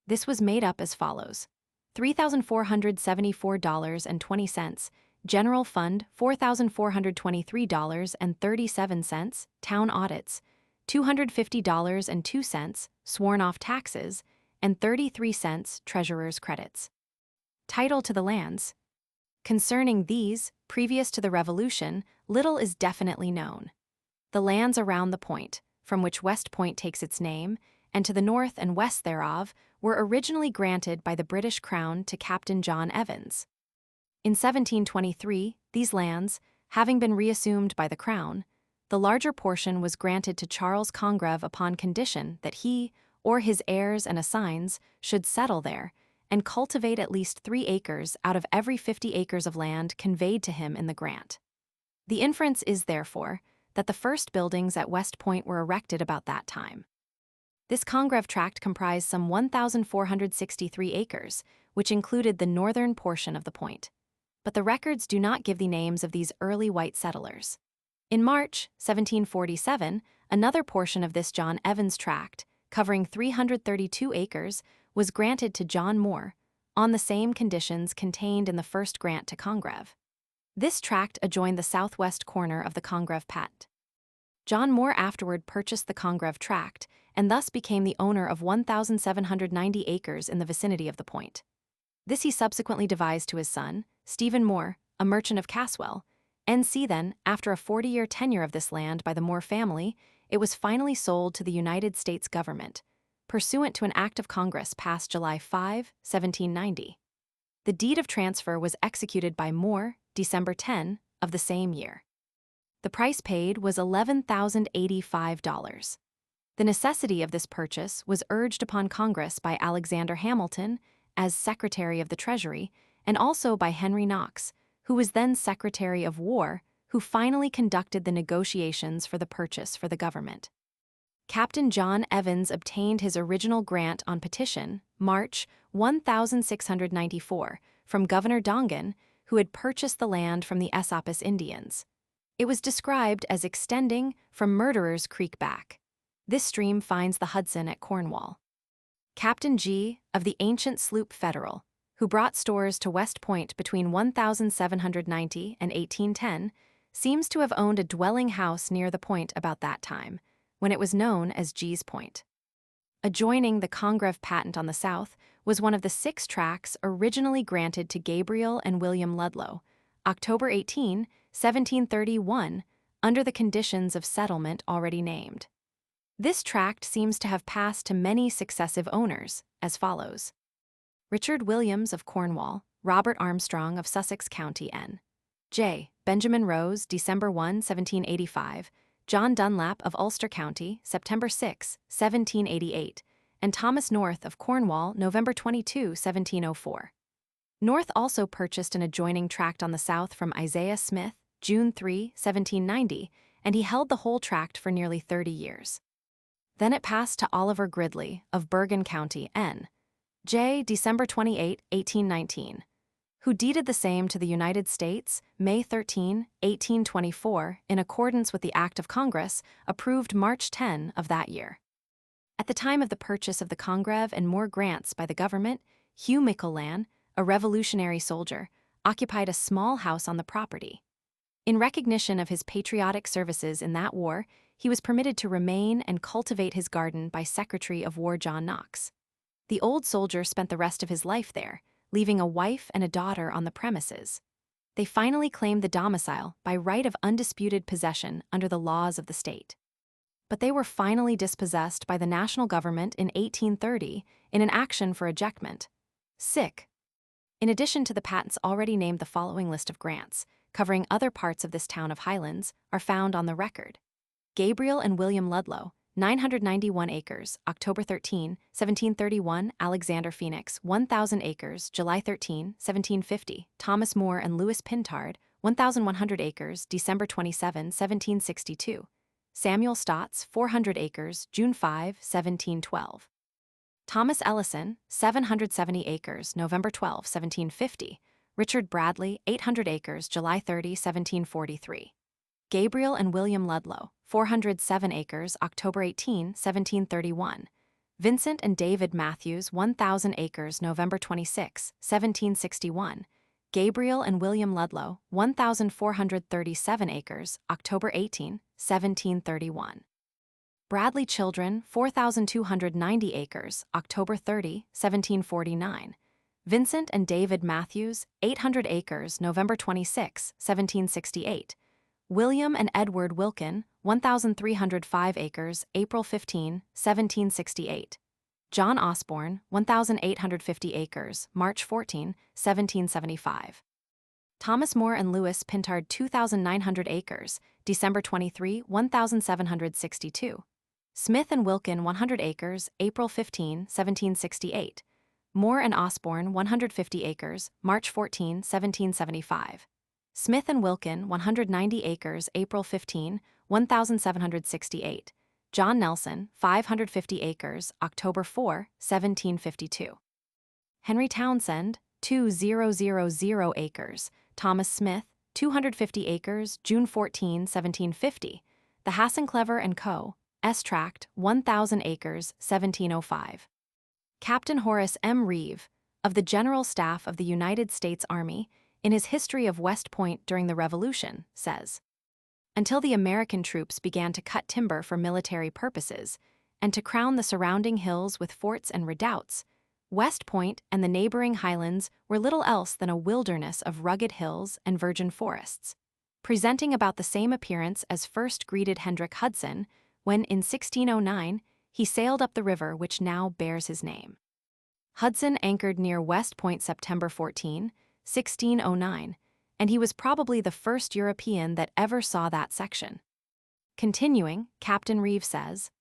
This was made up as follows: $3,474.20, General Fund $4,423.37, Town Audits $250.02, Sworn-off taxes, and 33 cents Treasurer's credits. Title to the lands. Concerning these, previous to the Revolution, little is definitely known. The lands around the point, from which West Point takes its name, and to the north and west thereof, were originally granted by the British Crown to Captain John Evans. In 1723, these lands, having been reassumed by the Crown, the larger portion was granted to Charles Congreve upon condition that he, or his heirs and assigns, should settle there, and cultivate at least 3 acres out of every 50 acres of land conveyed to him in the grant. The inference is, therefore, that the first buildings at West Point were erected about that time. This Congreve tract comprised some 1,463 acres, which included the northern portion of the point. But the records do not give the names of these early white settlers. In March 1747, another portion of this John Evans tract, covering 332 acres, was granted to John Moore, on the same conditions contained in the first grant to Congreve. This tract adjoined the southwest corner of the Congreve patent. John Moore afterward purchased the Congreve tract and thus became the owner of 1,790 acres in the vicinity of the point. This he subsequently devised to his son, Stephen Moore, a merchant of Caswell. N.C. Then, after a 40-year tenure of this land by the Moore family, it was finally sold to the United States government, pursuant to an act of Congress passed July 5, 1790. The deed of transfer was executed by Moore, December 10, of the same year. The price paid was $11,085. The necessity of this purchase was urged upon Congress by Alexander Hamilton, as Secretary of the Treasury, and also by Henry Knox, who was then Secretary of War, who finally conducted the negotiations for the purchase for the government. Captain John Evans obtained his original grant on petition, March 1694, from Governor Dongan, who had purchased the land from the Esopus Indians. It was described as extending from Murderer's Creek back. This stream finds the Hudson at Cornwall. Captain G. of the ancient sloop Federal, who brought stores to West Point between 1790 and 1810, seems to have owned a dwelling house near the point about that time, when it was known as G's Point. Adjoining the Congreve patent on the south was one of the 6 tracts originally granted to Gabriel and William Ludlow, October 18, 1731, under the conditions of settlement already named. This tract seems to have passed to many successive owners, as follows: Richard Williams of Cornwall, Robert Armstrong of Sussex County, N.J. Benjamin Rose, December 1, 1785, John Dunlap of Ulster County, September 6, 1788, and Thomas North of Cornwall, November 22, 1704. North also purchased an adjoining tract on the south from Isaiah Smith, June 3, 1790, and he held the whole tract for nearly 30 years. Then it passed to Oliver Gridley of Bergen County, N.J. December 28, 1819, who deeded the same to the United States, May 13, 1824, in accordance with the Act of Congress, approved March 10 of that year. At the time of the purchase of the Congreve and more grants by the government, Hugh Michellan, a Revolutionary soldier, occupied a small house on the property. In recognition of his patriotic services in that war, he was permitted to remain and cultivate his garden by Secretary of War John Knox. The old soldier spent the rest of his life there, leaving a wife and a daughter on the premises. They finally claimed the domicile by right of undisputed possession under the laws of the state. But they were finally dispossessed by the national government in 1830 in an action for ejectment. Sic. In addition to the patents already named, the following list of grants, covering other parts of this town of Highlands, are found on the record. Gabriel and William Ludlow, 991 acres, October 13, 1731, Alexander Phoenix, 1,000 acres, July 13, 1750, Thomas Moore and Louis Pintard, 1,100 acres, December 27, 1762, Samuel Stotts, 400 acres, June 5, 1712. Thomas Ellison, 770 acres, November 12, 1750, Richard Bradley, 800 acres, July 30, 1743. Gabriel and William Ludlow, 407 acres, October 18, 1731. Vincent and David Matthews, 1,000 acres, November 26, 1761. Gabriel and William Ludlow, 1,437 acres, October 18, 1731. Bradley Children, 4,290 acres, October 30, 1749. Vincent and David Matthews, 800 acres, November 26, 1768. William and Edward Wilkin, 1,305 acres, April 15, 1768. John Osborne, 1,850 acres, March 14, 1775. Thomas Moore and Louis Pintard, 2,900 acres, December 23, 1762. Smith and Wilkin, 100 acres, April 15, 1768. Moore and Osborne, 150 acres, March 14, 1775. Smith and Wilkin, 190 acres, April 15, 1768. John Nelson, 550 acres, October 4, 1752. Henry Townsend, 2,000 acres. Thomas Smith, 250 acres, June 14, 1750. The Hassenclever and Co., S. Tract, 1,000 acres, 1705. Captain Horace M. Reeve, of the General Staff of the United States Army, in his History of West Point during the Revolution, says, "Until the American troops began to cut timber for military purposes, and to crown the surrounding hills with forts and redoubts, West Point and the neighboring highlands were little else than a wilderness of rugged hills and virgin forests, presenting about the same appearance as first greeted Hendrik Hudson when, in 1609, he sailed up the river which now bears his name." Hudson anchored near West Point September 14, 1609, and he was probably the first European that ever saw that section. Continuing, Captain Reeve says,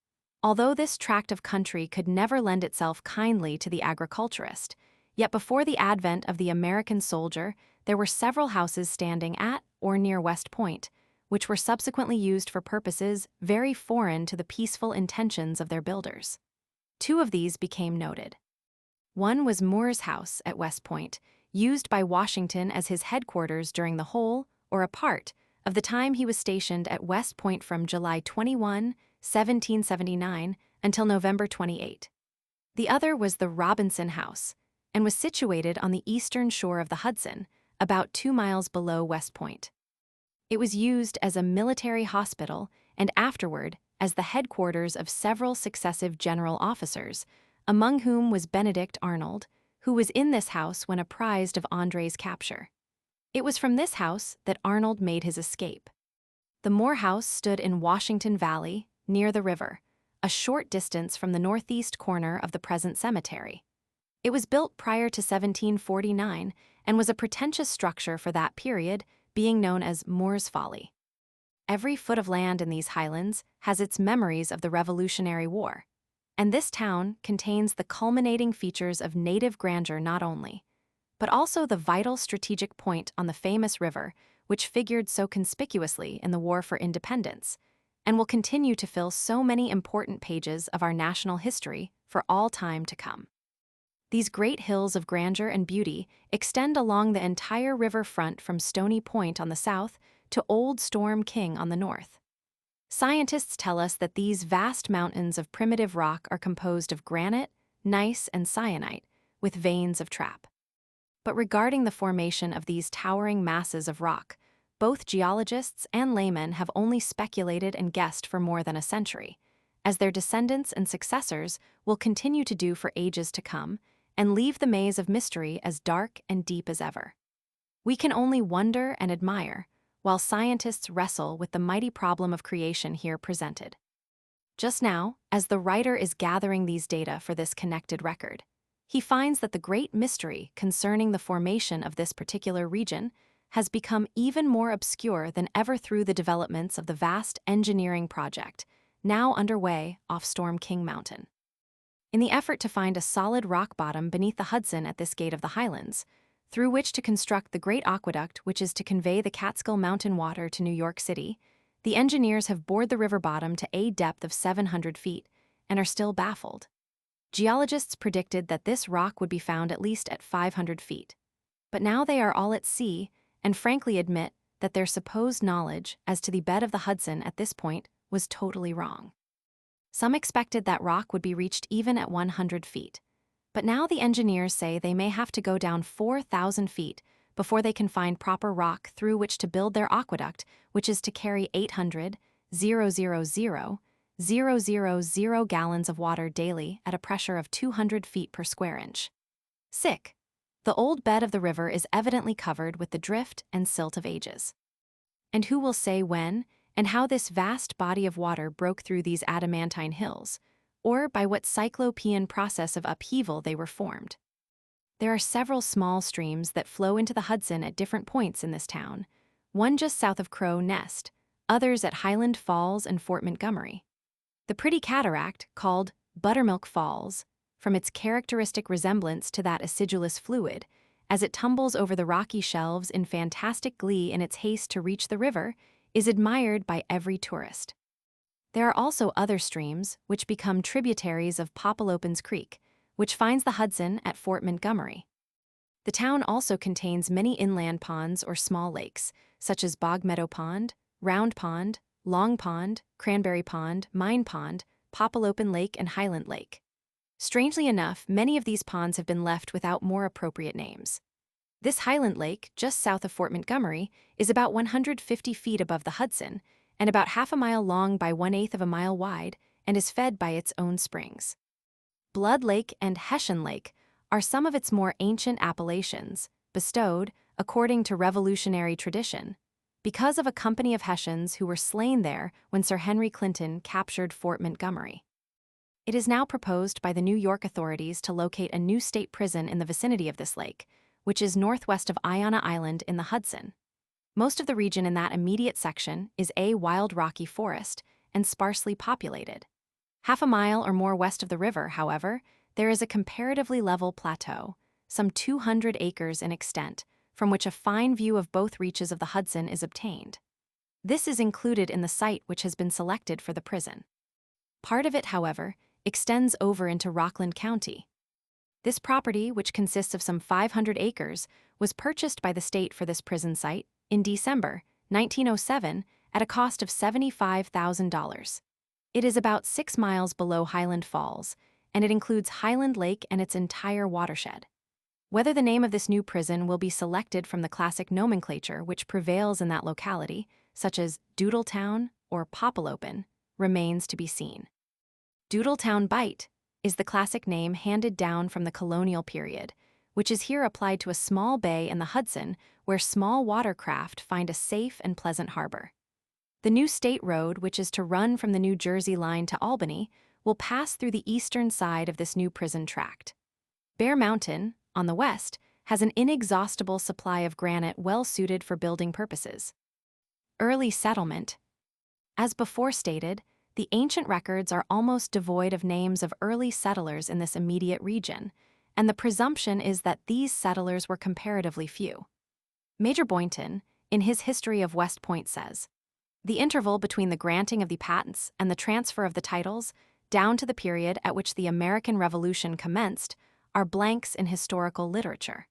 "Although this tract of country could never lend itself kindly to the agriculturist, yet before the advent of the American soldier there were several houses standing at or near West Point, which were subsequently used for purposes very foreign to the peaceful intentions of their builders. Two of these became noted. One was Moore's house at West Point, used by Washington as his headquarters during the whole, or a part, of the time he was stationed at West Point from July 21, 1779, until November 28. The other was the Robinson House, and was situated on the eastern shore of the Hudson, about 2 miles below West Point. It was used as a military hospital and afterward as the headquarters of several successive general officers, among whom was Benedict Arnold, who was in this house when apprised of André's capture. It was from this house that Arnold made his escape. The Moore House stood in Washington Valley, near the river, a short distance from the northeast corner of the present cemetery. It was built prior to 1749 and was a pretentious structure for that period, being known as Moore's Folly. Every foot of land in these highlands has its memories of the Revolutionary War, and this town contains the culminating features of native grandeur not only, but also the vital strategic point on the famous river which figured so conspicuously in the War for Independence, and will continue to fill so many important pages of our national history for all time to come. These great hills of grandeur and beauty extend along the entire river front from Stony Point on the south to Old Storm King on the north. Scientists tell us that these vast mountains of primitive rock are composed of granite, gneiss, and syenite, with veins of trap. But regarding the formation of these towering masses of rock, both geologists and laymen have only speculated and guessed for more than a century, as their descendants and successors will continue to do for ages to come, and leave the maze of mystery as dark and deep as ever. We can only wonder and admire, while scientists wrestle with the mighty problem of creation here presented. Just now, as the writer is gathering these data for this connected record, he finds that the great mystery concerning the formation of this particular region has become even more obscure than ever through the developments of the vast engineering project now underway off Storm King Mountain. In the effort to find a solid rock bottom beneath the Hudson at this gate of the Highlands, through which to construct the great aqueduct which is to convey the Catskill Mountain water to New York City, the engineers have bored the river bottom to a depth of 700 feet and are still baffled. Geologists predicted that this rock would be found at least at 500 feet, but now they are all at sea and frankly admit that their supposed knowledge as to the bed of the Hudson at this point was totally wrong. Some expected that rock would be reached even at 100 feet, but now the engineers say they may have to go down 4,000 feet before they can find proper rock through which to build their aqueduct, which is to carry 800,000 gallons of water daily at a pressure of 200 feet per square inch. Sick. The old bed of the river is evidently covered with the drift and silt of ages. And who will say when and how this vast body of water broke through these adamantine hills, or by what cyclopean process of upheaval they were formed? There are several small streams that flow into the Hudson at different points in this town, one just south of Crow Nest, others at Highland Falls and Fort Montgomery. The pretty cataract, called Buttermilk Falls, from its characteristic resemblance to that acidulous fluid, as it tumbles over the rocky shelves in fantastic glee in its haste to reach the river, is admired by every tourist. There are also other streams which become tributaries of Popolopin's Creek, which finds the Hudson at Fort Montgomery. The town also contains many inland ponds or small lakes, such as Bog Meadow Pond, Round Pond, Long Pond, Cranberry Pond, Mine Pond, Popolopin Lake, and Highland Lake. Strangely enough, many of these ponds have been left without more appropriate names. This highland lake, just south of Fort Montgomery, is about 150 feet above the Hudson and about half a mile long by 1/8 of a mile wide and is fed by its own springs. Blood Lake and Hessian Lake are some of its more ancient appellations, bestowed, according to Revolutionary tradition, because of a company of Hessians who were slain there when Sir Henry Clinton captured Fort Montgomery. It is now proposed by the New York authorities to locate a new state prison in the vicinity of this lake, which is northwest of Iona Island in the Hudson. Most of the region in that immediate section is a wild rocky forest and sparsely populated. Half a mile or more west of the river, however, there is a comparatively level plateau, some 200 acres in extent, from which a fine view of both reaches of the Hudson is obtained. This is included in the site which has been selected for the prison. Part of it, however, extends over into Rockland County. This property, which consists of some 500 acres, was purchased by the state for this prison site in December 1907 at a cost of $75,000. It is about 6 miles below Highland Falls, and it includes Highland Lake and its entire watershed. Whether the name of this new prison will be selected from the classic nomenclature which prevails in that locality, such as Doodletown or Popalopen, remains to be seen. Doodletown Bight is the classic name handed down from the colonial period, which is here applied to a small bay in the Hudson where small watercraft find a safe and pleasant harbor. The new state road, which is to run from the New Jersey line to Albany, will pass through the eastern side of this new prison tract. Bear Mountain, on the west, has an inexhaustible supply of granite well suited for building purposes. Early settlement. As before stated, the ancient records are almost devoid of names of early settlers in this immediate region, and the presumption is that these settlers were comparatively few. Major Boynton, in his History of West Point, says, "The interval between the granting of the patents and the transfer of the titles, down to the period at which the American Revolution commenced, are blanks in historical literature.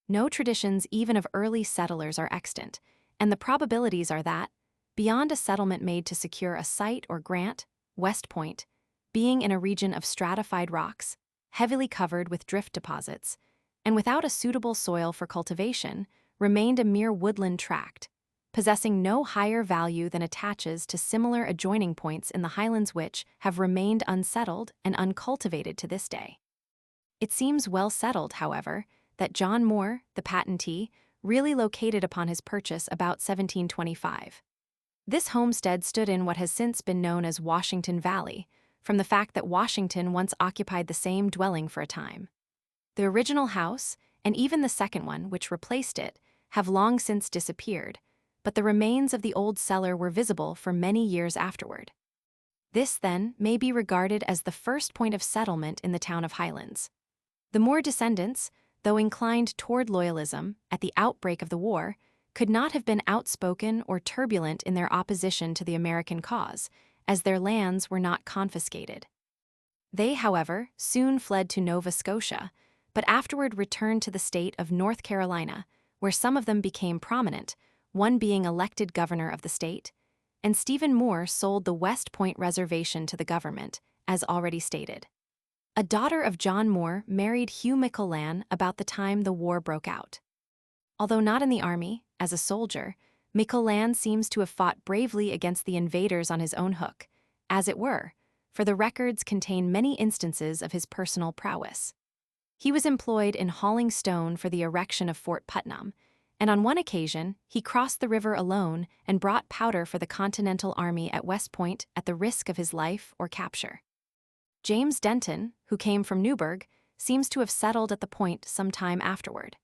No traditions even of early settlers are extant, and the probabilities are that, beyond a settlement made to secure a site or grant, West Point, being in a region of stratified rocks, heavily covered with drift deposits, and without a suitable soil for cultivation, remained a mere woodland tract, possessing no higher value than attaches to similar adjoining points in the highlands which have remained unsettled and uncultivated to this day." It seems well settled, however, that John Moore, the patentee, really located upon his purchase about 1725. This homestead stood in what has since been known as Washington Valley, from the fact that Washington once occupied the same dwelling for a time. The original house, and even the second one which replaced it, have long since disappeared, but the remains of the old cellar were visible for many years afterward. This, then, may be regarded as the first point of settlement in the town of Highlands. The Moore descendants, though inclined toward loyalism at the outbreak of the war, could not have been outspoken or turbulent in their opposition to the American cause, as their lands were not confiscated. They, however, soon fled to Nova Scotia, but afterward returned to the state of North Carolina, where some of them became prominent, one being elected governor of the state, and Stephen Moore sold the West Point Reservation to the government, as already stated. A daughter of John Moore married Hugh McIllann about the time the war broke out. Although not in the army, as a soldier, McIllann seems to have fought bravely against the invaders on his own hook, as it were, for the records contain many instances of his personal prowess. He was employed in hauling stone for the erection of Fort Putnam, and on one occasion he crossed the river alone and brought powder for the Continental Army at West Point at the risk of his life or capture. James Denton, who came from Newburgh, seems to have settled at the point some time afterward.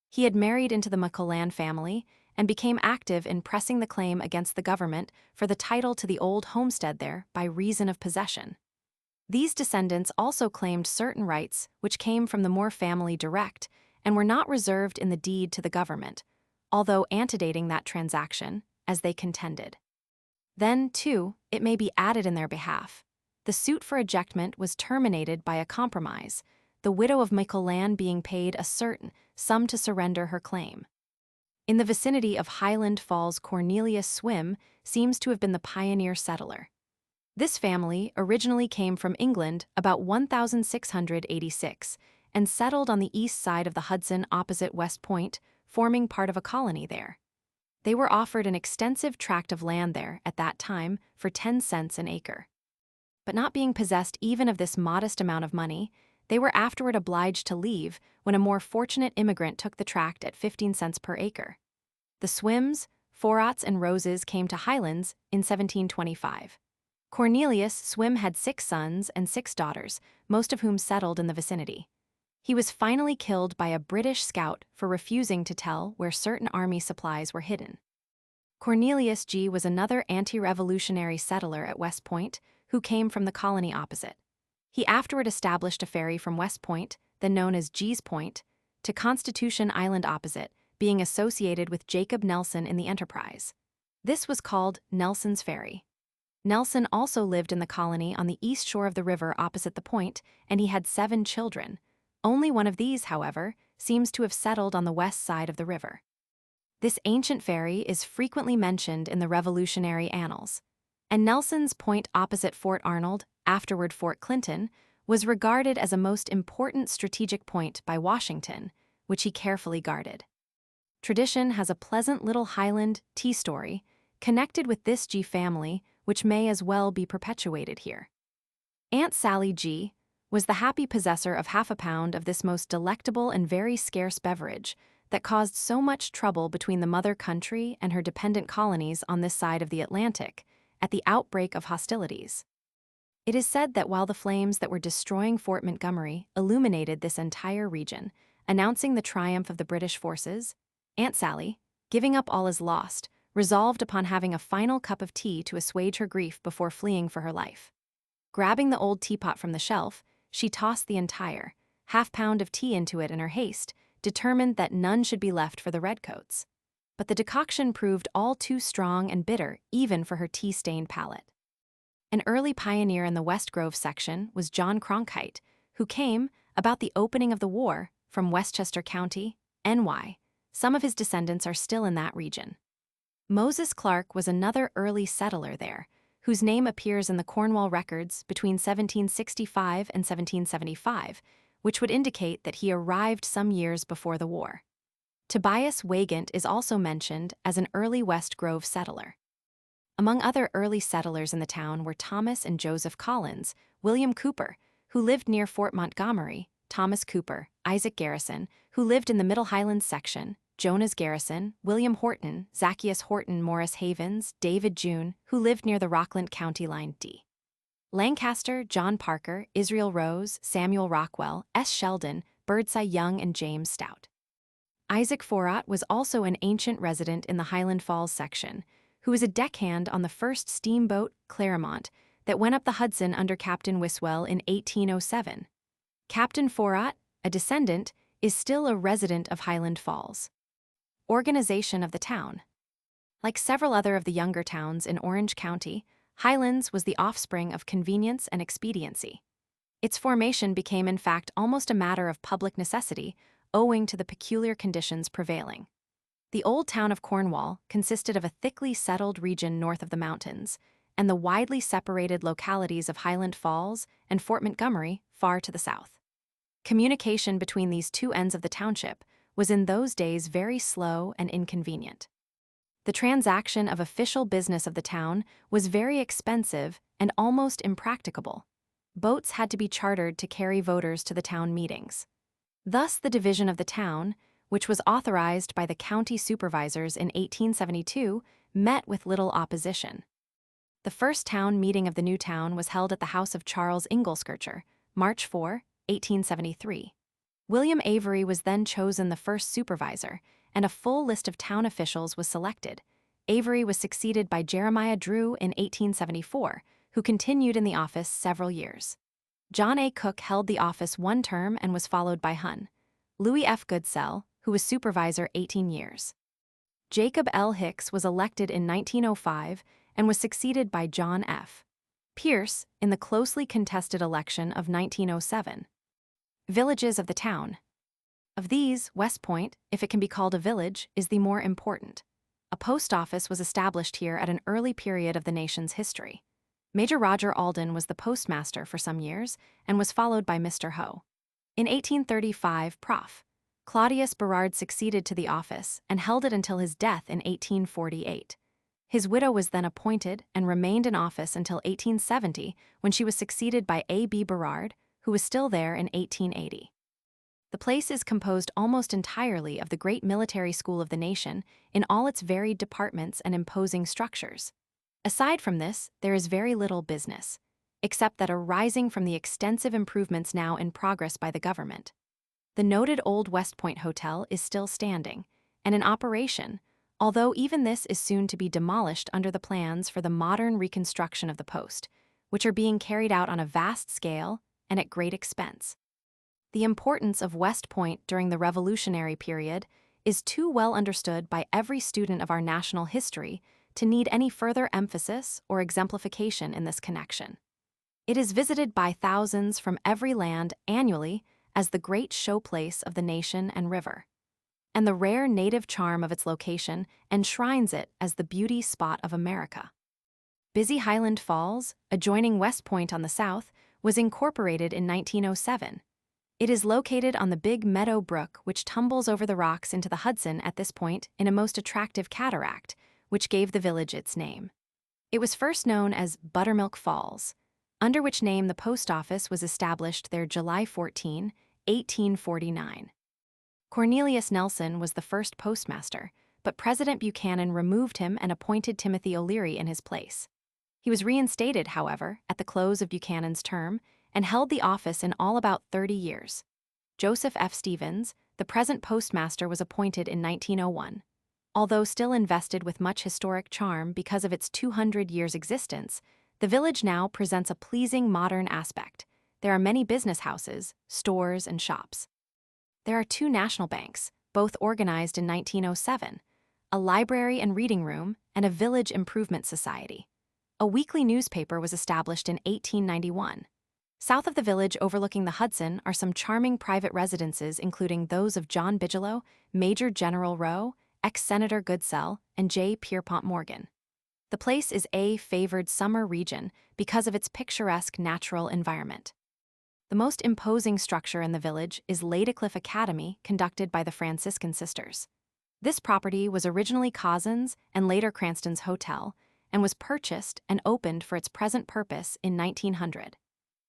He had married into the McIllann family and became active in pressing the claim against the government for the title to the old homestead there by reason of possession. These descendants also claimed certain rights which came from the Moore family direct and were not reserved in the deed to the government, although antedating that transaction, as they contended. Then, too, it may be added in their behalf, the suit for ejectment was terminated by a compromise, the widow of McIllann being paid a certain sum to surrender her claim. In the vicinity of Highland Falls, Cornelius Swim seems to have been the pioneer settler. This family originally came from England about 1686 and settled on the east side of the Hudson opposite West Point, forming part of a colony there. They were offered an extensive tract of land there at that time for 10 cents an acre. But not being possessed even of this modest amount of money, they were afterward obliged to leave when a more fortunate immigrant took the tract at 15 cents per acre. The Swims, Forats, and Roses came to Highlands in 1725. Cornelius Swim had 6 sons and 6 daughters, most of whom settled in the vicinity. He was finally killed by a British scout for refusing to tell where certain army supplies were hidden. Cornelius G. was another anti-revolutionary settler at West Point who came from the colony opposite. He afterward established a ferry from West Point, then known as G's Point, to Constitution Island opposite, being associated with Jacob Nelson in the enterprise. This was called Nelson's Ferry. Nelson also lived in the colony on the east shore of the river opposite the point, and he had 7 children. Only one of these, however, seems to have settled on the west side of the river. This ancient ferry is frequently mentioned in the Revolutionary annals, and Nelson's Point opposite Fort Arnold, afterward Fort Clinton, was regarded as a most important strategic point by Washington, which he carefully guarded. Tradition has a pleasant little Highland tea story connected with this G family, which may as well be perpetuated here. Aunt Sally G. was the happy possessor of half a pound of this most delectable and very scarce beverage that caused so much trouble between the mother country and her dependent colonies on this side of the Atlantic at the outbreak of hostilities. It is said that while the flames that were destroying Fort Montgomery illuminated this entire region, announcing the triumph of the British forces, Aunt Sally, giving up all as lost, resolved upon having a final cup of tea to assuage her grief before fleeing for her life. Grabbing the old teapot from the shelf, she tossed the entire half-pound of tea into it in her haste, determined that none should be left for the redcoats. But the decoction proved all too strong and bitter even for her tea-stained palate. An early pioneer in the West Grove section was John Cronkite, who came, about the opening of the war, from Westchester County, NY. Some of his descendants are still in that region. Moses Clark was another early settler there, whose name appears in the Cornwall records between 1765 and 1775, which would indicate that he arrived some years before the war. Tobias Wagant is also mentioned as an early West Grove settler. Among other early settlers in the town were Thomas and Joseph Collins, William Cooper, who lived near Fort Montgomery, Thomas Cooper, Isaac Garrison, who lived in the Middle Highlands section, Jonas Garrison, William Horton, Zacchaeus Horton, Morris Havens, David June, who lived near the Rockland County line D. Lancaster, John Parker, Israel Rose, Samuel Rockwell, S. Sheldon, Birdseye Young, and James Stout. Isaac Forat was also an ancient resident in the Highland Falls section, who was a deckhand on the first steamboat, Claremont, that went up the Hudson under Captain Wiswell in 1807. Captain Forat, a descendant, is still a resident of Highland Falls. Organization of the town. Like several other of the younger towns in Orange County, Highlands was the offspring of convenience and expediency. Its formation became in fact almost a matter of public necessity, owing to the peculiar conditions prevailing. The old town of Cornwall consisted of a thickly settled region north of the mountains, and the widely separated localities of Highland Falls and Fort Montgomery far to the south. Communication between these two ends of the township was in those days very slow and inconvenient. The transaction of official business of the town was very expensive and almost impracticable. Boats had to be chartered to carry voters to the town meetings. Thus, the division of the town, which was authorized by the county supervisors in 1872, met with little opposition. The first town meeting of the new town was held at the house of Charles Ingleskercher, March 4, 1873. William Avery was then chosen the first supervisor, and a full list of town officials was selected. Avery was succeeded by Jeremiah Drew in 1874, who continued in the office several years. John A. Cook held the office one term and was followed by Hun. Louis F. Goodsell, who was supervisor 18 years. Jacob L. Hicks was elected in 1905 and was succeeded by John F. Pierce in the closely contested election of 1907. Villages of the town. Of these, West Point, if it can be called a village, is the more important. A post office was established here at an early period of the nation's history. Major Roger Alden was the postmaster for some years and was followed by Mr. Hoe. In 1835, Prof. Claudius Berard succeeded to the office and held it until his death in 1848. His widow was then appointed and remained in office until 1870, when she was succeeded by A.B. Berard, who was still there in 1880. The place is composed almost entirely of the great military school of the nation in all its varied departments and imposing structures. Aside from this, there is very little business, except that arising from the extensive improvements now in progress by the government. The noted old West Point Hotel is still standing and in operation, although even this is soon to be demolished under the plans for the modern reconstruction of the post, which are being carried out on a vast scale and at great expense. The importance of West Point during the Revolutionary period is too well understood by every student of our national history to need any further emphasis or exemplification in this connection. It is visited by thousands from every land annually as the great showplace of the nation and river, and the rare native charm of its location enshrines it as the beauty spot of America. Busy Highland Falls, adjoining West Point on the south, was incorporated in 1907. It is located on the Big Meadow Brook, which tumbles over the rocks into the Hudson at this point in a most attractive cataract, which gave the village its name. It was first known as Buttermilk Falls, under which name the post office was established there July 14, 1849. Cornelius Nelson was the first postmaster, but President Buchanan removed him and appointed Timothy O'Leary in his place. He was reinstated, however, at the close of Buchanan's term, and held the office in all about 30 years. Joseph F. Stevens, the present postmaster, was appointed in 1901. Although still invested with much historic charm because of its 200 years' existence, the village now presents a pleasing modern aspect. There are many business houses, stores, and shops. There are 2 national banks, both organized in 1907, a library and reading room, and a village improvement society. A weekly newspaper was established in 1891. South of the village overlooking the Hudson are some charming private residences, including those of John Bigelow, Major General Rowe, ex-Senator Goodsell, and J. Pierpont Morgan. The place is a favored summer region because of its picturesque natural environment. The most imposing structure in the village is Ladecliffe Academy, conducted by the Franciscan Sisters. This property was originally Causen's and later Cranston's Hotel, and was purchased and opened for its present purpose in 1900.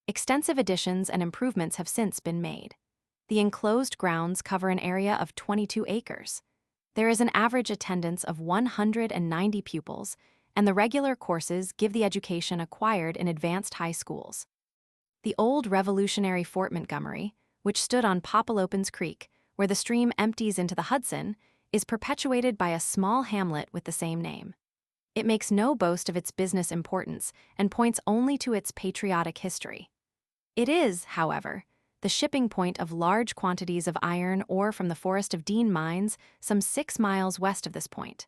Extensive additions and improvements have since been made. The enclosed grounds cover an area of 22 acres. There is an average attendance of 190 pupils, and the regular courses give the education acquired in advanced high schools. The old Revolutionary Fort Montgomery, which stood on Popolopins Creek, where the stream empties into the Hudson, is perpetuated by a small hamlet with the same name. It makes no boast of its business importance and points only to its patriotic history. It is, however, the shipping point of large quantities of iron ore from the Forest of Dean mines some 6 miles west of this point.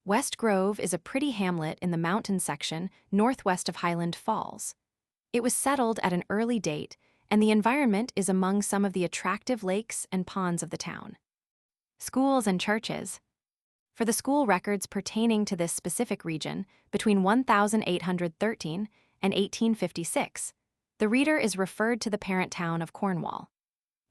West Grove is a pretty hamlet in the mountain section northwest of Highland Falls. It was settled at an early date, and the environment is among some of the attractive lakes and ponds of the town. Schools and churches. For the school records pertaining to this specific region, between 1813 and 1856, the reader is referred to the parent town of Cornwall.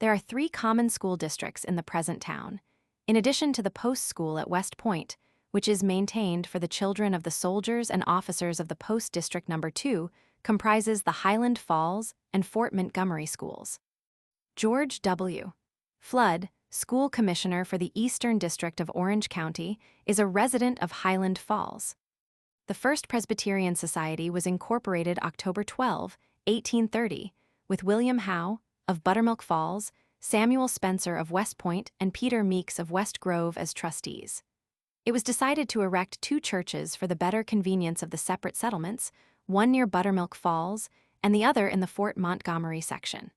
There are 3 common school districts in the present town, in addition to the post school at West Point, which is maintained for the children of the soldiers and officers of the Post District No. 2, comprises the Highland Falls and Fort Montgomery schools. George W. Flood, School Commissioner for the Eastern District of Orange County, is a resident of Highland Falls. The First Presbyterian Society was incorporated October 12, 1830, with William Howe, of Buttermilk Falls, Samuel Spencer of West Point, and Peter Meeks of West Grove as trustees. It was decided to erect 2 churches for the better convenience of the separate settlements, one near Buttermilk Falls and the other in the Fort Montgomery section.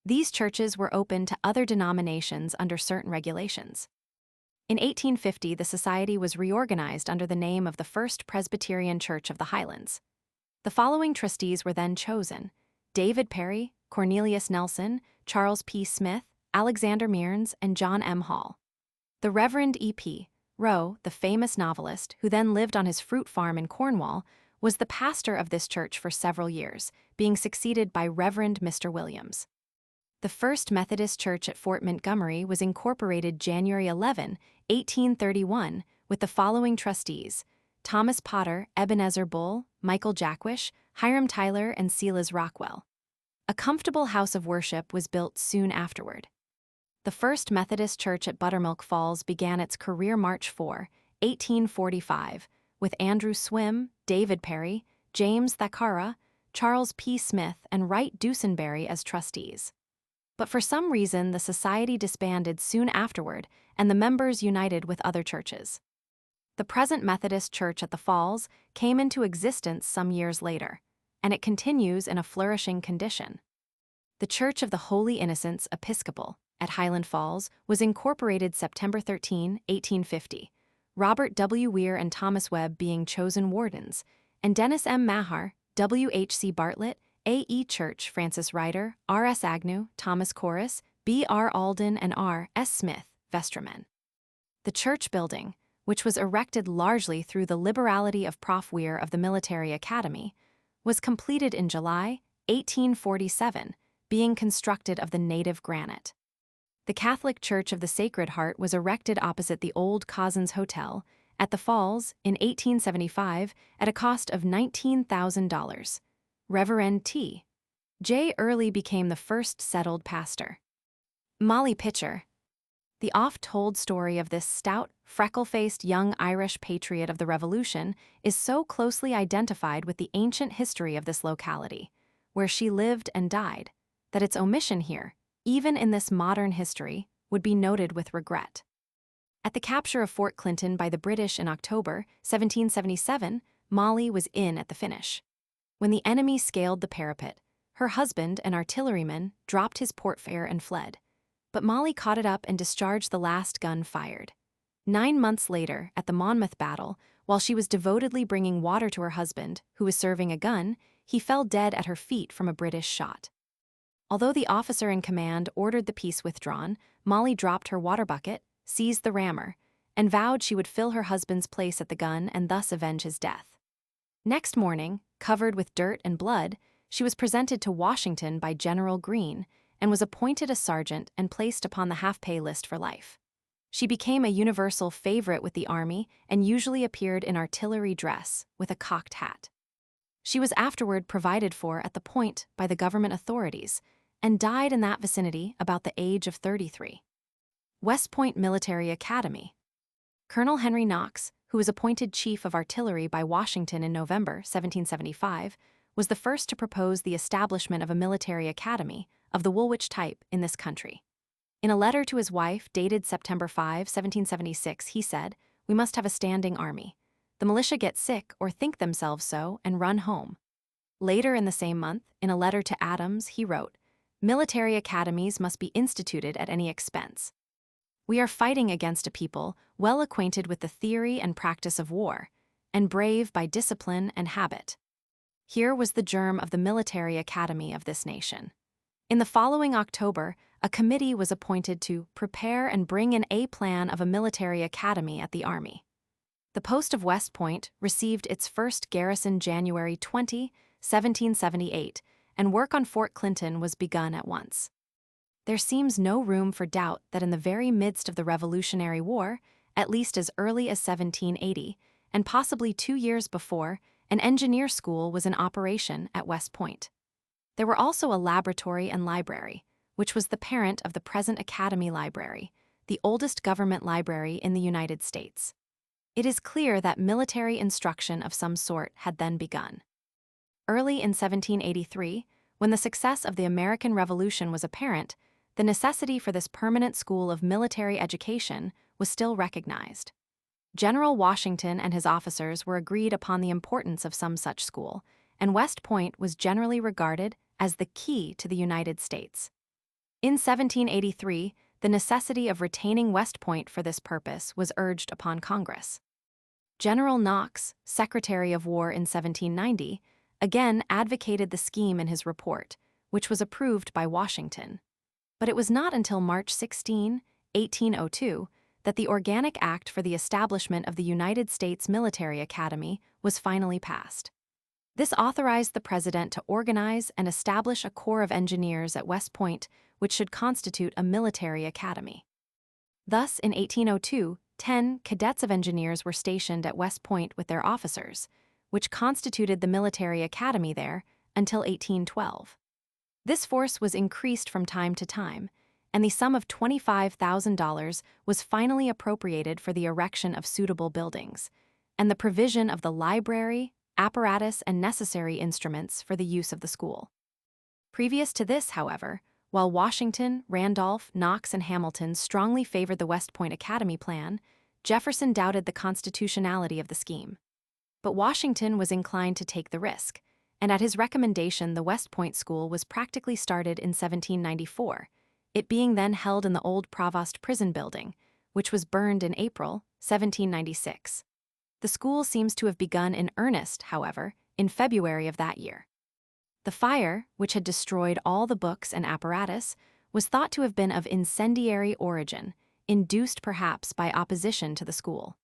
These churches were open to other denominations under certain regulations. In 1850, the society was reorganized under the name of the First Presbyterian Church of the Highlands. The following trustees were then chosen: David Perry, Cornelius Nelson, Charles P. Smith, Alexander Mearns, and John M. Hall. The Reverend E.P. Rowe, the famous novelist, who then lived on his fruit farm in Cornwall, was the pastor of this church for several years, being succeeded by Reverend Mr. Williams. The First Methodist Church at Fort Montgomery was incorporated January 11, 1831, with the following trustees: Thomas Potter, Ebenezer Bull, Michael Jackwish, Hiram Tyler, and Silas Rockwell. A comfortable house of worship was built soon afterward. The First Methodist Church at Buttermilk Falls began its career March 4, 1845, with Andrew Swim, David Perry, James Thakara, Charles P. Smith, and Wright Dusenberry as trustees. But for some reason, the society disbanded soon afterward, and the members united with other churches. The present Methodist Church at the Falls came into existence some years later, and it continues in a flourishing condition. The Church of the Holy Innocents Episcopal at Highland Falls was incorporated September 13, 1850, Robert W. Weir and Thomas Webb being chosen wardens, and Dennis M. Mahar, W. H. C. Bartlett, A. E. Church, Francis Ryder, R. S. Agnew, Thomas Corris, B. R. Alden, and R. S. Smith, vestrymen. The church building, which was erected largely through the liberality of Prof. Weir of the Military Academy, was completed in July 1847, being constructed of the native granite. The Catholic Church of the Sacred Heart was erected opposite the old Cozzens Hotel at the Falls in 1875 at a cost of $19,000. Reverend T. J. Early became the first settled pastor. Molly Pitcher. The oft-told story of this stout, freckle-faced young Irish patriot of the Revolution is so closely identified with the ancient history of this locality, where she lived and died, that its omission here, even in this modern history, would be noted with regret. At the capture of Fort Clinton by the British in October 1777, Molly was in at the finish. When the enemy scaled the parapet, her husband, an artilleryman, dropped his portfire and fled. But Molly caught it up and discharged the last gun fired. 9 months later, at the Monmouth battle, while she was devotedly bringing water to her husband, who was serving a gun, he fell dead at her feet from a British shot. Although the officer in command ordered the piece withdrawn, Molly dropped her water bucket, seized the rammer, and vowed she would fill her husband's place at the gun and thus avenge his death. Next morning, covered with dirt and blood, she was presented to Washington by General Greene and was appointed a sergeant and placed upon the half-pay list for life. She became a universal favorite with the army and usually appeared in artillery dress with a cocked hat. She was afterward provided for at the Point by the government authorities and died in that vicinity about the age of 33. West Point Military Academy. Colonel Henry Knox, who was appointed Chief of Artillery by Washington in November 1775, was the first to propose the establishment of a military academy of the Woolwich type in this country. In a letter to his wife dated September 5, 1776, he said, "We must have a standing army. The militia get sick or think themselves so and run home." Later in the same month, in a letter to Adams, he wrote, "Military academies must be instituted at any expense. We are fighting against a people well acquainted with the theory and practice of war, and brave by discipline and habit." Here was the germ of the military academy of this nation. In the following October, a committee was appointed to prepare and bring in a plan of a military academy at the Army. The post of West Point received its first garrison January 20, 1778, and work on Fort Clinton was begun at once. There seems no room for doubt that in the very midst of the Revolutionary War, at least as early as 1780, and possibly 2 years before, an engineer school was in operation at West Point. There were also a laboratory and library, which was the parent of the present Academy Library, the oldest government library in the United States. It is clear that military instruction of some sort had then begun. Early in 1783, when the success of the American Revolution was apparent, the necessity for this permanent school of military education was still recognized. General Washington and his officers were agreed upon the importance of some such school, and West Point was generally regarded as the key to the United States. In 1783, the necessity of retaining West Point for this purpose was urged upon Congress. General Knox, Secretary of War in 1790, again advocated the scheme in his report, which was approved by Washington. But it was not until March 16, 1802, that the Organic Act for the establishment of the United States Military Academy was finally passed. This authorized the president to organize and establish a corps of engineers at West Point, which should constitute a military academy. Thus, in 1802, 10 cadets of engineers were stationed at West Point with their officers, which constituted the military academy there until 1812. This force was increased from time to time, and the sum of $25,000 was finally appropriated for the erection of suitable buildings, and the provision of the library, apparatus, and necessary instruments for the use of the school. Previous to this, however, while Washington, Randolph, Knox, and Hamilton strongly favored the West Point Academy plan, Jefferson doubted the constitutionality of the scheme. But Washington was inclined to take the risk, and at his recommendation the West Point School was practically started in 1794, it being then held in the old Provost Prison building, which was burned in April 1796. The school seems to have begun in earnest, however, in February of that year. The fire, which had destroyed all the books and apparatus, was thought to have been of incendiary origin, induced perhaps by opposition to the school.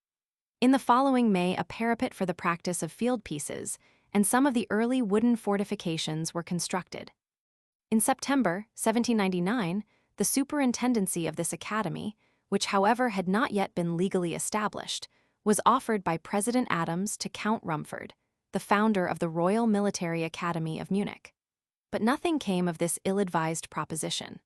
In the following May, a parapet for the practice of field pieces and some of the early wooden fortifications were constructed. In September 1799, the superintendency of this academy, which however had not yet been legally established, was offered by President Adams to Count Rumford, the founder of the Royal Military Academy of Munich. But nothing came of this ill-advised proposition.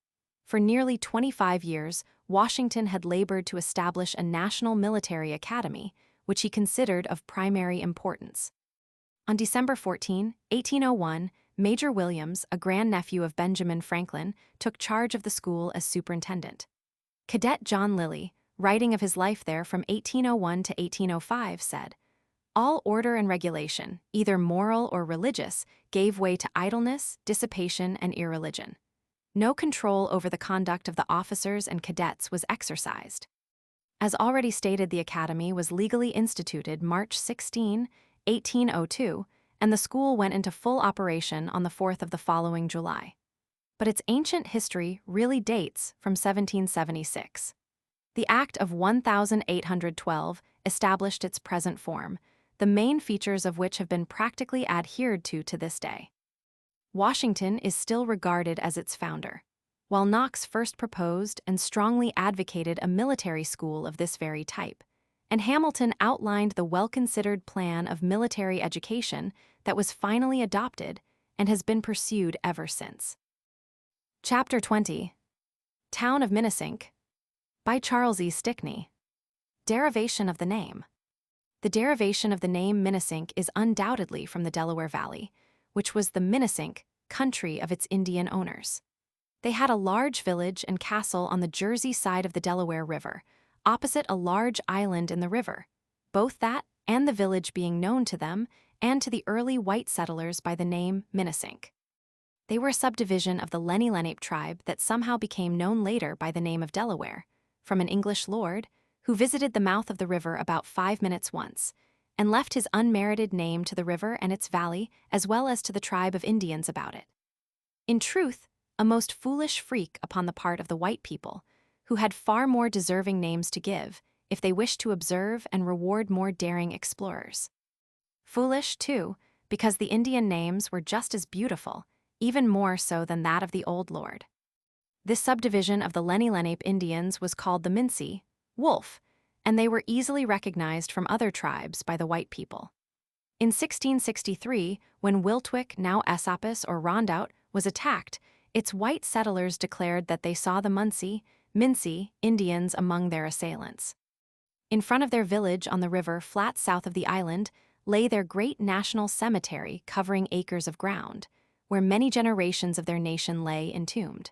For nearly 25 years, Washington had labored to establish a national military academy, which he considered of primary importance. On December 14, 1801, Major Williams, a grandnephew of Benjamin Franklin, took charge of the school as superintendent. Cadet John Lilly, writing of his life there from 1801 to 1805, said, "All order and regulation, either moral or religious, gave way to idleness, dissipation, and irreligion. No control over the conduct of the officers and cadets was exercised." As already stated, the academy was legally instituted March 16, 1802, and the school went into full operation on the 4th of the following July. But its ancient history really dates from 1776. The Act of 1812 established its present form, the main features of which have been practically adhered to this day. Washington is still regarded as its founder, while Knox first proposed and strongly advocated a military school of this very type, and Hamilton outlined the well-considered plan of military education that was finally adopted and has been pursued ever since. Chapter 20. Town of Minisink, by Charles E. Stickney. Derivation of the name. The derivation of the name Minisink is undoubtedly from the Delaware Valley, which was the Minisink country of its Indian owners. They had a large village and castle on the Jersey side of the Delaware River, opposite a large island in the river, both that and the village being known to them and to the early white settlers by the name Minisink. They were a subdivision of the Lenni Lenape tribe that somehow became known later by the name of Delaware, from an English lord who visited the mouth of the river about 5 minutes once, and left his unmerited name to the river and its valley as well as to the tribe of Indians about it. In truth, a most foolish freak upon the part of the white people, who had far more deserving names to give if they wished to observe and reward more daring explorers. Foolish, too, because the Indian names were just as beautiful, even more so than that of the old lord. This subdivision of the Lenni Lenape Indians was called the Mincy, wolf, and they were easily recognized from other tribes by the white people. In 1663, when Wiltwyck, now Esopus or Rondout, was attacked, its white settlers declared that they saw the Mincy Indians among their assailants. In front of their village on the river flat south of the island lay their great national cemetery covering acres of ground, where many generations of their nation lay entombed.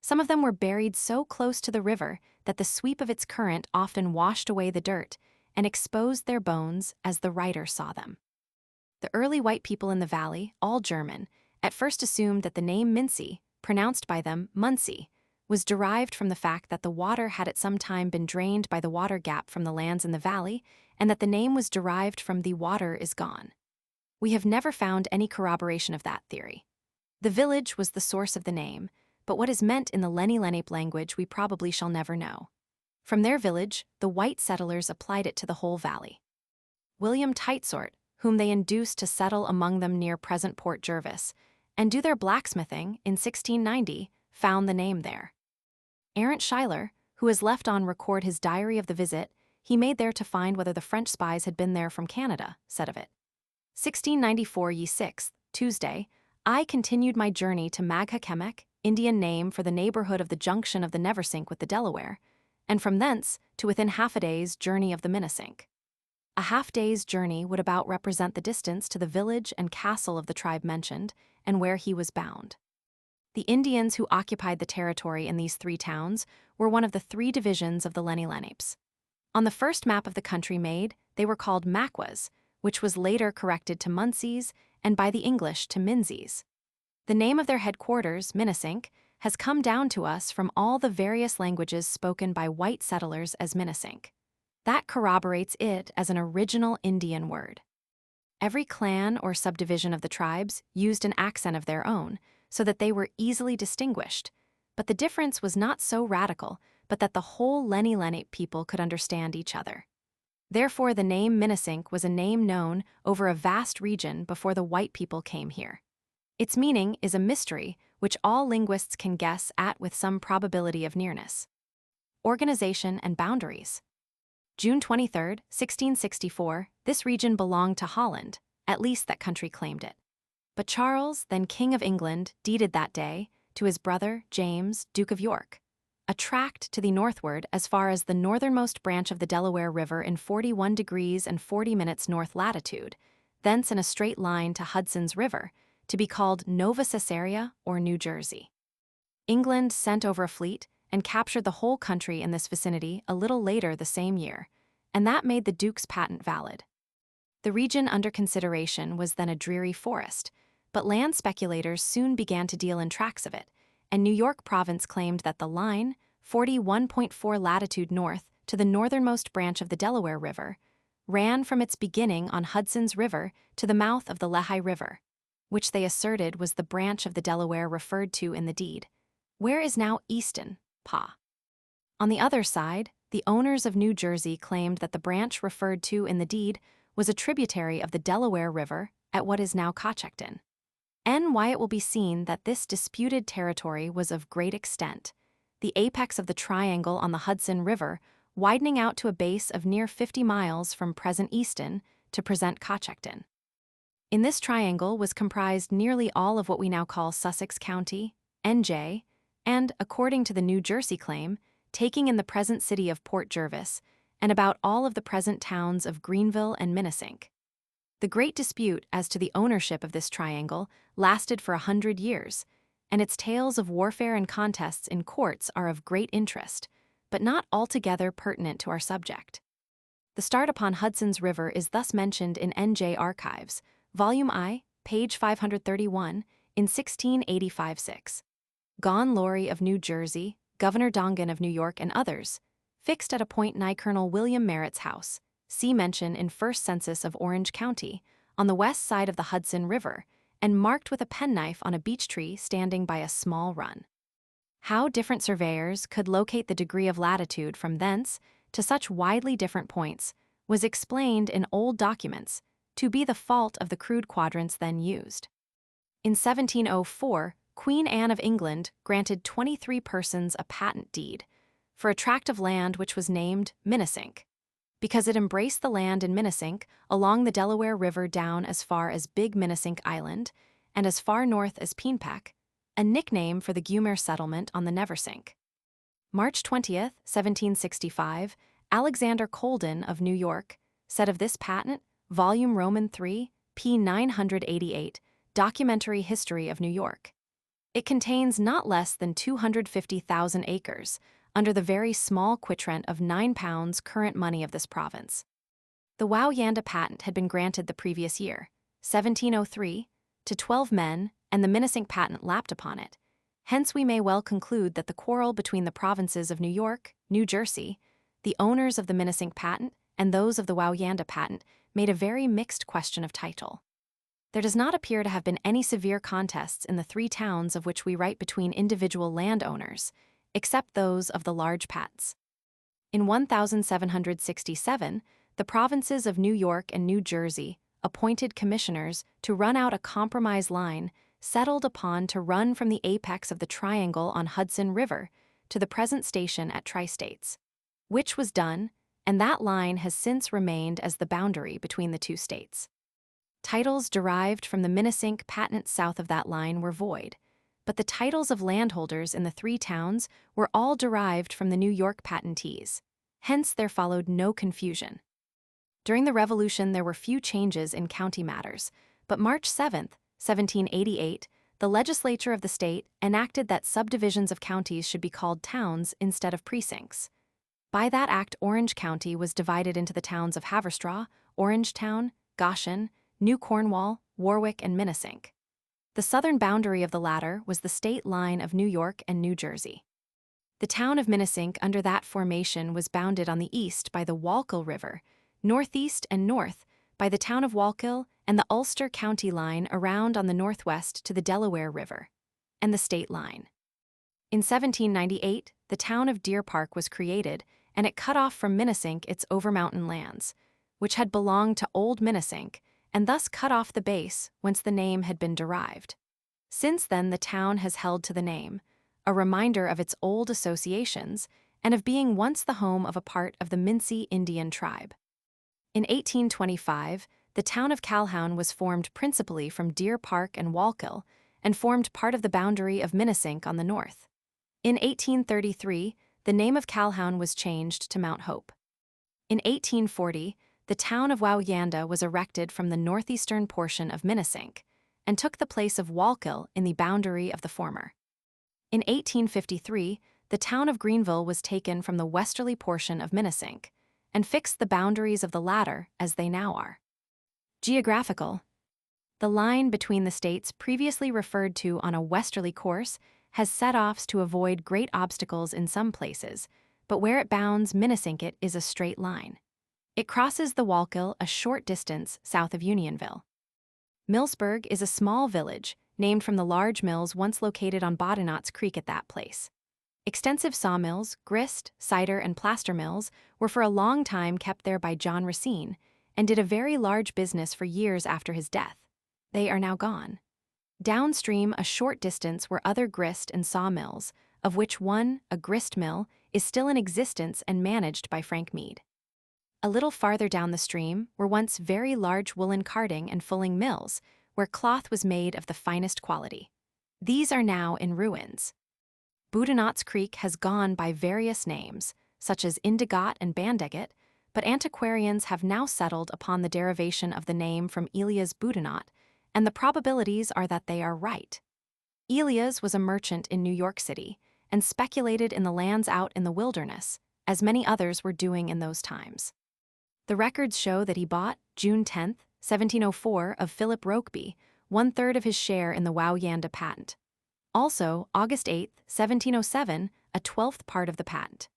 Some of them were buried so close to the river that the sweep of its current often washed away the dirt and exposed their bones as the writer saw them. The early white people in the valley, all German, at first assumed that the name Mincy, pronounced by them Muncie, was derived from the fact that the water had at some time been drained by the water gap from the lands in the valley, and that the name was derived from "the water is gone." We have never found any corroboration of that theory. The village was the source of the name, but what is meant in the Lenni Lenape language we probably shall never know. From their village, the white settlers applied it to the whole valley. William Tightsort, whom they induced to settle among them near present Port Jervis, and do their blacksmithing in 1690, found the name there. Arent Schuyler, who has left on record his diary of the visit he made there to find whether the French spies had been there from Canada, said of it, 1694 ye 6th, Tuesday, I continued my journey to Maghakemek, Indian name for the neighborhood of the junction of the Neversink with the Delaware, and from thence to within half a day's journey of the Minnesink. A half-day's journey would about represent the distance to the village and castle of the tribe mentioned, and where he was bound. The Indians who occupied the territory in these 3 towns were one of the 3 divisions of the Lenni Lenapes. On the first map of the country made, they were called Makwas, which was later corrected to Munsees and by the English to Minsees. The name of their headquarters, Minnesink, has come down to us from all the various languages spoken by white settlers as Minnesink. That corroborates it as an original Indian word. Every clan or subdivision of the tribes used an accent of their own, so that they were easily distinguished, but the difference was not so radical but that the whole Lenni Lenape people could understand each other. Therefore the name Minnesink was a name known over a vast region before the white people came here. Its meaning is a mystery which all linguists can guess at with some probability of nearness. Organization and boundaries. June 23, 1664, this region belonged to Holland, at least that country claimed it. But Charles, then King of England, deeded that day to his brother, James, Duke of York, a tract to the northward as far as the northernmost branch of the Delaware River in 41 degrees and 40 minutes north latitude, thence in a straight line to Hudson's River, to be called Nova Caesarea or New Jersey. England sent over a fleet and captured the whole country in this vicinity a little later the same year, and that made the Duke's patent valid. The region under consideration was then a dreary forest, but land speculators soon began to deal in tracts of it, and New York province claimed that the line, 41.4 latitude north to the northernmost branch of the Delaware River, ran from its beginning on Hudson's River to the mouth of the Lehigh River, which they asserted was the branch of the Delaware referred to in the deed, where is now Easton, Pa. On the other side, the owners of New Jersey claimed that the branch referred to in the deed was a tributary of the Delaware River at what is now Cochecton. Why it will be seen that this disputed territory was of great extent, the apex of the triangle on the Hudson River widening out to a base of near 50 miles from present Easton to present Cochecton. In this triangle was comprised nearly all of what we now call Sussex County, NJ, and, according to the New Jersey claim, taking in the present city of Port Jervis, and about all of the present towns of Greenville and Minnesink. The great dispute as to the ownership of this triangle lasted for 100 years, and its tales of warfare and contests in courts are of great interest, but not altogether pertinent to our subject. The start upon Hudson's River is thus mentioned in NJ Archives, Volume I, page 531, in 1685-6. Gone Laurie of New Jersey, Governor Dongan of New York, and others, fixed at a point nigh Colonel William Merritt's house, see mention in First Census of Orange County, on the west side of the Hudson River, and marked with a penknife on a beech tree standing by a small run. How different surveyors could locate the degree of latitude from thence to such widely different points was explained in old documents to be the fault of the crude quadrants then used. In 1704, Queen Anne of England granted 23 persons a patent deed for a tract of land which was named Minnesink, because it embraced the land in Minnesink along the Delaware River down as far as Big Minnesink Island and as far north as Peenpeck, a nickname for the Gumer settlement on the Neversink. March 20, 1765, Alexander Colden of New York said of this patent, Volume Roman III, p. 988, Documentary History of New York. It contains not less than 250,000 acres, under the very small quitrent of 9 pounds current money of this province. The Wowyanda patent had been granted the previous year, 1703, to 12 men, and the Minnesink patent lapped upon it. Hence we may well conclude that the quarrel between the provinces of New York, New Jersey, the owners of the Minnesink patent, and those of the Wowyanda patent made a very mixed question of title. There does not appear to have been any severe contests in the 3 towns of which we write between individual landowners, except those of the large patents. In 1767, the provinces of New York and New Jersey appointed commissioners to run out a compromise line settled upon to run from the apex of the triangle on Hudson River to the present station at Tri-States, which was done, and that line has since remained as the boundary between the two states. Titles derived from the Minisink patent south of that line were void, but the titles of landholders in the three towns were all derived from the New York patentees. Hence there followed no confusion. During the Revolution there were few changes in county matters, but March 7, 1788, the legislature of the state enacted that subdivisions of counties should be called towns instead of precincts. By that act, Orange County was divided into the towns of Haverstraw, Orangetown, Goshen, New Cornwall, Warwick, and Minisink. The southern boundary of the latter was the state line of New York and New Jersey. The town of Minisink under that formation was bounded on the east by the Wallkill River, northeast and north by the town of Wallkill and the Ulster County line around on the northwest to the Delaware River, and the state line. In 1798, the town of Deer Park was created, and it cut off from Minisink its overmountain lands, which had belonged to Old Minisink, and thus cut off the base whence the name had been derived. Since then the town has held to the name, a reminder of its old associations and of being once the home of a part of the Mincy Indian tribe. In 1825, the town of Calhoun was formed principally from Deer Park and Wallkill, and formed part of the boundary of Minisink on the north. In 1833, the name of Calhoun was changed to Mount Hope. In 1840, the town of Wauyanda was erected from the northeastern portion of Minisink, and took the place of Wallkill in the boundary of the former. In 1853, the town of Greenville was taken from the westerly portion of Minisink, and fixed the boundaries of the latter as they now are. Geographical. The line between the states previously referred to on a westerly course has set-offs to avoid great obstacles in some places, but where it bounds Minisink is a straight line. It crosses the Wallkill a short distance south of Unionville. Millsburg is a small village named from the large mills once located on Bodenot's Creek at that place. Extensive sawmills, grist, cider, and plaster mills were for a long time kept there by John Racine, and did a very large business for years after his death. They are now gone. Downstream a short distance were other grist and sawmills, of which one, a grist mill, is still in existence and managed by Frank Mead. A little farther down the stream were once very large woolen carding and fulling mills, where cloth was made of the finest quality. These are now in ruins. Boudinot's Creek has gone by various names, such as Indigot and Bandegat, but antiquarians have now settled upon the derivation of the name from Elias Boudinot, and the probabilities are that they are right. Elias was a merchant in New York City, and speculated in the lands out in the wilderness, as many others were doing in those times. The records show that he bought, June 10, 1704, of Philip Rokeby, 1/3 of his share in the Wauyanda patent. Also, August 8, 1707, a 12th part of the patent.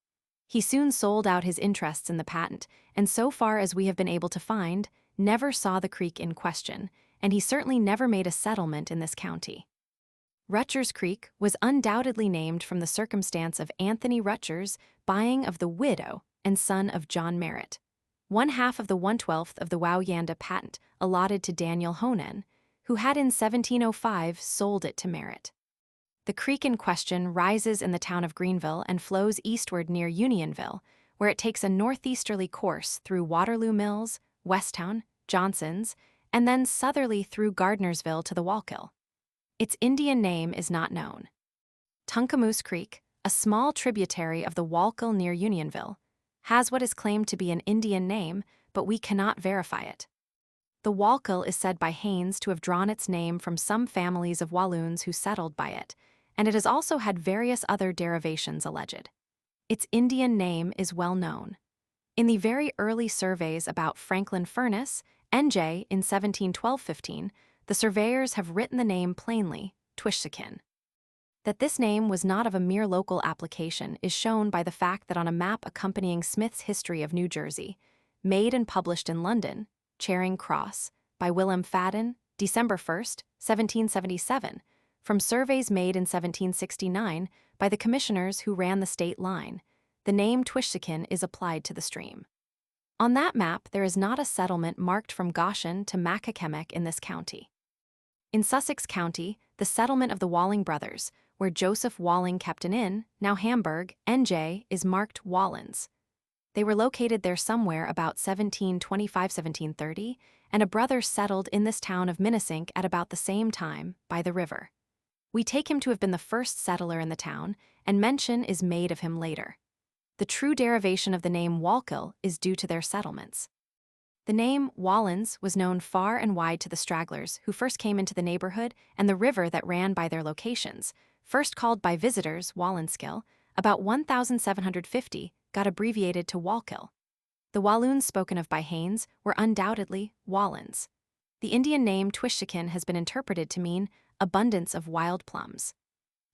He soon sold out his interests in the patent, and so far as we have been able to find, never saw the creek in question, and he certainly never made a settlement in this county. Rutgers Creek was undoubtedly named from the circumstance of Anthony Rutgers buying of the widow and son of John Merritt, 1/2 of the 1/12 of the Wauyanda patent allotted to Daniel Honan, who had in 1705 sold it to Merritt. The creek in question rises in the town of Greenville and flows eastward near Unionville, where it takes a northeasterly course through Waterloo Mills, Westtown, Johnson's, and then southerly through Gardnersville to the Wallkill. Its Indian name is not known. Tuncamoose Creek, a small tributary of the Wallkill near Unionville, has what is claimed to be an Indian name, but we cannot verify it. The Wallkill is said by Haynes to have drawn its name from some families of Walloons who settled by it, and it has also had various other derivations alleged. Its Indian name is well known. In the very early surveys about Franklin Furnace, NJ, in 1712-15, the surveyors have written the name plainly, Twishsakin. That this name was not of a mere local application is shown by the fact that on a map accompanying Smith's History of New Jersey, made and published in London, Charing Cross, by Willem Fadden, December 1, 1777, from surveys made in 1769 by the commissioners who ran the state line, the name Twishsakin is applied to the stream. On that map, there is not a settlement marked from Goshen to Mackachemek in this county. In Sussex County, the settlement of the Walling brothers, where Joseph Walling kept an inn, now Hamburg, NJ, is marked Wallins. They were located there somewhere about 1725–1730, and a brother settled in this town of Minnesink at about the same time, by the river. We take him to have been the first settler in the town, and mention is made of him later. The true derivation of the name Walkill is due to their settlements. The name Wallins was known far and wide to the stragglers who first came into the neighborhood, and the river that ran by their locations, first called by visitors Wallenskill, about 1750, got abbreviated to Walkill. The Walloons spoken of by Haynes were undoubtedly Wallins. The Indian name Twishikin has been interpreted to mean abundance of wild plums.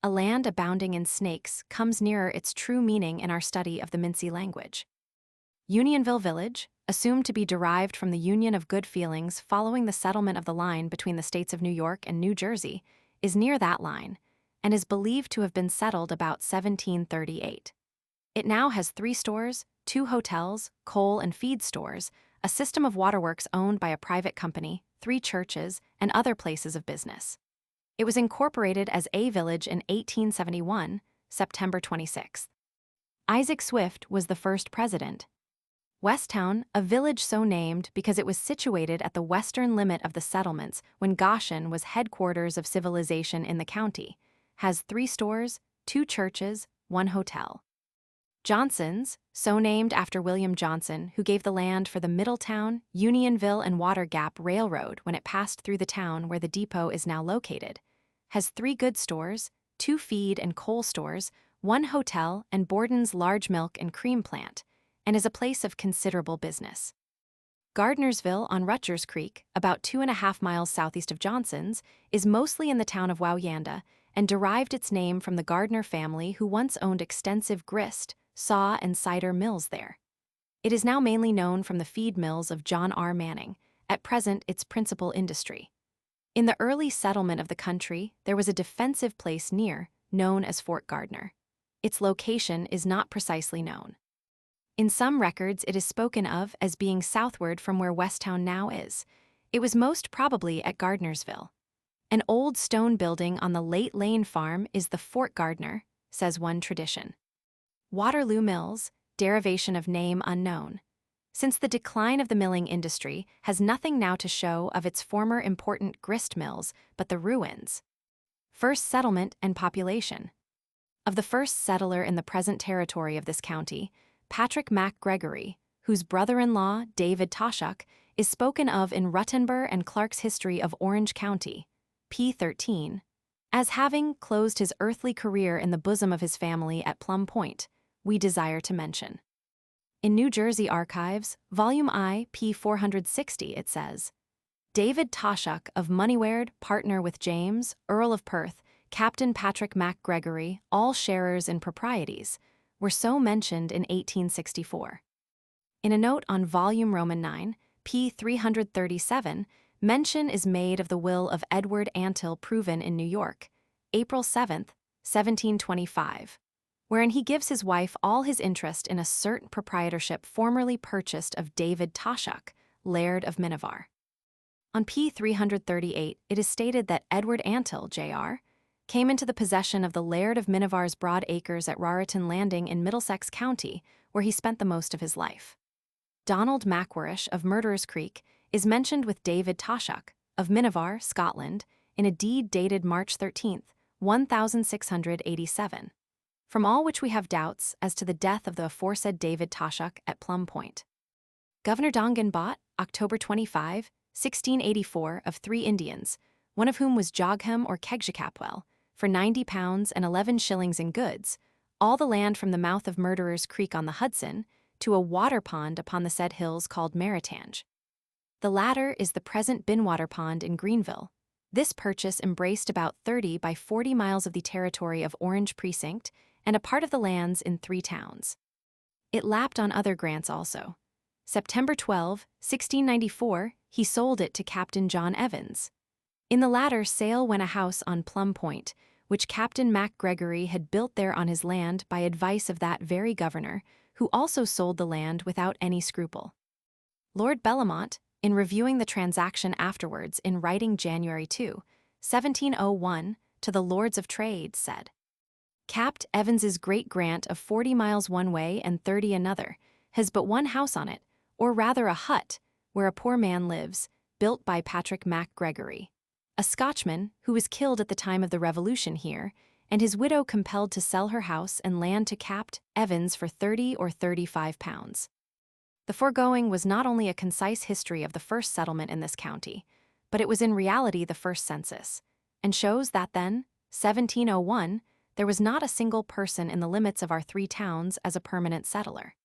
A land abounding in snakes comes nearer its true meaning in our study of the Mincy language. Unionville Village, assumed to be derived from the union of good feelings following the settlement of the line between the states of New York and New Jersey, is near that line, and is believed to have been settled about 1738. It now has 3 stores, 2 hotels, coal and feed stores, a system of waterworks owned by a private company, 3 churches, and other places of business. It was incorporated as a village in 1871, September 26. Isaac Swift was the first president. Westtown, a village so named because it was situated at the western limit of the settlements when Goshen was headquarters of civilization in the county, has 3 stores, 2 churches, 1 hotel. Johnson's, so named after William Johnson, who gave the land for the Middletown, Unionville, and Water Gap Railroad when it passed through the town where the depot is now located, has 3 goods stores, 2 feed and coal stores, 1 hotel, and Borden's large milk and cream plant, and is a place of considerable business. Gardnersville on Rutgers Creek, about 2.5 miles southeast of Johnson's, is mostly in the town of Wauyanda and derived its name from the Gardner family who once owned extensive grist, saw, and cider mills there. It is now mainly known from the feed mills of John R. Manning, at present its principal industry. In the early settlement of the country, there was a defensive place near, known as Fort Gardner. Its location is not precisely known. In some records, it is spoken of as being southward from where Westtown now is. It was most probably at Gardnersville. An old stone building on the Late Lane farm is the Fort Gardner, says one tradition. Waterloo Mills, derivation of name unknown. Since the decline of the milling industry has nothing now to show of its former important grist mills but the ruins. First settlement and population. Of the first settler in the present territory of this county, Patrick Mac Gregory, whose brother-in-law, David Toshuk, is spoken of in Ruttenbur and Clark's History of Orange County, p. 13, as having closed his earthly career in the bosom of his family at Plum Point, we desire to mention. In New Jersey Archives, Volume I, p. 460, it says, David Toshuk of Moneyward, partner with James, Earl of Perth, Captain Patrick Mac Gregory, all sharers in proprieties, were so mentioned in 1864. In a note on Volume Roman 9, p. 337, mention is made of the will of Edward Antill proven in New York, April 7, 1725, wherein he gives his wife all his interest in a certain proprietorship formerly purchased of David Toshuk, Laird of Minivar. On p. 338, it is stated that Edward Antill, Jr., came into the possession of the Laird of Minivar's broad acres at Raritan Landing in Middlesex County, where he spent the most of his life. Donald Mackwarish of Murderers Creek is mentioned with David Toshuk, of Minivar, Scotland, in a deed dated March 13, 1687. From all which we have doubts as to the death of the aforesaid David Toshuk at Plum Point. Governor Dongan bought, October 25, 1684, of 3 Indians, one of whom was Jogham or Kegjacapwell, for £90 and 11 shillings in goods, all the land from the mouth of Murderers Creek on the Hudson to a water pond upon the said hills called Maritange. The latter is the present Binwater Pond in Greenville. This purchase embraced about 30 by 40 miles of the territory of Orange Precinct and a part of the lands in 3 towns. It lapped on other grants also. September 12, 1694, he sold it to Captain John Evans. In the latter sale went a house on Plum Point, which Captain Mac Gregory had built there on his land by advice of that very governor, who also sold the land without any scruple. Lord Bellamont, in reviewing the transaction afterwards in writing January 2, 1701, to the Lords of Trade, said, "Capt. Evans's great grant of 40 miles one way and 30 another has but one house on it, or rather a hut, where a poor man lives, built by Patrick MacGregory, a Scotchman who was killed at the time of the Revolution here, and his widow compelled to sell her house and land to Capt. Evans for 30 or 35 pounds." The foregoing was not only a concise history of the first settlement in this county, but it was in reality the first census, and shows that then, 1701, there was not a single person in the limits of our 3 towns as a permanent settler.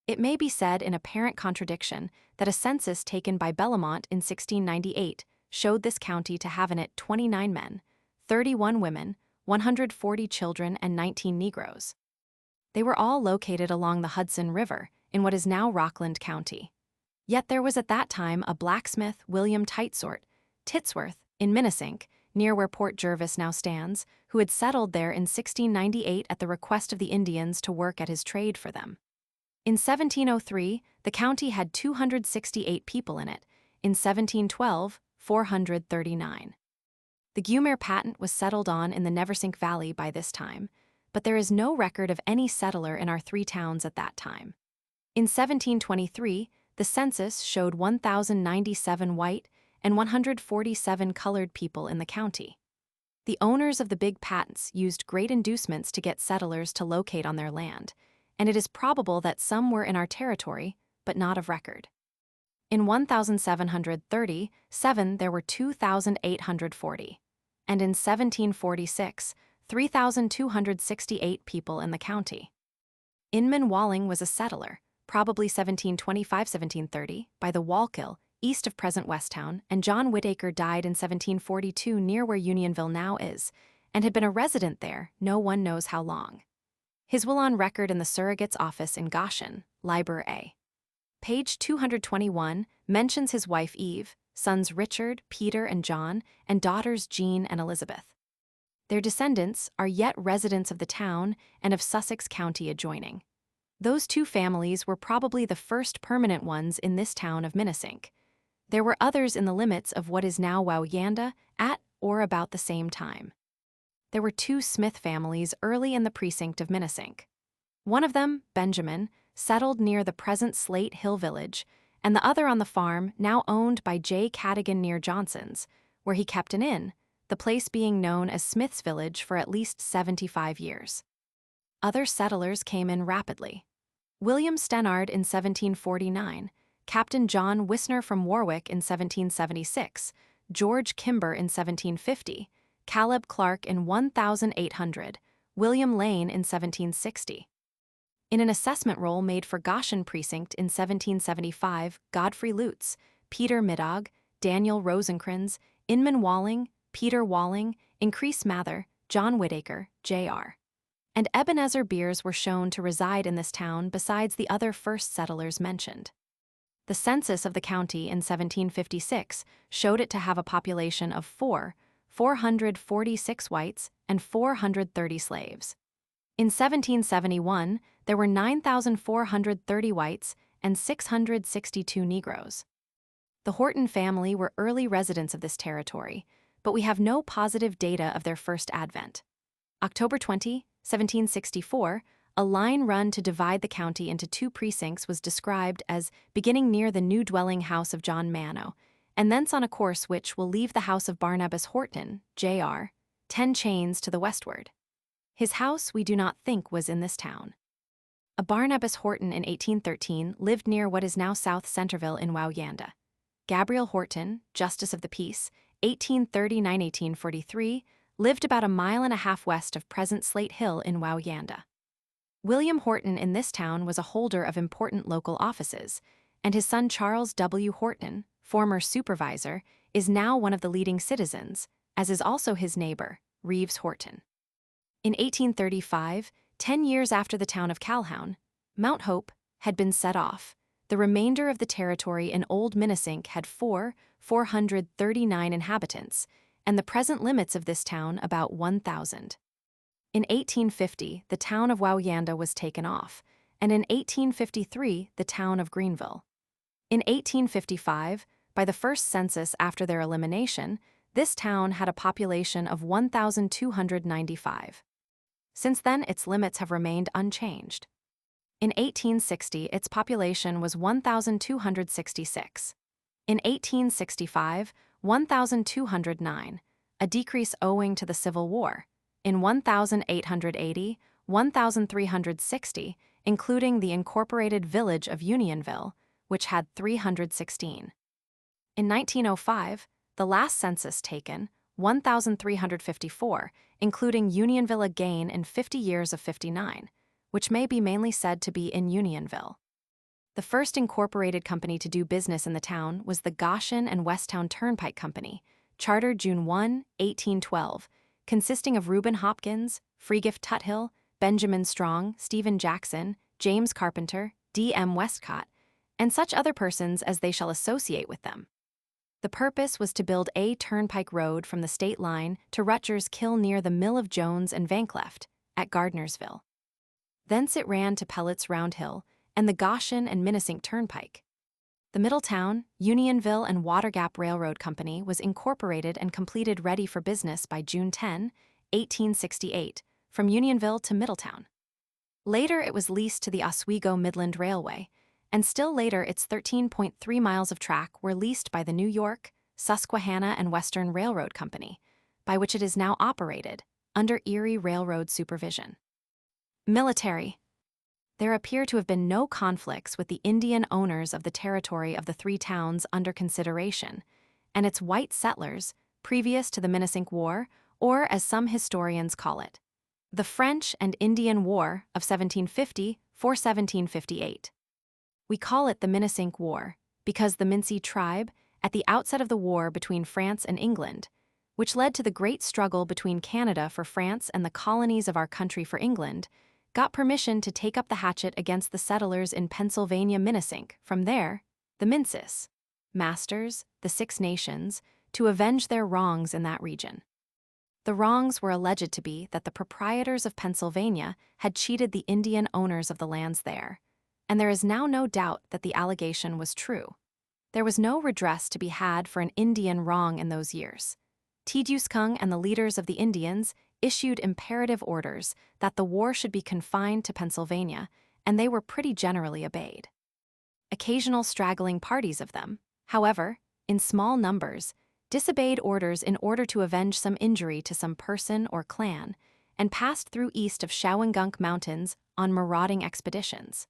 It may be said in apparent contradiction that a census taken by Bellamont in 1698 showed this county to have in it 29 men, 31 women, 140 children, and 19 Negroes. They were all located along the Hudson River in what is now Rockland County. Yet there was at that time a blacksmith, William Titsworth, in Minnesink, near where Port Jervis now stands, who had settled there in 1698 at the request of the Indians to work at his trade for them. In 1703, the county had 268 people in it. In 1712, 439. The Gumer patent was settled on in the Neversink Valley by this time, but there is no record of any settler in our 3 towns at that time. In 1723, the census showed 1,097 white and 147 colored people in the county. The owners of the big patents used great inducements to get settlers to locate on their land, and it is probable that some were in our territory, but not of record. In 1737 there were 2,840, and in 1746, 3,268 people in the county. Inman Walling was a settler, probably 1725-1730, by the Wallkill, east of present Westtown, and John Whitaker died in 1742 near where Unionville now is, and had been a resident there no one knows how long. His will on record in the surrogate's office in Goshen, Liber A. Page 221 mentions his wife Eve, sons Richard, Peter, and John, and daughters Jean and Elizabeth. Their descendants are yet residents of the town and of Sussex County adjoining. Those 2 families were probably the first permanent ones in this town of Minnesink. There were others in the limits of what is now Woweyanda at or about the same time. There were 2 Smith families early in the precinct of Minnesink. One of them, Benjamin, settled near the present Slate Hill village, and the other on the farm now owned by J. Cadigan near Johnson's, where he kept an inn, the place being known as Smith's Village for at least 75 years. Other settlers came in rapidly. William Stennard in 1749, Captain John Wisner from Warwick in 1776, George Kimber in 1750, Caleb Clark in 1800, William Lane in 1760. In an assessment roll made for Goshen Precinct in 1775, Godfrey Lutz, Peter Middag, Daniel Rosencrans, Inman Walling, Peter Walling, Increase Mather, John Whitaker, Jr. and Ebenezer Beers were shown to reside in this town besides the other first settlers mentioned. The census of the county in 1756 showed it to have a population of 446 whites and 430 slaves. In 1771, there were 9,430 whites and 662 Negroes. The Horton family were early residents of this territory, but we have no positive data of their first advent. October 20, 1764, a line run to divide the county into 2 precincts was described as beginning near the new dwelling house of John Mano, and thence on a course which will leave the house of Barnabas Horton, Jr., 10 chains to the westward. His house we do not think was in this town. A Barnabas Horton in 1813 lived near what is now South Centerville in Woweyanda. Gabriel Horton, Justice of the Peace, 1839-1843, lived about a mile and a half west of present Slate Hill in Woweyanda. William Horton in this town was a holder of important local offices, and his son Charles W. Horton, former supervisor, is now one of the leading citizens, as is also his neighbor, Reeves Horton. In 1835, 10 years after the town of Calhoun, Mount Hope had been set off. The remainder of the territory in Old Minnesink had 439 inhabitants, and the present limits of this town about 1,000. In 1850, the town of Woweyanda was taken off, and in 1853, the town of Greenville. In 1855, by the first census after their elimination, this town had a population of 1,295. Since then, its limits have remained unchanged. In 1860, its population was 1,266. In 1865, 1,209, a decrease owing to the Civil War. In 1880, 1,360, including the incorporated village of Unionville, which had 316. In 1905, the last census taken, 1,354, including Unionville again in 50 years of 59, which may be mainly said to be in Unionville. The first incorporated company to do business in the town was the Goshen and Westtown Turnpike Company, chartered June 1, 1812, consisting of Reuben Hopkins, Freegift Tuthill, Benjamin Strong, Stephen Jackson, James Carpenter, D.M. Westcott, and such other persons as they shall associate with them. The purpose was to build a turnpike road from the state line to Rutgers Kill near the Mill of Jones and Vancleft, at Gardnersville. Thence it ran to Pellet's Round Hill and the Goshen and Minnesink Turnpike. The Middletown, Unionville, and Watergap Railroad Company was incorporated and completed ready for business by June 10, 1868, from Unionville to Middletown. Later it was leased to the Oswego Midland Railway, and still later its 13.3 miles of track were leased by the New York, Susquehanna, and Western Railroad Company, by which it is now operated, under Erie Railroad supervision. Military. There appear to have been no conflicts with the Indian owners of the territory of the three towns under consideration, and its white settlers, previous to the Minnesink War, or as some historians call it, the French and Indian War of 1750–1758. We call it the Minnesink War because the Mincy tribe, at the outset of the war between France and England, which led to the great struggle between Canada for France and the colonies of our country for England, got permission to take up the hatchet against the settlers in Pennsylvania Minnesink. From there, the Mincis, masters, the Six Nations, to avenge their wrongs in that region. The wrongs were alleged to be that the proprietors of Pennsylvania had cheated the Indian owners of the lands there, and there is now no doubt that the allegation was true. There was no redress to be had for an Indian wrong in those years. Tiduscung and the leaders of the Indians issued imperative orders that the war should be confined to Pennsylvania, and they were pretty generally obeyed. Occasional straggling parties of them, however, in small numbers, disobeyed orders in order to avenge some injury to some person or clan, and passed through east of Shawangunk Mountains on marauding expeditions.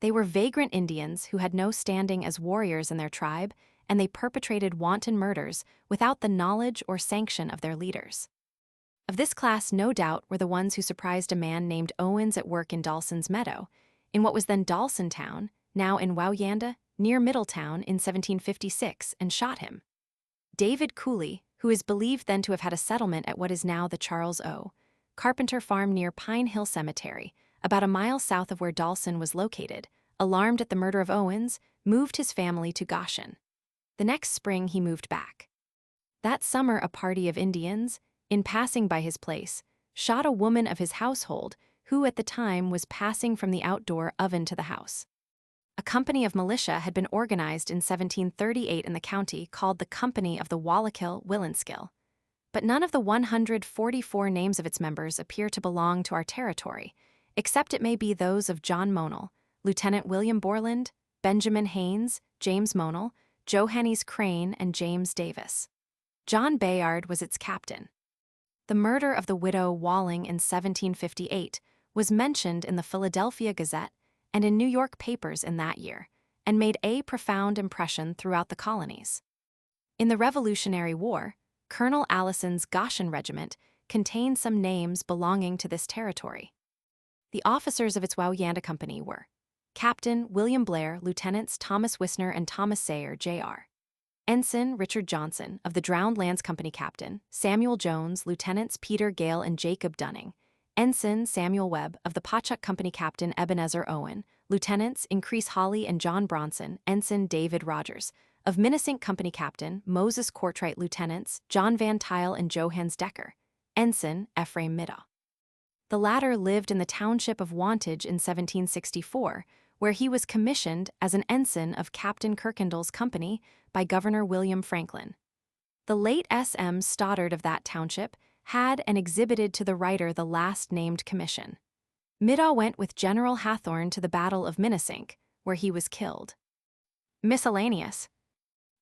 They were vagrant Indians who had no standing as warriors in their tribe, and they perpetrated wanton murders without the knowledge or sanction of their leaders. Of this class, no doubt, were the ones who surprised a man named Owens at work in Dawson's Meadow, in what was then Dawson Town, now in Wauyanda, near Middletown, in 1756, and shot him. David Cooley, who is believed then to have had a settlement at what is now the Charles O. Carpenter Farm near Pine Hill Cemetery, about a mile south of where Dawson was located, alarmed at the murder of Owens, moved his family to Goshen. The next spring he moved back. That summer a party of Indians, in passing by his place, shot a woman of his household who at the time was passing from the outdoor oven to the house. A company of militia had been organized in 1738 in the county called the Company of the Wallachill-Willenskill, but none of the 144 names of its members appear to belong to our territory, except it may be those of John Monell, Lieutenant William Borland, Benjamin Haynes, James Monell, Johannes Crane, and James Davis. John Bayard was its captain. The murder of the widow Walling in 1758 was mentioned in the Philadelphia Gazette and in New York papers in that year, and made a profound impression throughout the colonies. In the Revolutionary War, Colonel Allison's Goshen Regiment contained some names belonging to this territory. The officers of its Wauyanda Company were Captain William Blair, Lieutenants Thomas Wisner and Thomas Sayer, Jr. Ensign Richard Johnson, of the Drowned Lands Company Captain, Samuel Jones, Lieutenants Peter Gale and Jacob Dunning, Ensign Samuel Webb, of the Pawchuck Company Captain Ebenezer Owen, Lieutenants Increase Hawley and John Bronson, Ensign David Rogers, of Minnesink Company Captain Moses Courtright, Lieutenants John Van Tile and Johans Decker, Ensign Ephraim Middaugh. The latter lived in the township of Wantage in 1764, where he was commissioned as an ensign of Captain Kirkendall's company by Governor William Franklin. The late S.M. Stoddard of that township had and exhibited to the writer the last-named commission. Middaugh went with General Hathorne to the Battle of Minnesink, where he was killed. Miscellaneous.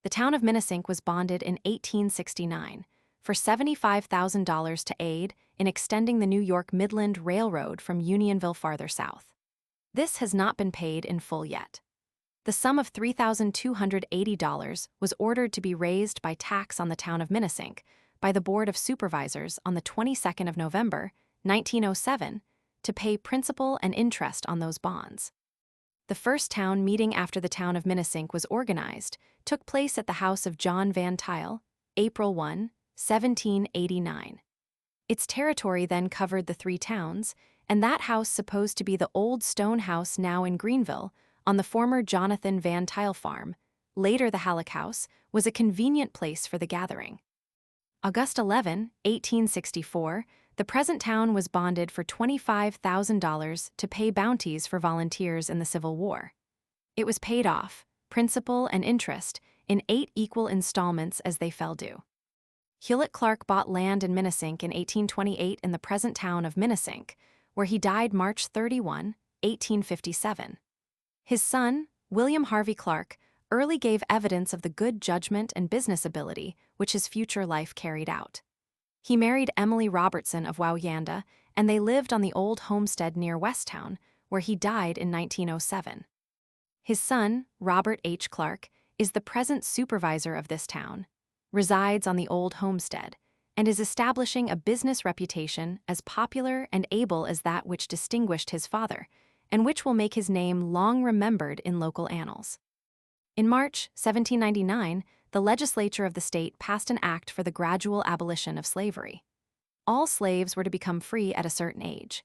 The town of Minnesink was bonded in 1869 for $75,000 to aid in extending the New York Midland Railroad from Unionville farther south. This has not been paid in full yet. The sum of $3,280 was ordered to be raised by tax on the town of Minnesink by the Board of Supervisors on the 22nd of November, 1907, to pay principal and interest on those bonds. The first town meeting after the town of Minnesink was organized took place at the house of John Van Tuyl, April 1, 1789. Its territory then covered the three towns, and that house supposed to be the old stone house now in Greenville, on the former Jonathan Van Tuyl farm, later the Halleck House, was a convenient place for the gathering. August 11, 1864, the present town was bonded for $25,000 to pay bounties for volunteers in the Civil War. It was paid off, principal and interest, in 8 equal installments as they fell due. Hewlett Clark bought land in Minnesink in 1828 in the present town of Minnesink, where he died March 31, 1857. His son, William Harvey Clark, early gave evidence of the good judgment and business ability which his future life carried out. He married Emily Robertson of Wauyanda, and they lived on the old homestead near Westtown, where he died in 1907. His son, Robert H. Clark, is the present supervisor of this town, resides on the old homestead, and is establishing a business reputation as popular and able as that which distinguished his father, and which will make his name long remembered in local annals. In March 1799, the legislature of the state passed an act for the gradual abolition of slavery. All slaves were to become free at a certain age.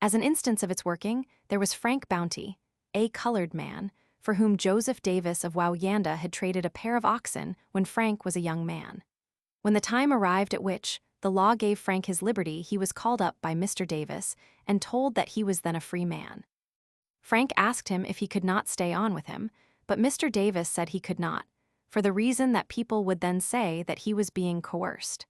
As an instance of its working, there was Frank Bounty, a colored man, for whom Joseph Davis of Wauyanda had traded a pair of oxen when Frank was a young man. When the time arrived at which the law gave Frank his liberty, he was called up by Mr. Davis and told that he was then a free man. Frank asked him if he could not stay on with him, but Mr. Davis said he could not, for the reason that people would then say that he was being coerced.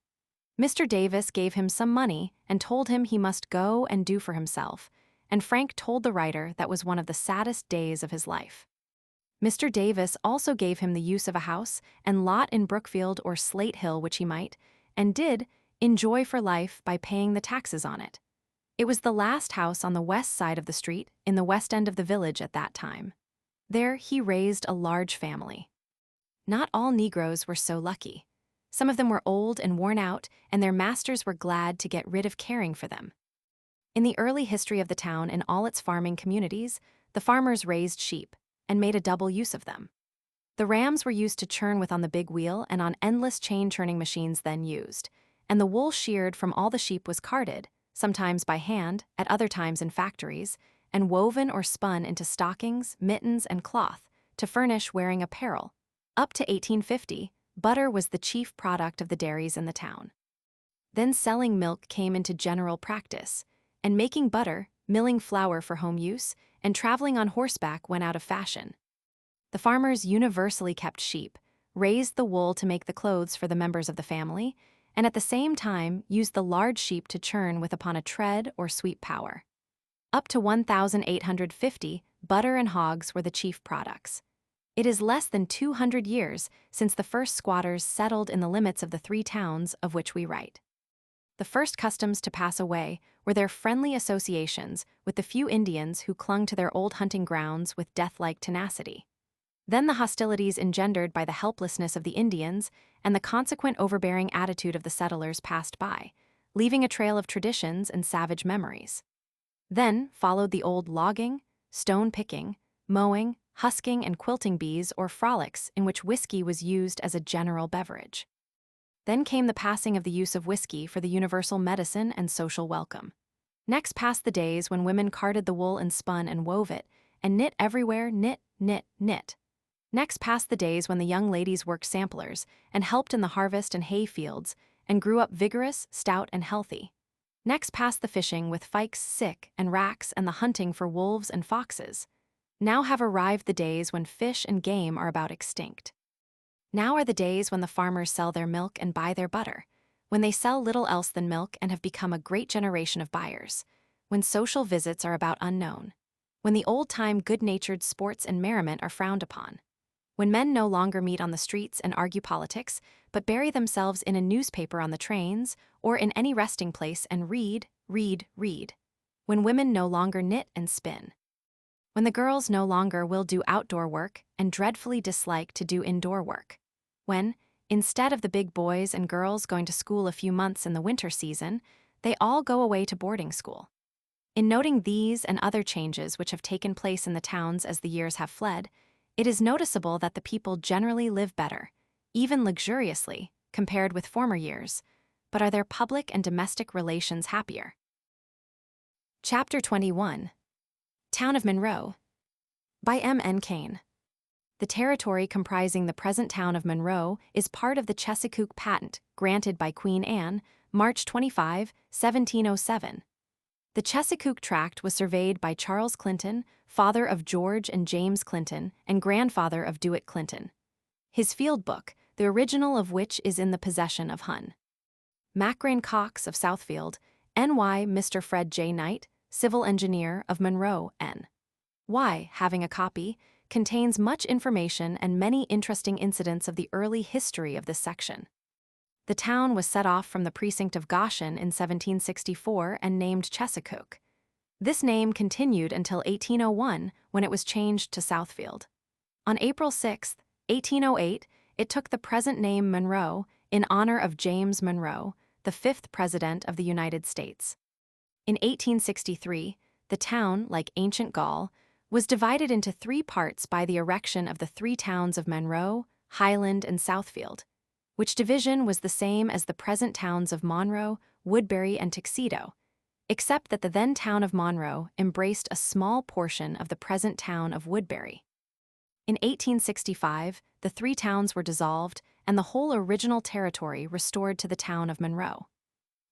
Mr. Davis gave him some money and told him he must go and do for himself, and Frank told the writer that was one of the saddest days of his life. Mr. Davis also gave him the use of a house and lot in Brookfield or Slate Hill which he might, and did, enjoy for life by paying the taxes on it. It was the last house on the west side of the street in the west end of the village at that time. There he raised a large family. Not all Negroes were so lucky. Some of them were old and worn out, and their masters were glad to get rid of caring for them. In the early history of the town and all its farming communities, the farmers raised sheep and made a double use of them. The rams were used to churn with on the big wheel and on endless chain-churning machines then used, and the wool sheared from all the sheep was carded, sometimes by hand, at other times in factories, and woven or spun into stockings, mittens, and cloth to furnish wearing apparel. Up to 1850, butter was the chief product of the dairies in the town. Then selling milk came into general practice, and making butter, milling flour for home use, and traveling on horseback went out of fashion. The farmers universally kept sheep, raised the wool to make the clothes for the members of the family, and at the same time used the large sheep to churn with upon a tread or sweep power. Up to 1850, butter and hogs were the chief products. It is less than 200 years since the first squatters settled in the limits of the three towns of which we write. The first customs to pass away were their friendly associations with the few Indians who clung to their old hunting grounds with death-like tenacity. Then the hostilities engendered by the helplessness of the Indians and the consequent overbearing attitude of the settlers passed by, leaving a trail of traditions and savage memories. Then followed the old logging, stone picking, mowing, husking, and quilting bees or frolics in which whiskey was used as a general beverage. Then came the passing of the use of whiskey for the universal medicine and social welcome. Next passed the days when women carded the wool and spun and wove it, and knit everywhere, knit, knit, knit. Next passed the days when the young ladies worked samplers and helped in the harvest and hay fields and grew up vigorous, stout, and healthy. Next passed the fishing with fikes, sick, and racks and the hunting for wolves and foxes. Now have arrived the days when fish and game are about extinct. Now are the days when the farmers sell their milk and buy their butter, when they sell little else than milk and have become a great generation of buyers, when social visits are about unknown, when the old-time good-natured sports and merriment are frowned upon, when men no longer meet on the streets and argue politics, but bury themselves in a newspaper on the trains or in any resting place and read, when women no longer knit and spin, when the girls no longer will do outdoor work and dreadfully dislike to do indoor work, when, instead of the big boys and girls going to school a few months in the winter season, they all go away to boarding school. In noting these and other changes which have taken place in the towns as the years have fled, it is noticeable that the people generally live better, even luxuriously, compared with former years, but are their public and domestic relations happier? Chapter 21. Town of Monroe. By M. N. Kane. The territory comprising the present town of Monroe is part of the Chesapeake Patent, granted by Queen Anne, March 25, 1707. The Chesapeake Tract was surveyed by Charles Clinton, father of George and James Clinton, and grandfather of Dewitt Clinton. His field book, the original of which is in the possession of Hon. Macrain Cox of Southfield, N.Y. Mr. Fred J. Knight, civil engineer of Monroe, N.Y., having a copy, contains much information and many interesting incidents of the early history of this section. The town was set off from the precinct of Goshen in 1764 and named Chesapeake. This name continued until 1801, when it was changed to Southfield. On April 6, 1808, it took the present name Monroe in honor of James Monroe, the 5th President of the United States. In 1863, the town, like ancient Gaul, was divided into 3 parts by the erection of the 3 towns of Monroe, Highland, and Southfield, which division was the same as the present towns of Monroe, Woodbury, and Tuxedo, except that the then town of Monroe embraced a small portion of the present town of Woodbury. In 1865, the 3 towns were dissolved and the whole original territory restored to the town of Monroe.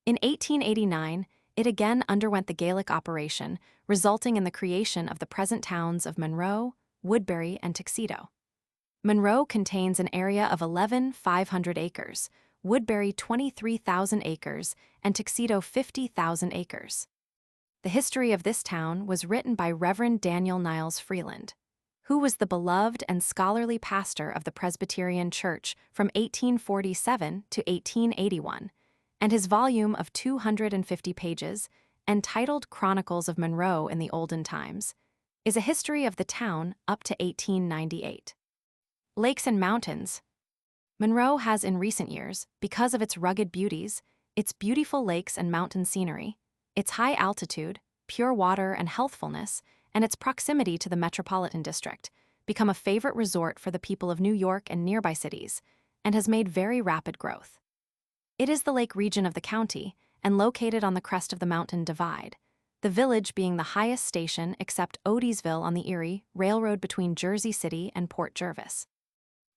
In 1889, it again underwent the Gaelic operation, resulting in the creation of the present towns of Monroe, Woodbury, and Tuxedo. Monroe contains an area of 11,500 acres, Woodbury 23,000 acres, and Tuxedo 50,000 acres. The history of this town was written by Reverend Daniel Niles Freeland, who was the beloved and scholarly pastor of the Presbyterian Church from 1847 to 1881, and his volume of 250 pages, entitled Chronicles of Monroe in the Olden Times, is a history of the town up to 1898. Lakes and mountains. Monroe has in recent years, because of its rugged beauties, its beautiful lakes and mountain scenery, its high altitude, pure water and healthfulness, and its proximity to the metropolitan district, become a favorite resort for the people of New York and nearby cities, and has made very rapid growth. It is the lake region of the county and located on the crest of the mountain divide, the village being the highest station except Odysville on the Erie Railroad between Jersey City and Port Jervis.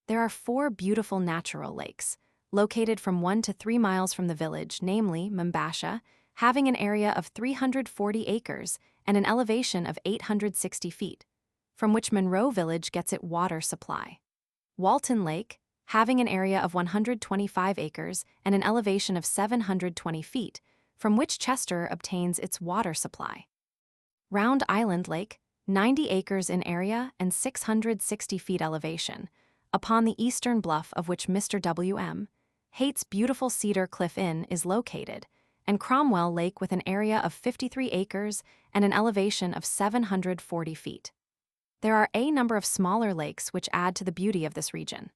There are 4 beautiful natural lakes, located from 1 to 3 miles from the village, namely Membasha, having an area of 340 acres and an elevation of 860 feet, from which Monroe Village gets its water supply. Walton Lake, having an area of 125 acres and an elevation of 720 feet, from which Chester obtains its water supply. Round Island Lake, 90 acres in area and 660 feet elevation, upon the eastern bluff of which Mr. W.M. Haight's beautiful Cedar Cliff Inn is located, and Cromwell Lake with an area of 53 acres and an elevation of 740 feet. There are a number of smaller lakes which add to the beauty of this region.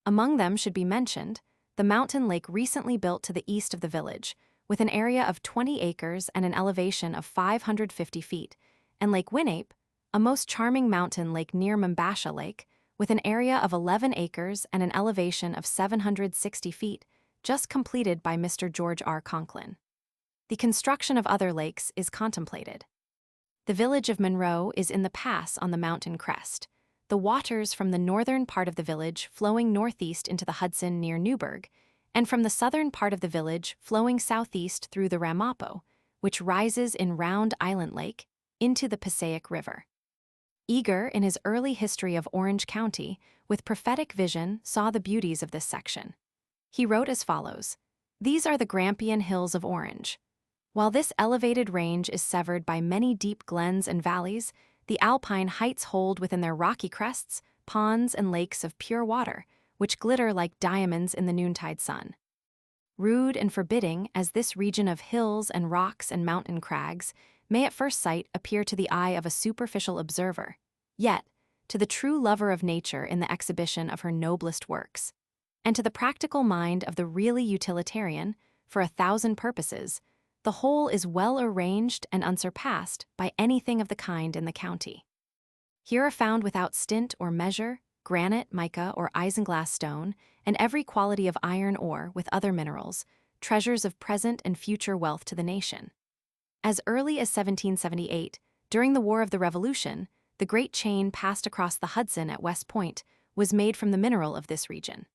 Among them should be mentioned the mountain lake recently built to the east of the village, with an area of 20 acres and an elevation of 550 feet, and Lake Winnape, a most charming mountain lake near Membasha Lake, with an area of 11 acres and an elevation of 760 feet, just completed by Mr. George R. Conklin. The construction of other lakes is contemplated. The village of Monroe is in the pass on the mountain crest, the waters from the northern part of the village flowing northeast into the Hudson near Newburgh, and from the southern part of the village flowing southeast through the Ramapo, which rises in Round Island Lake, into the Passaic River. Eager in his early history of Orange County, with prophetic vision, saw the beauties of this section. He wrote as follows: "These are the Grampian Hills of Orange. While this elevated range is severed by many deep glens and valleys, the alpine heights hold within their rocky crests ponds and lakes of pure water, which glitter like diamonds in the noontide sun. Rude and forbidding as this region of hills and rocks and mountain crags may at first sight appear to the eye of a superficial observer, yet, to the true lover of nature in the exhibition of her noblest works, and to the practical mind of the really utilitarian, for 1,000 purposes, the whole is well arranged and unsurpassed by anything of the kind in the county. Here are found without stint or measure granite, mica, or isinglass stone, and every quality of iron ore with other minerals, treasures of present and future wealth to the nation. As early as 1778, during the War of the Revolution, the great chain passed across the Hudson at West Point was made from the mineral of this region.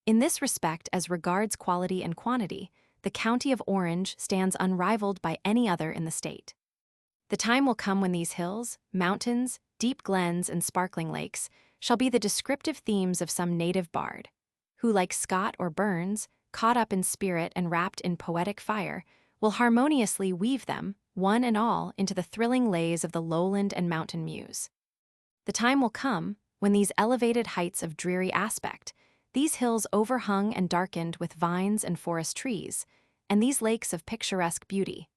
In this respect, as regards quality and quantity, the county of Orange stands unrivaled by any other in the state. The time will come when these hills, mountains, deep glens, and sparkling lakes shall be the descriptive themes of some native bard, who, like Scott or Burns, caught up in spirit and wrapped in poetic fire, will harmoniously weave them, one and all, into the thrilling lays of the lowland and mountain muse. The time will come when these elevated heights of dreary aspect, these hills overhung and darkened with vines and forest trees, and these lakes of picturesque beauty,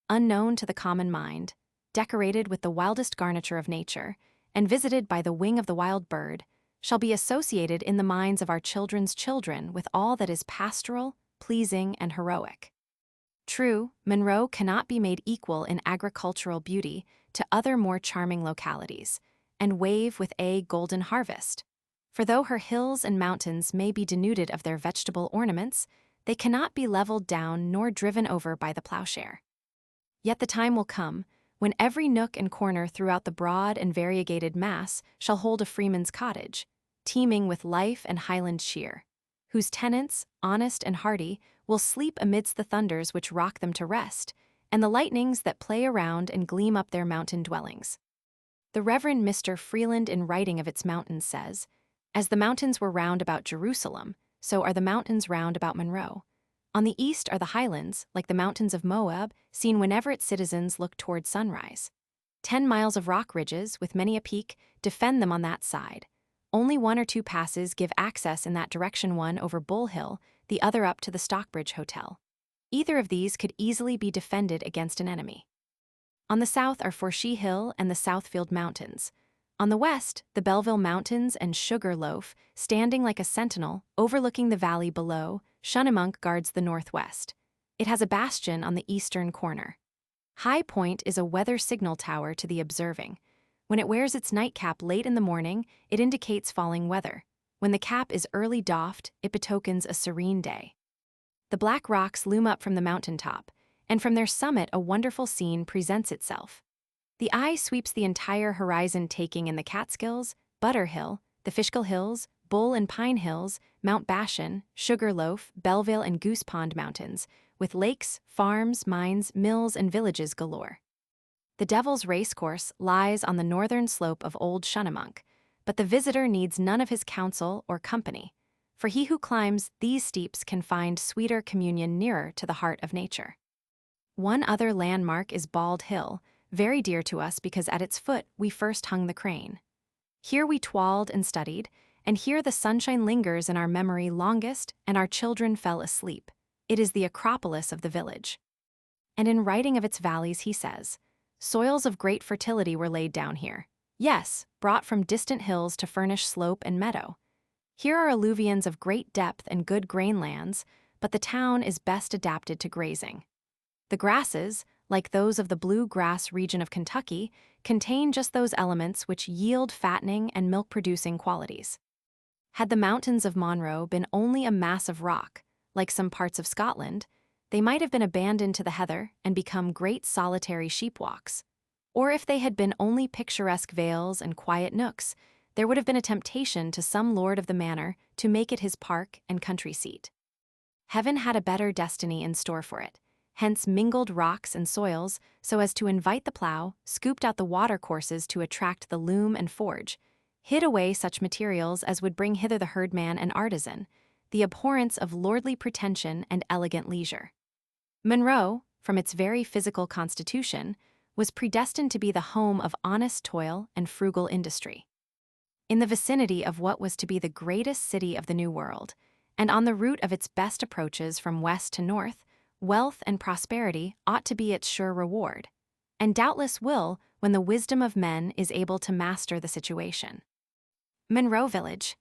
unknown to the common mind, decorated with the wildest garniture of nature, and visited by the wing of the wild bird, shall be associated in the minds of our children's children with all that is pastoral, pleasing, and heroic. True, Monroe cannot be made equal in agricultural beauty to other more charming localities, and wave with a golden harvest. For though her hills and mountains may be denuded of their vegetable ornaments, they cannot be leveled down nor driven over by the plowshare. Yet the time will come when every nook and corner throughout the broad and variegated mass shall hold a freeman's cottage, teeming with life and highland cheer, whose tenants, honest and hearty, will sleep amidst the thunders which rock them to rest, and the lightnings that play around and gleam up their mountain dwellings. The Reverend Mr. Freeland, in writing of its mountains, says, "As the mountains were round about Jerusalem, so are the mountains round about Monroe. On the east are the highlands, like the mountains of Moab, seen whenever its citizens look toward sunrise. 10 miles of rock ridges, with many a peak, defend them on that side. Only 1 or 2 passes give access in that direction, one over Bull Hill, the other up to the Stockbridge Hotel. Either of these could easily be defended against an enemy. On the south are Forshee Hill and the Southfield Mountains. On the west, the Belleville Mountains and Sugar Loaf, standing like a sentinel, overlooking the valley below. Shunnamunk guards the northwest. It has a bastion on the eastern corner. High Point is a weather signal tower to the observing. When it wears its nightcap late in the morning, it indicates falling weather. When the cap is early doffed, it betokens a serene day. The black rocks loom up from the mountaintop, and from their summit a wonderful scene presents itself. The eye sweeps the entire horizon, taking in the Catskills, Butter Hill, the Fishkill Hills, Bull and Pine Hills, Mount Bashan, Sugar Loaf, Belleville, and Goose Pond Mountains, with lakes, farms, mines, mills, and villages galore. The Devil's Racecourse lies on the northern slope of Old Shunnamunk, but the visitor needs none of his counsel or company, for he who climbs these steeps can find sweeter communion nearer to the heart of nature. One other landmark is Bald Hill, very dear to us because at its foot we first hung the crane. Here we twalled and studied, and here the sunshine lingers in our memory longest, and our children fell asleep. It is the Acropolis of the village. And in writing of its valleys he says, "Soils of great fertility were laid down here. Yes, brought from distant hills to furnish slope and meadow. Here are alluvions of great depth and good grain lands, but the town is best adapted to grazing. The grasses, like those of the blue grass region of Kentucky, contain just those elements which yield fattening and milk-producing qualities. Had the mountains of Monroe been only a mass of rock, like some parts of Scotland, they might have been abandoned to the heather and become great solitary sheepwalks. Or if they had been only picturesque vales and quiet nooks, there would have been a temptation to some lord of the manor to make it his park and country seat. Heaven had a better destiny in store for it, hence mingled rocks and soils so as to invite the plow, scooped out the water courses to attract the loom and forge, hid away such materials as would bring hither the herdman and artisan, the abhorrence of lordly pretension and elegant leisure. Monroe, from its very physical constitution, was predestined to be the home of honest toil and frugal industry. In the vicinity of what was to be the greatest city of the New World, and on the route of its best approaches from west to north, wealth and prosperity ought to be its sure reward, and doubtless will when the wisdom of men is able to master the situation. Monroe Village.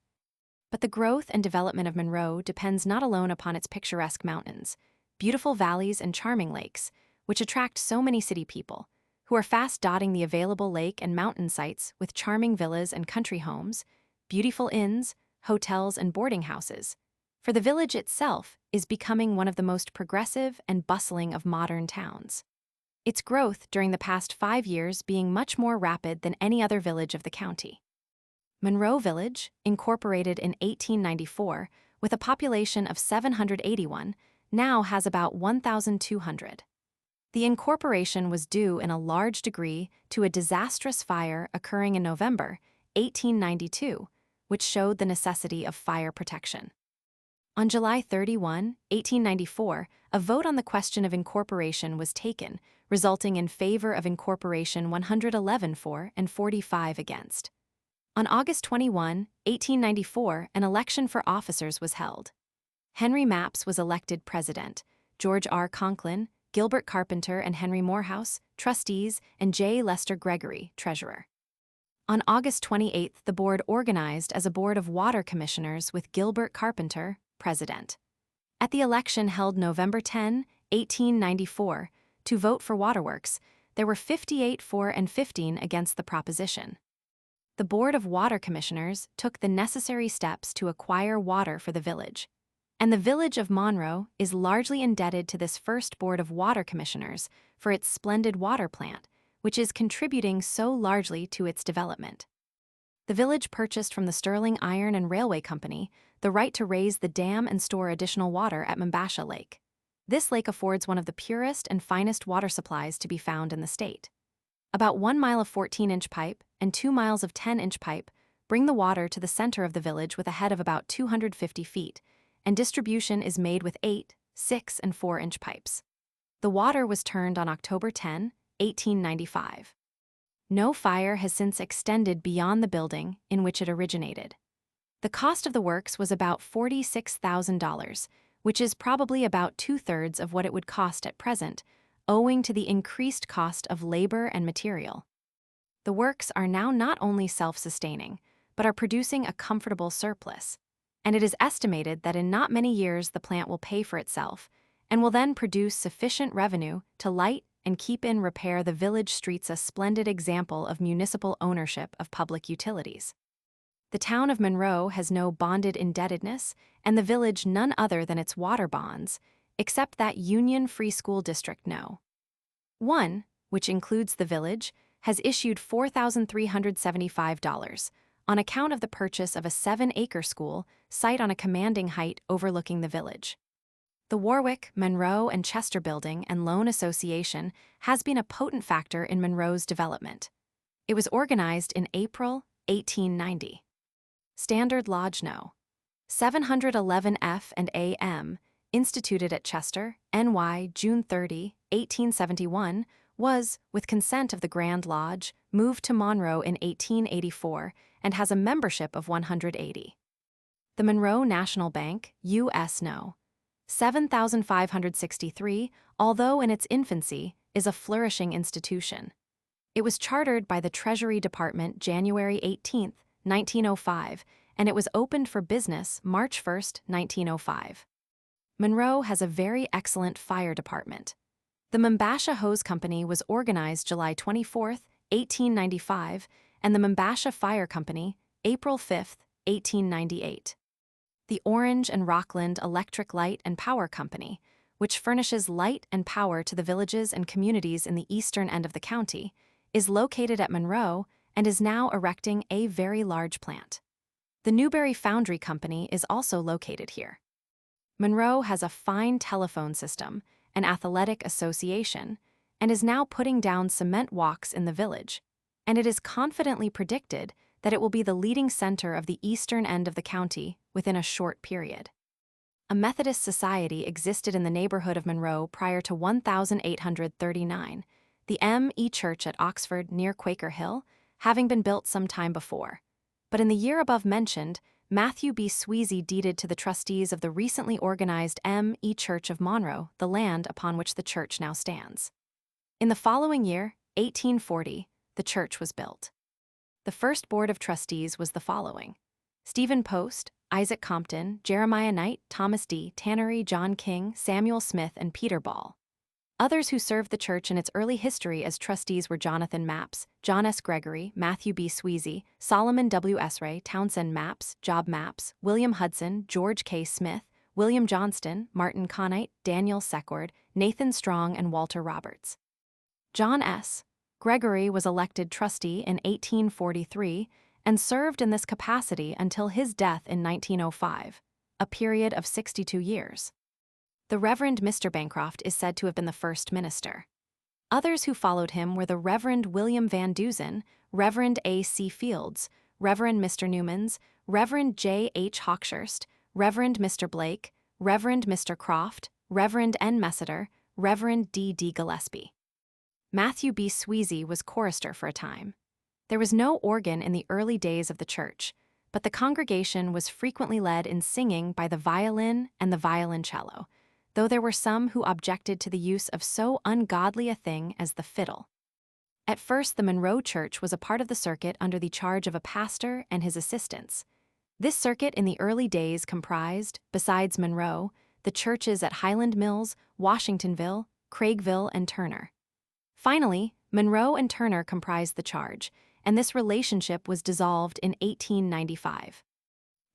But the growth and development of Monroe depends not alone upon its picturesque mountains, beautiful valleys and charming lakes, which attract so many city people, who are fast dotting the available lake and mountain sites with charming villas and country homes, beautiful inns, hotels, and boarding houses, for the village itself is becoming one of the most progressive and bustling of modern towns. Its growth during the past 5 years being much more rapid than any other village of the county. Monroe Village, incorporated in 1894, with a population of 781, now has about 1,200. The incorporation was due in a large degree to a disastrous fire occurring in November 1892, which showed the necessity of fire protection. On July 31, 1894, a vote on the question of incorporation was taken, resulting in favor of incorporation 111 for and 45 against. On August 21, 1894, an election for officers was held. Henry Mapps was elected president, George R. Conklin, Gilbert Carpenter and Henry Morehouse, trustees, and J. Lester Gregory, treasurer. On August 28, the board organized as a board of water commissioners with Gilbert Carpenter, president. At the election held November 10, 1894, to vote for waterworks, there were 58 for and 15 against the proposition. The Board of Water Commissioners took the necessary steps to acquire water for the village, and the village of Monroe is largely indebted to this first Board of Water Commissioners for its splendid water plant, which is contributing so largely to its development. The village purchased from the Sterling Iron and Railway Company the right to raise the dam and store additional water at Membasha Lake. This lake affords one of the purest and finest water supplies to be found in the state. About 1 mile of 14-inch pipe and 2 miles of 10-inch pipe bring the water to the center of the village with a head of about 250 feet, and distribution is made with 8, 6, and 4-inch pipes. The water was turned on October 10, 1895. No fire has since extended beyond the building in which it originated. The cost of the works was about $46,000, which is probably about 2/3 of what it would cost at present, owing to the increased cost of labor and material. The works are now not only self-sustaining, but are producing a comfortable surplus, and it is estimated that in not many years the plant will pay for itself and will then produce sufficient revenue to light and keep in repair the village streets, a splendid example of municipal ownership of public utilities. The town of Monroe has no bonded indebtedness, and the village none other than its water bonds, except that Union Free School District No. 1, which includes the village, has issued $4,375 on account of the purchase of a 7-acre school site on a commanding height overlooking the village. The Warwick, Monroe, and Chester Building and Loan Association has been a potent factor in Monroe's development. It was organized in April 1890. Standard Lodge No. 711 F and A.M., instituted at Chester, NY, June 30, 1871, was, with consent of the Grand Lodge, moved to Monroe in 1884 and has a membership of 180. The Monroe National Bank, U.S. No. 7563, although in its infancy, is a flourishing institution. It was chartered by the Treasury Department January 18, 1905, and it was opened for business March 1, 1905. Monroe has a very excellent fire department. The Membasha Hose Company was organized July 24, 1895, and the Membasha Fire Company, April 5, 1898. The Orange and Rockland Electric Light and Power Company, which furnishes light and power to the villages and communities in the eastern end of the county, is located at Monroe and is now erecting a very large plant. The Newberry Foundry Company is also located here. Monroe has a fine telephone system an athletic association, and is now putting down cement walks in the village, and it is confidently predicted that it will be the leading center of the eastern end of the county within a short period. A Methodist society existed in the neighborhood of Monroe prior to 1839, the M.E. Church at Oxford near Quaker Hill having been built some time before. But in the year above mentioned, Matthew B. Sweezy deeded to the trustees of the recently organized M.E. Church of Monroe the land upon which the church now stands. In the following year, 1840, the church was built. The first board of trustees was the following: Stephen Post, Isaac Compton, Jeremiah Knight, Thomas D. Tannery, John King, Samuel Smith, and Peter Ball. Others who served the church in its early history as trustees were Jonathan Mapps, John S. Gregory, Matthew B. Sweezy, Solomon W. Esray, Townsend Mapps, Job Mapps, William Hudson, George K. Smith, William Johnston, Martin Conite, Daniel Secord, Nathan Strong, and Walter Roberts. John S. Gregory was elected trustee in 1843 and served in this capacity until his death in 1905, a period of 62 years. The Reverend Mr. Bancroft is said to have been the first minister. Others who followed him were the Reverend William Van Dusen, Reverend A. C. Fields, Reverend Mr. Newmans, Reverend J. H. Hawkshurst, Reverend Mr. Blake, Reverend Mr. Croft, Reverend N. Messiter, Reverend D. D. Gillespie. Matthew B. Sweezy was chorister for a time. There was no organ in the early days of the church, but the congregation was frequently led in singing by the violin and the violoncello, though there were some who objected to the use of so ungodly a thing as the fiddle. At first, the Monroe Church was a part of the circuit under the charge of a pastor and his assistants. This circuit in the early days comprised, besides Monroe, the churches at Highland Mills, Washingtonville, Craigville, and Turner. Finally, Monroe and Turner comprised the charge, and this relationship was dissolved in 1895.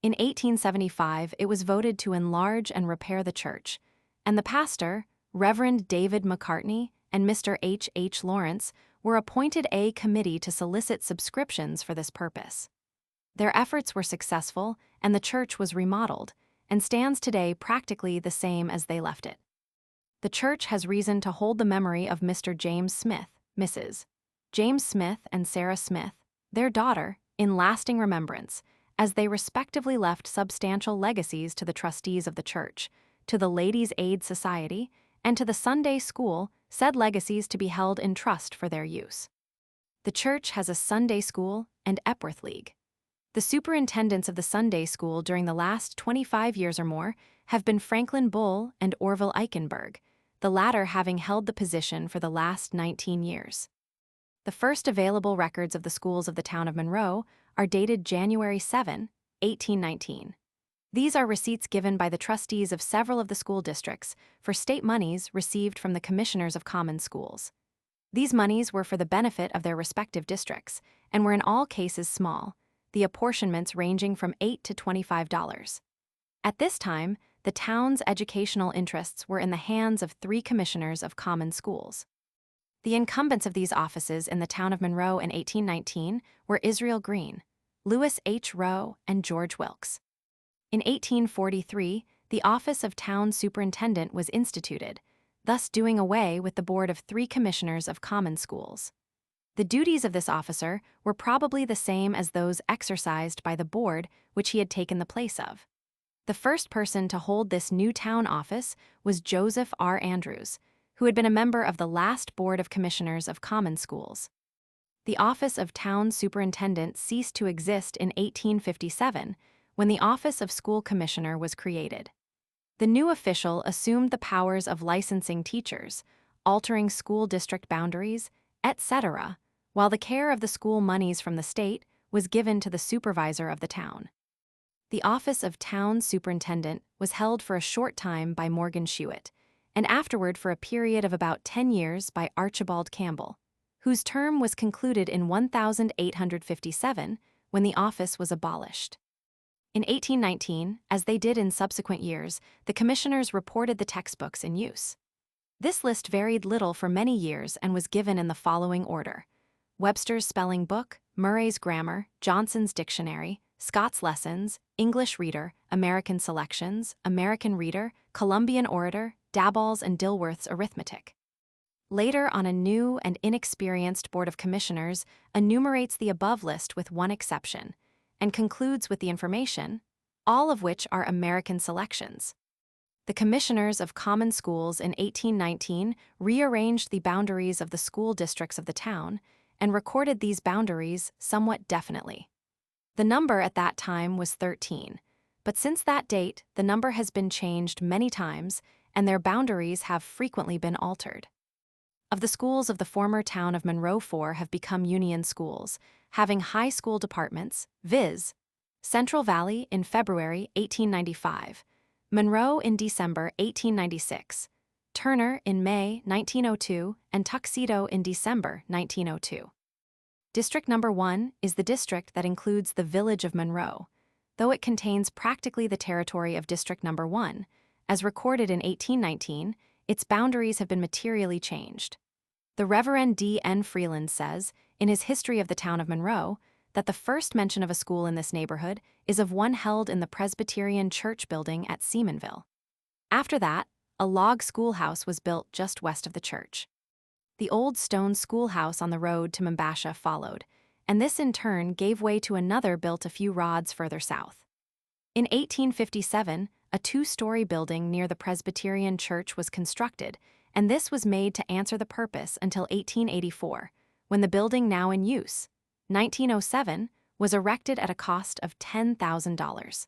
In 1875, it was voted to enlarge and repair the church, and the pastor, Reverend David McCartney, and Mr. H. H. Lawrence were appointed a committee to solicit subscriptions for this purpose. Their efforts were successful, and the church was remodeled, and stands today practically the same as they left it. The church has reason to hold the memory of Mr. James Smith, Mrs. James Smith, and Sarah Smith, their daughter, in lasting remembrance, as they respectively left substantial legacies to the trustees of the church, to the Ladies' Aid Society, and to the Sunday School, said legacies to be held in trust for their use. The church has a Sunday School and Epworth League. The superintendents of the Sunday School during the last 25 years or more have been Franklin Bull and Orville Eichenberg, the latter having held the position for the last 19 years. The first available records of the schools of the town of Monroe are dated January 7, 1819. These are receipts given by the trustees of several of the school districts for state monies received from the commissioners of common schools. These monies were for the benefit of their respective districts and were in all cases small, the apportionments ranging from $8 to $25. At this time, the town's educational interests were in the hands of 3 commissioners of common schools. The incumbents of these offices in the town of Monroe in 1819 were Israel Green, Lewis H. Rowe, and George Wilkes. In 1843, the office of town superintendent was instituted, thus doing away with the board of 3 commissioners of common schools. The duties of this officer were probably the same as those exercised by the board which he had taken the place of. The first person to hold this new town office was Joseph R. Andrews, who had been a member of the last Board of Commissioners of Common Schools. The office of town superintendent ceased to exist in 1857, when the office of school commissioner was created. The new official assumed the powers of licensing teachers, altering school district boundaries, etc., while the care of the school monies from the state was given to the supervisor of the town. The office of town superintendent was held for a short time by Morgan Shewitt, and afterward for a period of about 10 years by Archibald Campbell, whose term was concluded in 1857 when the office was abolished. In 1819, as they did in subsequent years, the commissioners reported the textbooks in use. This list varied little for many years and was given in the following order: Webster's Spelling Book, Murray's Grammar, Johnson's Dictionary, Scott's Lessons, English Reader, American Selections, American Reader, Columbian Orator, Daballs and Dilworth's arithmetic. Later, on a new and inexperienced Board of Commissioners enumerates the above list with one exception, and concludes with the information, all of which are American selections. The Commissioners of Common Schools in 1819 rearranged the boundaries of the school districts of the town and recorded these boundaries somewhat definitely. The number at that time was 13, but since that date, the number has been changed many times, and their boundaries have frequently been altered. Of the schools of the former town of Monroe, 4 have become Union schools, having high school departments, viz. Central Valley in February 1895, Monroe in December 1896, Turner in May 1902, and Tuxedo in December 1902. District Number 1 is the district that includes the village of Monroe, though it contains practically the territory of District Number 1. As recorded in 1819, its boundaries have been materially changed. The Reverend D. N. Freeland says, in his History of the Town of Monroe, that the first mention of a school in this neighborhood is of one held in the Presbyterian Church building at Seamanville. After that, a log schoolhouse was built just west of the church. The old stone schoolhouse on the road to Mombasha followed, and this in turn gave way to another built a few rods further south. In 1857, a two-story building near the Presbyterian Church was constructed, and this was made to answer the purpose until 1884, when the building now in use, 1907, was erected at a cost of $10,000.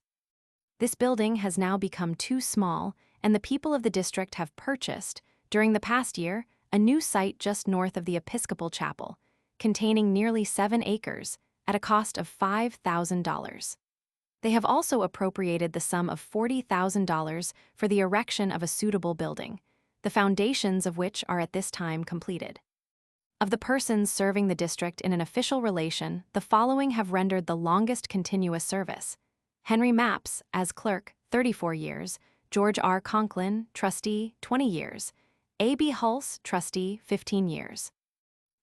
This building has now become too small, and the people of the district have purchased, during the past year, a new site just north of the Episcopal Chapel, containing nearly 7 acres, at a cost of $5,000. They have also appropriated the sum of $40,000 for the erection of a suitable building, the foundations of which are at this time completed. Of the persons serving the district in an official relation, the following have rendered the longest continuous service: Henry Mapps, as clerk, 34 years, George R. Conklin, trustee, 20 years, A. B. Hulse, trustee, 15 years.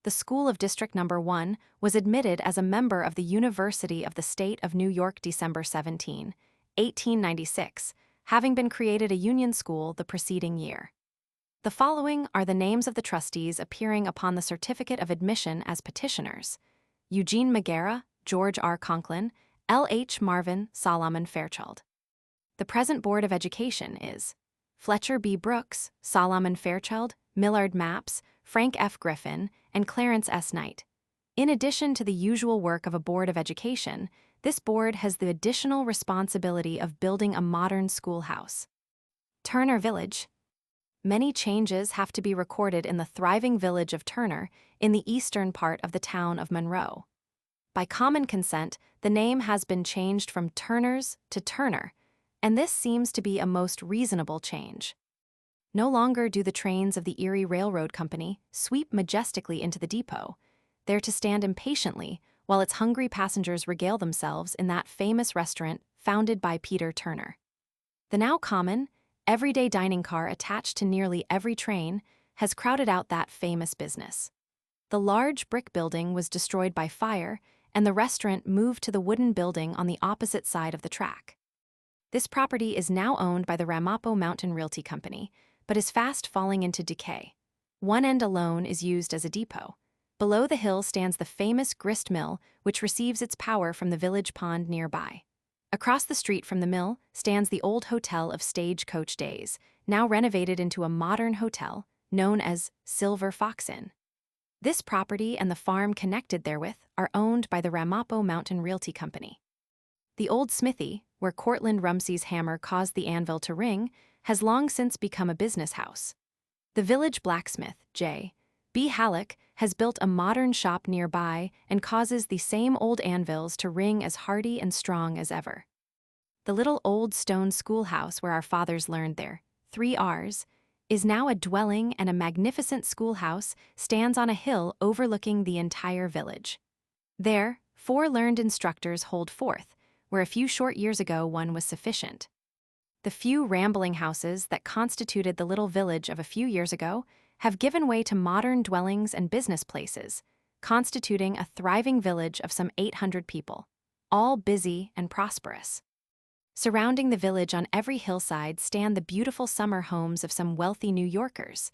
The School of District Number 1 was admitted as a member of the University of the State of New York December 17, 1896, having been created a union school the preceding year. The following are the names of the trustees appearing upon the certificate of admission as petitioners: Eugene Magara, George R. Conklin, L. H. Marvin, Solomon Fairchild. The present Board of Education is Fletcher B. Brooks, Solomon Fairchild, Millard Mapps, Frank F. Griffin, and Clarence S. Knight. In addition to the usual work of a Board of Education, this board has the additional responsibility of building a modern schoolhouse. Turner Village. Many changes have to be recorded in the thriving village of Turner in the eastern part of the town of Monroe. By common consent, the name has been changed from Turner's to Turner, and this seems to be a most reasonable change. No longer do the trains of the Erie Railroad Company sweep majestically into the depot, there to stand impatiently while its hungry passengers regale themselves in that famous restaurant founded by Peter Turner. The now common, everyday dining car attached to nearly every train has crowded out that famous business. The large brick building was destroyed by fire, and the restaurant moved to the wooden building on the opposite side of the track. This property is now owned by the Ramapo Mountain Realty Company, but is fast falling into decay. One end alone is used as a depot. Below the hill stands the famous grist mill, which receives its power from the village pond nearby. Across the street from the mill stands the old hotel of stagecoach days, now renovated into a modern hotel known as Silver Fox Inn. This property and the farm connected therewith are owned by the Ramapo Mountain Realty Company. The old smithy, where Cortland Rumsey's hammer caused the anvil to ring, has long since become a business house. The village blacksmith, J. B. Halleck, has built a modern shop nearby and causes the same old anvils to ring as hearty and strong as ever. The little old stone schoolhouse where our fathers learned their 3 R's is now a dwelling, and a magnificent schoolhouse stands on a hill overlooking the entire village. There, 4 learned instructors hold forth, where a few short years ago one was sufficient. The few rambling houses that constituted the little village of a few years ago have given way to modern dwellings and business places, constituting a thriving village of some 800 people, all busy and prosperous. Surrounding the village on every hillside stand the beautiful summer homes of some wealthy New Yorkers.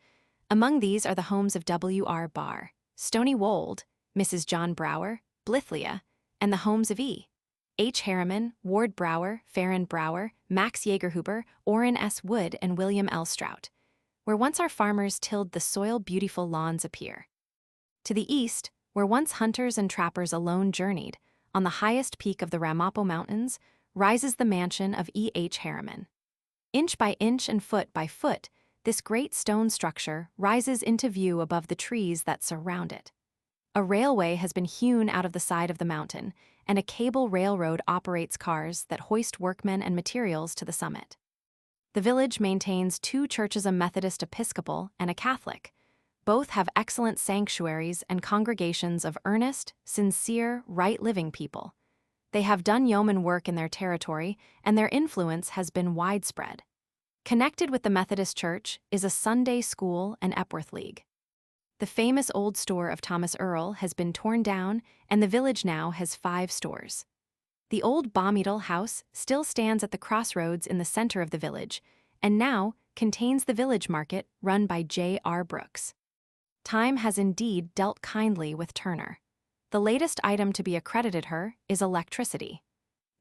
Among these are the homes of W.R. Barr, Stony Wold, Mrs. John Brower, Blithlia, and the homes of E. H. Harriman, Ward Brower, Farron Brower, Max Jaegerhuber, Orrin S. Wood, and William L. Strout. Where once our farmers tilled the soil, beautiful lawns appear. To the east, where once hunters and trappers alone journeyed, on the highest peak of the Ramapo Mountains, rises the mansion of E. H. Harriman. Inch by inch and foot by foot, this great stone structure rises into view above the trees that surround it. A railway has been hewn out of the side of the mountain, and a cable railroad operates cars that hoist workmen and materials to the summit. The village maintains 2 churches, a Methodist Episcopal and a Catholic. Both have excellent sanctuaries and congregations of earnest, sincere, right-living people. They have done yeoman work in their territory, and their influence has been widespread. Connected with the Methodist Church is a Sunday school and Epworth League. The famous old store of Thomas Earl has been torn down, and the village now has 5 stores. The old Baumetal house still stands at the crossroads in the center of the village, and now contains the village market run by J.R. Brooks. Time has indeed dealt kindly with Turner. The latest item to be accredited her is electricity.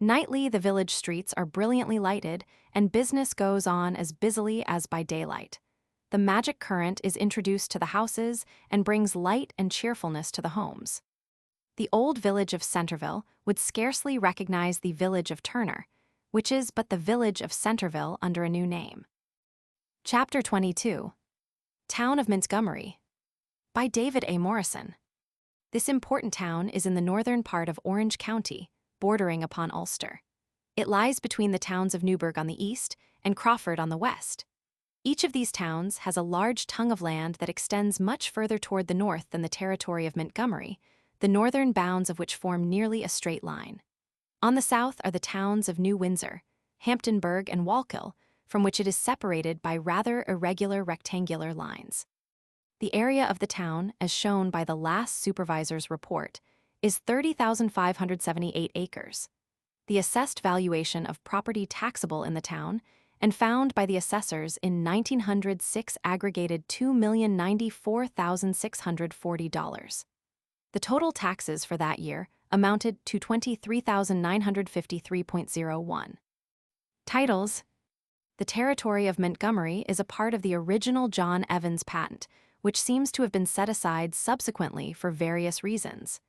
Nightly, the village streets are brilliantly lighted, and business goes on as busily as by daylight. The magic current is introduced to the houses and brings light and cheerfulness to the homes. The old village of Centerville would scarcely recognize the village of Turner, which is but the village of Centerville under a new name. Chapter 22. Town of Montgomery. By David A. Morrison. This important town is in the northern part of Orange County, bordering upon Ulster. It lies between the towns of Newburgh on the east and Crawford on the west. Each of these towns has a large tongue of land that extends much further toward the north than the territory of Montgomery, the northern bounds of which form nearly a straight line. On the south are the towns of New Windsor, Hamptonburg, and Wallkill, from which it is separated by rather irregular rectangular lines. The area of the town, as shown by the last supervisor's report, is 30,578 acres. The assessed valuation of property taxable in the town, and found by the assessors in 1906, aggregated $2,094,640. The total taxes for that year amounted to $23,953.01. Titles. The territory of Montgomery is a part of the original John Evans patent, which seems to have been set aside subsequently for various reasons.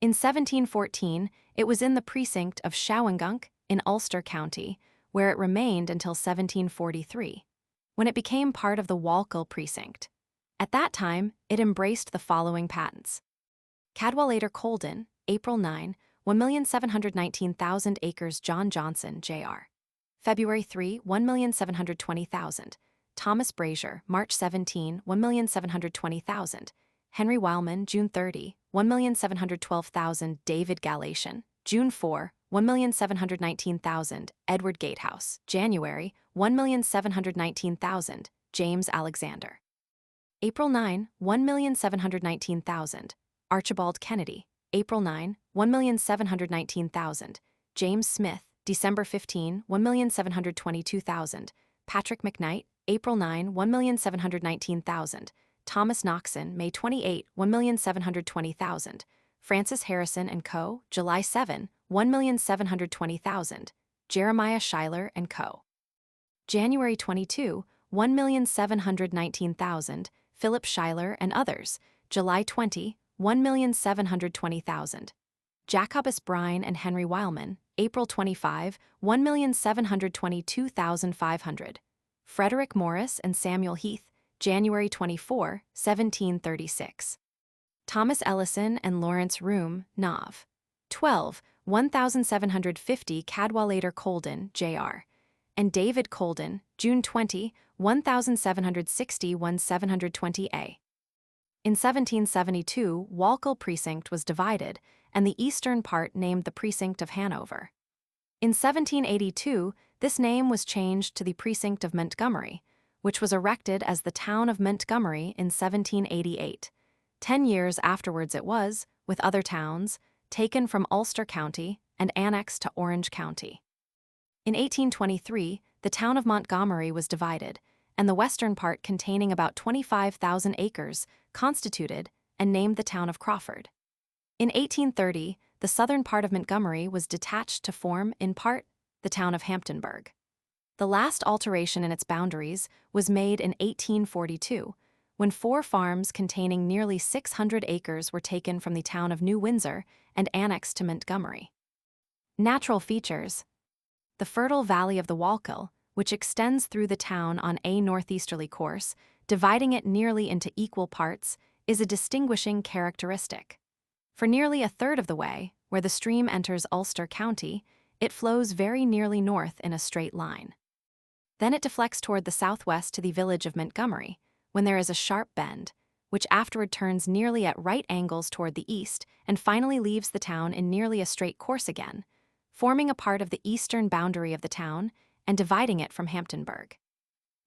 In 1714, it was in the precinct of Shawangunk in Ulster County, where it remained until 1743, when it became part of the Wallkill precinct. At that time, it embraced the following patents. Cadwallader Colden, April 9, 1,719,000 acres. John Johnson, Jr. February 3, 1,720,000. Thomas Brazier, March 17, 1,720,000. Henry Wildman, June 30, 1,712,000. David Galatian, June 4, 1,719,000. Edward Gatehouse, January, 1,719,000. James Alexander. April 9, 1,719,000. Archibald Kennedy, April 9, 1,719,000. James Smith, December 15, 1,722,000. Patrick McKnight, April 9, 1,719,000. Thomas Knoxon, May 28, 1,720,000. Francis Harrison and Co., July 7, 1,720,000. Jeremiah Schuyler and Co. January 22, 1,719,000. Philip Schuyler and others, July 20, 1,720,000. Jacobus Brine and Henry Wildman, April 25, 1,722,500. Frederick Morris and Samuel Heath, January 24, 1736. Thomas Ellison and Lawrence Room, Nov. 12, 1,750. Cadwallader Colden, Jr. and David Colden, June 20, 1,760. 1720A. In 1772, Wallkill precinct was divided, and the eastern part named the precinct of Hanover. In 1782, this name was changed to the precinct of Montgomery, which was erected as the town of Montgomery in 1788. 10 years afterwards it was, with other towns, taken from Ulster County and annexed to Orange County. In 1823, the town of Montgomery was divided, and the western part, containing about 25,000 acres, constituted and named the town of Crawford. In 1830, the southern part of Montgomery was detached to form, in part, the town of Hamptonburg. The last alteration in its boundaries was made in 1842, when 4 farms containing nearly 600 acres were taken from the town of New Windsor and annexed to Montgomery. Natural features. The fertile valley of the Wallkill, which extends through the town on a northeasterly course, dividing it nearly into equal parts, is a distinguishing characteristic. For nearly a third of the way, where the stream enters Ulster County, it flows very nearly north in a straight line. Then it deflects toward the southwest to the village of Montgomery, when there is a sharp bend, which afterward turns nearly at right angles toward the east and finally leaves the town in nearly a straight course again, forming a part of the eastern boundary of the town and dividing it from Hamptonburg.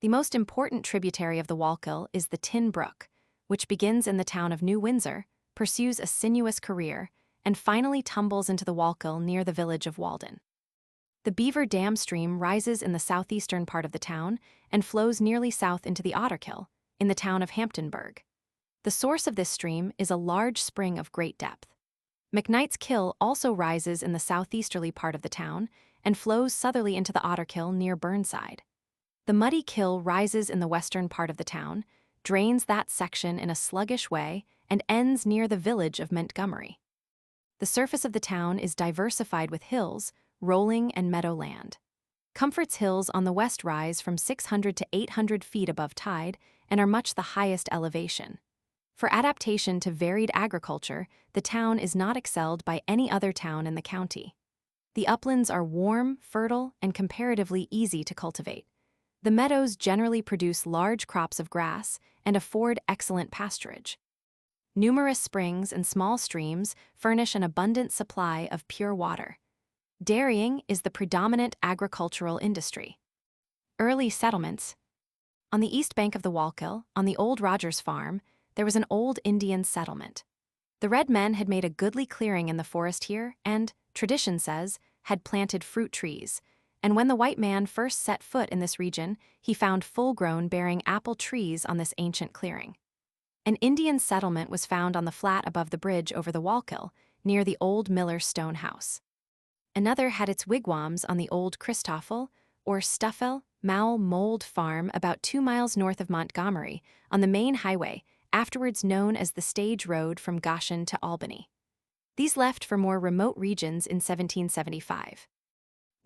The most important tributary of the Wallkill is the Tin Brook, which begins in the town of New Windsor, pursues a sinuous career, and finally tumbles into the Wallkill near the village of Walden. The Beaver Dam stream rises in the southeastern part of the town and flows nearly south into the Otterkill, in the town of Hamptonburg. The source of this stream is a large spring of great depth. McKnight's Kill also rises in the southeasterly part of the town and flows southerly into the Otterkill near Burnside. The Muddy Kill rises in the western part of the town, drains that section in a sluggish way, and ends near the village of Montgomery. The surface of the town is diversified with hills, rolling and meadowland. Comfort's Hills on the west rise from 600 to 800 feet above tide and are much the highest elevation. For adaptation to varied agriculture, the town is not excelled by any other town in the county. The uplands are warm, fertile, and comparatively easy to cultivate. The meadows generally produce large crops of grass and afford excellent pasturage. Numerous springs and small streams furnish an abundant supply of pure water. Dairying is the predominant agricultural industry. Early settlements. On the east bank of the Wallkill, on the old Rogers farm, there was an old Indian settlement. The red men had made a goodly clearing in the forest here and, tradition says, had planted fruit trees, and when the white man first set foot in this region, he found full-grown bearing apple trees on this ancient clearing. An Indian settlement was found on the flat above the bridge over the Wallkill, near the old Miller's stone house. Another had its wigwams on the old Christoffel, or Stuffel, Mowel Mold farm about 2 miles north of Montgomery, on the main highway, afterwards known as the Stage Road from Goshen to Albany. These left for more remote regions in 1775.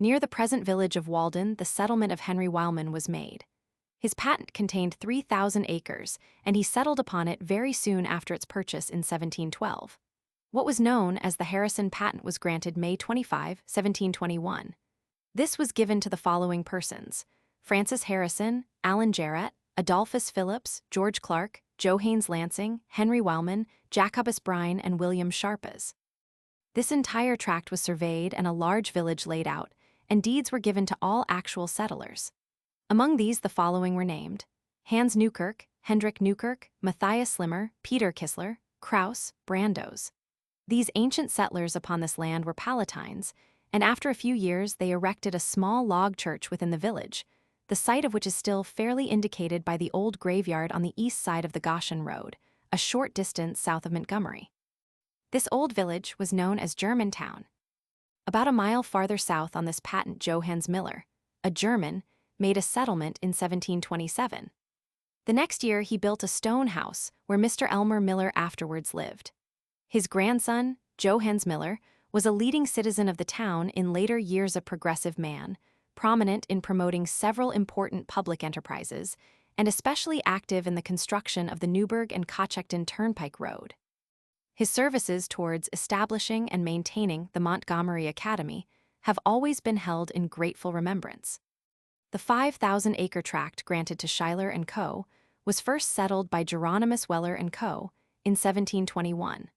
Near the present village of Walden, the settlement of Henry Wildman was made. His patent contained 3,000 acres, and he settled upon it very soon after its purchase in 1712. What was known as the Harrison patent was granted May 25, 1721. This was given to the following persons: Francis Harrison, Allen Jarrett, Adolphus Phillips, George Clark, Joe Haynes Lansing, Henry Wellman, Jacobus Brine, and William Sharpas. This entire tract was surveyed and a large village laid out, and deeds were given to all actual settlers. Among these the following were named: Hans Newkirk, Hendrik Newkirk, Matthias Slimmer, Peter Kissler, Kraus, Brandos. These ancient settlers upon this land were Palatines, and after a few years they erected a small log church within the village, the site of which is still fairly indicated by the old graveyard on the east side of the Goshen Road, a short distance south of Montgomery. This old village was known as Germantown. About a mile farther south on this patent, Johannes Miller, a German, made a settlement in 1727. The next year he built a stone house where Mr. Elmer Miller afterwards lived. His grandson, Johannes Miller, was a leading citizen of the town in later years, a progressive man, prominent in promoting several important public enterprises, and especially active in the construction of the Newburgh and Cochecton Turnpike Road. His services towards establishing and maintaining the Montgomery Academy have always been held in grateful remembrance. The 5,000-acre tract granted to Schuyler & Co. was first settled by Geronimus Weller & Co. in 1721.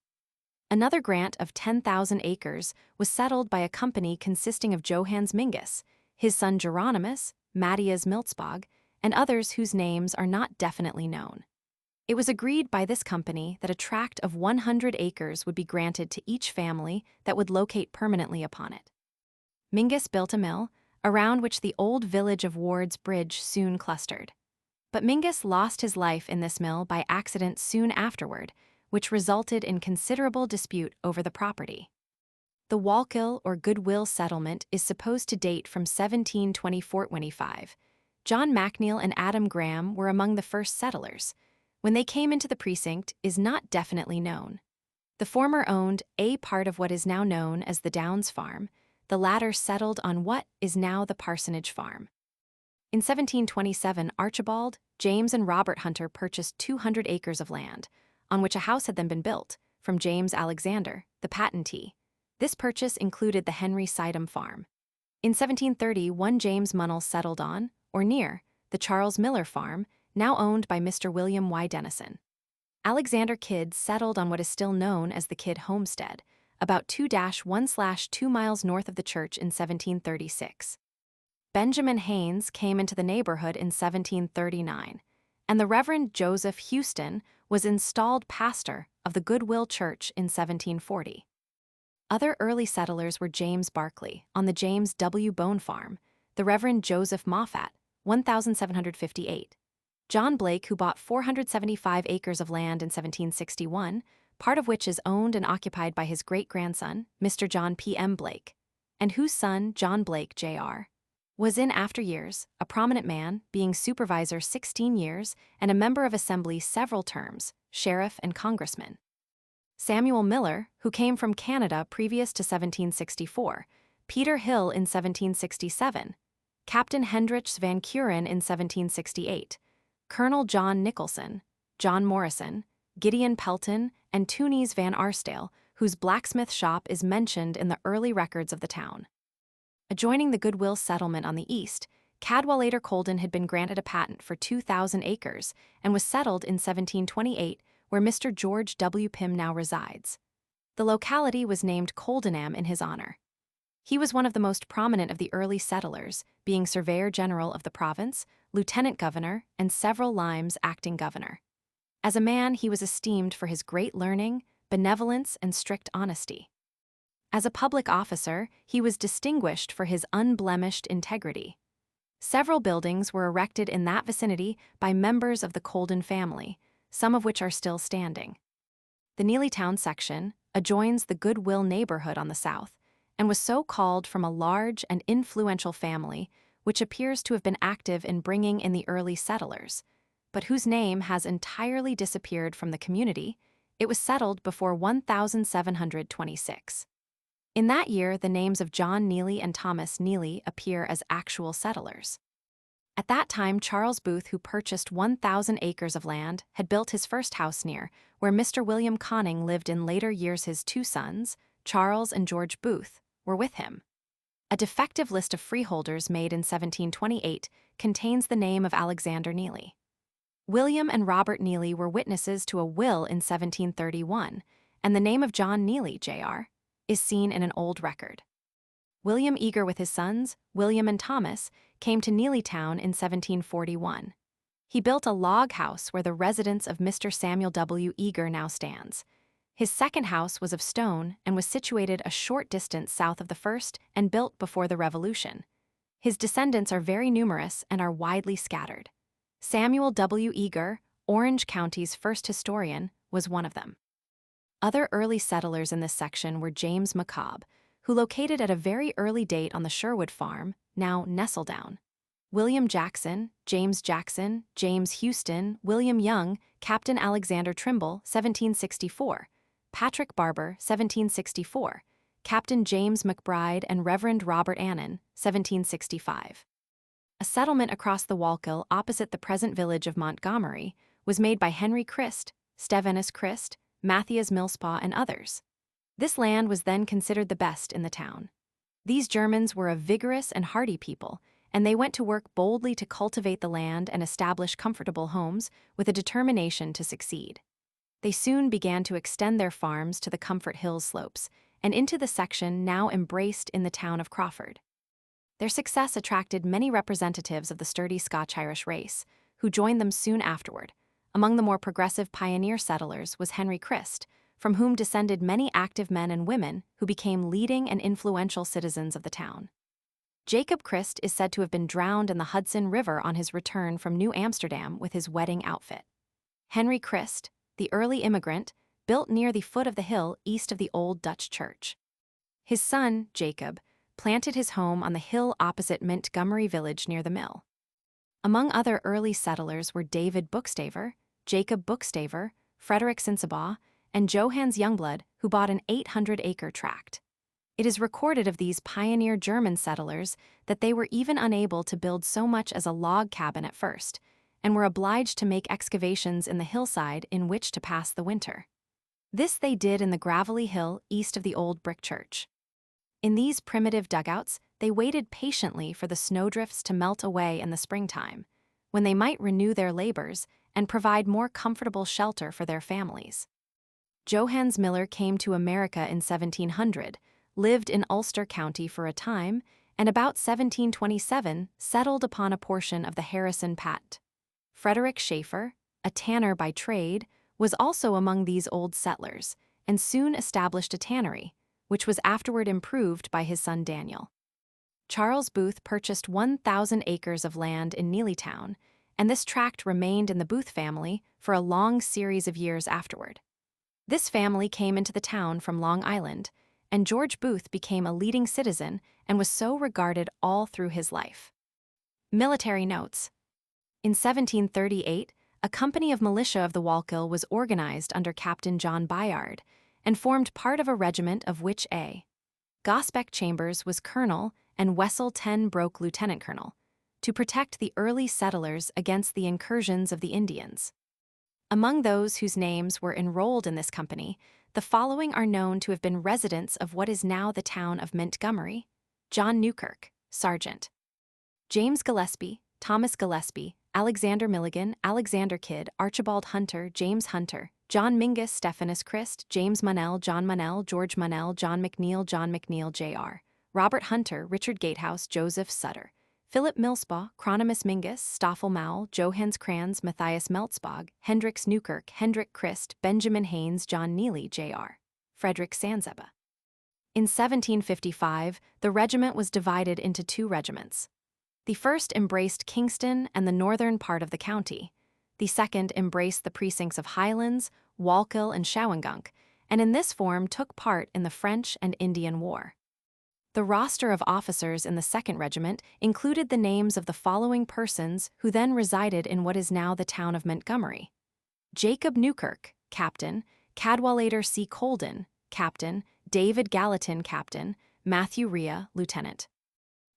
Another grant of 10,000 acres was settled by a company consisting of Johannes Mingus, his son Geronimus, Matthias Miltzbog, and others whose names are not definitely known. It was agreed by this company that a tract of 100 acres would be granted to each family that would locate permanently upon it. Mingus built a mill, around which the old village of Ward's Bridge soon clustered. But Mingus lost his life in this mill by accident soon afterward, which resulted in considerable dispute over the property. The Wallkill or Goodwill settlement is supposed to date from 1724-25. John McNeill and Adam Graham were among the first settlers. When they came into the precinct is not definitely known. The former owned a part of what is now known as the Downs Farm. The latter settled on what is now the Parsonage Farm. In 1727, Archibald, James, and Robert Hunter purchased 200 acres of land, on which a house had then been built, from James Alexander, the patentee. This purchase included the Henry Sidham Farm. In 1730, one James Munnell settled on, or near, the Charles Miller Farm, now owned by Mr. William Y. Dennison. Alexander Kidd settled on what is still known as the Kidd Homestead, about 2-1/2 miles north of the church in 1736. Benjamin Haynes came into the neighborhood in 1739, and the Reverend Joseph Houston was installed pastor of the Goodwill Church in 1740. Other early settlers were James Barclay on the James W. Bone Farm, the Reverend Joseph Moffat, 1758, John Blake, who bought 475 acres of land in 1761, part of which is owned and occupied by his great-grandson, Mr. John P. M. Blake, and whose son, John Blake, Jr., was in after years, a prominent man, being supervisor 16 years and a member of Assembly several terms, sheriff and congressman. Samuel Miller, who came from Canada previous to 1764, Peter Hill in 1767, Captain Hendricks Van Curen in 1768, Colonel John Nicholson, John Morrison, Gideon Pelton, and Tunis Van Arsdale, whose blacksmith shop is mentioned in the early records of the town. Adjoining the Goodwill settlement on the east, Cadwallader Colden had been granted a patent for 2,000 acres and was settled in 1728, where Mr. George W. Pym now resides. The locality was named Coldenham in his honor. He was one of the most prominent of the early settlers, being Surveyor General of the province, Lieutenant Governor, and several limes acting governor. As a man, he was esteemed for his great learning, benevolence, and strict honesty. As a public officer, he was distinguished for his unblemished integrity. Several buildings were erected in that vicinity by members of the Colden family, some of which are still standing. The Neelytown section adjoins the Goodwill neighborhood on the south, and was so called from a large and influential family which appears to have been active in bringing in the early settlers, but whose name has entirely disappeared from the community. It was settled before 1726. In that year, the names of John Neely and Thomas Neely appear as actual settlers. At that time, Charles Booth, who purchased 1,000 acres of land, had built his first house near, where Mr. William Conning lived in later years. His two sons, Charles and George Booth, were with him. A defective list of freeholders made in 1728 contains the name of Alexander Neely. William and Robert Neely were witnesses to a will in 1731, and the name of John Neely, Jr., is seen in an old record. William, eager with his sons, William and Thomas, came to Neelytown in 1741. He built a log house where the residence of Mr. Samuel W. Eager now stands. His second house was of stone and was situated a short distance south of the first and built before the Revolution. His descendants are very numerous and are widely scattered. Samuel W. Eager, Orange County's first historian, was one of them. Other early settlers in this section were James McCobb, who located at a very early date on the Sherwood Farm, now Nestledown, William Jackson, James Houston, William Young, Captain Alexander Trimble, 1764, Patrick Barber, 1764, Captain James McBride, and Reverend Robert Annan, 1765. A settlement across the Wallkill opposite the present village of Montgomery was made by Henry Christ, Stevenus Christ, Matthias Millspaw, and others. This land was then considered the best in the town. These Germans were a vigorous and hardy people, and they went to work boldly to cultivate the land and establish comfortable homes with a determination to succeed. They soon began to extend their farms to the Comfort Hills slopes and into the section now embraced in the town of Crawford. Their success attracted many representatives of the sturdy Scotch-Irish race, who joined them soon afterward. Among the more progressive pioneer settlers was Henry Christ, from whom descended many active men and women who became leading and influential citizens of the town. Jacob Christ is said to have been drowned in the Hudson River on his return from New Amsterdam with his wedding outfit. Henry Christ, the early immigrant, built near the foot of the hill east of the old Dutch church. His son, Jacob, planted his home on the hill opposite Montgomery Village near the mill. Among other early settlers were David Bookstaver, Jacob Bookstaver, Frederick Sinsabaugh, and Johannes Youngblood, who bought an 800-acre tract. It is recorded of these pioneer German settlers that they were even unable to build so much as a log cabin at first, and were obliged to make excavations in the hillside in which to pass the winter. This they did in the gravelly hill east of the old brick church. In these primitive dugouts, they waited patiently for the snowdrifts to melt away in the springtime, when they might renew their labors and provide more comfortable shelter for their families. Johannes Miller came to America in 1700, lived in Ulster County for a time, and about 1727 settled upon a portion of the Harrison Patent. Frederick Schaeffer, a tanner by trade, was also among these old settlers, and soon established a tannery, which was afterward improved by his son Daniel. Charles Booth purchased 1,000 acres of land in Neelytown, and this tract remained in the Booth family for a long series of years afterward. This family came into the town from Long Island, and George Booth became a leading citizen and was so regarded all through his life. Military notes. In 1738, a company of militia of the Wallkill was organized under Captain John Bayard and formed part of a regiment of which A. Gosbeck Chambers was colonel and Wessel Ten Broke lieutenant colonel, to protect the early settlers against the incursions of the Indians. Among those whose names were enrolled in this company, the following are known to have been residents of what is now the town of Montgomery: John Newkirk, Sergeant; James Gillespie, Thomas Gillespie, Alexander Milligan, Alexander Kidd, Archibald Hunter, James Hunter, John Mingus, Stephanus Christ, James Munnell, John Munnell, George Munnell, John McNeil, Jr., Robert Hunter, Richard Gatehouse, Joseph Sutter, Philip Millspaugh, Chronimus Mingus, Stoffel Mowell, Johannes Kranz, Matthias Meltzbog, Hendricks Newkirk, Hendrik Christ, Benjamin Haynes, John Neely, Jr., Frederick Sanzeba. In 1755, the regiment was divided into two regiments. The first embraced Kingston and the northern part of the county. The second embraced the precincts of Highlands, Wallkill, and Shawangunk, and in this form took part in the French and Indian War. The roster of officers in the second regiment included the names of the following persons who then resided in what is now the town of Montgomery: Jacob Newkirk, Captain; Cadwallader C. Colden, Captain; David Gallatin, Captain; Matthew Rhea, Lieutenant.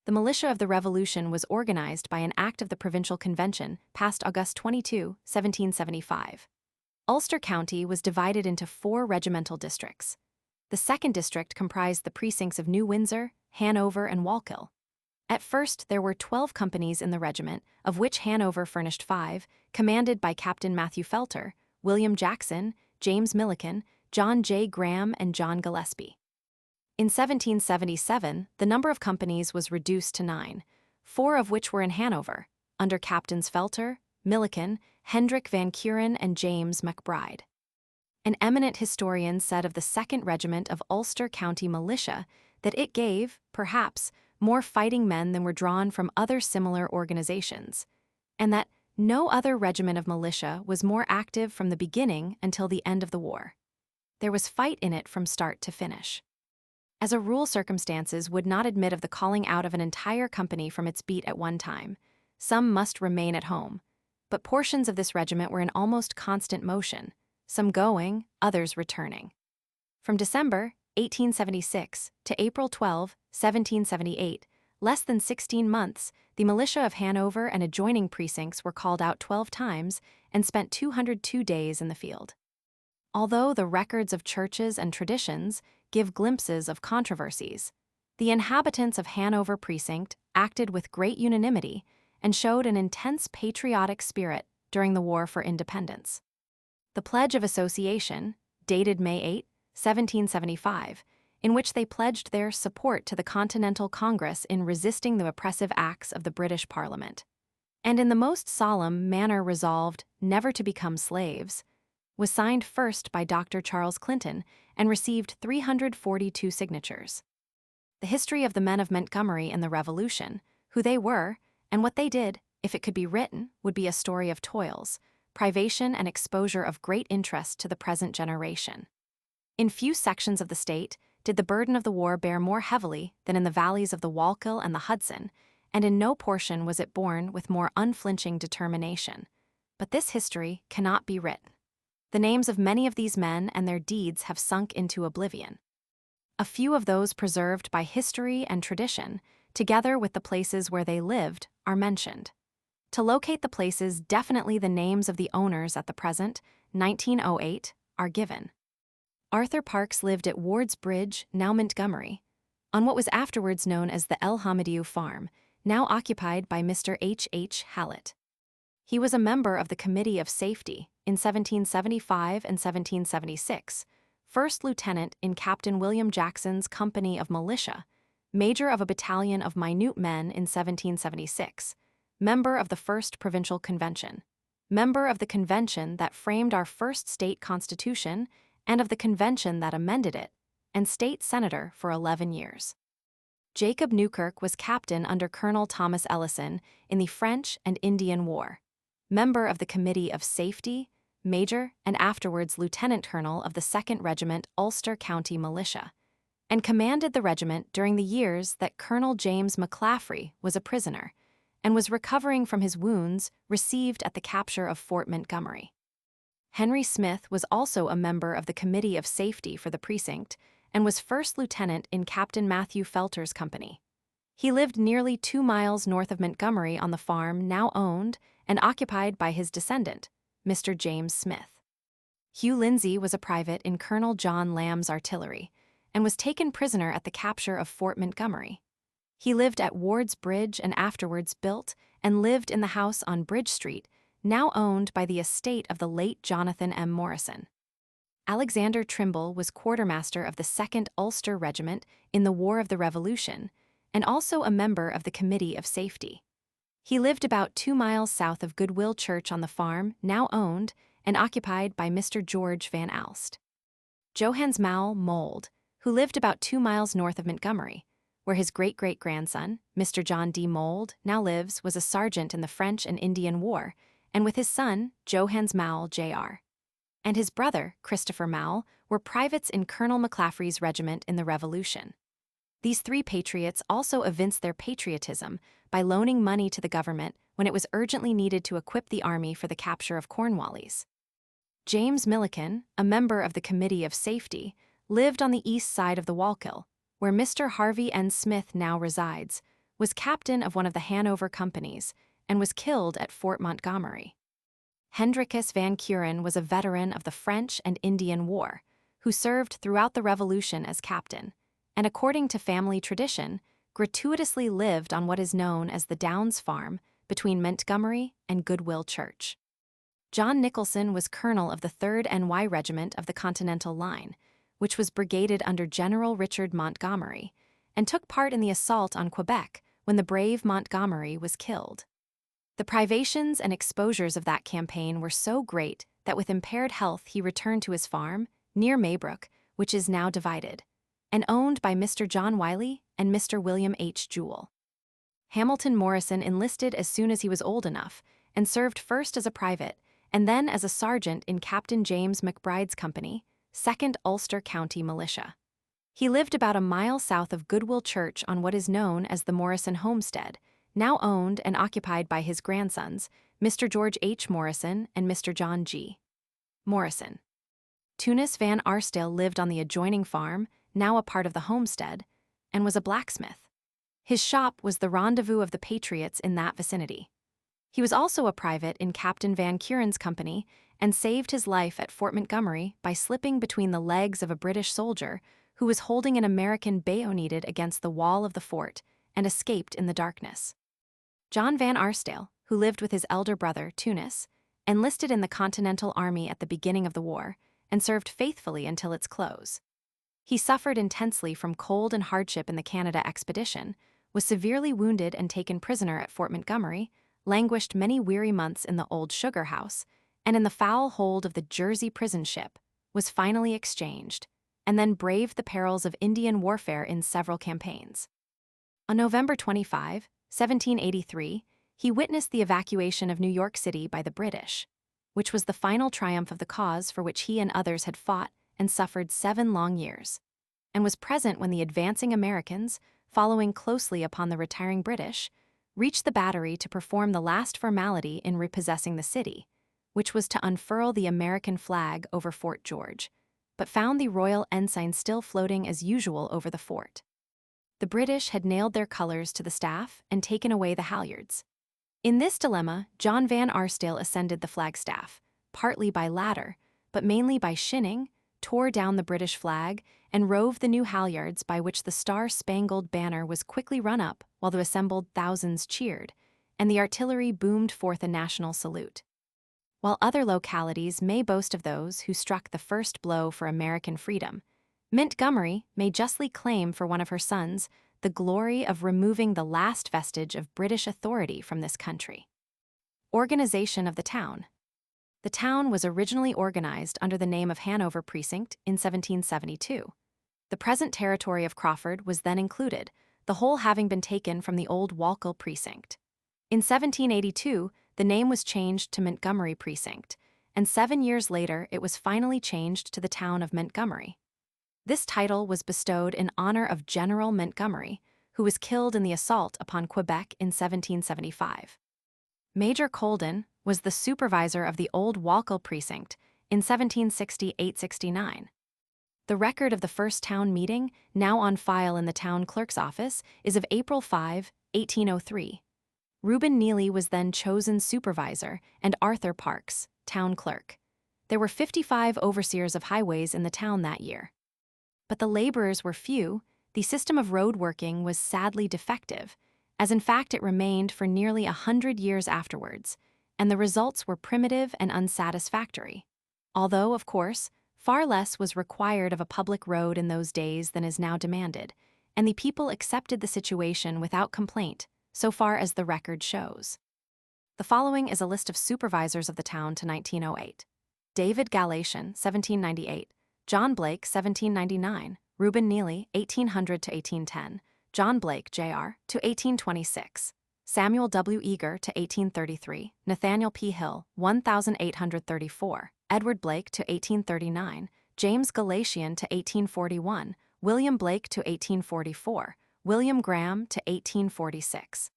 The militia of the Revolution was organized by an act of the Provincial Convention passed August 22, 1775. Ulster County was divided into 4 regimental districts. The second district comprised the precincts of New Windsor, Hanover, and Wallkill. At first, there were 12 companies in the regiment, of which Hanover furnished 5, commanded by Captain Matthew Felter, William Jackson, James Milliken, John J. Graham, and John Gillespie. In 1777, the number of companies was reduced to 9, 4 of which were in Hanover, under Captains Felter, Milliken, Hendrik Van Kuren, and James McBride. An eminent historian said of the 2nd Regiment of Ulster County Militia that it gave, perhaps, more fighting men than were drawn from other similar organizations, and that no other regiment of militia was more active from the beginning until the end of the war. There was fight in it from start to finish. As a rule, circumstances would not admit of the calling out of an entire company from its beat at one time. Some must remain at home, but portions of this regiment were in almost constant motion, some going, others returning. From December 1876 to April 12, 1778, less than 16 months, the militia of Hanover and adjoining precincts were called out 12 times and spent 202 days in the field. Although the records of churches and traditions give glimpses of controversies, the inhabitants of Hanover Precinct acted with great unanimity and showed an intense patriotic spirit during the War for Independence. The Pledge of Association, dated May 8, 1775, in which they pledged their support to the Continental Congress in resisting the oppressive acts of the British Parliament, and in the most solemn manner resolved never to become slaves, was signed first by Dr. Charles Clinton and received 342 signatures. the history of the men of Montgomery in the Revolution, who they were, and what they did, if it could be written, would be a story of toils, privation, and exposure of great interest to the present generation. In few sections of the state did the burden of the war bear more heavily than in the valleys of the Wallkill and the Hudson, and in no portion was it borne with more unflinching determination. But this history cannot be written. The names of many of these men and their deeds have sunk into oblivion. A few of those preserved by history and tradition, together with the places where they lived, are mentioned. To locate the places, definitely the names of the owners at the present, 1908, are given. Arthur Parks lived at Ward's Bridge, now Montgomery, on what was afterwards known as the El Hamadiou Farm, now occupied by Mr. H. H. Hallett. He was a member of the Committee of Safety in 1775 and 1776, first lieutenant in Captain William Jackson's company of militia, major of a battalion of minute men in 1776, member of the First Provincial Convention, member of the convention that framed our first state constitution and of the convention that amended it, and state senator for 11 years. Jacob Newkirk was captain under Colonel Thomas Ellison in the French and Indian War, member of the Committee of Safety, major and afterwards lieutenant colonel of the 2nd Regiment Ulster County Militia, and commanded the regiment during the years that Colonel James McClaffrey was a prisoner and was recovering from his wounds received at the capture of Fort Montgomery. Henry Smith was also a member of the Committee of Safety for the precinct and was first lieutenant in Captain Matthew Felter's company. He lived nearly 2 miles north of Montgomery on the farm now owned and occupied by his descendant, Mr. James Smith. Hugh Lindsay was a private in Colonel John Lamb's artillery and was taken prisoner at the capture of Fort Montgomery. He lived at Ward's Bridge and afterwards built and lived in the house on Bridge Street, now owned by the estate of the late Jonathan M. Morrison. Alexander Trimble was quartermaster of the 2nd Ulster Regiment in the War of the Revolution and also a member of the Committee of Safety. He lived about 2 miles south of Goodwill Church on the farm, now owned and occupied by Mr. George Van Alst. Johannes Mowle Mould, who lived about 2 miles north of Montgomery, where his great-great-grandson, Mr. John D. Mould, now lives, was a sergeant in the French and Indian War, and with his son, Johannes Mowle Jr. and his brother, Christopher Mowle, were privates in Colonel McClaffrey's regiment in the Revolution. These 3 patriots also evinced their patriotism by loaning money to the government when it was urgently needed to equip the army for the capture of Cornwallis. James Milliken, a member of the Committee of Safety, lived on the east side of the Wallkill, where Mr. Harvey N. Smith now resides, was captain of one of the Hanover companies, and was killed at Fort Montgomery. Hendrikus Van Curen was a veteran of the French and Indian War, who served throughout the Revolution as captain, and according to family tradition, gratuitously lived on what is known as the Downs Farm between Montgomery and Goodwill Church. John Nicholson was colonel of the 3rd NY Regiment of the Continental Line, which was brigaded under General Richard Montgomery, and took part in the assault on Quebec when the brave Montgomery was killed. The privations and exposures of that campaign were so great that with impaired health he returned to his farm, near Maybrook, which is now divided, and owned by Mr. John Wiley and Mr. William H. Jewell. Hamilton Morrison enlisted as soon as he was old enough, and served first as a private, and then as a sergeant in Captain James McBride's company, 2nd Ulster County Militia. He lived about a mile south of Goodwill Church on what is known as the Morrison Homestead, now owned and occupied by his grandsons, Mr. George H. Morrison and Mr. John G. Morrison. Tunis Van Arsdale lived on the adjoining farm, now a part of the homestead, and was a blacksmith. His shop was the rendezvous of the patriots in that vicinity. He was also a private in Captain Van Curen's company and saved his life at Fort Montgomery by slipping between the legs of a British soldier who was holding an American bayoneted against the wall of the fort and escaped in the darkness. John Van Arsdale, who lived with his elder brother, Tunis, enlisted in the Continental Army at the beginning of the war and served faithfully until its close. He suffered intensely from cold and hardship in the Canada expedition, was severely wounded and taken prisoner at Fort Montgomery, languished many weary months in the old sugar house, and in the foul hold of the Jersey prison ship, was finally exchanged, and then braved the perils of Indian warfare in several campaigns. On November 25, 1783, he witnessed the evacuation of New York City by the British, which was the final triumph of the cause for which he and others had fought and suffered 7 long years, and was present when the advancing Americans, following closely upon the retiring British, reached the Battery to perform the last formality in repossessing the city, which was to unfurl the American flag over Fort George, but found the royal ensign still floating as usual over the fort. The British had nailed their colors to the staff and taken away the halyards. In this dilemma, John Van Arsdale ascended the flagstaff, partly by ladder, but mainly by shinning, tore down the British flag, and rove the new halyards by which the star-spangled banner was quickly run up while the assembled thousands cheered, and the artillery boomed forth a national salute. While other localities may boast of those who struck the first blow for American freedom, Montgomery may justly claim for one of her sons the glory of removing the last vestige of British authority from this country. Organization of the town. The town was originally organized under the name of Hanover Precinct in 1772. The present territory of Crawford was then included, the whole having been taken from the old Walkell Precinct. In 1782, the name was changed to Montgomery Precinct, and 7 years later it was finally changed to the town of Montgomery. This title was bestowed in honor of General Montgomery, who was killed in the assault upon Quebec in 1775. Major Colden was the supervisor of the old Walkell Precinct in 1768-69. The record of the first town meeting, now on file in the town clerk's office, is of April 5, 1803. Reuben Neely was then chosen supervisor, and Arthur Parks, town clerk. There were 55 overseers of highways in the town that year. But the laborers were few, the system of road working was sadly defective, as in fact it remained for nearly 100 years afterwards, and the results were primitive and unsatisfactory. Although, of course, far less was required of a public road in those days than is now demanded, and the people accepted the situation without complaint, so far as the record shows. The following is a list of supervisors of the town to 1908. David Galatian, 1798. John Blake, 1799. Reuben Neely, 1800 to 1810. John Blake, Jr., to 1826. Samuel W. Eager to 1833. Nathaniel P. Hill, 1834. Edward Blake to 1839. James Galatian to 1841. William Blake to 1844. William Graham to 1846.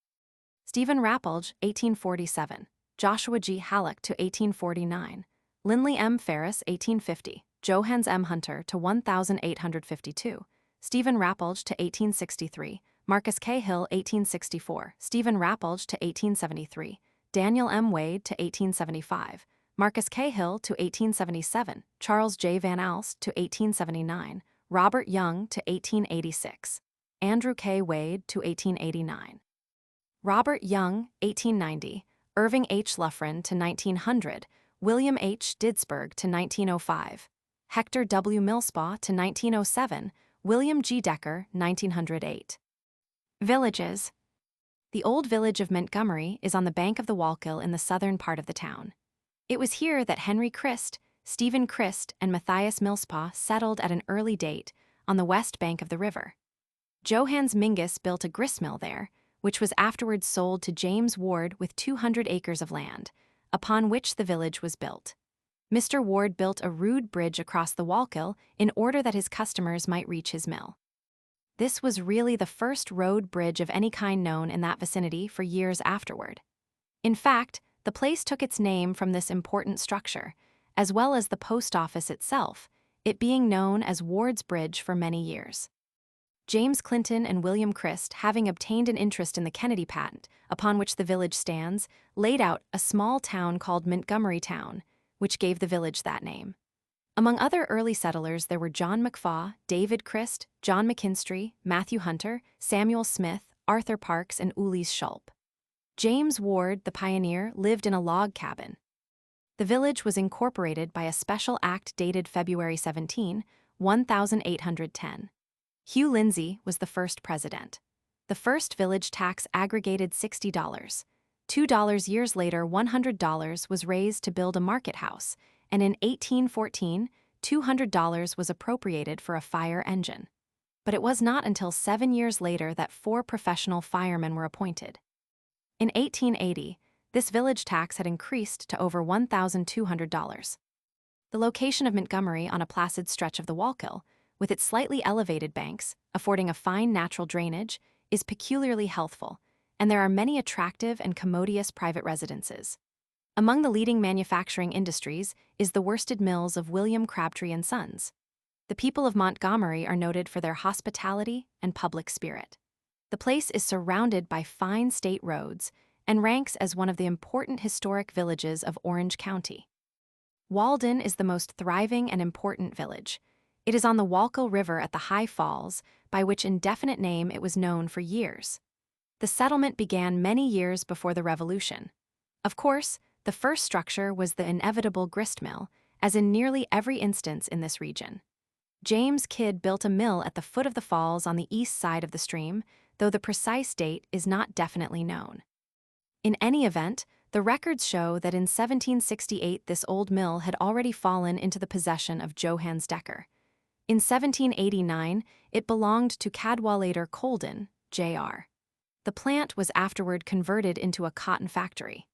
Stephen Rappolge, 1847. Joshua G. Halleck to 1849. Lindley M. Ferris, 1850. Johans M. Hunter to 1852. Stephen Rappolge to 1863. Marcus K. Hill, 1864. Stephen Rappolge to 1873. Daniel M. Wade to 1875. Marcus K. Hill to 1877. Charles J. Van Alst to 1879. Robert Young to 1886. Andrew K. Wade to 1889. Robert Young, 1890. Irving H. Luffren to 1900. William H. Didsburg to 1905. Hector W. Millspaw to 1907. William G. Decker, 1908. Villages. The old village of Montgomery is on the bank of the Walkell in the southern part of the town. It was here that Henry Christ, Stephen Christ, and Matthias Millspaw settled at an early date on the west bank of the river. Johans Mingus built a gristmill there, which was afterwards sold to James Ward with 200 acres of land, upon which the village was built. Mr. Ward built a rude bridge across the Walkell in order that his customers might reach his mill. This was really the first road bridge of any kind known in that vicinity for years afterward. In fact, the place took its name from this important structure, as well as the post office itself, it being known as Ward's Bridge for many years. James Clinton and William Christ, having obtained an interest in the Kennedy patent, upon which the village stands, laid out a small town called Montgomery Town, which gave the village that name. Among other early settlers there were John McFaw, David Christ, John McKinstry, Matthew Hunter, Samuel Smith, Arthur Parks, and Ulysse Schulp. James Ward, the pioneer, lived in a log cabin. The village was incorporated by a special act dated February 17, 1810. Hugh Lindsay was the first president. The first village tax aggregated $60. $2 years later, $100 was raised to build a market house, and in 1814, $200 was appropriated for a fire engine. But it was not until 7 years later that 4 professional firemen were appointed. In 1880, this village tax had increased to over $1,200. The location of Montgomery on a placid stretch of the Wallkill, with its slightly elevated banks, affording a fine natural drainage, is peculiarly healthful, and there are many attractive and commodious private residences. Among the leading manufacturing industries is the worsted mills of William Crabtree and Sons. The people of Montgomery are noted for their hospitality and public spirit. The place is surrounded by fine state roads and ranks as one of the important historic villages of Orange County. Walden is the most thriving and important village. It is on the Wallkill River at the High Falls, by which indefinite name it was known for years. The settlement began many years before the Revolution. Of course, the first structure was the inevitable grist mill, as in nearly every instance in this region. James Kidd built a mill at the foot of the falls on the east side of the stream, though the precise date is not definitely known. In any event, the records show that in 1768 this old mill had already fallen into the possession of Johannes Decker. In 1789, it belonged to Cadwallader Colden, Jr. The plant was afterward converted into a cotton factory.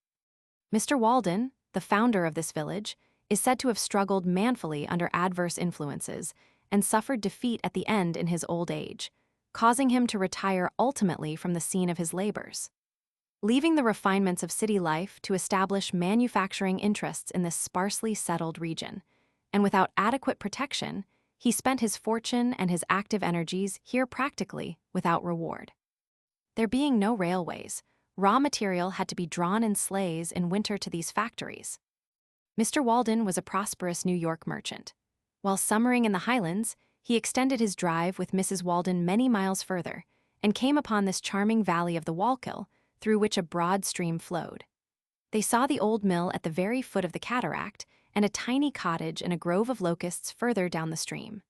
Mr. Walden, the founder of this village, is said to have struggled manfully under adverse influences and suffered defeat at the end in his old age, causing him to retire ultimately from the scene of his labors. Leaving the refinements of city life to establish manufacturing interests in this sparsely settled region, and without adequate protection, he spent his fortune and his active energies here practically without reward. There being no railways, raw material had to be drawn in sleighs in winter to these factories. Mr. Walden was a prosperous New York merchant. While summering in the Highlands, he extended his drive with Mrs. Walden many miles further and came upon this charming valley of the Wallkill, through which a broad stream flowed. They saw the old mill at the very foot of the cataract and a tiny cottage in a grove of locusts further down the stream.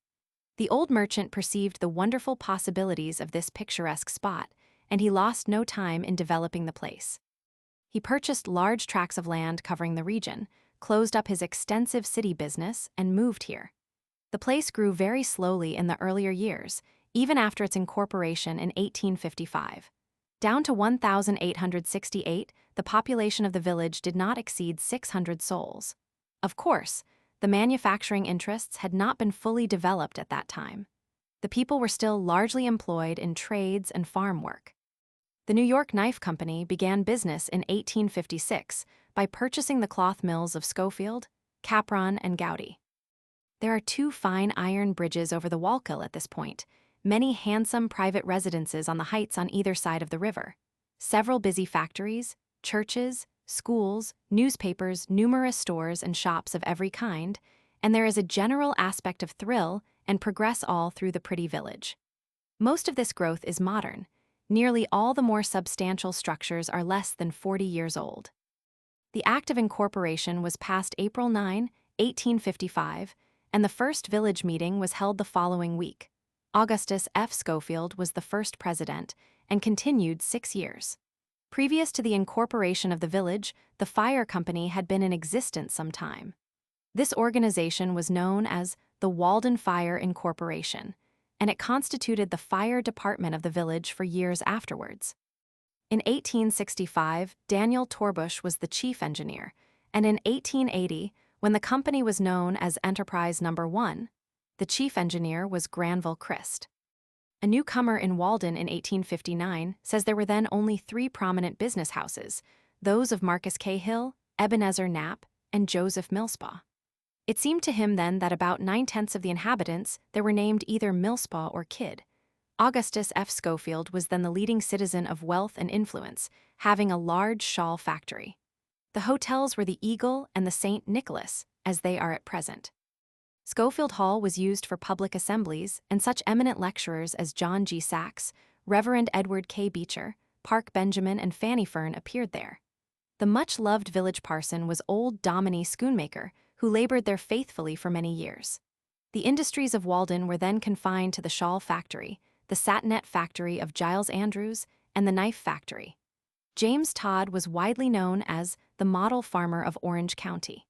The old merchant perceived the wonderful possibilities of this picturesque spot, and he lost no time in developing the place. He purchased large tracts of land covering the region, closed up his extensive city business, and moved here. The place grew very slowly in the earlier years, even after its incorporation in 1855. Down to 1868, the population of the village did not exceed 600 souls. Of course, the manufacturing interests had not been fully developed at that time. The people were still largely employed in trades and farm work. The New York Knife Company began business in 1856 by purchasing the cloth mills of Schofield, Capron, and Goudy. There are 2 fine iron bridges over the Wallkill at this point, many handsome private residences on the heights on either side of the river, several busy factories, churches, schools, newspapers, numerous stores and shops of every kind, and there is a general aspect of thrill and progress all through the pretty village. Most of this growth is modern. Nearly all the more substantial structures are less than 40 years old. The Act of Incorporation was passed April 9, 1855, and the first village meeting was held the following week. Augustus F. Schofield was the first president and continued 6 years. Previous to the incorporation of the village, the fire company had been in existence some time. This organization was known as the Walden Fire Incorporation, and it constituted the fire department of the village for years afterwards. In 1865, Daniel Torbush was the chief engineer, and in 1880, when the company was known as Enterprise No. 1, the chief engineer was Granville Christ. A newcomer in Walden in 1859 says there were then only 3 prominent business houses, those of Marcus Cahill, Ebenezer Knapp, and Joseph Millspaw. It seemed to him then that about 9/10 of the inhabitants there were named either Millspaw or Kidd. Augustus F. Schofield was then the leading citizen of wealth and influence, having a large shawl factory. The hotels were the Eagle and the St. Nicholas, as they are at present. Schofield Hall was used for public assemblies, and such eminent lecturers as John G. Sachs, Reverend Edward K. Beecher, Park Benjamin, and Fanny Fern appeared there. The much-loved village parson was old Dominie Schoonmaker, who labored there faithfully for many years. The industries of Walden were then confined to the shawl factory, the satinet factory of Giles Andrews, and the knife factory. James Todd was widely known as the model farmer of Orange County.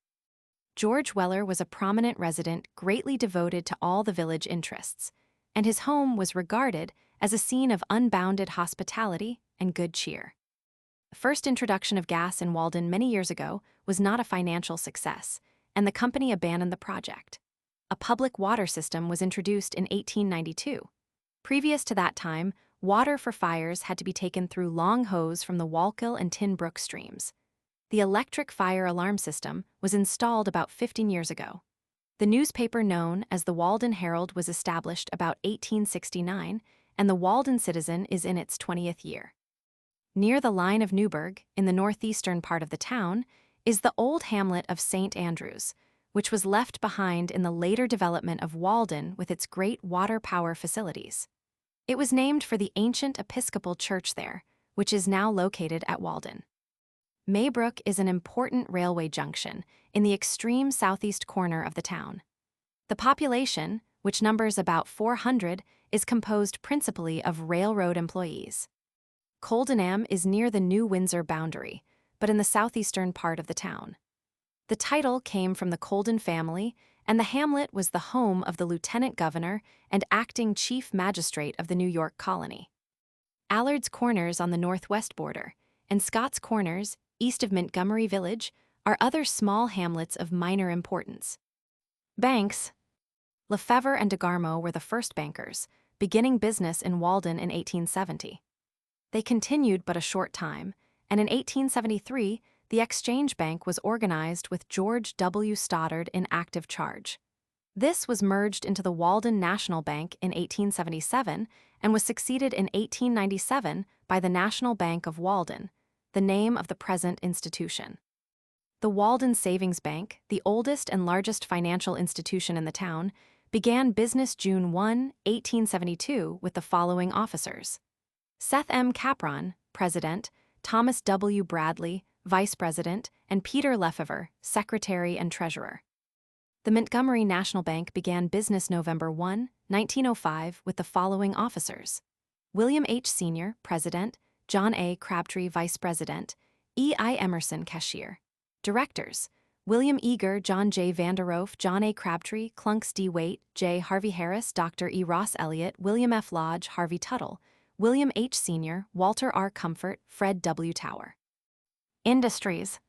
George Weller was a prominent resident greatly devoted to all the village interests, and his home was regarded as a scene of unbounded hospitality and good cheer. The first introduction of gas in Walden many years ago was not a financial success, and the company abandoned the project. A public water system was introduced in 1892. Previous to that time, water for fires had to be taken through long hose from the Wallkill and Tin Brook streams. The electric fire alarm system was installed about 15 years ago. The newspaper known as the Walden Herald was established about 1869, and the Walden Citizen is in its 20th year. Near the line of Newburgh, in the northeastern part of the town, is the old hamlet of St. Andrews, which was left behind in the later development of Walden with its great water power facilities. It was named for the ancient Episcopal church there, which is now located at Walden. Maybrook is an important railway junction in the extreme southeast corner of the town. The population, which numbers about 400, is composed principally of railroad employees. Coldenham is near the New Windsor boundary, but in the southeastern part of the town. The title came from the Colden family, and the hamlet was the home of the lieutenant governor and acting chief magistrate of the New York colony. Allard's Corners on the northwest border, and Scott's Corners, east of Montgomery Village, are other small hamlets of minor importance. Banks. Lefevre and DeGarmo were the first bankers, beginning business in Walden in 1870. They continued but a short time, and in 1873, the Exchange Bank was organized with George W. Stoddard in active charge. This was merged into the Walden National Bank in 1877 and was succeeded in 1897 by the National Bank of Walden, the name of the present institution. The Walden Savings Bank, the oldest and largest financial institution in the town, began business June 1, 1872 with the following officers: Seth M. Capron, President, Thomas W. Bradley, Vice President, and Peter Lefevre, Secretary and Treasurer. The Montgomery National Bank began business November 1, 1905 with the following officers: William H. Sr., President, John A. Crabtree, Vice President, E. I. Emerson, Cashier. Directors: William Eager, John J. Vanderoof, John A. Crabtree, Clunks D. Waite, J. Harvey Harris, Dr. E. Ross Elliott, William F. Lodge, Harvey Tuttle, William H. Sr., Walter R. Comfort, Fred W. Tower. Industries.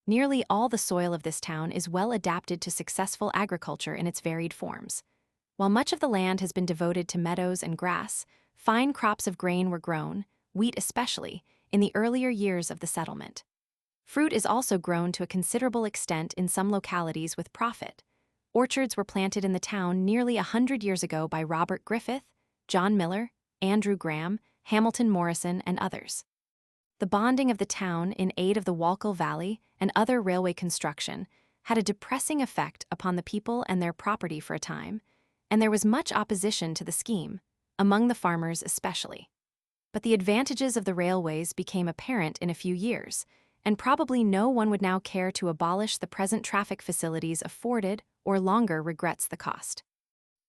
Nearly all the soil of this town is well adapted to successful agriculture in its varied forms. While much of the land has been devoted to meadows and grass, fine crops of grain were grown, wheat especially, in the earlier years of the settlement. Fruit is also grown to a considerable extent in some localities with profit. Orchards were planted in the town nearly 100 years ago by Robert Griffith, John Miller, Andrew Graham, Hamilton Morrison, and others. The bonding of the town in aid of the Wallkill Valley and other railway construction had a depressing effect upon the people and their property for a time, and there was much opposition to the scheme, among the farmers especially. But the advantages of the railways became apparent in a few years, and probably no one would now care to abolish the present traffic facilities afforded or longer regrets the cost.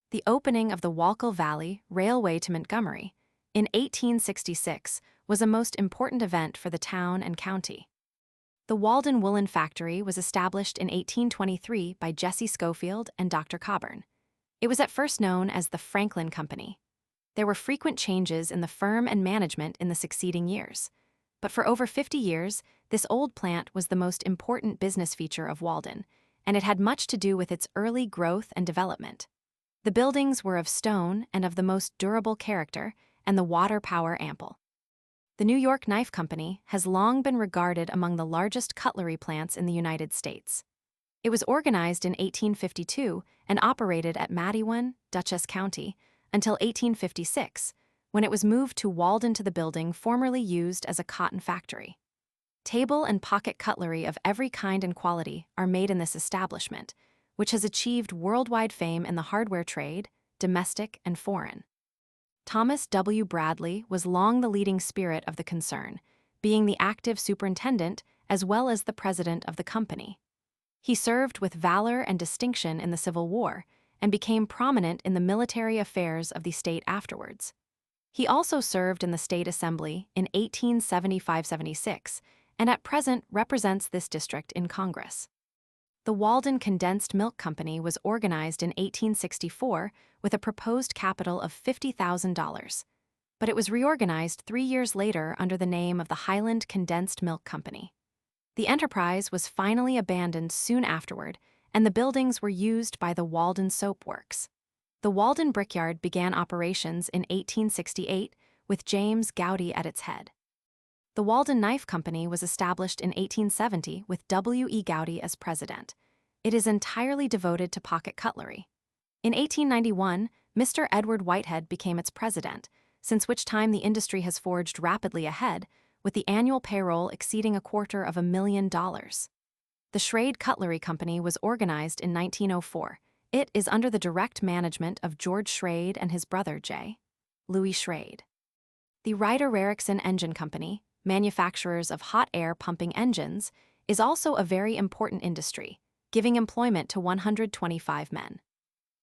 The opening of the Wallkill Valley Railway to Montgomery in 1866 was a most important event for the town and county. The Walden Woolen Factory was established in 1823 by Jesse Schofield and Dr. Coburn. It was at first known as the Franklin Company. There were frequent changes in the firm and management in the succeeding years, but for over 50 years, this old plant was the most important business feature of Walden, and it had much to do with its early growth and development. The buildings were of stone and of the most durable character, and the water power ample. The New York Knife Company has long been regarded among the largest cutlery plants in the United States. It was organized in 1852 and operated at Matteawan, Dutchess County, until 1856, when it was moved to Walden to the building formerly used as a cotton factory. Table and pocket cutlery of every kind and quality are made in this establishment, which has achieved worldwide fame in the hardware trade, domestic and foreign. Thomas W. Bradley was long the leading spirit of the concern, being the active superintendent as well as the president of the company. He served with valor and distinction in the Civil War and became prominent in the military affairs of the state afterwards. He also served in the State Assembly in 1875-76 and at present represents this district in Congress. The Walden Condensed Milk Company was organized in 1864 with a proposed capital of $50,000, but it was reorganized 3 years later under the name of the Highland Condensed Milk Company. The enterprise was finally abandoned soon afterward, and the buildings were used by the Walden Soap Works. The Walden Brickyard began operations in 1868 with James Gowdy at its head. The Walden Knife Company was established in 1870 with W. E. Gowdy as president. It is entirely devoted to pocket cutlery. In 1891, Mr. Edward Whitehead became its president, since which time the industry has forged rapidly ahead, with the annual payroll exceeding $250,000. The Schrade Cutlery Company was organized in 1904. It is under the direct management of George Schrade and his brother J. Louis Schrade. The Ryder Erickson Engine Company, manufacturers of hot air pumping engines, is also a very important industry, giving employment to 125 men.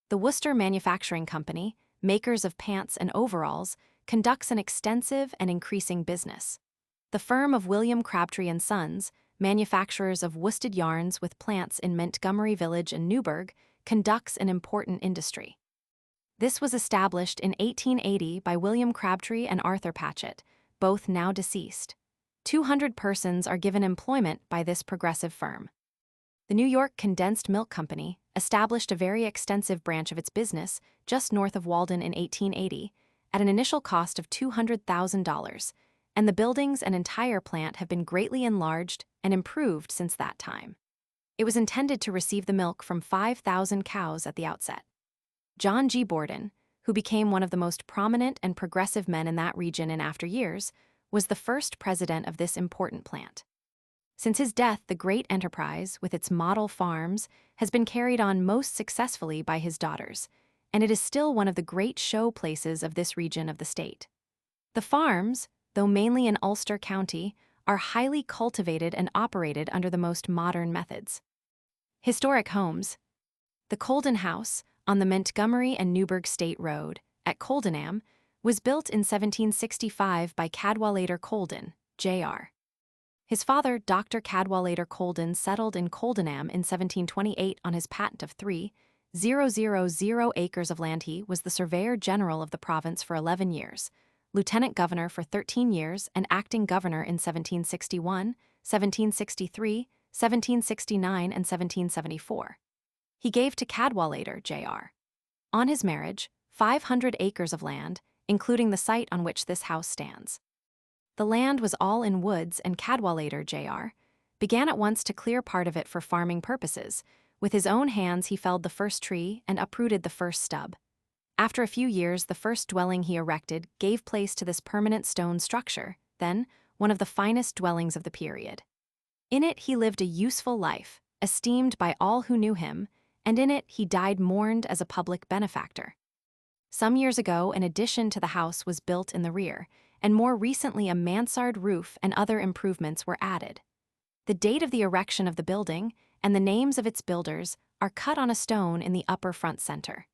The Worcester Manufacturing Company, makers of pants and overalls, conducts an extensive and increasing business. The firm of William Crabtree and Sons, manufacturers of worsted yarns with plants in Montgomery Village and Newburgh, conducts an important industry. This was established in 1880 by William Crabtree and Arthur Patchett, both now deceased. 200 persons are given employment by this progressive firm. The New York Condensed Milk Company established a very extensive branch of its business just north of Walden in 1880 at an initial cost of $200,000, and the buildings and entire plant have been greatly enlarged and improved since that time. It was intended to receive the milk from 5,000 cows at the outset. John G. Borden, who became one of the most prominent and progressive men in that region in after years, was the first president of this important plant. Since his death, the great enterprise, with its model farms, has been carried on most successfully by his daughters, and it is still one of the great show places of this region of the state. The farms, though mainly in Ulster County, are highly cultivated and operated under the most modern methods. Historic homes. The Colden House, on the Montgomery and Newburgh State Road, at Coldenham, was built in 1765 by Cadwallader Colden, Jr. His father, Dr. Cadwallader Colden, settled in Coldenham in 1728 on his patent of 3,000 acres of land. He was the Surveyor General of the province for 11 years, Lieutenant Governor for 13 years, and acting governor in 1761, 1763, 1769, and 1774. He gave to Cadwallader, Jr. on his marriage 500 acres of land, including the site on which this house stands. The land was all in woods, and Cadwallader, Jr. began at once to clear part of it for farming purposes. With his own hands he felled the first tree and uprooted the first stub. After a few years, the first dwelling he erected gave place to this permanent stone structure, then one of the finest dwellings of the period. In it he lived a useful life, esteemed by all who knew him, and in it he died mourned as a public benefactor. Some years ago, an addition to the house was built in the rear, and more recently a mansard roof and other improvements were added. The date of the erection of the building and the names of its builders are cut on a stone in the upper front center.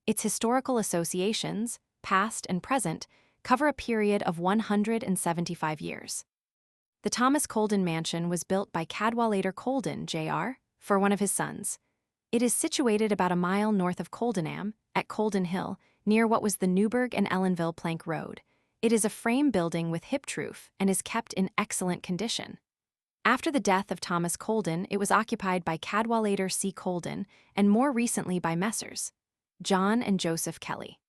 Its historical associations, past and present, cover a period of 175 years. The Thomas Colden Mansion was built by Cadwallader Colden, Jr., for one of his sons. It is situated about a mile north of Coldenham, at Colden Hill, near what was the Newburgh and Ellenville Plank Road. It is a frame building with hipped roof and is kept in excellent condition. After the death of Thomas Colden, it was occupied by Cadwallader C. Colden and more recently by Messrs. John and Joseph Kelly.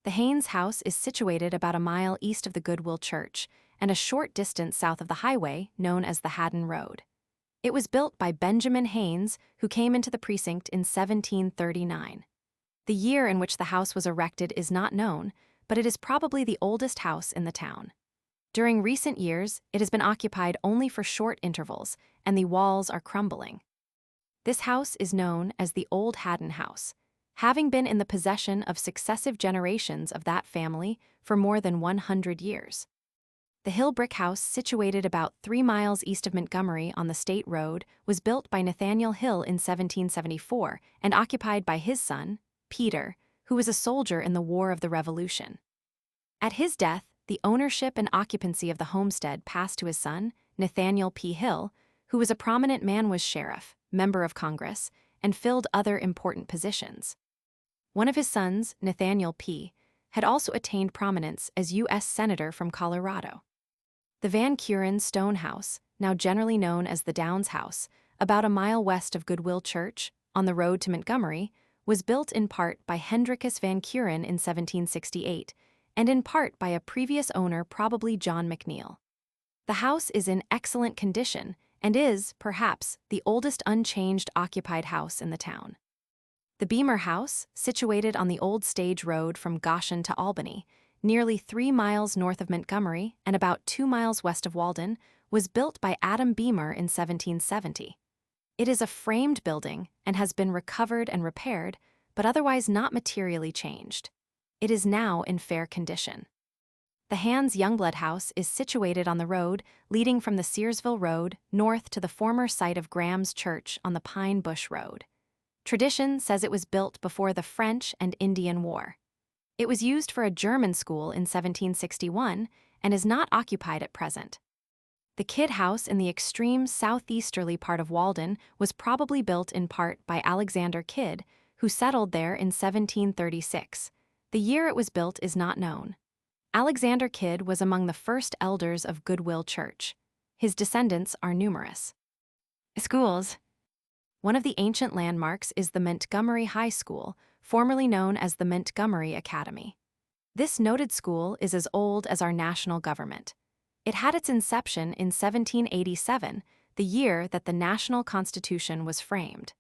The Haynes House is situated about a mile east of the Goodwill Church and a short distance south of the highway known as the Haddon Road. It was built by Benjamin Haynes, who came into the precinct in 1739. The year in which the house was erected is not known, but it is probably the oldest house in the town. During recent years, it has been occupied only for short intervals, and the walls are crumbling. This house is known as the Old Haddon House, having been in the possession of successive generations of that family for more than 100 years. The Hill Brick House, situated about 3 miles east of Montgomery on the State Road, was built by Nathaniel Hill in 1774 and occupied by his son, Peter, who was a soldier in the War of the Revolution. At his death, the ownership and occupancy of the homestead passed to his son, Nathaniel P. Hill, who was a prominent man, was sheriff, member of Congress, and filled other important positions. One of his sons, Nathaniel P., had also attained prominence as U.S. Senator from Colorado. The Van Curen stone house, now generally known as the Downs House, about a mile west of Goodwill Church, on the road to Montgomery, was built in part by Hendrikus Van Curen in 1768, and in part by a previous owner, probably John McNeill. The house is in excellent condition and is, perhaps, the oldest unchanged occupied house in the town. The Beamer House, situated on the old stage road from Goshen to Albany, nearly 3 miles north of Montgomery and about 2 miles west of Walden, was built by Adam Beamer in 1770. It is a framed building and has been recovered and repaired, but otherwise not materially changed. It is now in fair condition. The Hans Youngblood House is situated on the road leading from the Searsville Road north to the former site of Graham's Church on the Pine Bush Road. Tradition says it was built before the French and Indian War. It was used for a German school in 1761 and is not occupied at present. The Kidd House in the extreme southeasterly part of Walden was probably built in part by Alexander Kidd, who settled there in 1736. The year it was built is not known. Alexander Kidd was among the first elders of Goodwill Church. His descendants are numerous. Schools. One of the ancient landmarks is the Montgomery High School, formerly known as the Montgomery Academy. This noted school is as old as our national government. It had its inception in 1787, the year that the national Constitution was framed.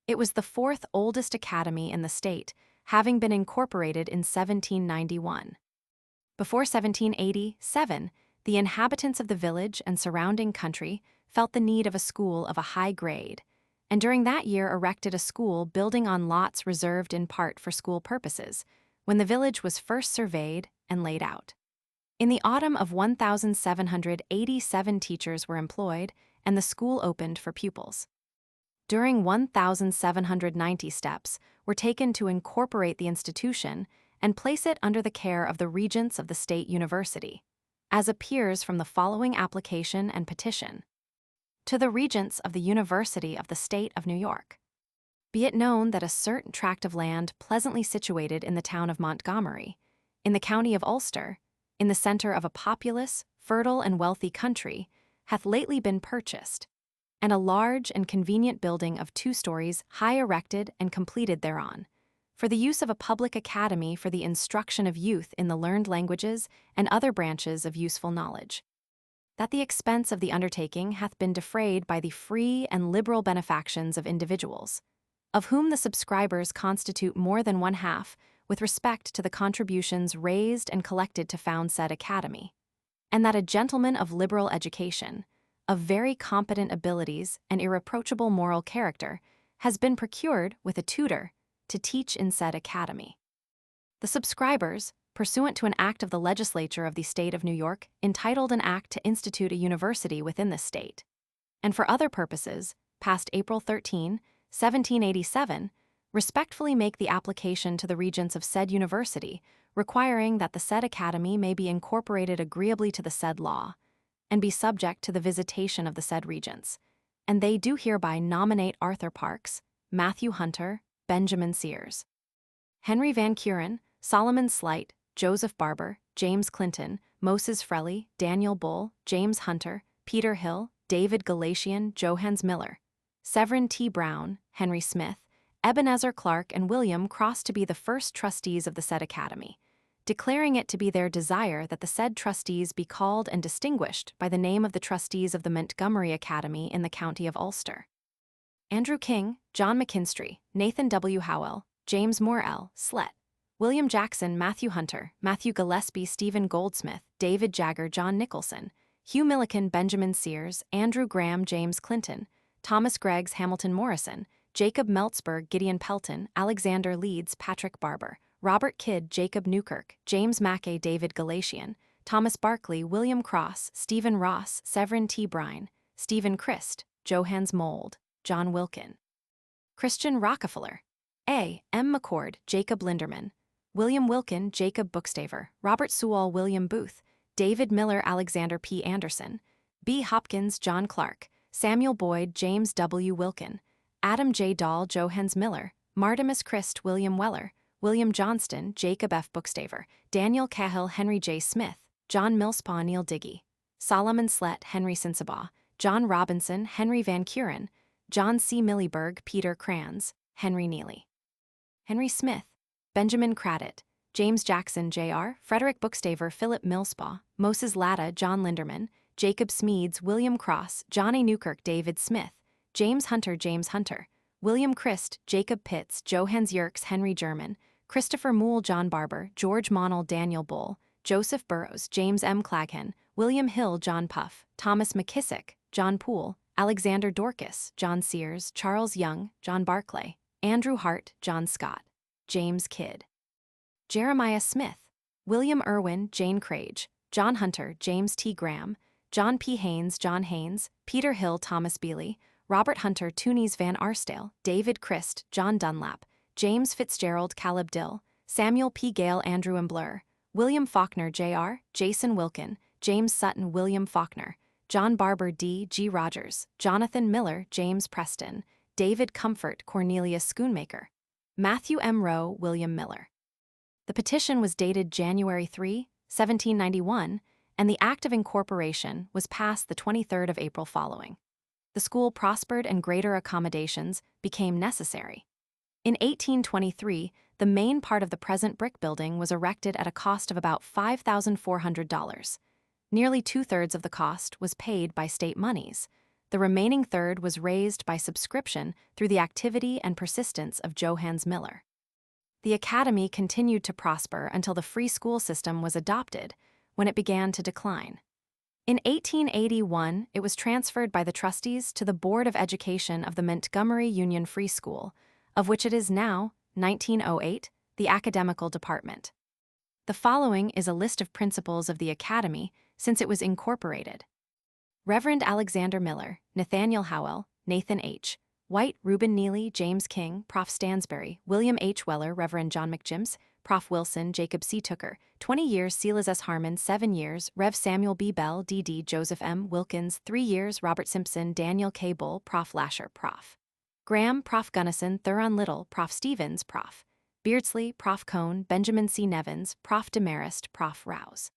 It was the fourth oldest academy in the state, having been incorporated in 1791. Before 1787, the inhabitants of the village and surrounding country felt the need of a school of a high grade, and during that year erected a school building on lots reserved in part for school purposes, when the village was first surveyed and laid out. In the autumn of 1,787 teachers were employed, and the school opened for pupils. During 1,790 steps were taken to incorporate the institution and place it under the care of the regents of the state university, as appears from the following application and petition. To the regents of the University of the State of New York. Be it known that a certain tract of land pleasantly situated in the town of Montgomery, in the county of Ulster, in the center of a populous, fertile, and wealthy country, hath lately been purchased, and a large and convenient building of 2 stories high erected and completed thereon, for the use of a public academy for the instruction of youth in the learned languages and other branches of useful knowledge. That the expense of the undertaking hath been defrayed by the free and liberal benefactions of individuals, of whom the subscribers constitute more than 1/2, with respect to the contributions raised and collected to found said academy, and that a gentleman of liberal education, of very competent abilities and irreproachable moral character, has been procured with a tutor to teach in said academy. The subscribers, pursuant to an act of the legislature of the state of New York, entitled an act to institute a university within this state, and for other purposes, passed April 13, 1787, respectfully make the application to the regents of said university, requiring that the said academy may be incorporated agreeably to the said law, and be subject to the visitation of the said regents, and they do hereby nominate Arthur Parks, Matthew Hunter, Benjamin Sears, Henry Van Curen, Solomon Slight, Joseph Barber, James Clinton, Moses Freley, Daniel Bull, James Hunter, Peter Hill, David Galatian, Johannes Miller, Severin T. Brown, Henry Smith, Ebenezer Clark, and William Cross to be the first trustees of the said academy, declaring it to be their desire that the said trustees be called and distinguished by the name of the trustees of the Montgomery Academy in the county of Ulster. Andrew King, John McKinstry, Nathan W. Howell, James Moore L. Slett, William Jackson, Matthew Hunter, Matthew Gillespie, Stephen Goldsmith, David Jagger, John Nicholson, Hugh Milliken, Benjamin Sears, Andrew Graham, James Clinton, Thomas Greggs, Hamilton Morrison, Jacob Meltzberg, Gideon Pelton, Alexander Leeds, Patrick Barber, Robert Kidd, Jacob Newkirk, James Mackay, David Galatian, Thomas Barkley, William Cross, Stephen Ross, Severin T. Brine, Stephen Christ, Johannes Mold, John Wilkin, Christian Rockefeller, A. M. McCord, Jacob Linderman, William Wilkin, Jacob Bookstaver, Robert Sewall, William Booth, David Miller, Alexander P. Anderson, B. Hopkins, John Clark, Samuel Boyd, James W. Wilkin, Adam J. Dahl Johannes Miller, Martimus Christ William Weller, William Johnston Jacob F. Bookstaver, Daniel Cahill Henry J. Smith, John Millspaw Neil Diggy, Solomon Slett Henry Sinsabaugh, John Robinson Henry Van Curen, John C. Milliberg Peter Kranz, Henry Neely, Henry Smith, Benjamin Craddock, James Jackson Jr., Frederick Bookstaver Philip Millspaw, Moses Latta John Linderman, Jacob Smeads William Cross, John A. Newkirk David Smith, James Hunter, William Christ Jacob Pitts, Johannes Yerkes Henry German, Christopher Moule John Barber, George Monell Daniel Bull, Joseph Burroughs James M. Claghan, William Hill John Puff, Thomas McKissick John Poole, Alexander Dorcas John Sears, Charles Young John Barclay, Andrew Hart John Scott, James Kidd, Jeremiah Smith, William Irwin Jane Crage, John Hunter James T. Graham, John P. Haynes John Haynes, Peter Hill Thomas Beeley, Robert Hunter Tunis Van Arsdale, David Christ John Dunlap, James Fitzgerald Caleb Dill, Samuel P. Gale Andrew Blur, William Faulkner Jr., Jason Wilkin, James Sutton William Faulkner, John Barber D. G. Rogers, Jonathan Miller James Preston, David Comfort Cornelius Schoonmaker, Matthew M. Rowe William Miller. The petition was dated January 3, 1791, and the Act of Incorporation was passed the 23rd of April following. The school prospered and greater accommodations became necessary. In 1823, the main part of the present brick building was erected at a cost of about $5,400. Nearly two-thirds of the cost was paid by state monies. The remaining third was raised by subscription through the activity and persistence of Johannes Miller. The academy continued to prosper until the free school system was adopted, when it began to decline. In 1881, it was transferred by the trustees to the Board of Education of the Montgomery Union Free School, of which it is now, 1908, the academical department. The following is a list of principals of the academy since it was incorporated. Reverend Alexander Miller, Nathaniel Howell, Nathan H. White, Reuben Neely, James King, Prof. Stansbury, William H. Weller, Reverend John McJims, Prof. Wilson, Jacob C. Tooker, 20 years, Silas S. Harmon, 7 years, Rev. Samuel B. Bell, D.D. Joseph M. Wilkins, 3 years, Robert Simpson, Daniel K. Bull, Prof. Lasher, Prof. Graham, Prof. Gunnison, Thuron Little, Prof. Stevens, Prof. Beardsley, Prof. Cohn, Benjamin C. Nevins, Prof. Demarest, Prof. Rouse.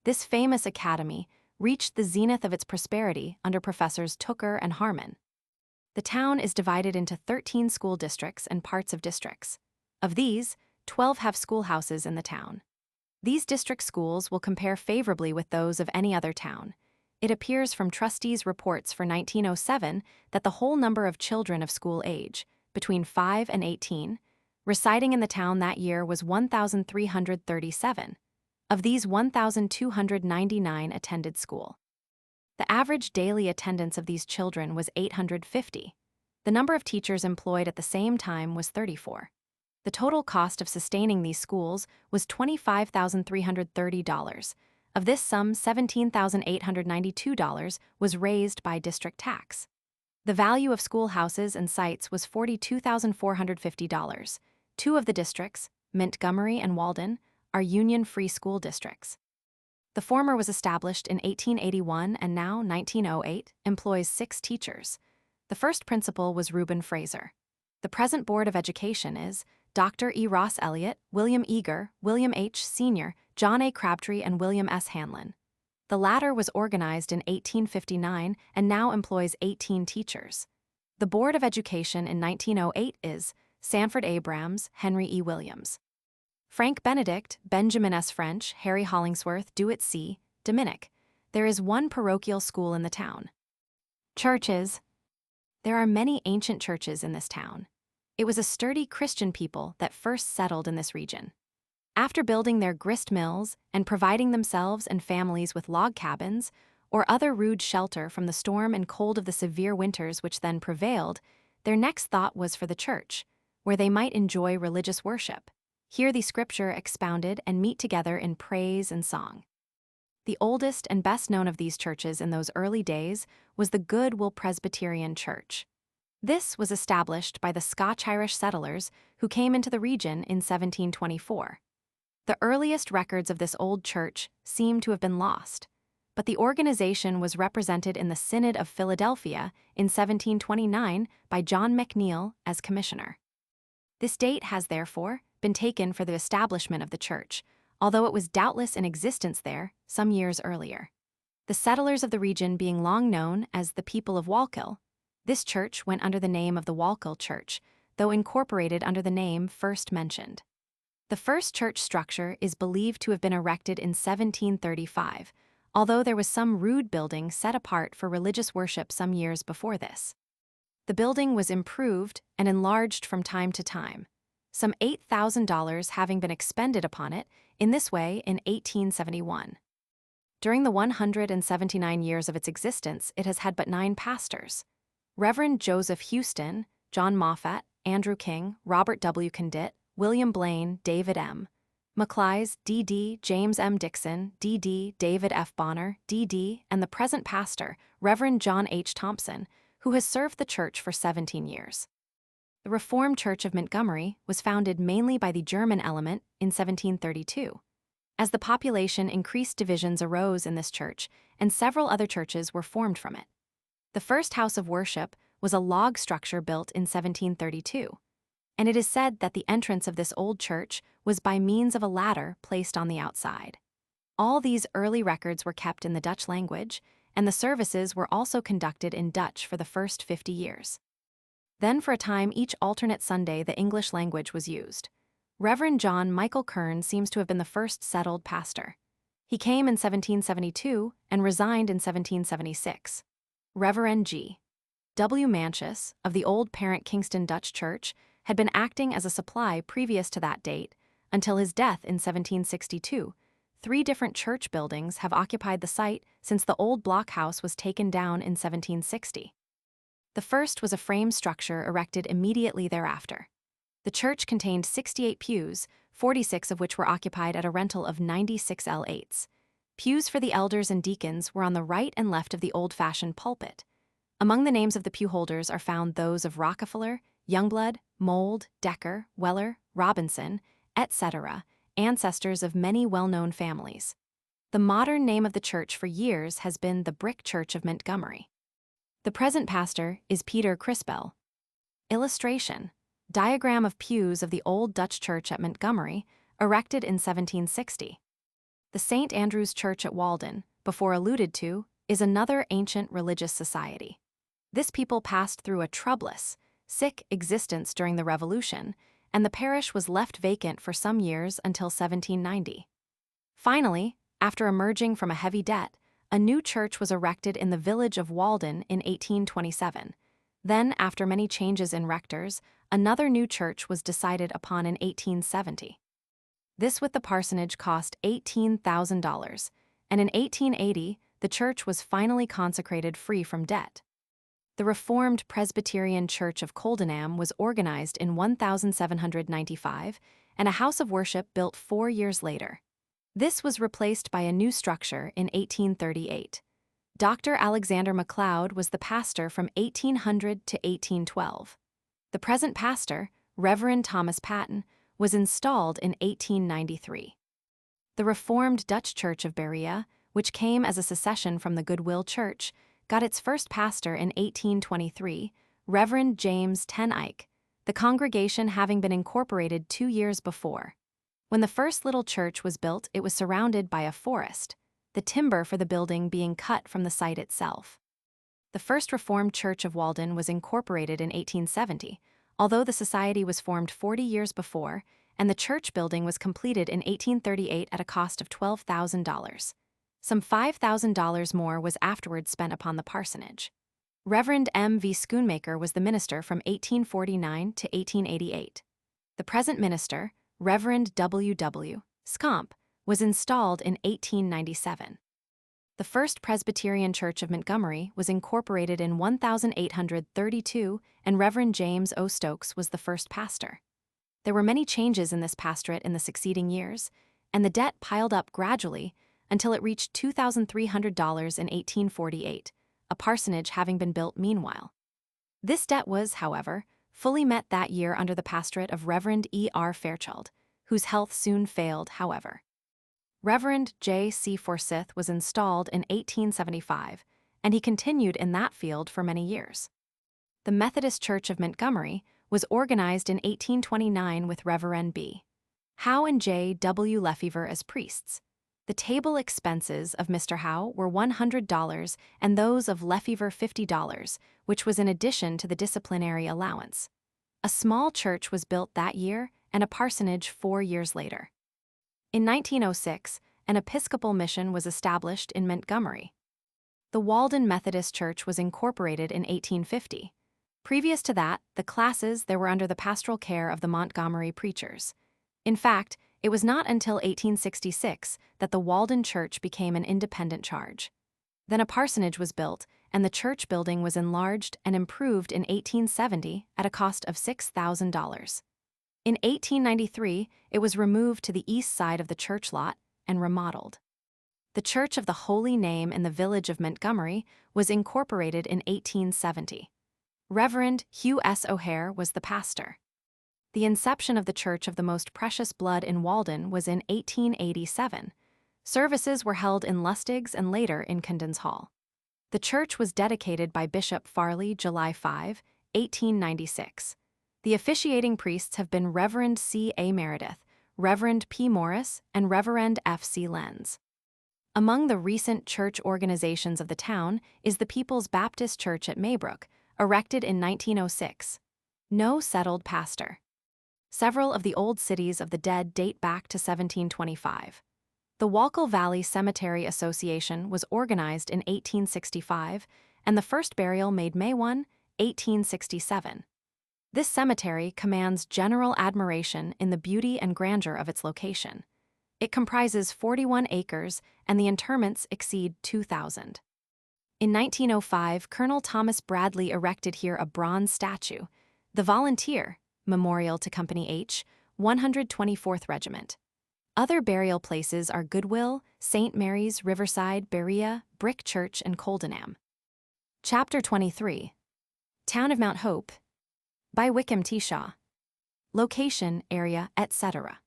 This famous academy reached the zenith of its prosperity under Professors Tooker and Harmon. The town is divided into 13 school districts and parts of districts. Of these, 12 have schoolhouses in the town. These district schools will compare favorably with those of any other town. It appears from trustees' reports for 1907 that the whole number of children of school age, between 5 and 18, residing in the town that year was 1,337. Of these, 1,299 attended school. The average daily attendance of these children was 850. The number of teachers employed at the same time was 34. The total cost of sustaining these schools was $25,330. Of this sum, $17,892 was raised by district tax. The value of schoolhouses and sites was $42,450. Two of the districts, Montgomery and Walden, are Union Free School Districts. The former was established in 1881 and now, 1908, employs 6 teachers. The first principal was Reuben Fraser. The present Board of Education is Dr. E. Ross Elliott, William Eager, William H. Sr., John A. Crabtree, and William S. Hanlon. The latter was organized in 1859 and now employs 18 teachers. The Board of Education in 1908 is Sanford Abrams, Henry E. Williams, Frank Benedict, Benjamin S. French, Harry Hollingsworth, Dewitt C. Dominic. There is one parochial school in the town. Churches. There are many ancient churches in this town. It was a sturdy Christian people that first settled in this region. After building their grist mills and providing themselves and families with log cabins or other rude shelter from the storm and cold of the severe winters which then prevailed, their next thought was for the church, where they might enjoy religious worship, hear the scripture expounded, and meet together in praise and song. The oldest and best known of these churches in those early days was the Goodwill Presbyterian Church. This was established by the Scotch-Irish settlers who came into the region in 1724. The earliest records of this old church seem to have been lost. but the organization was represented in the Synod of Philadelphia in 1729 by John McNeill as commissioner. This date has, therefore, been taken for the establishment of the church, although it was doubtless in existence there some years earlier. The settlers of the region being long known as the people of Wallkill, this church went under the name of the Wallkill Church, though incorporated under the name first mentioned. The first church structure is believed to have been erected in 1735, although there was some rude building set apart for religious worship some years before this. The building was improved and enlarged from time to time, some $8,000 having been expended upon it in this way in 1871. During the 179 years of its existence, it has had but 9 pastors: Reverend Joseph Houston, John Moffat, Andrew King, Robert W. Condit, William Blaine, David M. McClies, D.D., James M. Dixon, D.D., David F. Bonner, D.D., and the present pastor, Reverend John H. Thompson, who has served the church for 17 years. The Reformed Church of Montgomery was founded mainly by the German element in 1732. As the population increased, divisions arose in this church, and several other churches were formed from it. The first house of worship was a log structure built in 1732, and it is said that the entrance of this old church was by means of a ladder placed on the outside. All these early records were kept in the Dutch language, and the services were also conducted in Dutch for the first 50 years. Then for a time each alternate Sunday the English language was used. Reverend John Michael Kern seems to have been the first settled pastor. He came in 1772 and resigned in 1776. Reverend G. W. Manchus, of the old parent Kingston Dutch Church, had been acting as a supply previous to that date until his death in 1762. 3 different church buildings have occupied the site since the old blockhouse was taken down in 1760. The first was a frame structure erected immediately thereafter. The church contained 68 pews, 46 of which were occupied at a rental of 96 L8s. Pews for the elders and deacons were on the right and left of the old-fashioned pulpit. Among the names of the pew holders are found those of Rockefeller, Youngblood, Mould, Decker, Weller, Robinson, etc., ancestors of many well-known families. The modern name of the church for years has been the Brick Church of Montgomery. The present pastor is Peter Crispell. Illustration: diagram of pews of the old Dutch church at Montgomery, erected in 1760. The St. Andrew's Church at Walden, before alluded to, is another ancient religious society. This people passed through a troublous, sick existence during the Revolution, and the parish was left vacant for some years until 1790. Finally, after emerging from a heavy debt, a new church was erected in the village of Walden in 1827. Then, after many changes in rectors, another new church was decided upon in 1870. This with the parsonage cost $18,000, and in 1880 the church was finally consecrated free from debt. The Reformed Presbyterian Church of Coldenham was organized in 1795, and a house of worship built 4 years later. This was replaced by a new structure in 1838. Dr. Alexander MacLeod was the pastor from 1800 to 1812. The present pastor, Reverend Thomas Patton, was installed in 1893. The Reformed Dutch Church of Berea, which came as a secession from the Goodwill Church, got its first pastor in 1823, Reverend James Ten Eyck, the congregation having been incorporated 2 years before. When the first little church was built, it was surrounded by a forest, the timber for the building being cut from the site itself. The first Reformed Church of Walden was incorporated in 1870, although the society was formed 40 years before, and the church building was completed in 1838 at a cost of $12,000. Some $5,000 more was afterwards spent upon the parsonage. Reverend M. V. Schoonmaker was the minister from 1849 to 1888. The present minister, Reverend W. W. Scomp, was installed in 1897. The First Presbyterian Church of Montgomery was incorporated in 1832, and Reverend James O. Stokes was the first pastor. There were many changes in this pastorate in the succeeding years, and the debt piled up gradually until it reached $2,300 in 1848, a parsonage having been built meanwhile. This debt was, however, fully met that year under the pastorate of Reverend E. R. Fairchild, whose health soon failed, however. Reverend J. C. Forsyth was installed in 1875, and he continued in that field for many years. The Methodist Church of Montgomery was organized in 1829 with Reverend B. Howe and J. W. Lefevre as priests. The table expenses of Mr. Howe were $100 and those of Lefevre $50, which was in addition to the disciplinary allowance. A small church was built that year and a parsonage 4 years later. In 1906, an Episcopal mission was established in Montgomery. The Walden Methodist Church was incorporated in 1850. Previous to that, the classes there were under the pastoral care of the Montgomery preachers. In fact, it was not until 1866 that the Walden Church became an independent charge. Then a parsonage was built, and the church building was enlarged and improved in 1870 at a cost of $6,000. In 1893, it was removed to the east side of the church lot and remodeled. The Church of the Holy Name in the village of Montgomery was incorporated in 1870. Reverend Hugh S. O'Hare was the pastor. The inception of the Church of the Most Precious Blood in Walden was in 1887. Services were held in Lustigs and later in Condon's Hall. The church was dedicated by Bishop Farley July 5, 1896. The officiating priests have been Reverend C. A. Meredith, Reverend P. Morris, and Reverend F. C. Lenz. Among the recent church organizations of the town is the People's Baptist Church at Maybrook, erected in 1906. No settled pastor. Several of the old cities of the dead date back to 1725. The Walkell Valley Cemetery Association was organized in 1865, and the first burial made May 1, 1867. This cemetery commands general admiration in the beauty and grandeur of its location. It comprises 41 acres, and the interments exceed 2,000. In 1905, Colonel Thomas Bradley erected here a bronze statue, the Volunteer, Memorial to Company H, 124th Regiment. Other burial places are Goodwill, St. Mary's, Riverside, Berea, Brick Church, and Coldenham. Chapter 23. Town of Mount Hope by Wickham T. Shaw. Location, area, etc.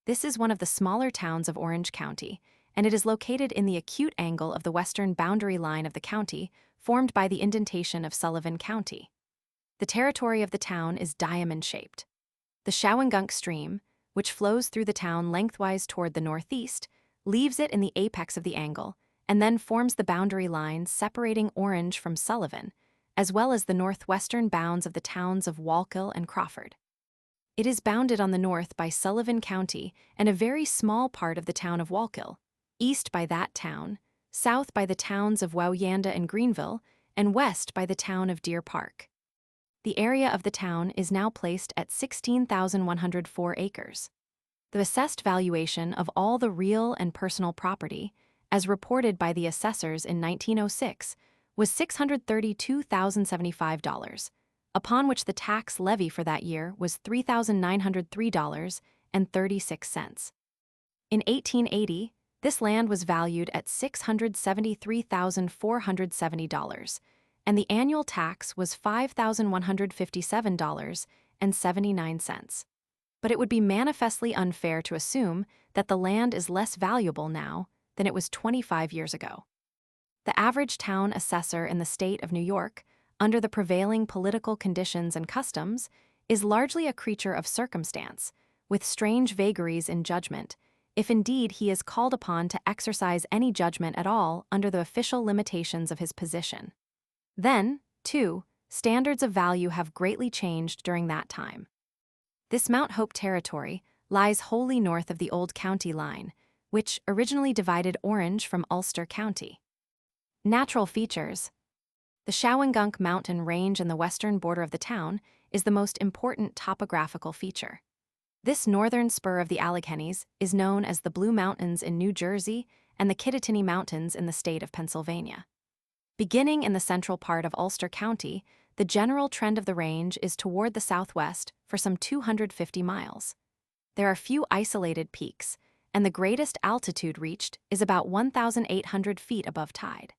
This is one of the smaller towns of Orange County, and it is located in the acute angle of the western boundary line of the county, formed by the indentation of Sullivan County. The territory of the town is diamond-shaped. The Shawangunk Stream, which flows through the town lengthwise toward the northeast, leaves it in the apex of the angle, and then forms the boundary line separating Orange from Sullivan, as well as the northwestern bounds of the towns of Walkell and Crawford. It is bounded on the north by Sullivan County and a very small part of the town of Walkell, east by that town, south by the towns of Woweyanda and Greenville, and west by the town of Deer Park. The area of the town is now placed at 16,104 acres. The assessed valuation of all the real and personal property, as reported by the assessors in 1906, was $632,075, upon which the tax levy for that year was $3,903.36. In 1880, this land was valued at $673,470, and the annual tax was $5,157.79. But it would be manifestly unfair to assume that the land is less valuable now than it was 25 years ago. The average town assessor in the state of New York, under the prevailing political conditions and customs, is largely a creature of circumstance, with strange vagaries in judgment, if indeed he is called upon to exercise any judgment at all under the official limitations of his position. Then, too, standards of value have greatly changed during that time. This Mount Hope territory lies wholly north of the old county line, which originally divided Orange from Ulster County. Natural features. The Shawangunk mountain range in the western border of the town is the most important topographical feature. This northern spur of the Alleghenies is known as the Blue Mountains in New Jersey and the Kittatinny Mountains in the state of Pennsylvania. Beginning in the central part of Ulster County, the general trend of the range is toward the southwest for some 250 miles. There are few isolated peaks, and the greatest altitude reached is about 1,800 feet above tide.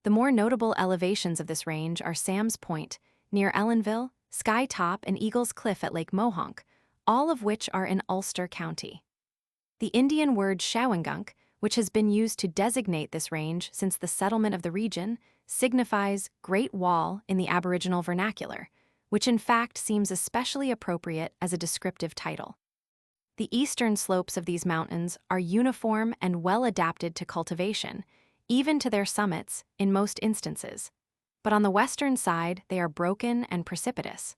The more notable elevations of this range are Sam's Point, near Ellenville, Sky Top, and Eagles Cliff at Lake Mohonk, all of which are in Ulster County. The Indian word Shawangunk, which has been used to designate this range since the settlement of the region, signifies Great Wall in the Aboriginal vernacular, which in fact seems especially appropriate as a descriptive title. The eastern slopes of these mountains are uniform and well adapted to cultivation, even to their summits in most instances. But on the western side, they are broken and precipitous.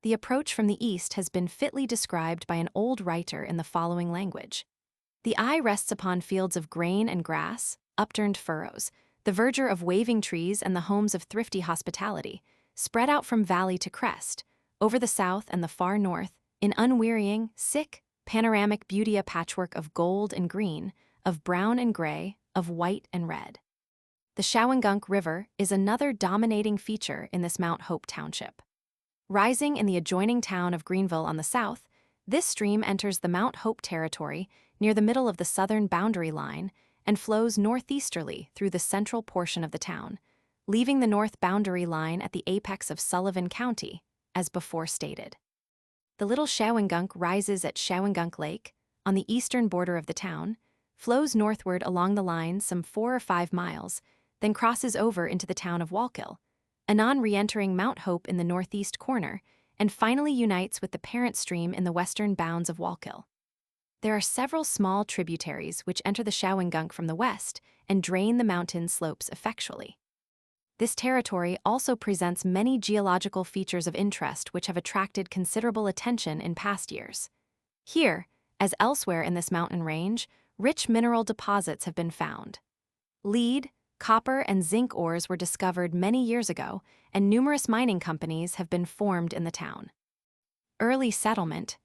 The approach from the east has been fitly described by an old writer in the following language. The eye rests upon fields of grain and grass, upturned furrows, the verdure of waving trees and the homes of thrifty hospitality, spread out from valley to crest, over the south and the far north, in unwearying, panoramic beauty, a patchwork of gold and green, of brown and gray, of white and red. The Shawangunk River is another dominating feature in this Mount Hope Township. Rising in the adjoining town of Greenville on the south, this stream enters the Mount Hope territory near the middle of the southern boundary line and flows northeasterly through the central portion of the town, leaving the north boundary line at the apex of Sullivan County, as before stated. The Little Shawangunk rises at Shawangunk Lake, on the eastern border of the town, flows northward along the line some 4 or 5 miles, then crosses over into the town of Wallkill, anon re-entering Mount Hope in the northeast corner, and finally unites with the parent stream in the western bounds of Wallkill. There are several small tributaries which enter the Shawangunk from the west and drain the mountain slopes effectually. This territory also presents many geological features of interest which have attracted considerable attention in past years. Here, as elsewhere in this mountain range, rich mineral deposits have been found. Lead, copper, and zinc ores were discovered many years ago, and numerous mining companies have been formed in the town. Early settlement,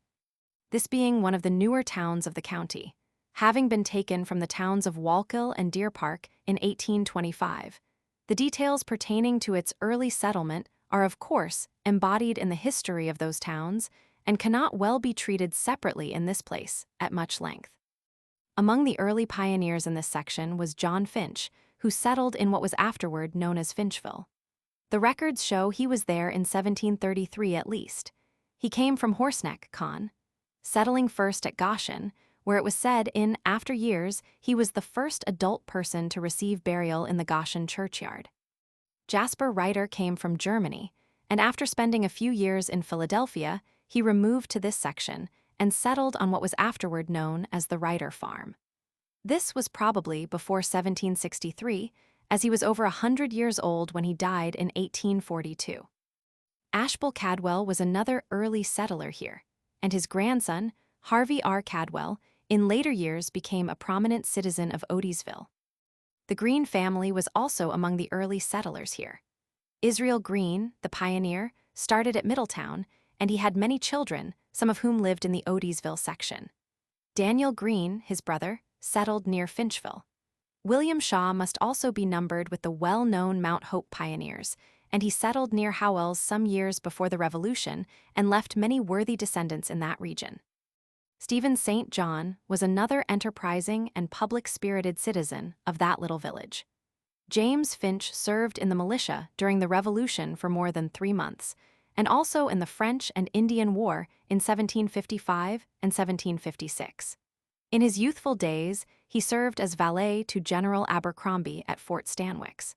this being one of the newer towns of the county, having been taken from the towns of Wallkill and Deer Park in 1825. The details pertaining to its early settlement are, of course, embodied in the history of those towns and cannot well be treated separately in this place at much length. Among the early pioneers in this section was John Finch, who settled in what was afterward known as Finchville. The records show he was there in 1733 at least. He came from Horseneck, Con, settling first at Goshen, where it was said in after years he was the first adult person to receive burial in the Goshen churchyard. Jasper Reiter came from Germany, and after spending a few years in Philadelphia, he removed to this section and settled on what was afterward known as the Reiter Farm. This was probably before 1763, as he was over 100 years old when he died in 1842. Ashbel Cadwell was another early settler here, and his grandson, Harvey R. Cadwell, in later years became a prominent citizen of Odysville. The Green family was also among the early settlers here. Israel Green, the pioneer, started at Middletown, and he had many children, some of whom lived in the Odysville section. Daniel Green, his brother, settled near Finchville. William Shaw must also be numbered with the well-known Mount Hope pioneers, and he settled near Howells some years before the Revolution and left many worthy descendants in that region. Stephen St. John was another enterprising and public-spirited citizen of that little village. James Finch served in the militia during the Revolution for more than 3 months, and also in the French and Indian War in 1755 and 1756. In his youthful days, he served as valet to General Abercrombie at Fort Stanwix.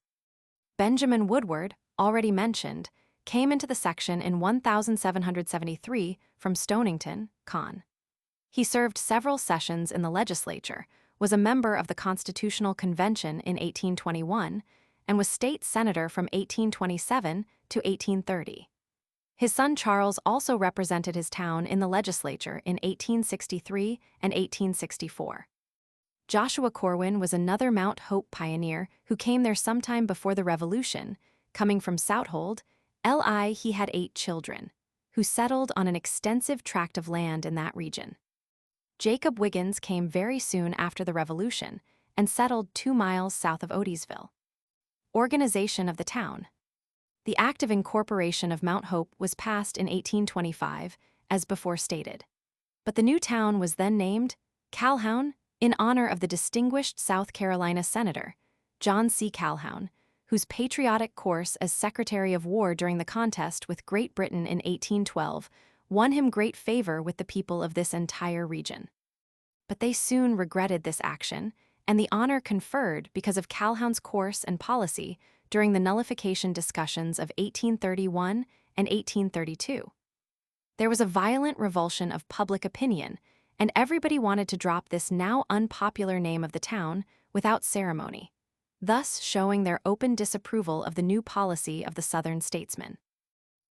Benjamin Woodward, already mentioned, came into the section in 1773 from Stonington, Con. He served several sessions in the legislature, was a member of the Constitutional Convention in 1821, and was state senator from 1827 to 1830. His son Charles also represented his town in the legislature in 1863 and 1864. Joshua Corwin was another Mount Hope pioneer who came there sometime before the Revolution, coming from Southold, Li. He had 8 children, who settled on an extensive tract of land in that region. Jacob Wiggins came very soon after the Revolution and settled 2 miles south of Odysville. Organization of the town. The Act of Incorporation of Mount Hope was passed in 1825, as before stated. But the new town was then named Calhoun in honor of the distinguished South Carolina Senator, John C. Calhoun, whose patriotic course as Secretary of War during the contest with Great Britain in 1812 won him great favor with the people of this entire region. But they soon regretted this action, and the honor conferred because of Calhoun's course and policy during the nullification discussions of 1831 and 1832. There was a violent revulsion of public opinion, and everybody wanted to drop this now unpopular name of the town without ceremony, thus showing their open disapproval of the new policy of the Southern statesmen.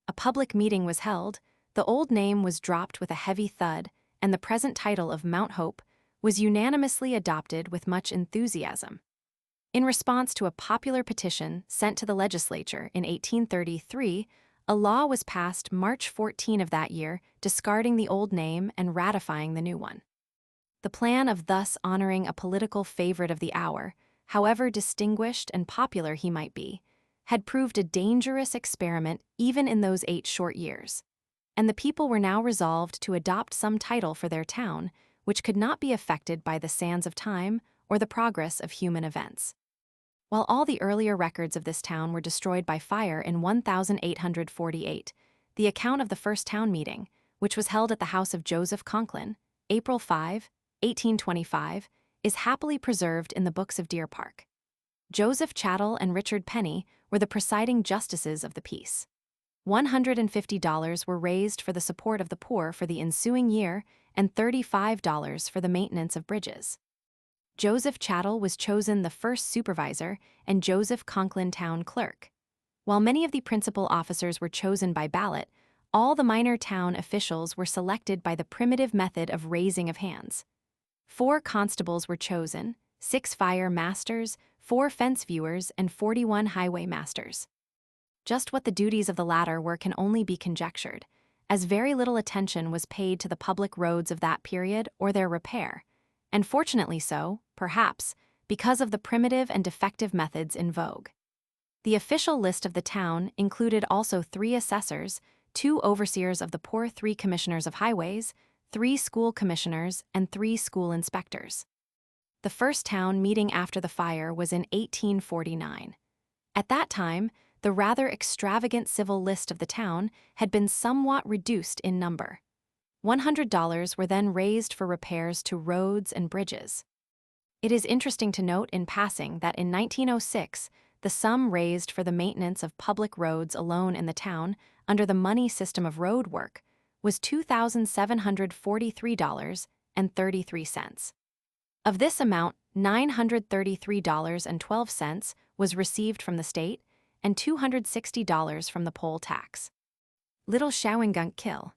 A public meeting was held, the old name was dropped with a heavy thud, and the present title of Mount Hope was unanimously adopted with much enthusiasm. In response to a popular petition sent to the legislature in 1833, a law was passed March 14 of that year discarding the old name and ratifying the new one. The plan of thus honoring a political favorite of the hour, however distinguished and popular he might be, had proved a dangerous experiment even in those 8 short years, and the people were now resolved to adopt some title for their town which could not be affected by the sands of time or the progress of human events. While all the earlier records of this town were destroyed by fire in 1848, the account of the first town meeting, which was held at the house of Joseph Conklin, April 5, 1825, is happily preserved in the books of Deer Park. Joseph Chattel and Richard Penny were the presiding justices of the peace. $150 were raised for the support of the poor for the ensuing year and $35 for the maintenance of bridges. Joseph Chattel was chosen the first supervisor and Joseph Conklin town clerk. While many of the principal officers were chosen by ballot, all the minor town officials were selected by the primitive method of raising of hands. 4 constables were chosen, 6 fire masters, 4 fence viewers, and 41 highway masters. Just what the duties of the latter were can only be conjectured, as very little attention was paid to the public roads of that period or their repair, and fortunately so, perhaps, because of the primitive and defective methods in vogue. The official list of the town included also 3 assessors, 2 overseers of the poor, 3 commissioners of highways, 3 school commissioners, and 3 school inspectors. The first town meeting after the fire was in 1849. At that time, the rather extravagant civil list of the town had been somewhat reduced in number. $100 were then raised for repairs to roads and bridges. It is interesting to note in passing that in 1906, the sum raised for the maintenance of public roads alone in the town under the money system of road work was $2,743.33. Of this amount, $933.12 was received from the state and $260 from the poll tax. Little Shawangunk Kill.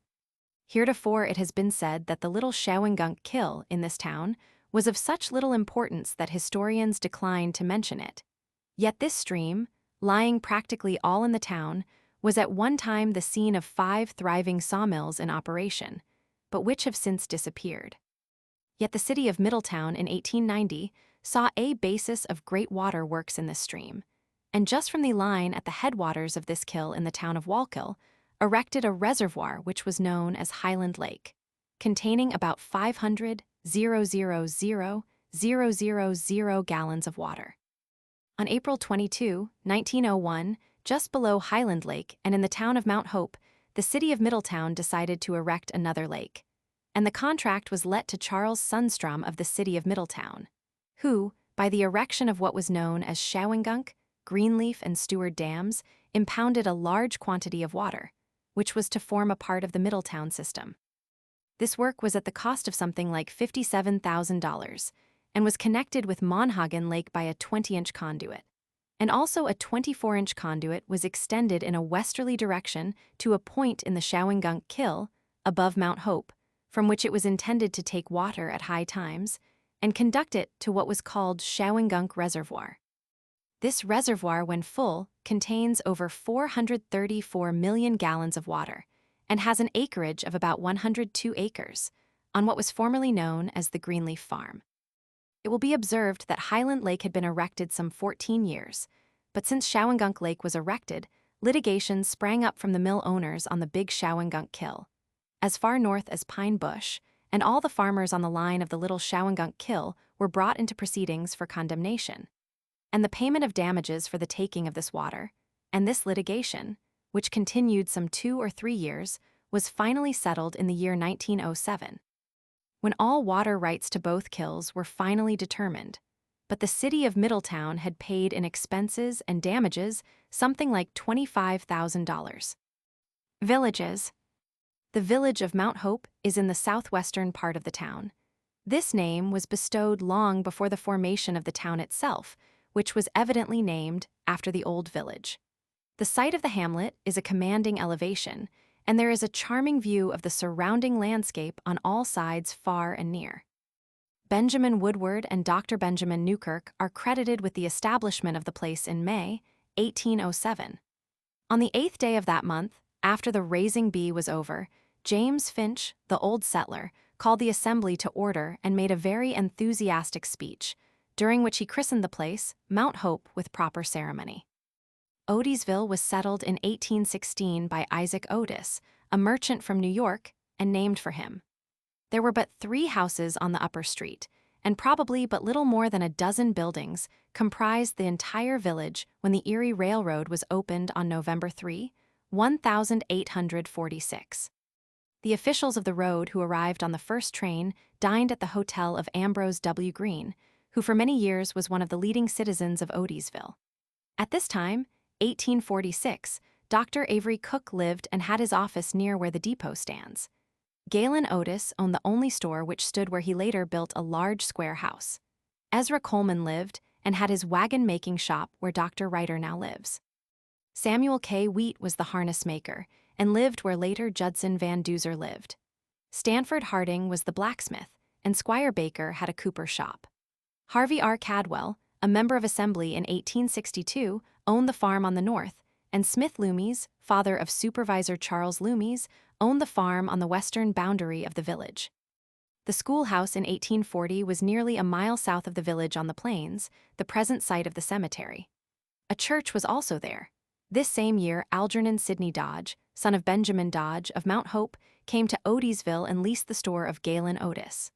Heretofore it has been said that the Little Shawangunk Kill in this town was of such little importance that historians decline to mention it. Yet this stream, lying practically all in the town, was at one time the scene of 5 thriving sawmills in operation, but which have since disappeared. Yet the city of Middletown in 1890 saw a basis of great water works in this stream, and just from the line at the headwaters of this kill in the town of Wallkill, erected a reservoir which was known as Highland Lake, containing about 500,000,000 gallons of water. On April 22, 1901, just below Highland Lake and in the town of Mount Hope, the city of Middletown decided to erect another lake, and the contract was let to Charles Sundstrom of the city of Middletown, who, by the erection of what was known as Shawangunk, Greenleaf, and Stewart dams, impounded a large quantity of water, which was to form a part of the Middletown system. This work was at the cost of something like $57,000 and was connected with Monhagen Lake by a 20-inch conduit. And also a 24-inch conduit was extended in a westerly direction to a point in the Shawangunk Kill, above Mount Hope, from which it was intended to take water at high times and conduct it to what was called Shawangunk Reservoir. This reservoir, when full, contains over 434 million gallons of water and has an acreage of about 102 acres on what was formerly known as the Greenleaf Farm. It will be observed that Highland Lake had been erected some 14 years, but since Shawangunk Lake was erected, litigation sprang up from the mill owners on the Big Shawangunk Kill, as far north as Pine Bush, and all the farmers on the line of the Little Shawangunk Kill were brought into proceedings for condemnation. And the payment of damages for the taking of this water, and this litigation, which continued some 2 or 3 years, was finally settled in the year 1907. when all water rights to both kills were finally determined. But the city of Middletown had paid in expenses and damages something like $25,000. Villages. The village of Mount Hope is in the southwestern part of the town. This name was bestowed long before the formation of the town itself, which was evidently named after the old village. The site of the hamlet is a commanding elevation, and there is a charming view of the surrounding landscape on all sides far and near. Benjamin Woodward and Dr. Benjamin Newkirk are credited with the establishment of the place in May, 1807. On the 8th day of that month, after the raising bee was over, James Finch, the old settler, called the assembly to order and made a very enthusiastic speech, during which he christened the place Mount Hope with proper ceremony. Odysville was settled in 1816 by Isaac Otis, a merchant from New York, and named for him. There were but 3 houses on the upper street, and probably but little more than a dozen buildings comprised the entire village when the Erie Railroad was opened on November 3, 1846. The officials of the road who arrived on the first train dined at the hotel of Ambrose W. Greene, who for many years was one of the leading citizens of Odysville. At this time, 1846, Dr. Avery Cook lived and had his office near where the depot stands. Galen Otis owned the only store which stood where he later built a large square house. Ezra Coleman lived and had his wagon-making shop where Dr. Ryder now lives. Samuel K. Wheat was the harness maker and lived where later Judson Van Duzer lived. Stanford Harding was the blacksmith, and Squire Baker had a cooper shop. Harvey R. Cadwell, a member of Assembly in 1862, owned the farm on the north, and Smith Loomis, father of Supervisor Charles Loomis, owned the farm on the western boundary of the village. The schoolhouse in 1840 was nearly a mile south of the village on the plains, the present site of the cemetery. A church was also there. This same year, Algernon Sidney Dodge, son of Benjamin Dodge of Mount Hope, came to Odysville and leased the store of Galen Otis.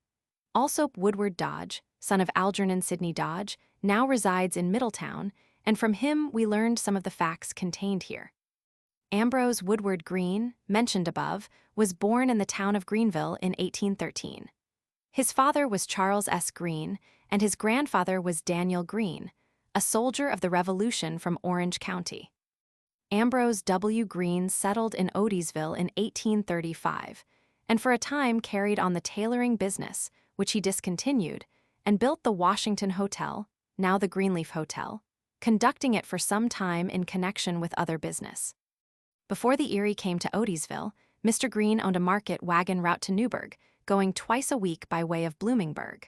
Also, Woodward Dodge, son of Algernon Sidney Dodge, now resides in Middletown, and from him we learned some of the facts contained here. Ambrose Woodward Greene, mentioned above, was born in the town of Greenville in 1813. His father was Charles S. Greene, and his grandfather was Daniel Greene, a soldier of the Revolution from Orange County. Ambrose W. Greene settled in Odysville in 1835, and for a time carried on the tailoring business, which he discontinued, and built the Washington Hotel, now the Greenleaf Hotel, conducting it for some time in connection with other business. Before the Erie came to Odysville, Mr. Greene owned a market wagon route to Newburgh, going twice a week by way of Bloomingburg.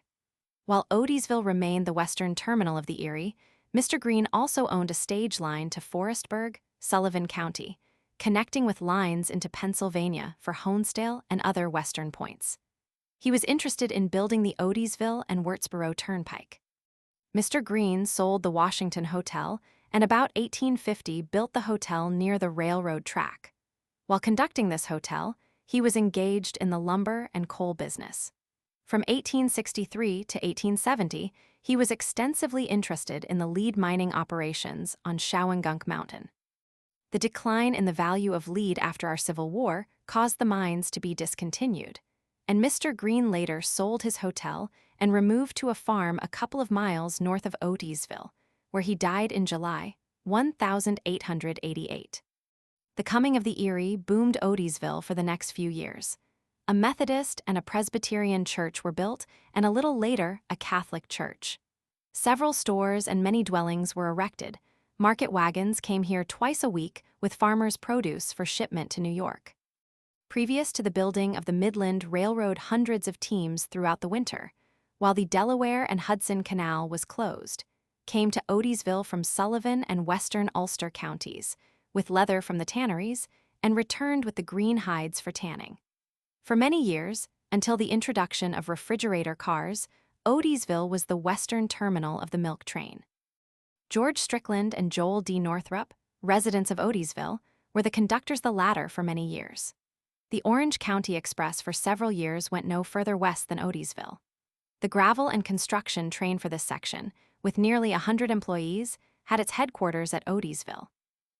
While Odysville remained the western terminal of the Erie, Mr. Greene also owned a stage line to Forestburg, Sullivan County, connecting with lines into Pennsylvania for Honesdale and other western points. He was interested in building the Odysville and Wurtsboro Turnpike. Mr. Greene sold the Washington Hotel and about 1850 built the hotel near the railroad track. While conducting this hotel, he was engaged in the lumber and coal business. From 1863 to 1870, he was extensively interested in the lead mining operations on Shawangunk Mountain. The decline in the value of lead after our Civil War caused the mines to be discontinued, and Mr. Greene later sold his hotel and removed to a farm a couple of miles north of Odysville, where he died in July, 1888. The coming of the Erie boomed Odysville for the next few years. A Methodist and a Presbyterian church were built, and a little later, a Catholic church. Several stores and many dwellings were erected. Market wagons came here twice a week with farmers' produce for shipment to New York. Previous to the building of the Midland Railroad, hundreds of teams throughout the winter, while the Delaware and Hudson Canal was closed, came to Odysville from Sullivan and western Ulster counties, with leather from the tanneries, and returned with the green hides for tanning. For many years, until the introduction of refrigerator cars, Odysville was the western terminal of the milk train. George Strickland and Joel D. Northrup, residents of Odysville, were the conductors the latter for many years. The Orange County Express for several years went no further west than Odysville. The gravel and construction train for this section, with nearly 100 employees, had its headquarters at Odysville.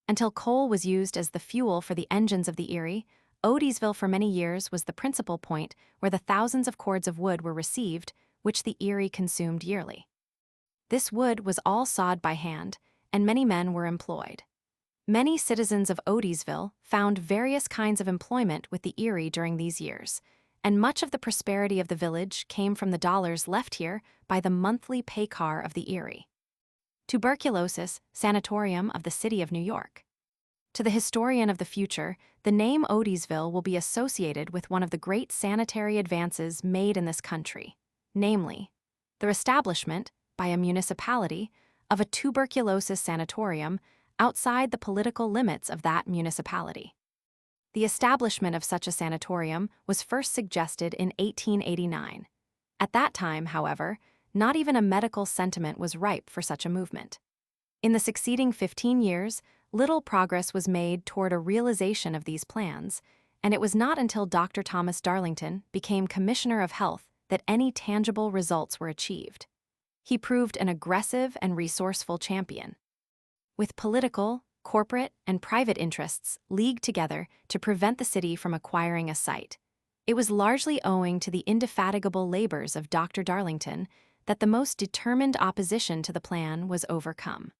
Until coal was used as the fuel for the engines of the Erie, Odysville for many years was the principal point where the thousands of cords of wood were received, which the Erie consumed yearly. This wood was all sawed by hand, and many men were employed. Many citizens of Odysville found various kinds of employment with the Erie during these years, and much of the prosperity of the village came from the dollars left here by the monthly pay car of the Erie. Tuberculosis Sanatorium of the City of New York. To the historian of the future, the name Odysville will be associated with one of the great sanitary advances made in this country, namely, the establishment, by a municipality, of a tuberculosis sanatorium outside the political limits of that municipality. The establishment of such a sanatorium was first suggested in 1889. At that time, however, not even a medical sentiment was ripe for such a movement. In the succeeding 15 years, little progress was made toward a realization of these plans, and it was not until Dr. Thomas Darlington became Commissioner of Health that any tangible results were achieved. He proved an aggressive and resourceful champion. With political, corporate, and private interests leagued together to prevent the city from acquiring a site, it was largely owing to the indefatigable labors of Dr. Darlington that the most determined opposition to the plan was overcome.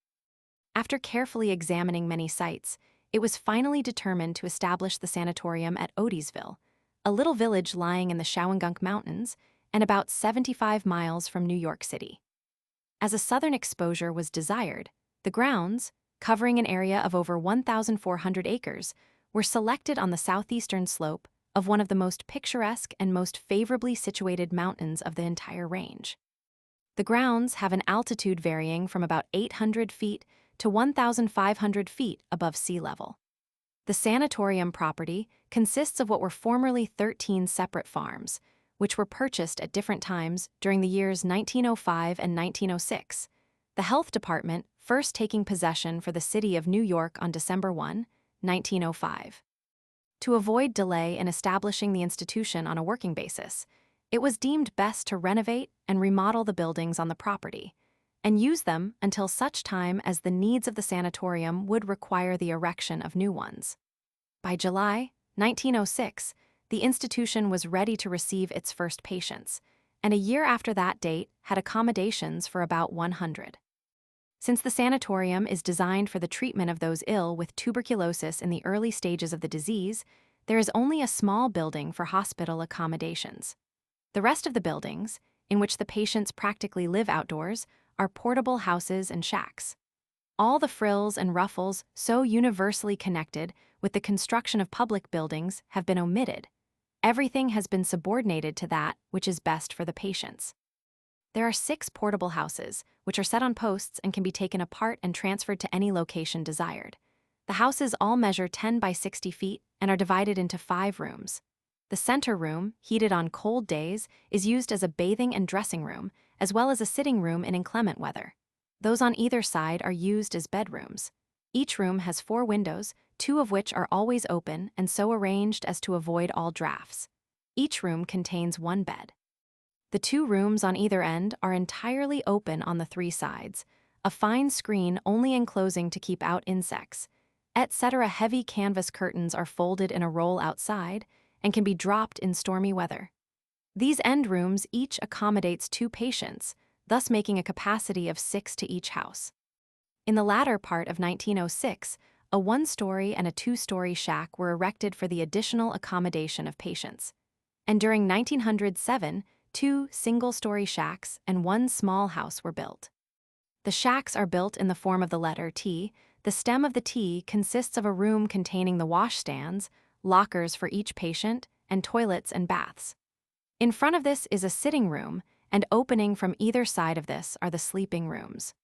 After carefully examining many sites, it was finally determined to establish the sanatorium at Odysville, a little village lying in the Shawangunk Mountains and about 75 miles from New York City. As a southern exposure was desired, the grounds, covering an area of over 1,400 acres, were selected on the southeastern slope of one of the most picturesque and most favorably situated mountains of the entire range. The grounds have an altitude varying from about 800 feet to 1,500 feet above sea level. The sanatorium property consists of what were formerly 13 separate farms, which were purchased at different times during the years 1905 and 1906, the health department first taking possession for the city of New York on December 1, 1905. To avoid delay in establishing the institution on a working basis, it was deemed best to renovate and remodel the buildings on the property, and use them until such time as the needs of the sanatorium would require the erection of new ones. By July 1906, the institution was ready to receive its first patients, and a year after that date had accommodations for about 100. Since the sanatorium is designed for the treatment of those ill with tuberculosis in the early stages of the disease, there is only a small building for hospital accommodations. The rest of the buildings, in which the patients practically live outdoors, are portable houses and shacks. All the frills and ruffles so universally connected with the construction of public buildings have been omitted. Everything has been subordinated to that which is best for the patients. There are 6 portable houses, which are set on posts and can be taken apart and transferred to any location desired. The houses all measure 10 by 60 feet and are divided into 5 rooms. The center room, heated on cold days, is used as a bathing and dressing room, as well as a sitting room in inclement weather. Those on either side are used as bedrooms. Each room has 4 windows, 2 of which are always open and so arranged as to avoid all drafts. Each room contains 1 bed. The 2 rooms on either end are entirely open on the 3 sides, a fine screen only enclosing to keep out insects, etc. Heavy canvas curtains are folded in a roll outside and can be dropped in stormy weather. These end rooms each accommodates 2 patients, thus making a capacity of 6 to each house. In the latter part of 1906, a 1-story and a 2-story shack were erected for the additional accommodation of patients. And during 1907, 2 single-story shacks and 1 small house were built. The shacks are built in the form of the letter T. The stem of the T consists of a room containing the washstands, lockers for each patient, and toilets and baths. In front of this is a sitting room, and opening from either side of this are the sleeping rooms.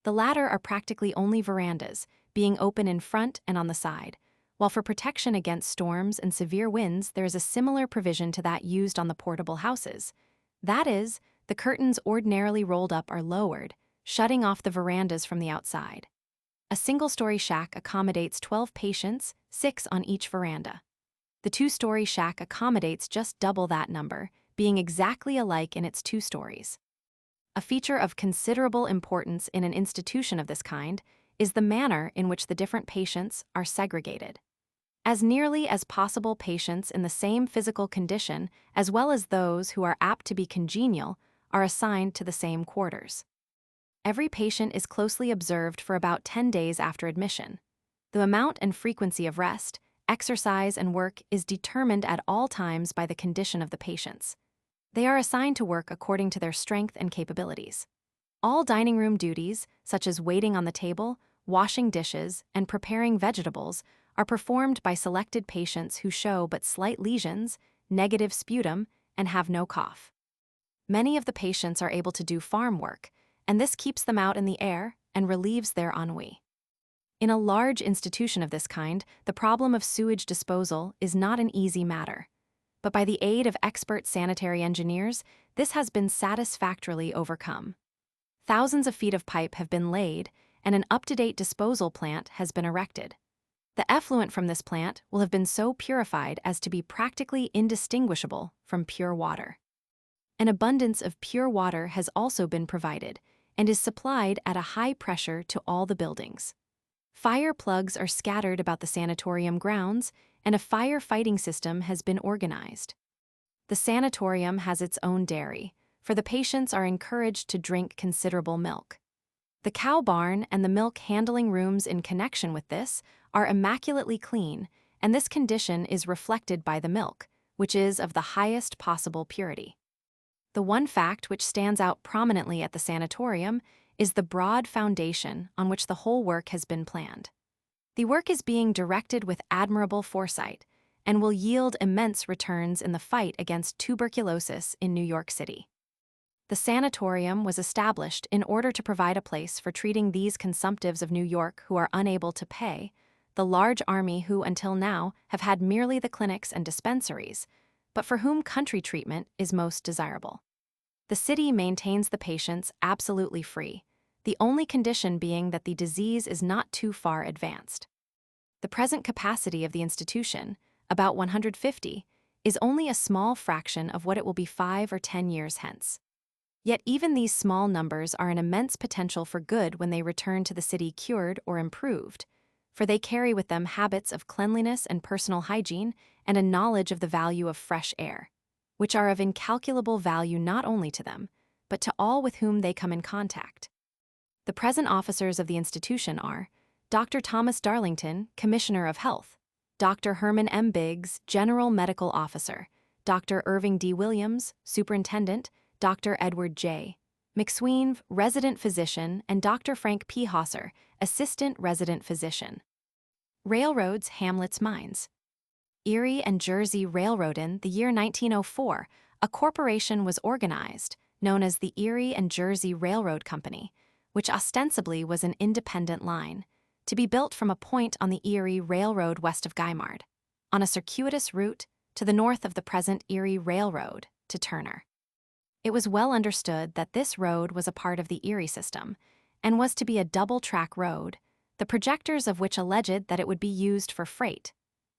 The latter are practically only verandas, being open in front and on the side, while for protection against storms and severe winds there is a similar provision to that used on the portable houses. That is, the curtains ordinarily rolled up are lowered, shutting off the verandas from the outside. A single-story shack accommodates 12 patients, 6 on each veranda. The 2-story shack accommodates just double that number, being exactly alike in its 2 stories. A feature of considerable importance in an institution of this kind is the manner in which the different patients are segregated. As nearly as possible, patients in the same physical condition, as well as those who are apt to be congenial, are assigned to the same quarters. Every patient is closely observed for about 10 days after admission. The amount and frequency of rest, exercise, and work is determined at all times by the condition of the patients. They are assigned to work according to their strength and capabilities. All dining room duties, such as waiting on the table, washing dishes, and preparing vegetables, are performed by selected patients who show but slight lesions, negative sputum, and have no cough. Many of the patients are able to do farm work, and this keeps them out in the air and relieves their ennui. In a large institution of this kind, the problem of sewage disposal is not an easy matter. But by the aid of expert sanitary engineers, this has been satisfactorily overcome. Thousands of feet of pipe have been laid, and an up-to-date disposal plant has been erected. The effluent from this plant will have been so purified as to be practically indistinguishable from pure water. An abundance of pure water has also been provided and is supplied at a high pressure to all the buildings. Fire plugs are scattered about the sanatorium grounds, and a fire-fighting system has been organized. The sanatorium has its own dairy, for the patients are encouraged to drink considerable milk. The cow barn and the milk handling rooms in connection with this are immaculately clean, and this condition is reflected by the milk, which is of the highest possible purity. The one fact which stands out prominently at the sanatorium is the broad foundation on which the whole work has been planned. The work is being directed with admirable foresight and will yield immense returns in the fight against tuberculosis in New York City. The sanatorium was established in order to provide a place for treating these consumptives of New York who are unable to pay, the large army who until now have had merely the clinics and dispensaries, but for whom country treatment is most desirable. The city maintains the patients absolutely free, the only condition being that the disease is not too far advanced. The present capacity of the institution, about 150, is only a small fraction of what it will be 5 or 10 years hence. Yet even these small numbers are an immense potential for good when they return to the city cured or improved, for they carry with them habits of cleanliness and personal hygiene and a knowledge of the value of fresh air, which are of incalculable value not only to them, but to all with whom they come in contact. The present officers of the institution are Dr. Thomas Darlington, Commissioner of Health, Dr. Herman M. Biggs, General Medical Officer, Dr. Irving D. Williams, Superintendent, Dr. Edward J. McSween, Resident Physician, and Dr. Frank P. Hosser, Assistant Resident Physician. Railroads, hamlets, mines. Erie and Jersey Railroad. In the year 1904, a corporation was organized, known as the Erie and Jersey Railroad Company, which ostensibly was an independent line, to be built from a point on the Erie Railroad west of Guymard, on a circuitous route to the north of the present Erie Railroad, to Turner. It was well understood that this road was a part of the Erie system, and was to be a double-track road, the projectors of which alleged that it would be used for freight.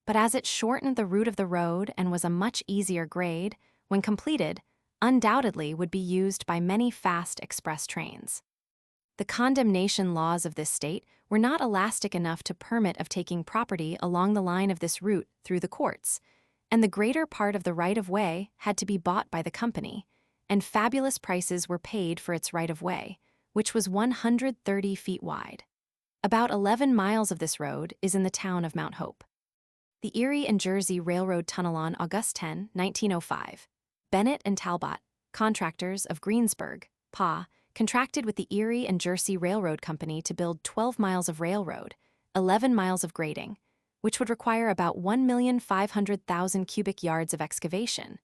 But as it shortened the route of the road and was a much easier grade, when completed, undoubtedly would be used by many fast express trains. The condemnation laws of this state were not elastic enough to permit of taking property along the line of this route through the courts, and the greater part of the right-of-way had to be bought by the company, and fabulous prices were paid for its right-of-way, which was 130 feet wide. About 11 miles of this road is in the town of Mount Hope. The Erie and Jersey Railroad Tunnel. On August 10, 1905, Bennett and Talbot, contractors of Greensburg, Pa., contracted with the Erie and Jersey Railroad Company to build 12 miles of railroad, 11 miles of grading, which would require about 1,500,000 cubic yards of excavation,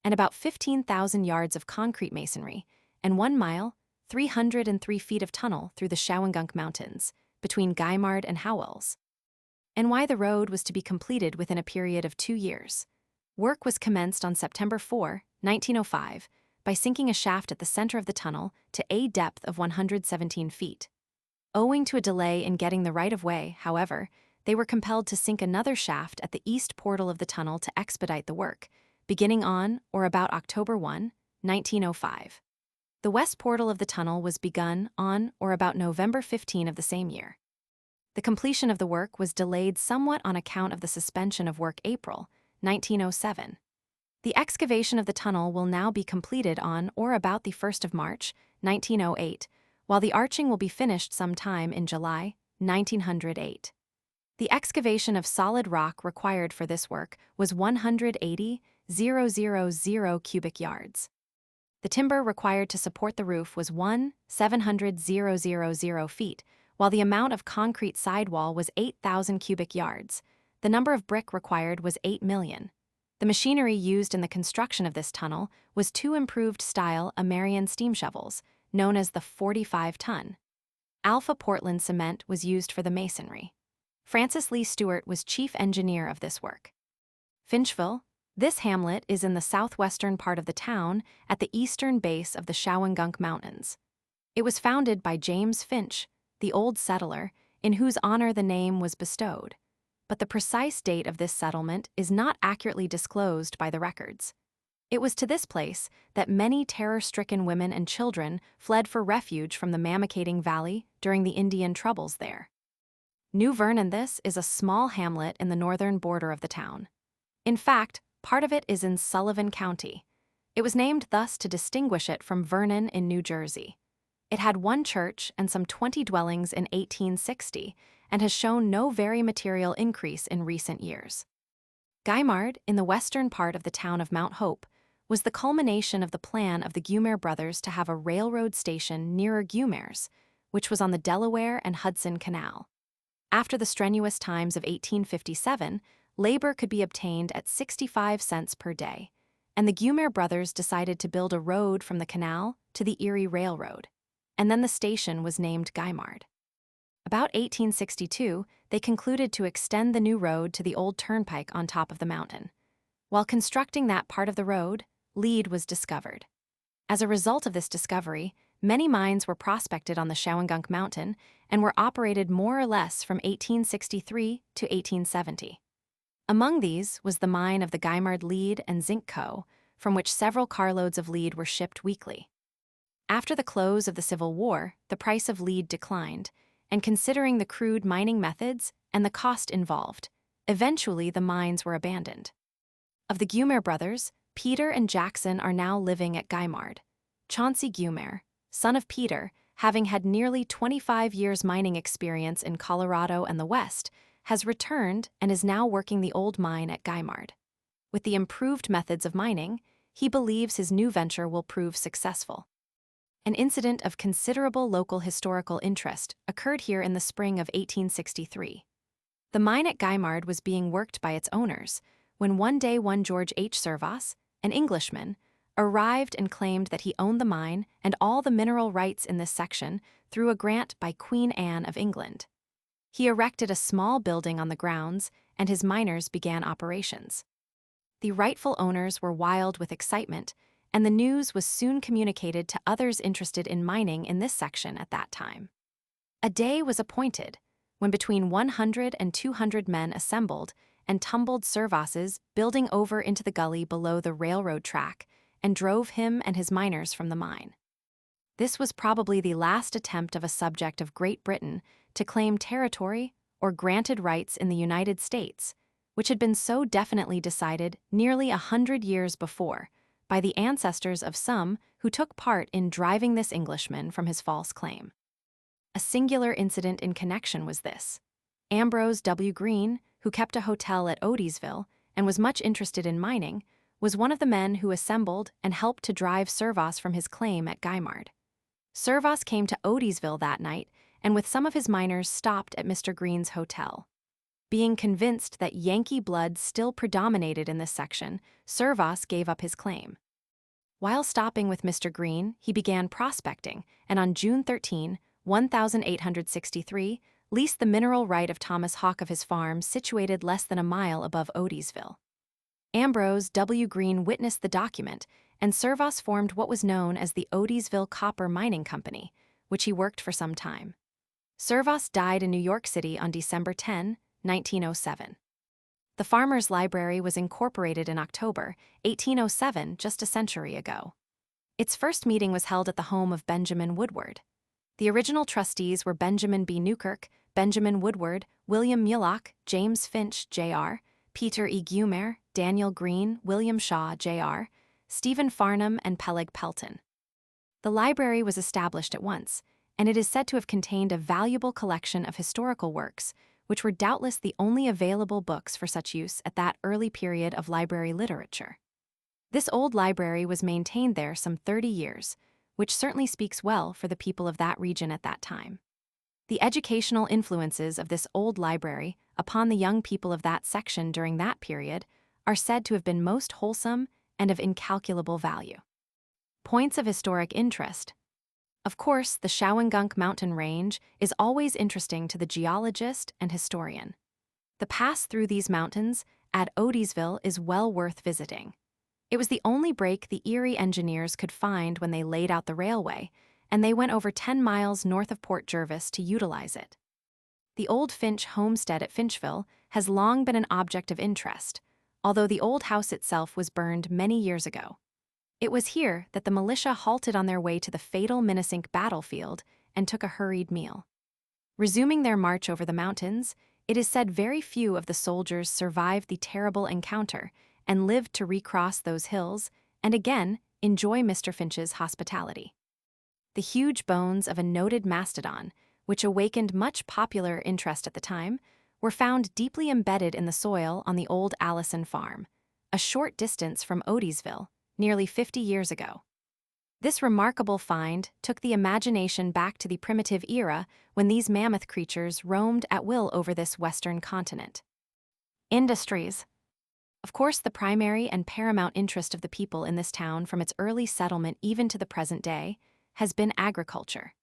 and about 15,000 yards of concrete masonry, and 1 mile, 303 feet of tunnel through the Shawangunk Mountains, between Guymard and Howells. And why the road was to be completed within a period of 2 years. Work was commenced on September 4, 1905, by sinking a shaft at the center of the tunnel to a depth of 117 feet. Owing to a delay in getting the right-of-way, however, they were compelled to sink another shaft at the east portal of the tunnel to expedite the work, beginning on or about October 1, 1905. The west portal of the tunnel was begun on or about November 15 of the same year. The completion of the work was delayed somewhat on account of the suspension of work April 1907. The excavation of the tunnel will now be completed on or about the 1st of March 1908, while the arching will be finished sometime in July 1908. The excavation of solid rock required for this work was 180,000 cubic yards. The timber required to support the roof was 1,700,000 feet, while the amount of concrete sidewall was 8,000 cubic yards. The number of brick required was 8 million. The machinery used in the construction of this tunnel was two improved-style American steam shovels, known as the 45-ton. Alpha Portland cement was used for the masonry. Francis Lee Stewart was chief engineer of this work. Finchville. This hamlet is in the southwestern part of the town at the eastern base of the Shawangunk Mountains. It was founded by James Finch, the old settler, in whose honor the name was bestowed. But the precise date of this settlement is not accurately disclosed by the records. It was to this place that many terror-stricken women and children fled for refuge from the Mamakating Valley during the Indian troubles there. New Vernon. This is a small hamlet in the northern border of the town. In fact, part of it is in Sullivan County. It was named thus to distinguish it from Vernon in New Jersey. It had one church and some 20 dwellings in 1860 and has shown no very material increase in recent years. Guymard, in the western part of the town of Mount Hope, was the culmination of the plan of the Gumer brothers to have a railroad station nearer Gumers, which was on the Delaware and Hudson Canal. After the strenuous times of 1857, labor could be obtained at 65 cents per day, and the Gumer brothers decided to build a road from the canal to the Erie Railroad, and then the station was named Guymard. About 1862, they concluded to extend the new road to the old turnpike on top of the mountain. While constructing that part of the road, lead was discovered. As a result of this discovery, many mines were prospected on the Shawangunk Mountain and were operated more or less from 1863 to 1870. Among these was the mine of the Guymard Lead and Zinc Co., from which several carloads of lead were shipped weekly. After the close of the Civil War, the price of lead declined, and considering the crude mining methods and the cost involved, eventually the mines were abandoned. Of the Gumer brothers, Peter and Jackson are now living at Guymard. Chauncey Gumer, son of Peter, having had nearly 25 years mining experience in Colorado and the West, has returned and is now working the old mine at Guymard. With the improved methods of mining, he believes his new venture will prove successful. An incident of considerable local historical interest occurred here in the spring of 1863. The mine at Guymard was being worked by its owners when one day one George H. Servas, an Englishman, arrived and claimed that he owned the mine and all the mineral rights in this section through a grant by Queen Anne of England. He erected a small building on the grounds, and his miners began operations. The rightful owners were wild with excitement, and the news was soon communicated to others interested in mining in this section at that time. A day was appointed when between 100 and 200 men assembled and tumbled Servas's building over into the gully below the railroad track and drove him and his miners from the mine. This was probably the last attempt of a subject of Great Britain to claim territory or granted rights in the United States, which had been so definitely decided nearly 100 years before by the ancestors of some who took part in driving this Englishman from his false claim. A singular incident in connection was this. Ambrose W. Green, who kept a hotel at Odysville and was much interested in mining, was one of the men who assembled and helped to drive Servas from his claim at Guymard. Servas came to Odysville that night and with some of his miners stopped at Mr. Green's hotel. Being convinced that Yankee blood still predominated in this section, Servas gave up his claim. While stopping with Mr. Green, he began prospecting, and on June 13, 1863, leased the mineral right of Thomas Hawk of his farm situated less than a mile above Odysville. Ambrose W. Green witnessed the document, and Servas formed what was known as the Odysville Copper Mining Company, which he worked for some time. Servas died in New York City on December 10, 1907. The Farmers' Library was incorporated in October 1807, just a century ago. Its first meeting was held at the home of Benjamin Woodward. The original trustees were Benjamin B. Newkirk, Benjamin Woodward, William Mulock, James Finch, Jr., Peter E. Gumer, Daniel Green, William Shaw, Jr., Stephen Farnham, and Peleg Pelton. The library was established at once, and it is said to have contained a valuable collection of historical works, which were doubtless the only available books for such use at that early period of library literature. This old library was maintained there some 30 years, which certainly speaks well for the people of that region at that time. The educational influences of this old library upon the young people of that section during that period are said to have been most wholesome and of incalculable value. Points of historic interest. Of course, the Shawangunk mountain range is always interesting to the geologist and historian. The pass through these mountains at Odysville is well worth visiting. It was the only break the Erie engineers could find when they laid out the railway, and they went over 10 miles north of Port Jervis to utilize it. The old Finch homestead at Finchville has long been an object of interest, although the old house itself was burned many years ago. It was here that the militia halted on their way to the fatal Minnesink battlefield and took a hurried meal. Resuming their march over the mountains, it is said very few of the soldiers survived the terrible encounter and lived to recross those hills and again enjoy Mr. Finch's hospitality. The huge bones of a noted mastodon, which awakened much popular interest at the time, were found deeply embedded in the soil on the old Allison farm, a short distance from Odysville, nearly 50 years ago. This remarkable find took the imagination back to the primitive era when these mammoth creatures roamed at will over this western continent. Industries. Of course, the primary and paramount interest of the people in this town from its early settlement even to the present day has been agriculture.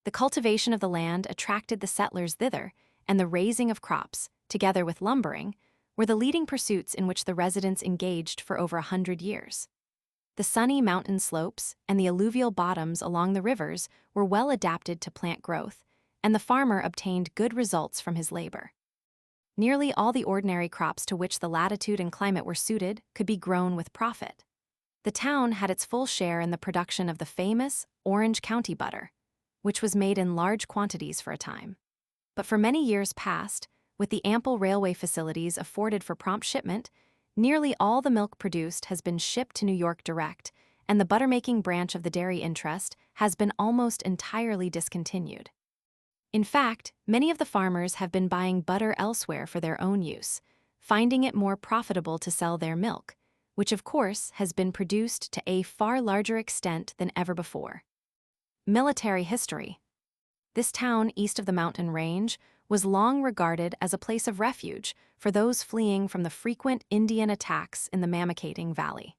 The cultivation of the land attracted the settlers thither, and the raising of crops, together with lumbering, were the leading pursuits in which the residents engaged for over 100 years. The sunny mountain slopes and the alluvial bottoms along the rivers were well adapted to plant growth, and the farmer obtained good results from his labor. Nearly all the ordinary crops to which the latitude and climate were suited could be grown with profit. The town had its full share in the production of the famous Orange County butter, which was made in large quantities for a time. But for many years past, with the ample railway facilities afforded for prompt shipment, nearly all the milk produced has been shipped to New York direct, and the buttermaking branch of the dairy interest has been almost entirely discontinued. In fact, many of the farmers have been buying butter elsewhere for their own use, finding it more profitable to sell their milk, which of course has been produced to a far larger extent than ever before. Military history. This town east of the mountain range was long regarded as a place of refuge for those fleeing from the frequent Indian attacks in the Mamakating Valley.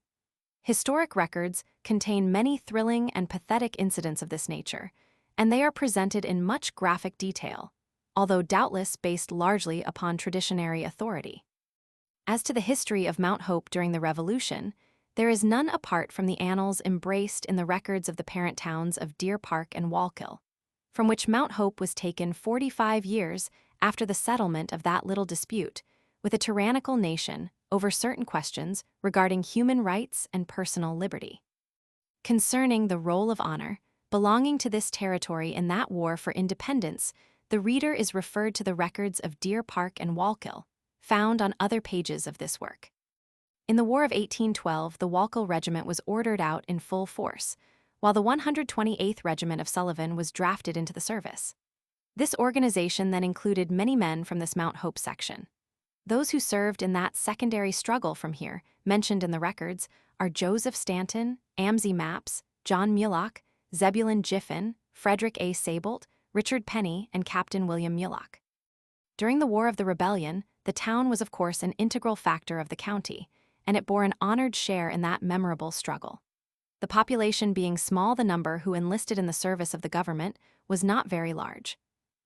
Historic records contain many thrilling and pathetic incidents of this nature, and they are presented in much graphic detail, although doubtless based largely upon traditionary authority. As to the history of Mount Hope during the Revolution, there is none apart from the annals embraced in the records of the parent towns of Deer Park and Wallkill, from which Mount Hope was taken 45 years after the settlement of that little dispute with a tyrannical nation over certain questions regarding human rights and personal liberty. Concerning the roll of honor belonging to this territory in that war for independence, the reader is referred to the records of Deer Park and Wallkill, found on other pages of this work. In the War of 1812, the Wallkill Regiment was ordered out in full force, while the 128th Regiment of Sullivan was drafted into the service. This organization then included many men from this Mount Hope section. Those who served in that secondary struggle from here, mentioned in the records, are Joseph Stanton, Amzie Mapps, John Mulock, Zebulon Jiffin, Frederick A. Sabolt, Richard Penny, and Captain William Mulock. During the War of the Rebellion, the town was of course an integral factor of the county, and it bore an honored share in that memorable struggle. The population being small, the number who enlisted in the service of the government was not very large.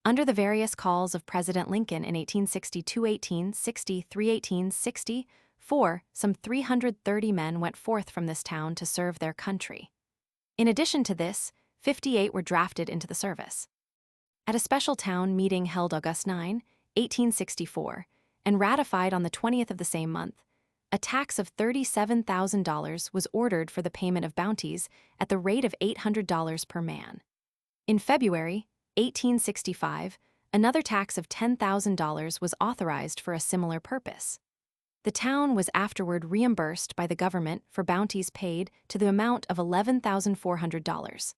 Under the various calls of President Lincoln in 1862, 1860, 1860, some 330 men went forth from this town to serve their country. In addition to this, 58 were drafted into the service. At a special town meeting held August 9, 1864, and ratified on the 20th of the same month, a tax of $37,000 was ordered for the payment of bounties at the rate of $800 per man. In February 1865, Another tax of $10,000 was authorized for a similar purpose. The town was afterward reimbursed by the government for bounties paid to the amount of $11,400.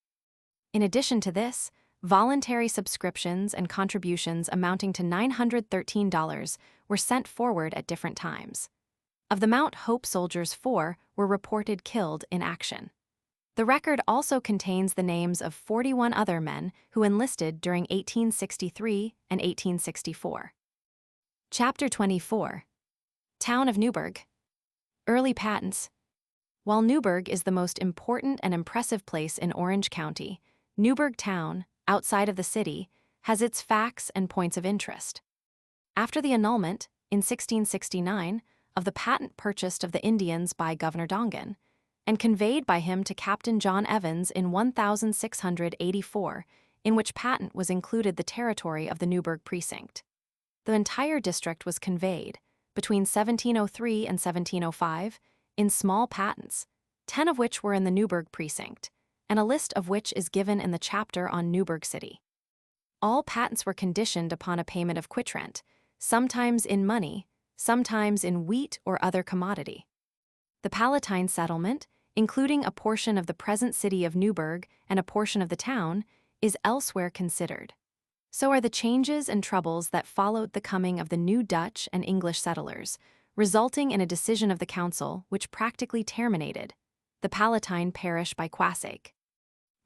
In addition to this, voluntary subscriptions and contributions amounting to $913 were sent forward at different times. Of the Mount Hope soldiers, 4 were reported killed in action. The record also contains the names of 41 other men who enlisted during 1863 and 1864. Chapter 24. Town of Newburgh. Early patents. While Newburgh is the most important and impressive place in Orange County, Newburgh Town, outside of the city, has its facts and points of interest. After the annulment, in 1669, of the patent purchased of the Indians by Governor Dongan, and conveyed by him to Captain John Evans in 1684, in which patent was included the territory of the Newburgh precinct. The entire district was conveyed, between 1703 and 1705, in small patents, 10 of which were in the Newburgh precinct, and a list of which is given in the chapter on Newburgh City. All patents were conditioned upon a payment of quitrent, sometimes in money, sometimes in wheat or other commodity. The Palatine settlement, including a portion of the present city of Newburgh and a portion of the town, is elsewhere considered. So are the changes and troubles that followed the coming of the new Dutch and English settlers, resulting in a decision of the council which practically terminated the Palatine parish by quassake.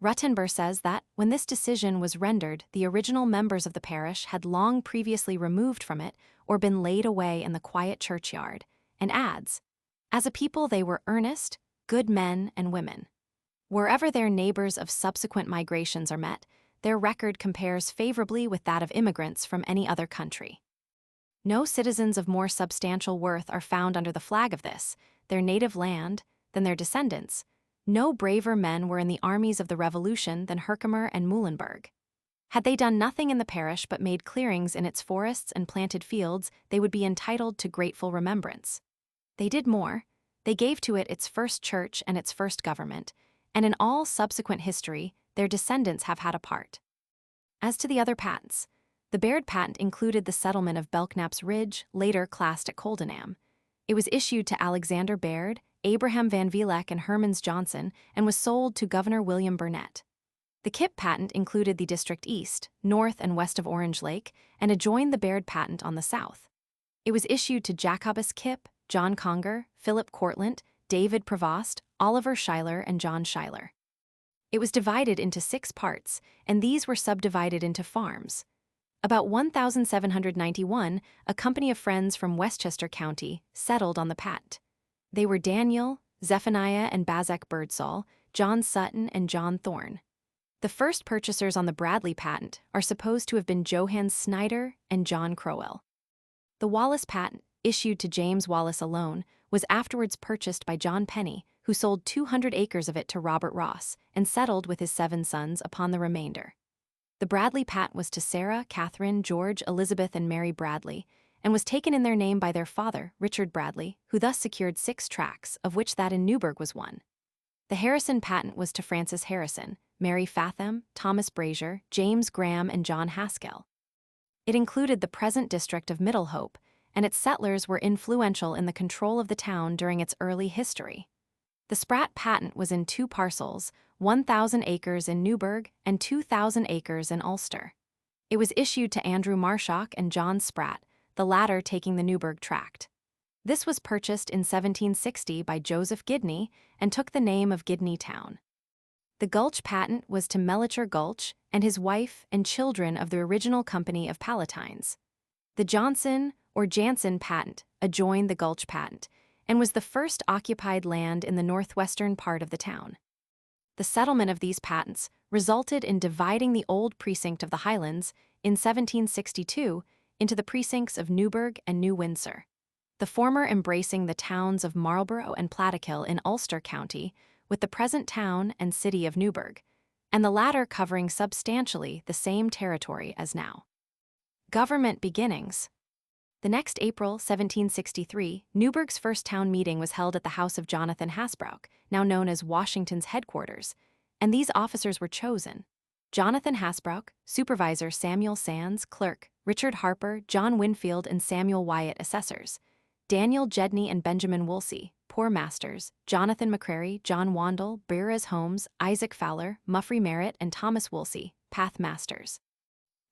Ruttenber says that, when this decision was rendered, the original members of the parish had long previously removed from it or been laid away in the quiet churchyard, and adds, "As a people they were earnest, good men and women. Wherever their neighbors of subsequent migrations are met, their record compares favorably with that of immigrants from any other country. No citizens of more substantial worth are found under the flag of this, their native land, than their descendants. No braver men were in the armies of the Revolution than Herkimer and Muhlenberg. Had they done nothing in the parish but made clearings in its forests and planted fields, they would be entitled to grateful remembrance. They did more. They gave to it its first church and its first government, and in all subsequent history, their descendants have had a part." As to the other patents, the Baird patent included the settlement of Belknap's Ridge, later classed at Coldenham. It was issued to Alexander Baird, Abraham Van Vleck, and Hermans Johnson, and was sold to Governor William Burnett. The Kipp patent included the district east, north, and west of Orange Lake, and adjoined the Baird patent on the south. It was issued to Jacobus Kipp, John Conger, Philip Cortlandt, David Prevost, Oliver Schuyler, and John Schuyler. It was divided into 6 parts, and these were subdivided into farms. About 1791, a company of friends from Westchester County settled on the patent. They were Daniel, Zephaniah and Bazek Birdsall, John Sutton, and John Thorne. The first purchasers on the Bradley patent are supposed to have been Johann Snyder and John Crowell. The Wallace patent, issued to James Wallace alone, was afterwards purchased by John Penny, who sold 200 acres of it to Robert Ross and settled with his 7 sons upon the remainder. The Bradley patent was to Sarah, Catherine, George, Elizabeth, and Mary Bradley, and was taken in their name by their father, Richard Bradley, who thus secured 6 tracts, of which that in Newburgh was one. The Harrison patent was to Francis Harrison, Mary Fatham, Thomas Brazier, James Graham, and John Haskell. It included the present district of Middle Hope, and its settlers were influential in the control of the town during its early history. The Spratt patent was in 2 parcels, 1,000 acres in Newburgh and 2,000 acres in Ulster. It was issued to Andrew Marshock and John Spratt, the latter taking the Newburgh tract. This was purchased in 1760 by Joseph Gidney and took the name of Gidney Town. The Gulch patent was to Mellicher Gulch and his wife and children of the original company of Palatines. The Johnson or Jansen patent adjoined the Gulch patent and was the first occupied land in the northwestern part of the town. The settlement of these patents resulted in dividing the old precinct of the Highlands in 1762 into the precincts of Newburgh and New Windsor, the former embracing the towns of Marlborough and Plattekill in Ulster County with the present town and city of Newburgh, and the latter covering substantially the same territory as now. Government beginnings. The next April 1763, Newburgh's first town meeting was held at the house of Jonathan Hasbrouck, now known as Washington's headquarters, and these officers were chosen. Jonathan Hasbrouck, Supervisor Samuel Sands, Clerk, Richard Harper, John Winfield and Samuel Wyatt, Assessors. Daniel Jedney and Benjamin Woolsey, Poor Masters, Jonathan McCrary, John Wandle, Beres Holmes, Isaac Fowler, Muffrey Merritt and Thomas Woolsey, Path Masters.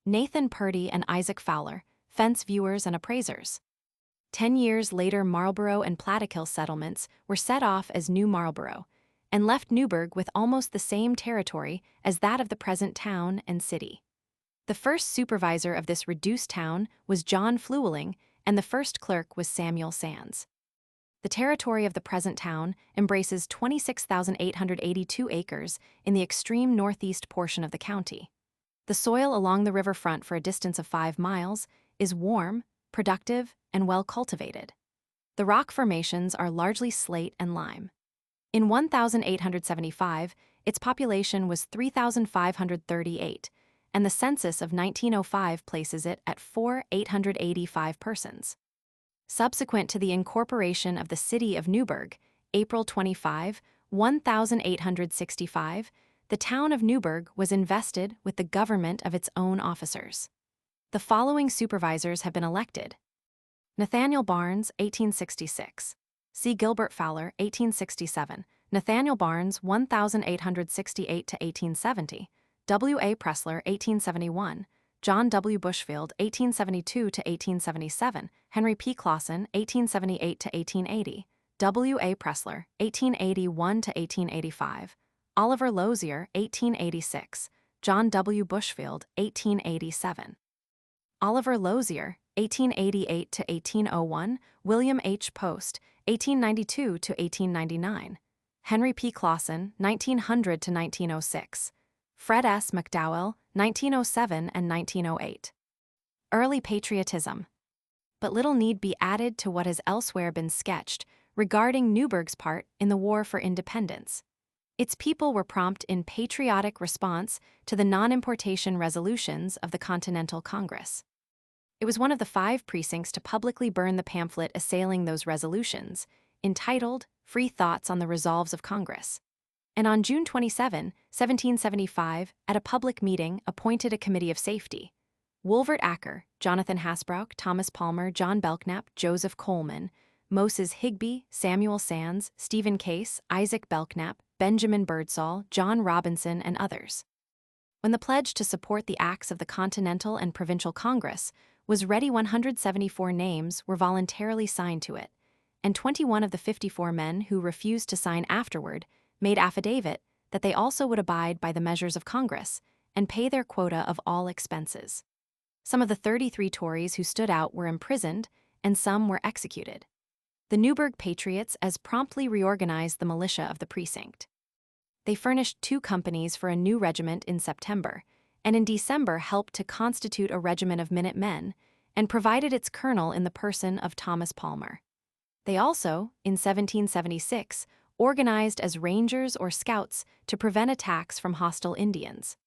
Nathan Purdy and Isaac Fowler, Fence Viewers and Appraisers. 10 years later, Marlborough and Plattekill settlements were set off as New Marlborough, and left Newburgh with almost the same territory as that of the present town and city. The first supervisor of this reduced town was John Flewelling, and the first clerk was Samuel Sands. The territory of the present town embraces 26,882 acres in the extreme northeast portion of the county. The soil along the riverfront for a distance of 5 miles is warm, productive, and well cultivated. The rock formations are largely slate and lime. In 1875, its population was 3,538, and the census of 1905 places it at 4,885 persons. Subsequent to the incorporation of the city of Newburgh, April 25, 1865, the town of Newburgh was invested with the government of its own officers. The following supervisors have been elected: Nathaniel Barnes, 1866. C. Gilbert Fowler, 1867. Nathaniel Barnes, 1868 to 1870. W. A. Pressler, 1871. John W. Bushfield, 1872 to 1877. Henry P. Clausen, 1878 to 1880. W. A. Pressler, 1881 to 1885. Oliver Lozier, 1886. John W. Bushfield, 1887. Oliver Lozier, 1888 to 1801. William H. Post, 1892 to 1899. Henry P. Clausen, 1900 to 1906. Fred S. McDowell, 1907 and 1908. Early patriotism. But little need be added to what has elsewhere been sketched regarding Newburgh's part in the War for Independence. Its people were prompt in patriotic response to the non-importation resolutions of the Continental Congress. It was one of the 5 precincts to publicly burn the pamphlet assailing those resolutions, entitled Free Thoughts on the Resolves of Congress, and on June 27, 1775, at a public meeting appointed a committee of safety. Wolvert Acker, Jonathan Hasbrouck, Thomas Palmer, John Belknap, Joseph Coleman, Moses Higbee, Samuel Sands, Stephen Case, Isaac Belknap, Benjamin Birdsall, John Robinson, and others. When the pledge to support the acts of the Continental and Provincial Congress was ready, 174 names were voluntarily signed to it, and 21 of the 54 men who refused to sign afterward made affidavit that they also would abide by the measures of Congress and pay their quota of all expenses. Some of the 33 Tories who stood out were imprisoned, and some were executed. The Newburgh Patriots as promptly reorganized the militia of the precinct. They furnished 2 companies for a new regiment in September, and in December helped to constitute a regiment of Minutemen, and provided its colonel in the person of Thomas Palmer. They also, in 1776, organized as rangers or scouts to prevent attacks from hostile Indians.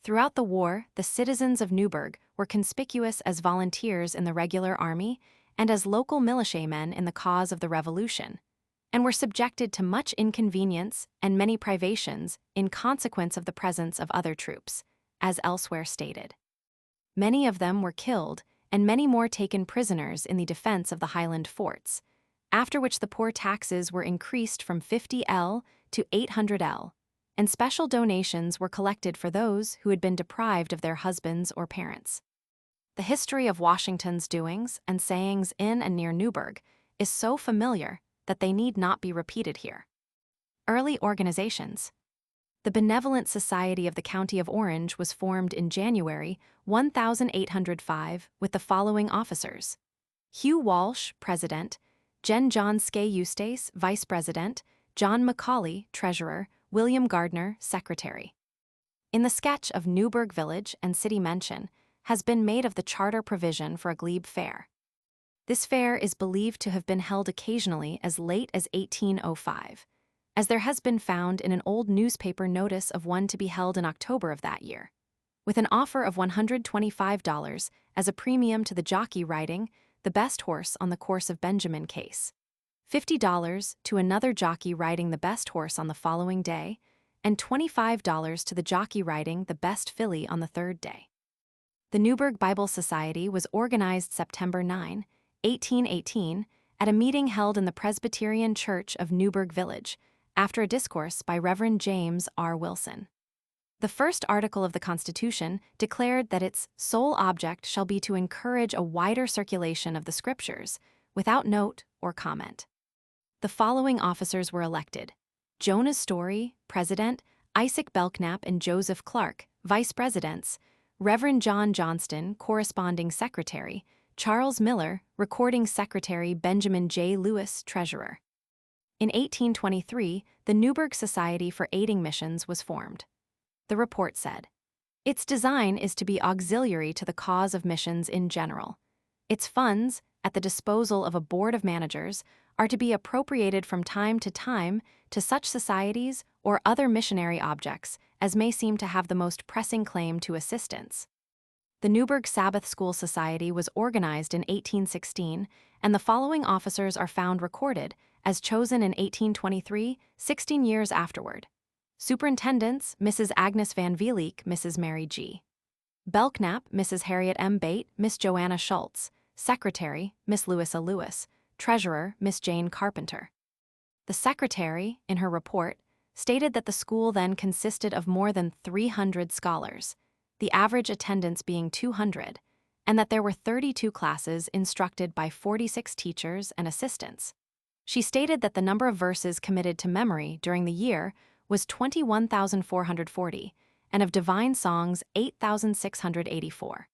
Throughout the war, the citizens of Newburgh were conspicuous as volunteers in the regular army and as local militiamen in the cause of the Revolution, and were subjected to much inconvenience and many privations in consequence of the presence of other troops, as elsewhere stated. Many of them were killed, and many more taken prisoners in the defense of the Highland forts, after which the poor taxes were increased from 50L to 800L, and special donations were collected for those who had been deprived of their husbands or parents. The history of Washington's doings and sayings in and near Newburgh is so familiar that they need not be repeated here. Early organizations. The Benevolent Society of the County of Orange was formed in January 1805 with the following officers: Hugh Walsh, President; Jen John Skay Eustace, Vice President; John Macaulay, Treasurer; William Gardner, Secretary. In the sketch of Newburgh Village and City mention has been made of the charter provision for a glebe fair. This fair is believed to have been held occasionally as late as 1805, as there has been found in an old newspaper notice of one to be held in October of that year, with an offer of $125 as a premium to the jockey riding the best horse on the course of Benjamin Case, $50 to another jockey riding the best horse on the following day, and $25 to the jockey riding the best filly on the third day. The Newburgh Bible Society was organized September 9, 1818, at a meeting held in the Presbyterian Church of Newburgh Village, after a discourse by Reverend James R. Wilson. The first article of the Constitution declared that its sole object shall be to encourage a wider circulation of the Scriptures, without note or comment. The following officers were elected: Jonas Story, President; Isaac Belknap and Joseph Clark, Vice Presidents; Reverend John Johnston, Corresponding Secretary; Charles Miller, Recording Secretary; Benjamin J. Lewis, Treasurer. In 1823, the Newburgh Society for Aiding Missions was formed. The report said, "Its design is to be auxiliary to the cause of missions in general. Its funds, at the disposal of a board of managers, are to be appropriated from time to such societies or other missionary objects as may seem to have the most pressing claim to assistance." The Newburgh Sabbath School Society was organized in 1816, and the following officers are found recorded as chosen in 1823, 16 years afterward. Superintendents: Mrs. Agnes Van Vliek, Mrs. Mary G. Belknap, Mrs. Harriet M. Bate, Miss Joanna Schultz; Secretary, Miss Louisa Lewis; Treasurer, Miss Jane Carpenter. The Secretary, in her report, stated that the school then consisted of more than 300 scholars, the average attendance being 200, and that there were 32 classes instructed by 46 teachers and assistants. She stated that the number of verses committed to memory during the year was 21,440, and of divine songs 8,684.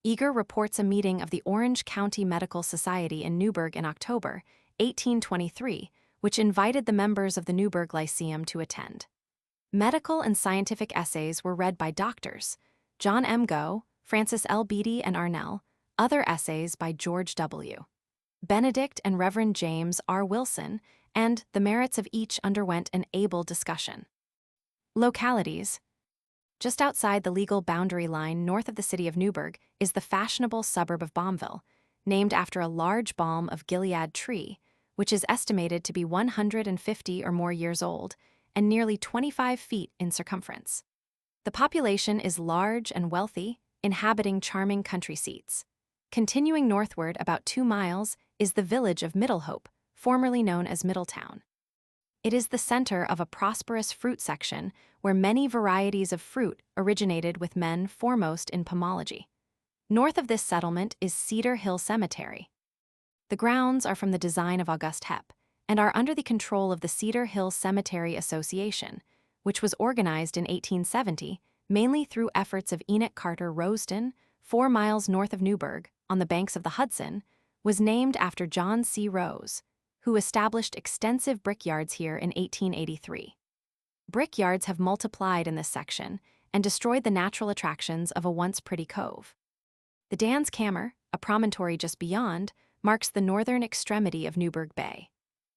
Eager reports a meeting of the Orange County Medical Society in Newburgh in October 1823, which invited the members of the Newburgh Lyceum to attend. Medical and scientific essays were read by doctors: John M. Gough, Francis L. Beatty and Arnell; other essays by George W. Benedict and Reverend James R. Wilson, and the merits of each underwent an able discussion. Localities. Just outside the legal boundary line north of the city of Newburgh is the fashionable suburb of Balmville, named after a large balm of Gilead tree, which is estimated to be 150 or more years old and nearly 25 feet in circumference. The population is large and wealthy, inhabiting charming country seats. Continuing northward about 2 miles is the village of Middlehope, formerly known as Middletown. It is the center of a prosperous fruit section where many varieties of fruit originated, with men foremost in pomology. North of this settlement is Cedar Hill Cemetery. The grounds are from the design of August Hepp and are under the control of the Cedar Hill Cemetery Association, which was organized in 1870 mainly through efforts of Enoch Carter. Rosedon, 4 miles north of Newburgh, on the banks of the Hudson, was named after John C. Rose, who established extensive brickyards here in 1883. Brickyards have multiplied in this section and destroyed the natural attractions of a once pretty cove. The Dan's Kammer, a promontory just beyond, marks the northern extremity of Newburgh Bay.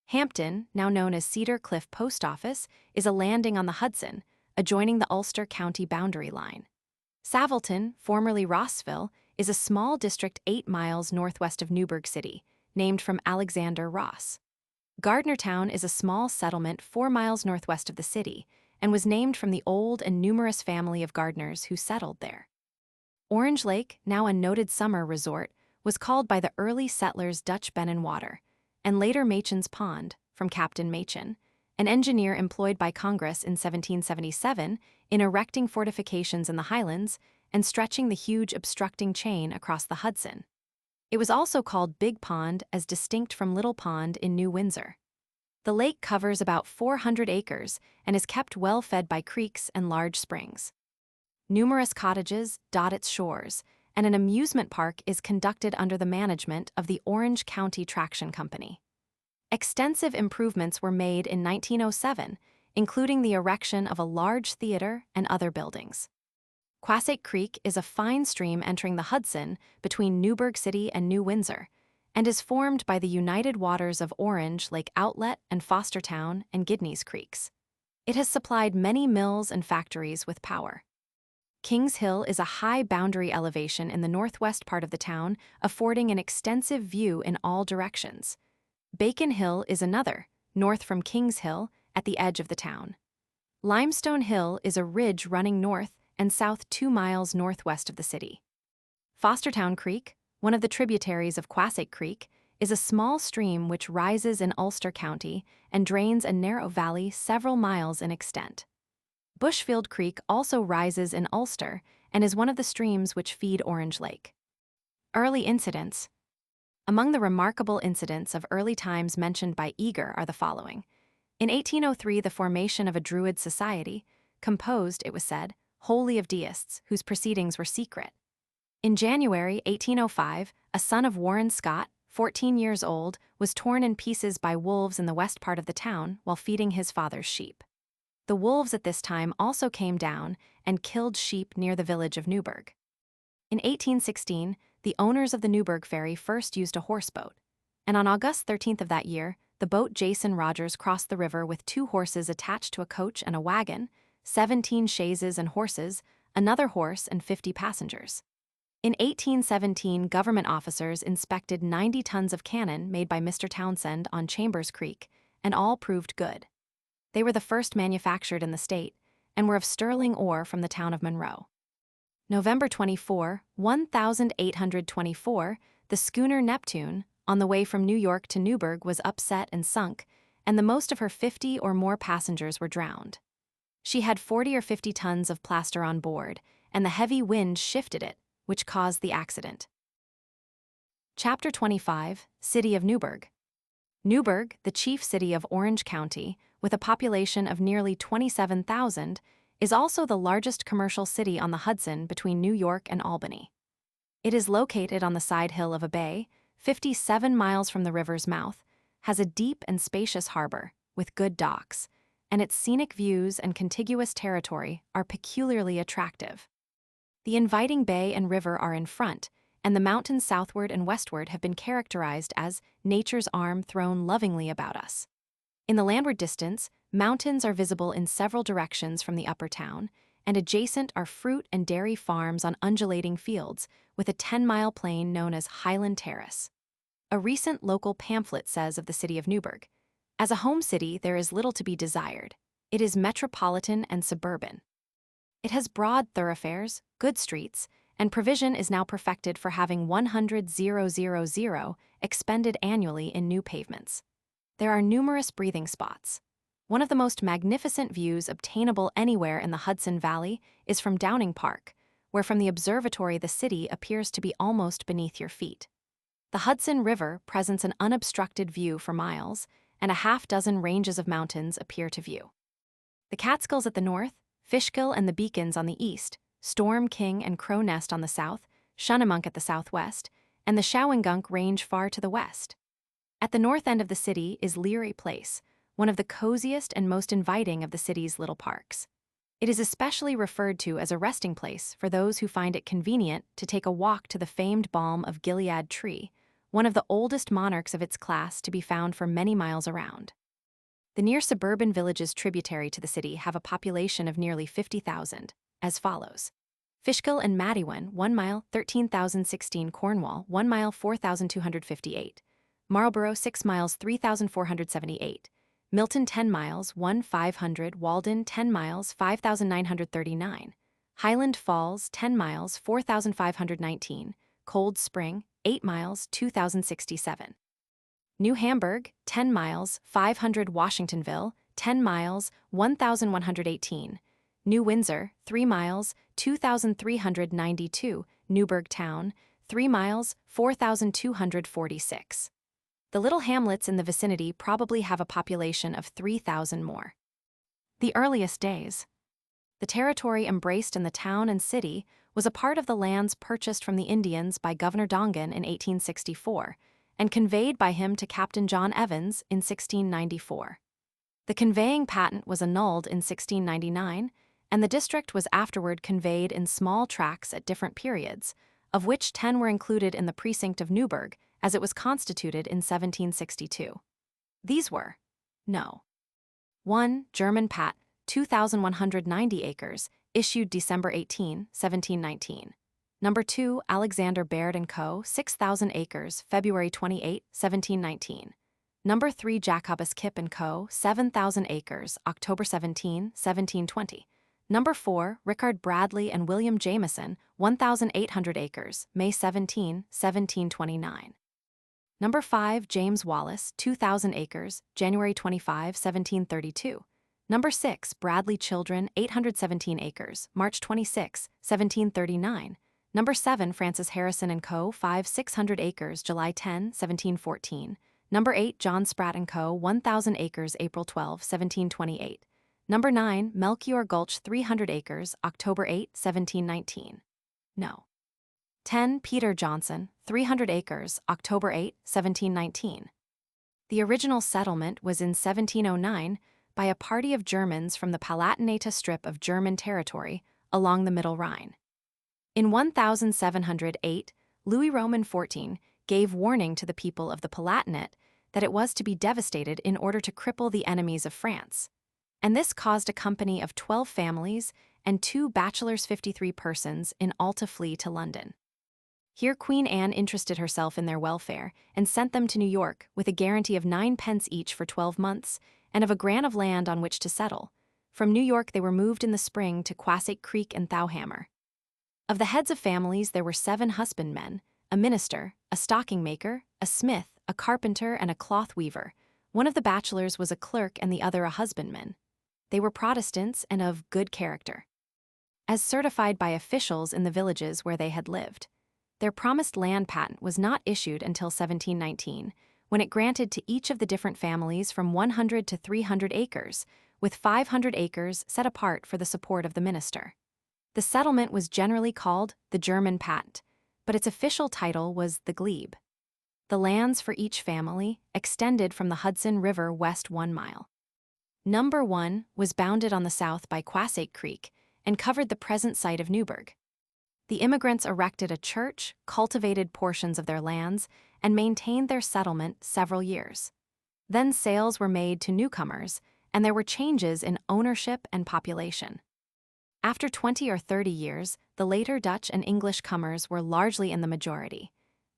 Hampton, now known as Cedar Cliff Post Office, is a landing on the Hudson, adjoining the Ulster County boundary line. Savilton, formerly Rossville, is a small district 8 miles northwest of Newburgh City, named from Alexander Ross. Gardnertown is a small settlement 4 miles northwest of the city and was named from the old and numerous family of gardeners who settled there. Orange Lake, now a noted summer resort, was called by the early settlers Dutch Bennen Water, and later Machen's Pond, from Captain Machen, an engineer employed by Congress in 1777 in erecting fortifications in the Highlands and stretching the huge obstructing chain across the Hudson. It was also called Big Pond, as distinct from Little Pond in New Windsor. The lake covers about 400 acres and is kept well fed by creeks and large springs. Numerous cottages dot its shores, and an amusement park is conducted under the management of the Orange County Traction Company. Extensive improvements were made in 1907, including the erection of a large theater and other buildings. Quassache Creek is a fine stream entering the Hudson between Newburgh City and New Windsor, and is formed by the united waters of Orange Lake Outlet and Fostertown and Gidney's Creeks. It has supplied many mills and factories with power. Kings Hill is a high boundary elevation in the northwest part of the town, affording an extensive view in all directions. Bacon Hill is another, north from Kings Hill, at the edge of the town. Limestone Hill is a ridge running north and south 2 miles northwest of the city. Fostertown Creek, one of the tributaries of Quasake Creek, is a small stream which rises in Ulster County and drains a narrow valley several miles in extent. Bushfield Creek also rises in Ulster and is one of the streams which feed Orange Lake. Early incidents. Among the remarkable incidents of early times mentioned by Eager are the following. In 1803, the formation of a Druid society, composed, it was said, wholly of deists, whose proceedings were secret. In January 1805, a son of Warren Scott, 14 years old, was torn in pieces by wolves in the west part of the town while feeding his father's sheep. The wolves at this time also came down and killed sheep near the village of Newburgh. In 1816, the owners of the Newburgh ferry first used a horseboat, and on August 13th of that year, the boat Jason Rogers crossed the river with 2 horses attached to a coach and a wagon, 17 chaises and horses, another horse, and 50 passengers. In 1817, government officers inspected 90 tons of cannon made by Mr. Townsend on Chambers Creek, and all proved good. They were the first manufactured in the state, and were of sterling ore from the town of Monroe. November 24, 1824, the schooner Neptune, on the way from New York to Newburgh, was upset and sunk, and the most of her 50 or more passengers were drowned. She had 40 or 50 tons of plaster on board, and the heavy wind shifted it, which caused the accident. Chapter 25, City of Newburgh. Newburgh, the chief city of Orange County, with a population of nearly 27,000, is also the largest commercial city on the Hudson between New York and Albany. It is located on the side hill of a bay, 57 miles from the river's mouth, has a deep and spacious harbor, with good docks, and its scenic views and contiguous territory are peculiarly attractive. The inviting bay and river are in front, and the mountains southward and westward have been characterized as nature's arm thrown lovingly about us. In the landward distance, mountains are visible in several directions from the upper town, and adjacent are fruit and dairy farms on undulating fields, with a 10-mile plain known as Highland Terrace. A recent local pamphlet says of the city of Newburgh, "As a home city, there is little to be desired. It is metropolitan and suburban. It has broad thoroughfares, good streets, and provision is now perfected for having 100,000 expended annually in new pavements. There are numerous breathing spots. One of the most magnificent views obtainable anywhere in the Hudson Valley is from Downing Park, where from the observatory the city appears to be almost beneath your feet. The Hudson River presents an unobstructed view for miles, and a half-dozen ranges of mountains appear to view. The Catskills at the north, Fishkill and the Beacons on the east, Storm King and Crow Nest on the south, Shunnamunk at the southwest, and the Shawangunk range far to the west. At the north end of the city is Leary Place, one of the coziest and most inviting of the city's little parks. It is especially referred to as a resting place for those who find it convenient to take a walk to the famed Balm of Gilead tree, one of the oldest monarchs of its class to be found for many miles around. The near suburban villages tributary to the city have a population of nearly 50,000, as follows. Fishkill and Maddiewan, 1 mile, 13,016 Cornwall, 1 mile, 4,258. Marlborough, 6 miles, 3,478. Milton, 10 miles, 1,500. Walden, 10 miles, 5,939. Highland Falls, 10 miles, 4,519. Cold Spring, 8 miles, 2,067. New Hamburg, 10 miles, 500. Washingtonville, 10 miles, 1,118. New Windsor, 3 miles, 2,392. Newburgh Town, 3 miles, 4,246. The little hamlets in the vicinity probably have a population of 3,000 more. The earliest days. The territory embraced in the town and city was a part of the lands purchased from the Indians by Governor Dongan in 1864 and conveyed by him to Captain John Evans in 1694. The conveying patent was annulled in 1699, and the district was afterward conveyed in small tracts at different periods, of which 10 were included in the precinct of Newburgh as it was constituted in 1762. These were: No. 1. German Pat, 2,190 acres, issued December 18, 1719. Number 2, Alexander Baird & Co., 6,000 acres, February 28, 1719. Number 3, Jacobus Kipp & Co., 7,000 acres, October 17, 1720. Number 4, Rickard Bradley and William Jameson, 1,800 acres, May 17, 1729. Number 5, James Wallace, 2,000 acres, January 25, 1732. Number 6, Bradley Children, 817 acres, March 26, 1739. Number 7, Francis Harrison & Co., 600 acres, July 10, 1714. Number 8, John Spratt & Co., 1,000 acres, April 12, 1728. Number 9, Melchior Gulch, 300 acres, October 8, 1719. No. 10, Peter Johnson, 300 acres, October 8, 1719. The original settlement was in 1709 by a party of Germans from the Palatinate strip of German territory along the Middle Rhine. In 1708, Louis Roman XIV gave warning to the people of the Palatinate that it was to be devastated in order to cripple the enemies of France, and this caused a company of 12 families and 2 bachelors 53 persons in all to flee to London. Here Queen Anne interested herself in their welfare and sent them to New York with a guarantee of 9 pence each for 12 months and of a grant of land on which to settle. From New York they were moved in the spring to Quassache Creek and Thowhammer. Of the heads of families there were 7 husbandmen, a minister, a stocking maker, a smith, a carpenter, and a cloth weaver. One of the bachelors was a clerk and the other a husbandman. They were Protestants and of good character, as certified by officials in the villages where they had lived. Their promised land patent was not issued until 1719, when it granted to each of the different families from 100 to 300 acres, with 500 acres set apart for the support of the minister. The settlement was generally called the German patent, but its official title was the glebe. The lands for each family extended from the Hudson River west 1 mile. Number 1 was bounded on the south by Quassache Creek and covered the present site of Newburgh. The immigrants erected a church, cultivated portions of their lands, and maintained their settlement several years. Then sales were made to newcomers, and there were changes in ownership and population. After 20 or 30 years, the later Dutch and English comers were largely in the majority,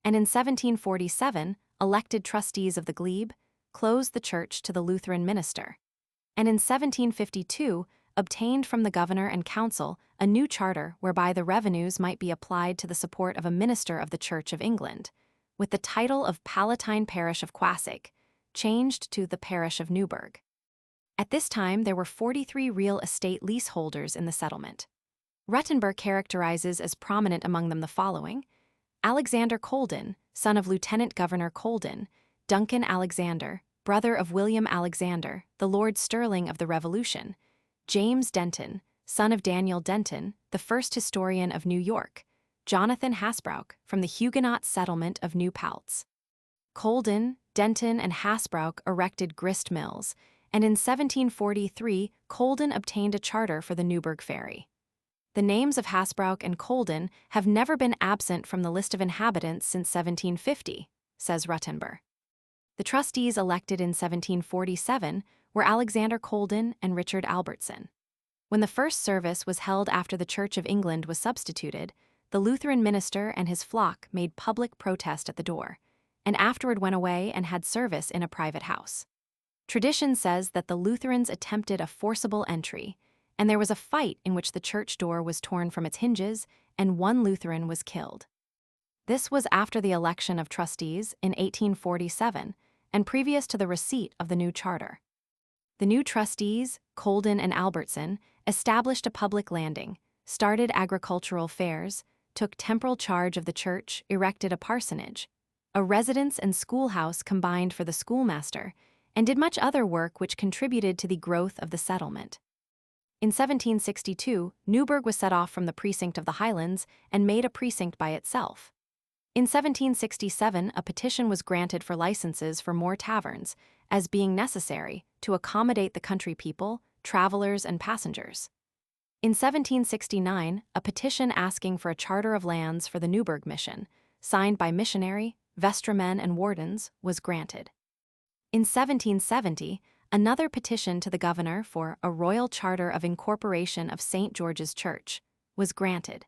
and in 1747, elected trustees of the glebe closed the church to the Lutheran minister, and in 1752, obtained from the governor and council a new charter whereby the revenues might be applied to the support of a minister of the Church of England, with the title of Palatine Parish of Quassache, changed to the Parish of Newburgh. At this time, there were 43 real estate leaseholders in the settlement. Ruttenberg characterizes as prominent among them the following: Alexander Colden, son of Lieutenant Governor Colden, Duncan Alexander, brother of William Alexander, the Lord Stirling of the Revolution, James Denton, son of Daniel Denton, the first historian of New York, Jonathan Hasbrouck, from the Huguenot settlement of New Paltz. Colden, Denton, and Hasbrouck erected grist mills, and in 1743 Colden obtained a charter for the Newburgh ferry. The names of Hasbrouck and Colden have never been absent from the list of inhabitants since 1750, says Ruttenberg. The trustees elected in 1747 were Alexander Colden and Richard Albertson. When the first service was held after the Church of England was substituted, the Lutheran minister and his flock made public protest at the door, and afterward went away and had service in a private house. Tradition says that the Lutherans attempted a forcible entry, and there was a fight in which the church door was torn from its hinges and 1 Lutheran was killed. This was after the election of trustees in 1847 and previous to the receipt of the new charter. The new trustees, Colden and Albertson, established a public landing, started agricultural fairs, took temporal charge of the church, erected a parsonage, a residence and schoolhouse combined for the schoolmaster, and did much other work which contributed to the growth of the settlement. In 1762, Newburgh was set off from the precinct of the Highlands and made a precinct by itself. In 1767, a petition was granted for licenses for more taverns, as being necessary to accommodate the country people, travelers, and passengers. In 1769, a petition asking for a charter of lands for the Newburgh mission, signed by missionary, vestrymen, and wardens, was granted. In 1770, another petition to the governor for a royal charter of incorporation of St. George's Church was granted.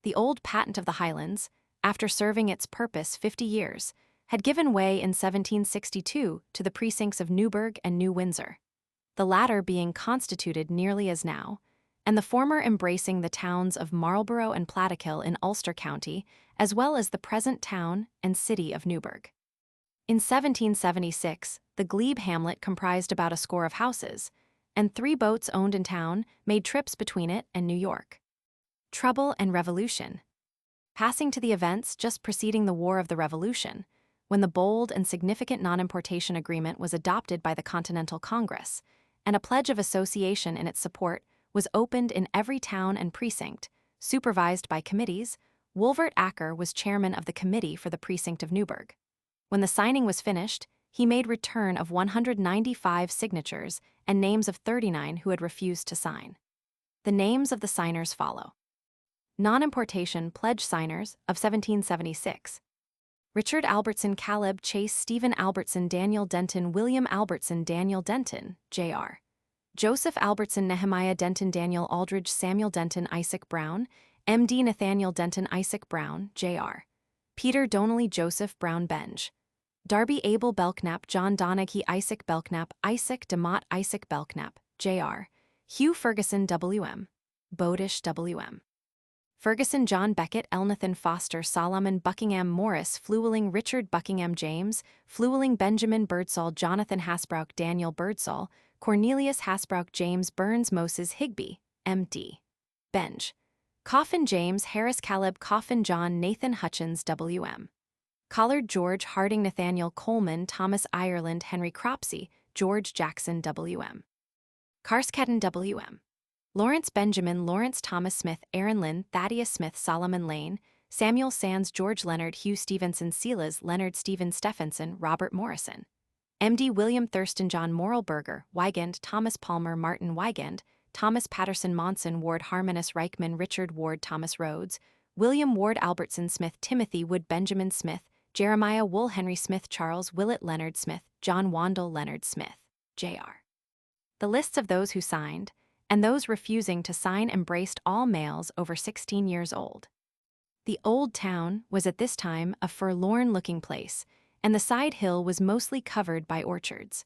The old patent of the Highlands, after serving its purpose 50 years, had given way in 1762 to the precincts of Newburgh and New Windsor, the latter being constituted nearly as now, and the former embracing the towns of Marlborough and Plattekill in Ulster County, as well as the present town and city of Newburgh. In 1776, the glebe hamlet comprised about a score of houses, and 3 boats owned in town made trips between it and New York. Trouble and Revolution. Passing to the events just preceding the War of the Revolution, when the bold and significant non-importation agreement was adopted by the Continental Congress, and a pledge of association in its support was opened in every town and precinct, supervised by committees, Wolvert Acker was chairman of the committee for the precinct of Newburgh. When the signing was finished, he made return of 195 signatures and names of 39 who had refused to sign. The names of the signers follow. Non-importation pledge signers of 1776. Richard Albertson, Caleb Chase, Stephen Albertson, Daniel Denton, William Albertson, Daniel Denton, Jr. Joseph Albertson, Nehemiah Denton, Daniel Aldridge, Samuel Denton, Isaac Brown, M.D. Nathaniel Denton, Isaac Brown, Jr. Peter Donnelly, Joseph Brown, Benj. Darby Abel Belknap, John Donaghy, Isaac Belknap, Isaac DeMott, Isaac Belknap, Jr. Hugh Ferguson, W.M. Bowdish, W.M. Ferguson, John Beckett, Elnathan Foster, Solomon Buckingham, Morris Flewelling, Richard Buckingham, James Flewelling, Benjamin Birdsall, Jonathan Hasbrouck, Daniel Birdsall, Cornelius Hasbrouck, James Burns, Moses Higby, M.D. Benj. Coffin, James Harris, Caleb Coffin, John Nathan Hutchins, W.M. Collard, George Harding, Nathaniel Coleman, Thomas Ireland, Henry Cropsey, George Jackson, W.M. Karskaden, W.M. Lawrence Benjamin, Lawrence Thomas Smith, Aaron Lynn, Thaddeus Smith, Solomon Lane, Samuel Sands, George Leonard, Hugh Stevenson, Silas, Leonard Stephen Stephenson, Robert Morrison. M.D. William Thurston, John Moralberger, Wygand, Thomas Palmer, Martin Wygand, Thomas Patterson, Monson, Ward Harmonius, Reichman, Richard Ward, Thomas Rhodes, William Ward, Albertson Smith, Timothy Wood, Benjamin Smith, Jeremiah Wool, Henry Smith, Charles Willett, Leonard Smith, John Wandle, Leonard Smith, Jr. The lists of those who signed and those refusing to sign embraced all males over 16 years old. The Old Town was at this time a forlorn-looking place, and the side hill was mostly covered by orchards.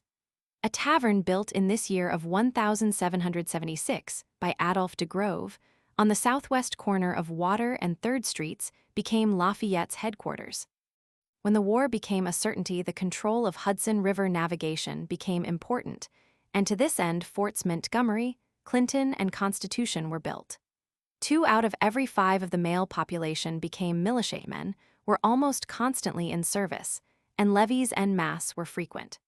A tavern built in this year of 1776 by Adolphe de Grove, on the southwest corner of Water and 3rd Streets, became Lafayette's headquarters. When the war became a certainty, the control of Hudson River navigation became important, and to this end Forts Montgomery, Clinton, and Constitution were built. 2 out of every 5 of the male population became militiamen, were almost constantly in service, and levees en masse were frequent.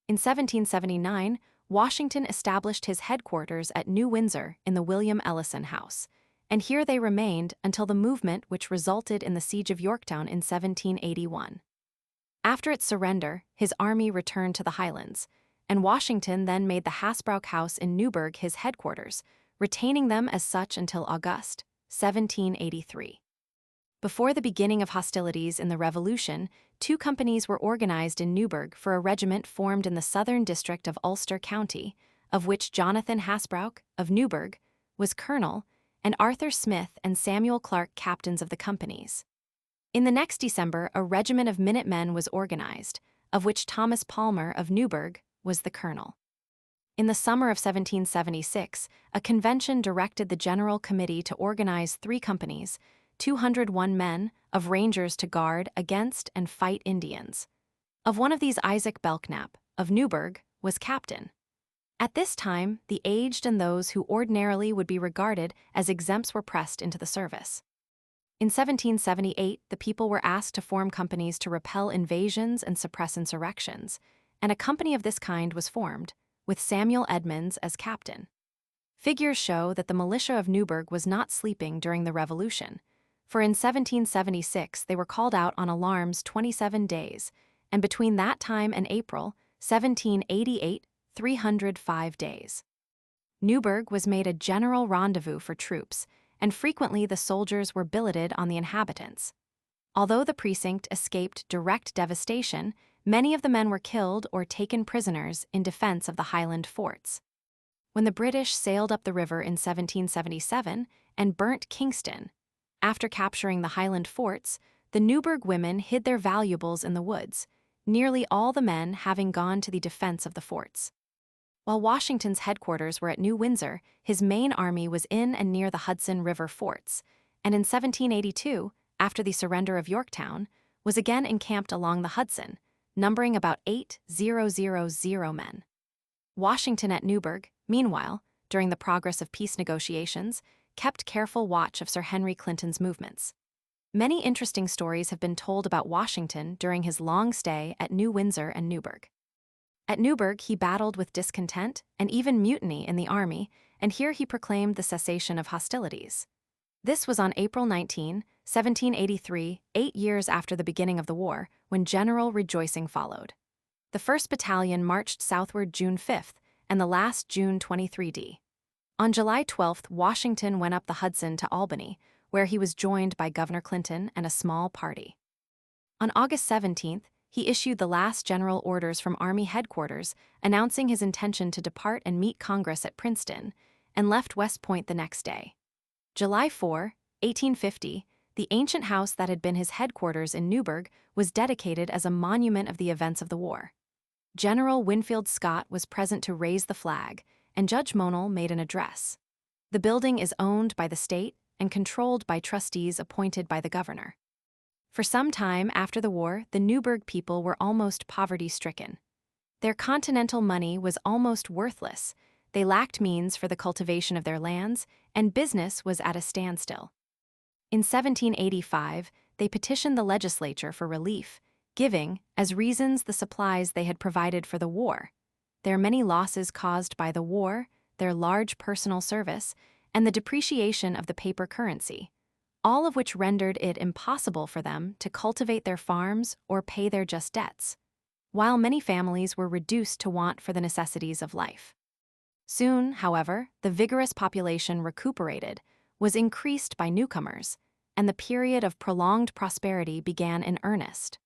In 1779, Washington established his headquarters at New Windsor in the William Ellison House, and here they remained until the movement which resulted in the Siege of Yorktown in 1781. After its surrender, his army returned to the Highlands, and Washington then made the Hasbrouck House in Newburgh his headquarters, retaining them as such until August 1783. Before the beginning of hostilities in the Revolution, 2 companies were organized in Newburgh for a regiment formed in the southern district of Ulster County, of which Jonathan Hasbrouck, of Newburgh, was colonel, and Arthur Smith and Samuel Clark captains of the companies. In the next December, a regiment of Minutemen was organized, of which Thomas Palmer of Newburgh was the colonel. In the summer of 1776, a convention directed the General Committee to organize 3 companies, 201 men, of Rangers to guard against and fight Indians. Of one of these, Isaac Belknap, of Newburgh, was captain. At this time, the aged and those who ordinarily would be regarded as exempts were pressed into the service. In 1778, the people were asked to form companies to repel invasions and suppress insurrections, and a company of this kind was formed, with Samuel Edmonds as captain. Figures show that the militia of Newburgh was not sleeping during the Revolution, for in 1776 they were called out on alarms 27 days, and between that time and April 1788, 305 days. Newburgh was made a general rendezvous for troops, and frequently the soldiers were billeted on the inhabitants. Although the precinct escaped direct devastation, many of the men were killed or taken prisoners in defense of the Highland forts. When the British sailed up the river in 1777 and burnt Kingston, after capturing the Highland forts, the Newburgh women hid their valuables in the woods, nearly all the men having gone to the defense of the forts. While Washington's headquarters were at New Windsor, his main army was in and near the Hudson River forts, and in 1782, after the surrender of Yorktown, was again encamped along the Hudson, numbering about 8,000 men. Washington at Newburgh, meanwhile, during the progress of peace negotiations, kept careful watch of Sir Henry Clinton's movements. Many interesting stories have been told about Washington during his long stay at New Windsor and Newburgh. At Newburgh, he battled with discontent and even mutiny in the army, and here he proclaimed the cessation of hostilities. This was on April 19, 1783, 8 years after the beginning of the war, when general rejoicing followed. The 1st Battalion marched southward June 5th, and the last June 23d. On July 12th, Washington went up the Hudson to Albany, where he was joined by Governor Clinton and a small party. On August 17th, he issued the last general orders from Army headquarters announcing his intention to depart and meet Congress at Princeton, and left West Point the next day. July 4, 1850, the ancient house that had been his headquarters in Newburgh was dedicated as a monument of the events of the war. General Winfield Scott was present to raise the flag, and Judge Monell made an address. The building is owned by the state and controlled by trustees appointed by the governor. For some time after the war, the Newburgh people were almost poverty-stricken. Their continental money was almost worthless, they lacked means for the cultivation of their lands, and business was at a standstill. In 1785, they petitioned the legislature for relief, giving, as reasons, the supplies they had provided for the war, their many losses caused by the war, their large personal service, and the depreciation of the paper currency, all of which rendered it impossible for them to cultivate their farms or pay their just debts, while many families were reduced to want for the necessities of life. Soon, however, the vigorous population recuperated, was increased by newcomers, and the period of prolonged prosperity began in earnest.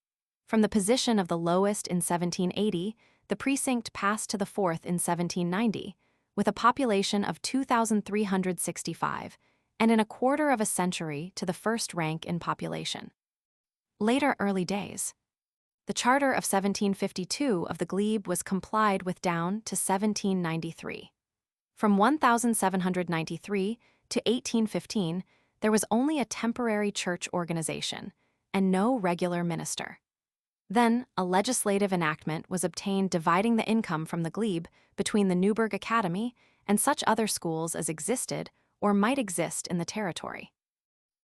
From the position of the lowest in 1780, the precinct passed to the fourth in 1790, with a population of 2,365, and in a quarter of a century to the first rank in population. Later early days. The charter of 1752 of the glebe was complied with down to 1793. From 1793 to 1815, there was only a temporary church organization, and no regular minister. Then, a legislative enactment was obtained dividing the income from the glebe between the Newburgh Academy and such other schools as existed or might exist in the territory.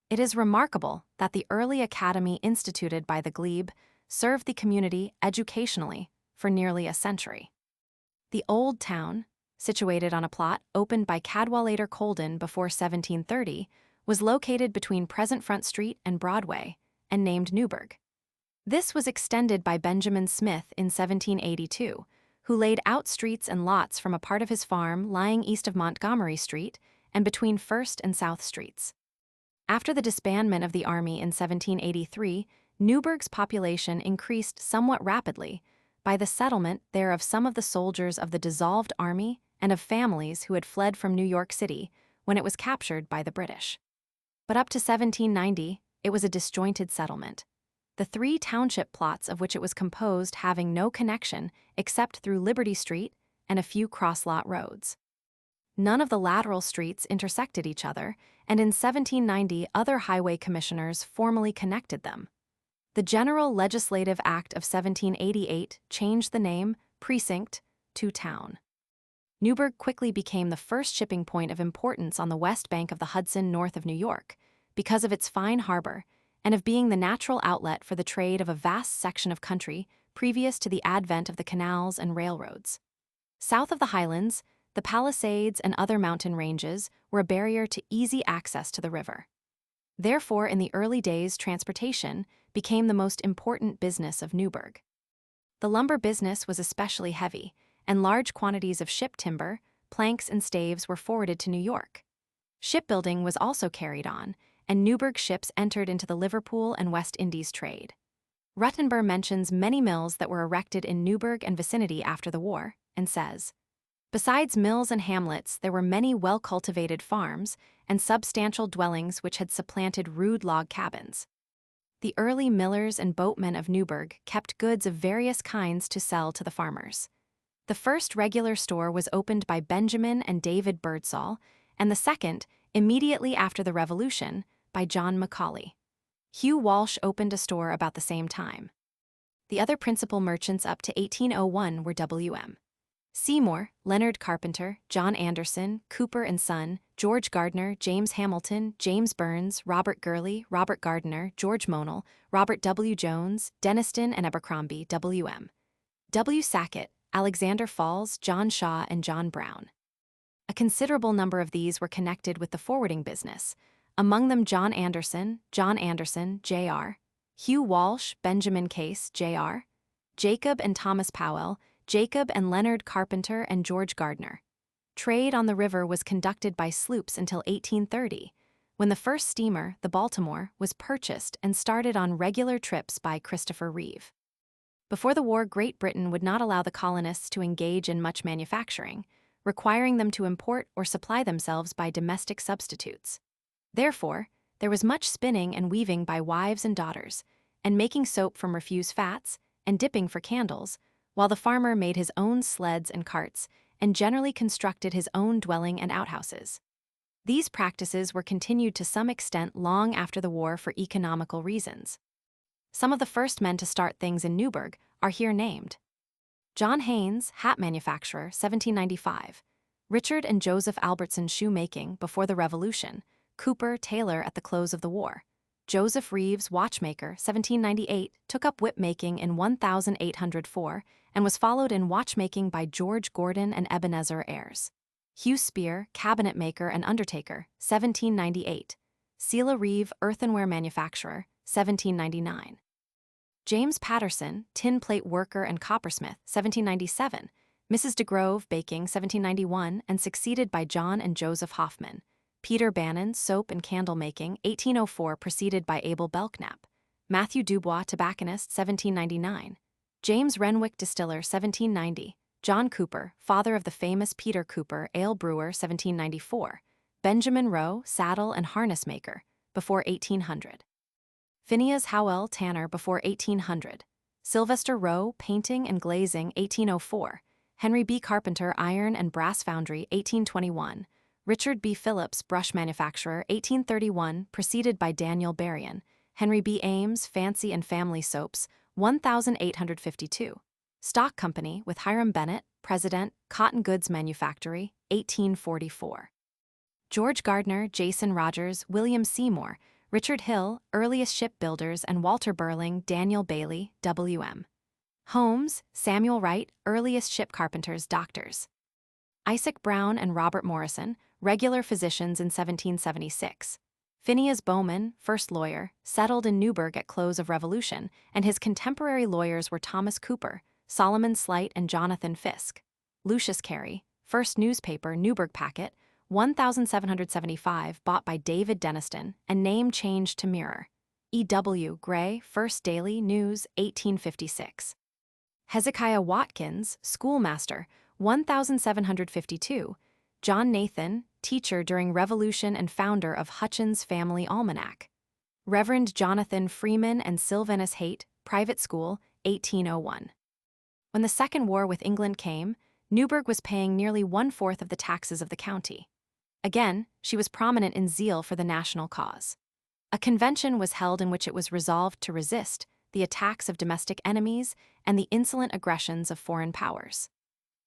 It is remarkable that the early academy instituted by the glebe served the community educationally for nearly a century. The old town, situated on a plot opened by Cadwallader Colden before 1730, was located between present Front Street and Broadway, and named Newburgh. This was extended by Benjamin Smith in 1782, who laid out streets and lots from a part of his farm lying east of Montgomery Street and between First and South Streets. After the disbandment of the Army in 1783, Newburgh's population increased somewhat rapidly by the settlement there of some of the soldiers of the dissolved Army and of families who had fled from New York City when it was captured by the British. But up to 1790, it was a disjointed settlement, the 3 township plots of which it was composed having no connection except through Liberty Street and a few cross-lot roads. None of the lateral streets intersected each other, and in 1790 other highway commissioners formally connected them. The General Legislative Act of 1788 changed the name precinct to town. Newburgh quickly became the first shipping point of importance on the west bank of the Hudson north of New York, because of its fine harbor and of being the natural outlet for the trade of a vast section of country previous to the advent of the canals and railroads. South of the Highlands, the Palisades and other mountain ranges were a barrier to easy access to the river. Therefore, in the early days, transportation became the most important business of Newburgh. The lumber business was especially heavy, and large quantities of ship timber, planks, and staves were forwarded to New York. Shipbuilding was also carried on, and Newburgh ships entered into the Liverpool and West Indies trade. Ruttenber mentions many mills that were erected in Newburgh and vicinity after the war, and says, "Besides mills and hamlets, there were many well-cultivated farms and substantial dwellings which had supplanted rude log cabins. the early millers and boatmen of Newburgh kept goods of various kinds to sell to the farmers. The first regular store was opened by Benjamin and David Birdsall, and the second, immediately after the Revolution, by John Macaulay. Hugh Walsh opened a store about the same time. The other principal merchants up to 1801 were W.M. Seymour, Leonard Carpenter, John Anderson, Cooper and Son, George Gardner, James Hamilton, James Burns, Robert Gurley, Robert Gardner, George Monell, Robert W. Jones, Denniston and Abercrombie, W.M. W. Sackett, Alexander Falls, John Shaw and John Brown. A considerable number of these were connected with the forwarding business, among them John Anderson, Jr., Hugh Walsh, Benjamin Case, Jr., Jacob and Thomas Powell, Jacob and Leonard Carpenter and George Gardner. Trade on the river was conducted by sloops until 1830, when the first steamer, the Baltimore, was purchased and started on regular trips by Christopher Reeve. Before the war, Great Britain would not allow the colonists to engage in much manufacturing, requiring them to import or supply themselves by domestic substitutes. Therefore, there was much spinning and weaving by wives and daughters, and making soap from refuse fats, and dipping for candles, while the farmer made his own sleds and carts, and generally constructed his own dwelling and outhouses. These practices were continued to some extent long after the war for economical reasons. Some of the first men to start things in Newburgh are here named. John Haynes, hat manufacturer, 1795. Richard and Joseph Albertson, shoemaking, before the Revolution. Cooper, tailor, at the close of the war. Joseph Reeves, watchmaker, 1798, took up whip-making in 1804 and was followed in watchmaking by George Gordon and Ebenezer Ayres. Hugh Spear, cabinet maker and undertaker, 1798. Selah Reeve, earthenware manufacturer, 1799. James Patterson, tin plate worker and coppersmith, 1797. Mrs. de Grove, baking, 1791, and succeeded by John and Joseph Hoffman. Peter Bannon, soap and candle making, 1804, preceded by Abel Belknap. Matthew Dubois, tobacconist, 1799. James Renwick, distiller, 1790. John Cooper, father of the famous Peter Cooper, ale brewer, 1794. Benjamin Rowe, saddle and harness maker, before 1800. Phineas Howell, tanner, before 1800. Sylvester Rowe, painting and glazing, 1804. Henry B. Carpenter, iron and brass foundry, 1821. Richard B. Phillips, brush manufacturer, 1831, preceded by Daniel Berrien. Henry B. Ames, fancy and family soaps, 1852. Stock Company, with Hiram Bennett, president, cotton goods manufactory, 1844. George Gardner, Jason Rogers, William Seymour, Richard Hill, earliest shipbuilders, and Walter Burling, Daniel Bailey, W.M. Holmes, Samuel Wright, earliest ship carpenters, doctors. Isaac Brown and Robert Morrison, regular physicians in 1776. Phineas Bowman, first lawyer, settled in Newburgh at close of Revolution, and his contemporary lawyers were Thomas Cooper, Solomon Slight, and Jonathan Fisk. Lucius Carey, first newspaper, Newburgh Packet, 1775, bought by David Denniston, and name changed to Mirror. E.W. Gray, first Daily News, 1856. Hezekiah Watkins, schoolmaster, 1752. John Nathan, teacher during Revolution and founder of Hutchins Family Almanac. Reverend Jonathan Freeman and Sylvanus Haight, private school, 1801. When the Second War with England came, Newburgh was paying nearly 1/4 of the taxes of the county. Again, she was prominent in zeal for the national cause. A convention was held in which it was resolved to resist the attacks of domestic enemies and the insolent aggressions of foreign powers.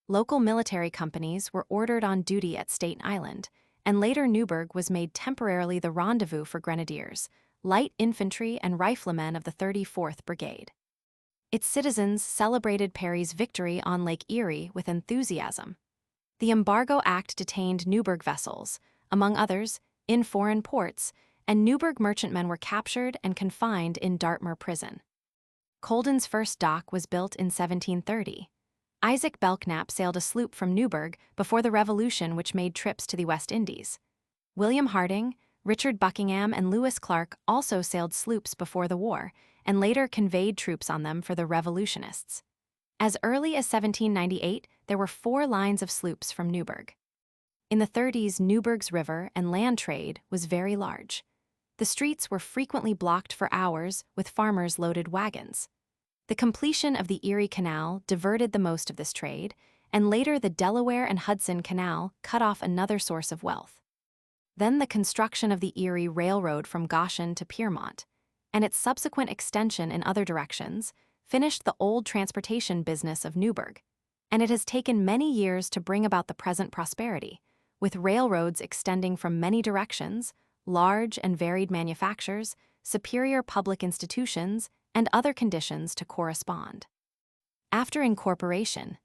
Local military companies were ordered on duty at Staten Island, and later Newburgh was made temporarily the rendezvous for grenadiers, light infantry, and riflemen of the 34th Brigade. Its citizens celebrated Perry's victory on Lake Erie with enthusiasm. The Embargo Act detained Newburgh vessels, among others, in foreign ports, and Newburgh merchantmen were captured and confined in Dartmoor prison. Colden's first dock was built in 1730. Isaac Belknap sailed a sloop from Newburgh before the Revolution, which made trips to the West Indies. William Harding, Richard Buckingham, and Lewis Clark also sailed sloops before the war, and later conveyed troops on them for the revolutionists. As early as 1798, there were 4 lines of sloops from Newburgh. In the 30s, Newburgh's river and land trade was very large. The streets were frequently blocked for hours with farmers' loaded wagons. The completion of the Erie Canal diverted the most of this trade, and later the Delaware and Hudson Canal cut off another source of wealth. Then the construction of the Erie Railroad from Goshen to Piermont, and its subsequent extension in other directions, finished the old transportation business of Newburgh, and it has taken many years to bring about the present prosperity, with railroads extending from many directions, large and varied manufactures, superior public institutions, and other conditions to correspond. After incorporation,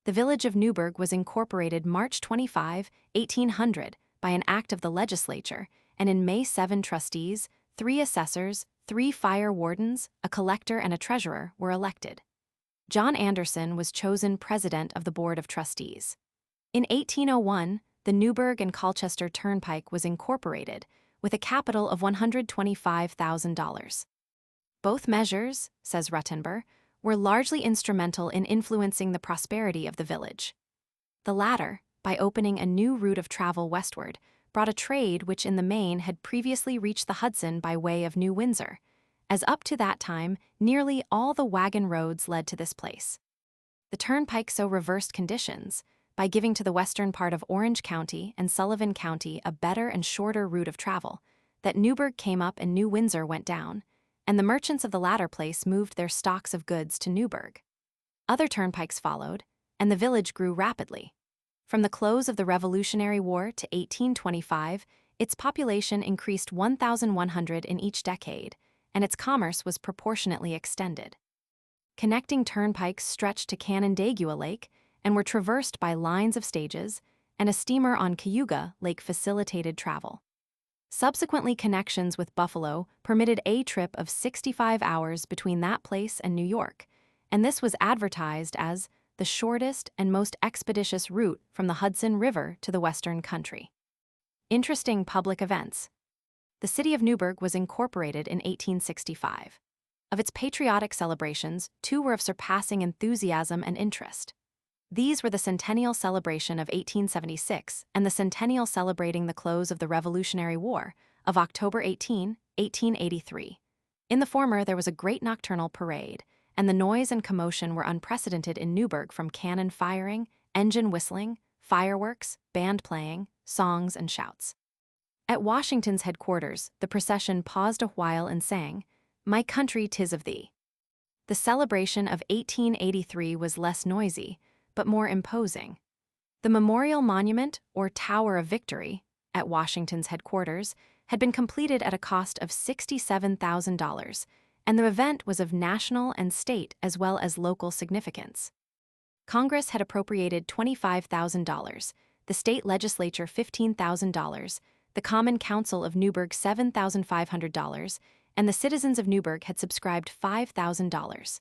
the village of Newburgh was incorporated March 25, 1800, by an act of the legislature, and in May 7 trustees, 3 assessors, 3 fire wardens, a collector, and a treasurer were elected. John Anderson was chosen president of the Board of Trustees. In 1801, the Newburgh and Colchester Turnpike was incorporated, with a capital of $125,000. Both measures, says Ruttenber, were largely instrumental in influencing the prosperity of the village. The latter, by opening a new route of travel westward, brought a trade which in the main had previously reached the Hudson by way of New Windsor, as up to that time nearly all the wagon roads led to this place. The turnpike so reversed conditions, by giving to the western part of Orange County and Sullivan County a better and shorter route of travel, that Newburgh came up and New Windsor went down, and the merchants of the latter place moved their stocks of goods to Newburgh. Other turnpikes followed, and the village grew rapidly. From the close of the Revolutionary War to 1825, its population increased 1,100 in each decade, and its commerce was proportionately extended. Connecting turnpikes stretched to Canandaigua Lake and were traversed by lines of stages, and a steamer on Cayuga Lake facilitated travel. Subsequently, connections with Buffalo permitted a trip of 65 hours between that place and New York, and this was advertised as the shortest and most expeditious route from the Hudson River to the western country. Interesting public events. The city of Newburgh was incorporated in 1865. Of its patriotic celebrations, 2 were of surpassing enthusiasm and interest. These were the centennial celebration of 1876 and the centennial celebrating the close of the Revolutionary War of October 18, 1883. In the former, there was a great nocturnal parade, and the noise and commotion were unprecedented in Newburgh from cannon firing, engine whistling, fireworks, band playing, songs, and shouts. At Washington's headquarters, the procession paused a while and sang, "My country, 'tis of thee." The celebration of 1883 was less noisy, but more imposing. The Memorial Monument, or Tower of Victory, at Washington's headquarters, had been completed at a cost of $67,000, and the event was of national and state as well as local significance. Congress had appropriated $25,000, the state legislature $15,000, the Common Council of Newburgh $7,500, and the citizens of Newburgh had subscribed $5,000.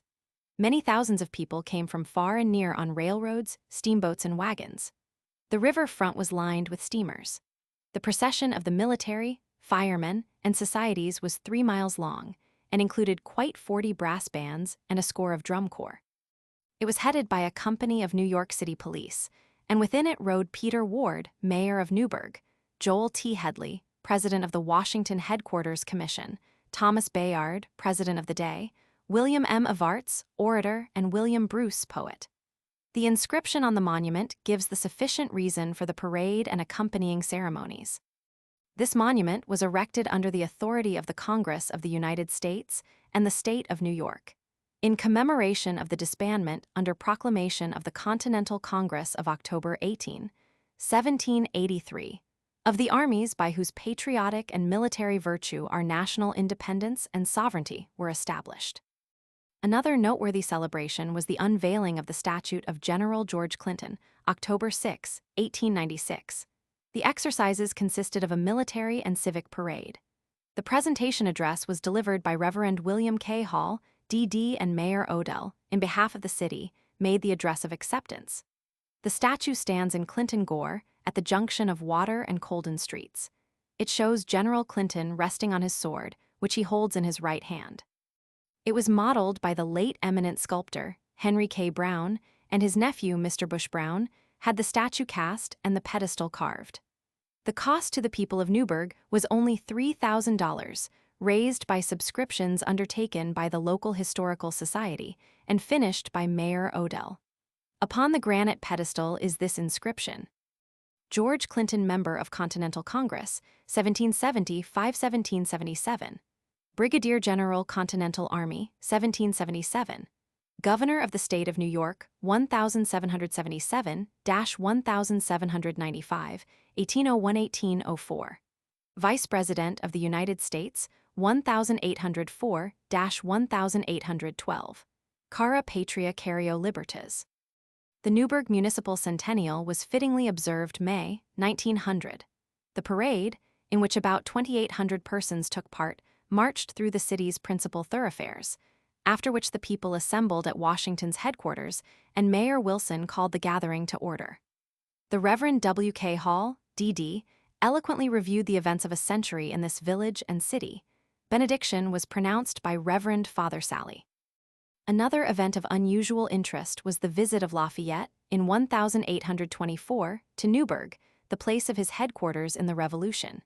Many thousands of people came from far and near on railroads, steamboats, and wagons. The river front was lined with steamers. The procession of the military, firemen, and societies was 3 miles long and included quite 40 brass bands and a score of drum corps. It was headed by a company of New York City police, and within it rode Peter Ward, mayor of Newburgh, Joel T. Headley, president of the Washington Headquarters Commission, Thomas Bayard, president of the day, William M. Evarts, orator, and William Bruce, poet. The inscription on the monument gives the sufficient reason for the parade and accompanying ceremonies. This monument was erected under the authority of the Congress of the United States and the State of New York, in commemoration of the disbandment under proclamation of the Continental Congress of October 18, 1783, of the armies by whose patriotic and military virtue our national independence and sovereignty were established. Another noteworthy celebration was the unveiling of the statue of General George Clinton, October 6, 1896. The exercises consisted of a military and civic parade. The presentation address was delivered by Reverend William K. Hall, D.D. and Mayor Odell, in behalf of the city, made the address of acceptance. The statue stands in Clinton Gore, at the junction of Water and Colden Streets. It shows General Clinton resting on his sword, which he holds in his right hand. It was modeled by the late eminent sculptor, Henry K. Brown, and his nephew, Mr. Bush Brown, had the statue cast and the pedestal carved. The cost to the people of Newburgh was only $3,000, raised by subscriptions undertaken by the local historical society and finished by Mayor Odell. Upon the granite pedestal is this inscription: George Clinton, Member of Continental Congress, 1770–1777. Brigadier General, Continental Army, 1777. Governor of the State of New York, 1777–1795, 1801–1804. Vice President of the United States, 1804–1812. Cara Patria Cario Libertas. The Newburgh Municipal Centennial was fittingly observed May 1900. The parade, in which about 2,800 persons took part, marched through the city's principal thoroughfares, after which the people assembled at Washington's headquarters, and Mayor Wilson called the gathering to order. The Reverend W. K. Hall, D.D., eloquently reviewed the events of a century in this village and city. Benediction was pronounced by Reverend Father Sally. Another event of unusual interest was the visit of Lafayette, in 1824, to Newburgh, the place of his headquarters in the Revolution.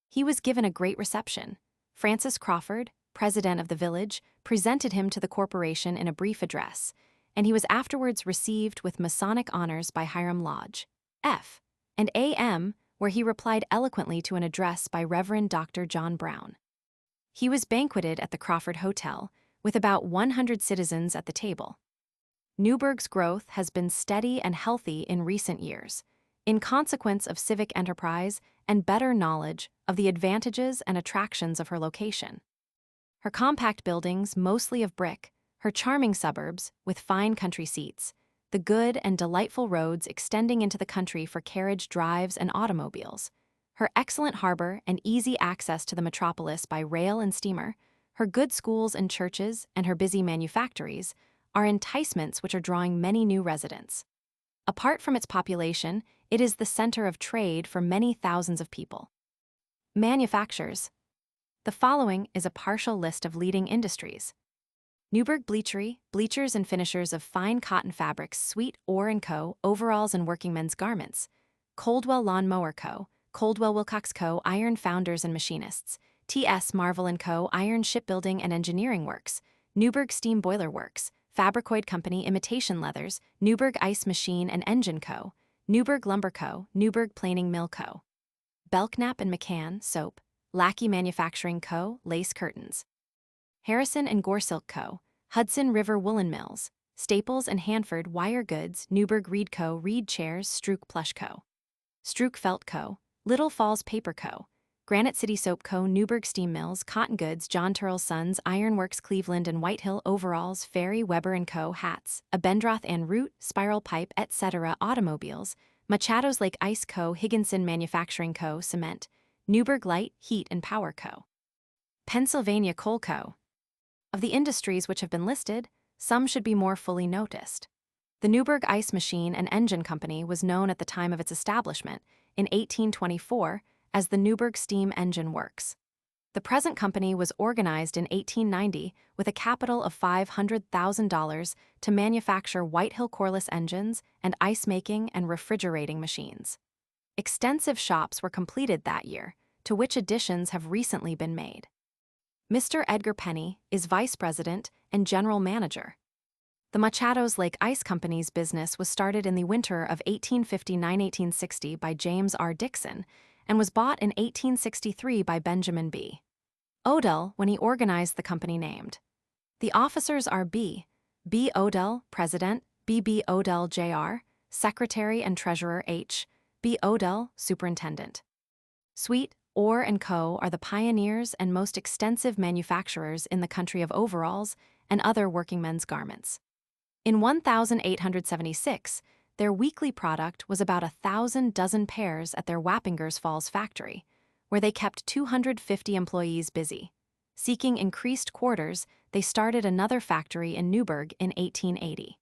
He was given a great reception. Francis Crawford, president of the village, presented him to the corporation in a brief address, and he was afterwards received with Masonic honors by Hiram Lodge, F. and A.M., where he replied eloquently to an address by Reverend Dr. John Brown. He was banqueted at the Crawford Hotel, with about 100 citizens at the table. Newburgh's growth has been steady and healthy in recent years, in consequence of civic enterprise and better knowledge of the advantages and attractions of her location. Her compact buildings, mostly of brick, her charming suburbs, with fine country seats, the good and delightful roads extending into the country for carriage drives and automobiles, her excellent harbor and easy access to the metropolis by rail and steamer, her good schools and churches, and her busy manufactories are enticements which are drawing many new residents. Apart from its population, it is the center of trade for many thousands of people. Manufactures. The following is a partial list of leading industries. Newburgh Bleachery, bleachers and finishers of fine cotton fabrics, Sweet, Orr & Co., overalls and workingmen's garments. Coldwell Lawn Mower Co., Coldwell Wilcox Co., iron founders and machinists. T.S. Marvel & Co., iron shipbuilding and engineering works. Newburgh Steam Boiler Works, Fabricoid Company, imitation leathers. Newburgh Ice Machine and Engine Co., Newburgh Lumber Co., Newburgh Planing Mill Co. Belknap & McCann, soap. Lackey Manufacturing Co., lace curtains. Harrison & Gore Silk Co., Hudson River Woolen Mills. Staples & Hanford Wire Goods, Newburgh Reed Co., Reed Chairs, Strook Plush Co. Strook Felt Co., Little Falls Paper Co., Granite City Soap Co., Newburgh Steam Mills, Cotton Goods, John Turrell Sons, Iron Works Cleveland and Whitehill Overalls, Ferry Weber & Co., hats, Abendroth and Root, Spiral Pipe, etc., automobiles, Machado's Lake Ice Co., Higginson Manufacturing Co., cement, Newburgh Light, Heat and Power Co. Pennsylvania Coal Co. Of the industries which have been listed, some should be more fully noticed. The Newburgh Ice Machine and Engine Company was known at the time of its establishment, in 1824, as the Newburgh Steam Engine Works. The present company was organized in 1890 with a capital of $500,000 to manufacture Whitehill coreless engines and ice-making and refrigerating machines. Extensive shops were completed that year, to which additions have recently been made. Mr. Edgar Penny is vice president and general manager. The Machado's Lake Ice Company's business was started in the winter of 1859–1860 by James R. Dixon and was bought in 1863 by Benjamin B. Odell when he organized the company named. The officers are B. Odell, President, B. Odell, Jr., Secretary and Treasurer H. B. Odell, Superintendent. Sweet, Orr & Co. are the pioneers and most extensive manufacturers in the country of overalls and other workingmen's garments. In 1876, their weekly product was about 1,000 dozen pairs at their Wappingers Falls factory, where they kept 250 employees busy. Seeking increased quarters, they started another factory in Newburgh in 1880.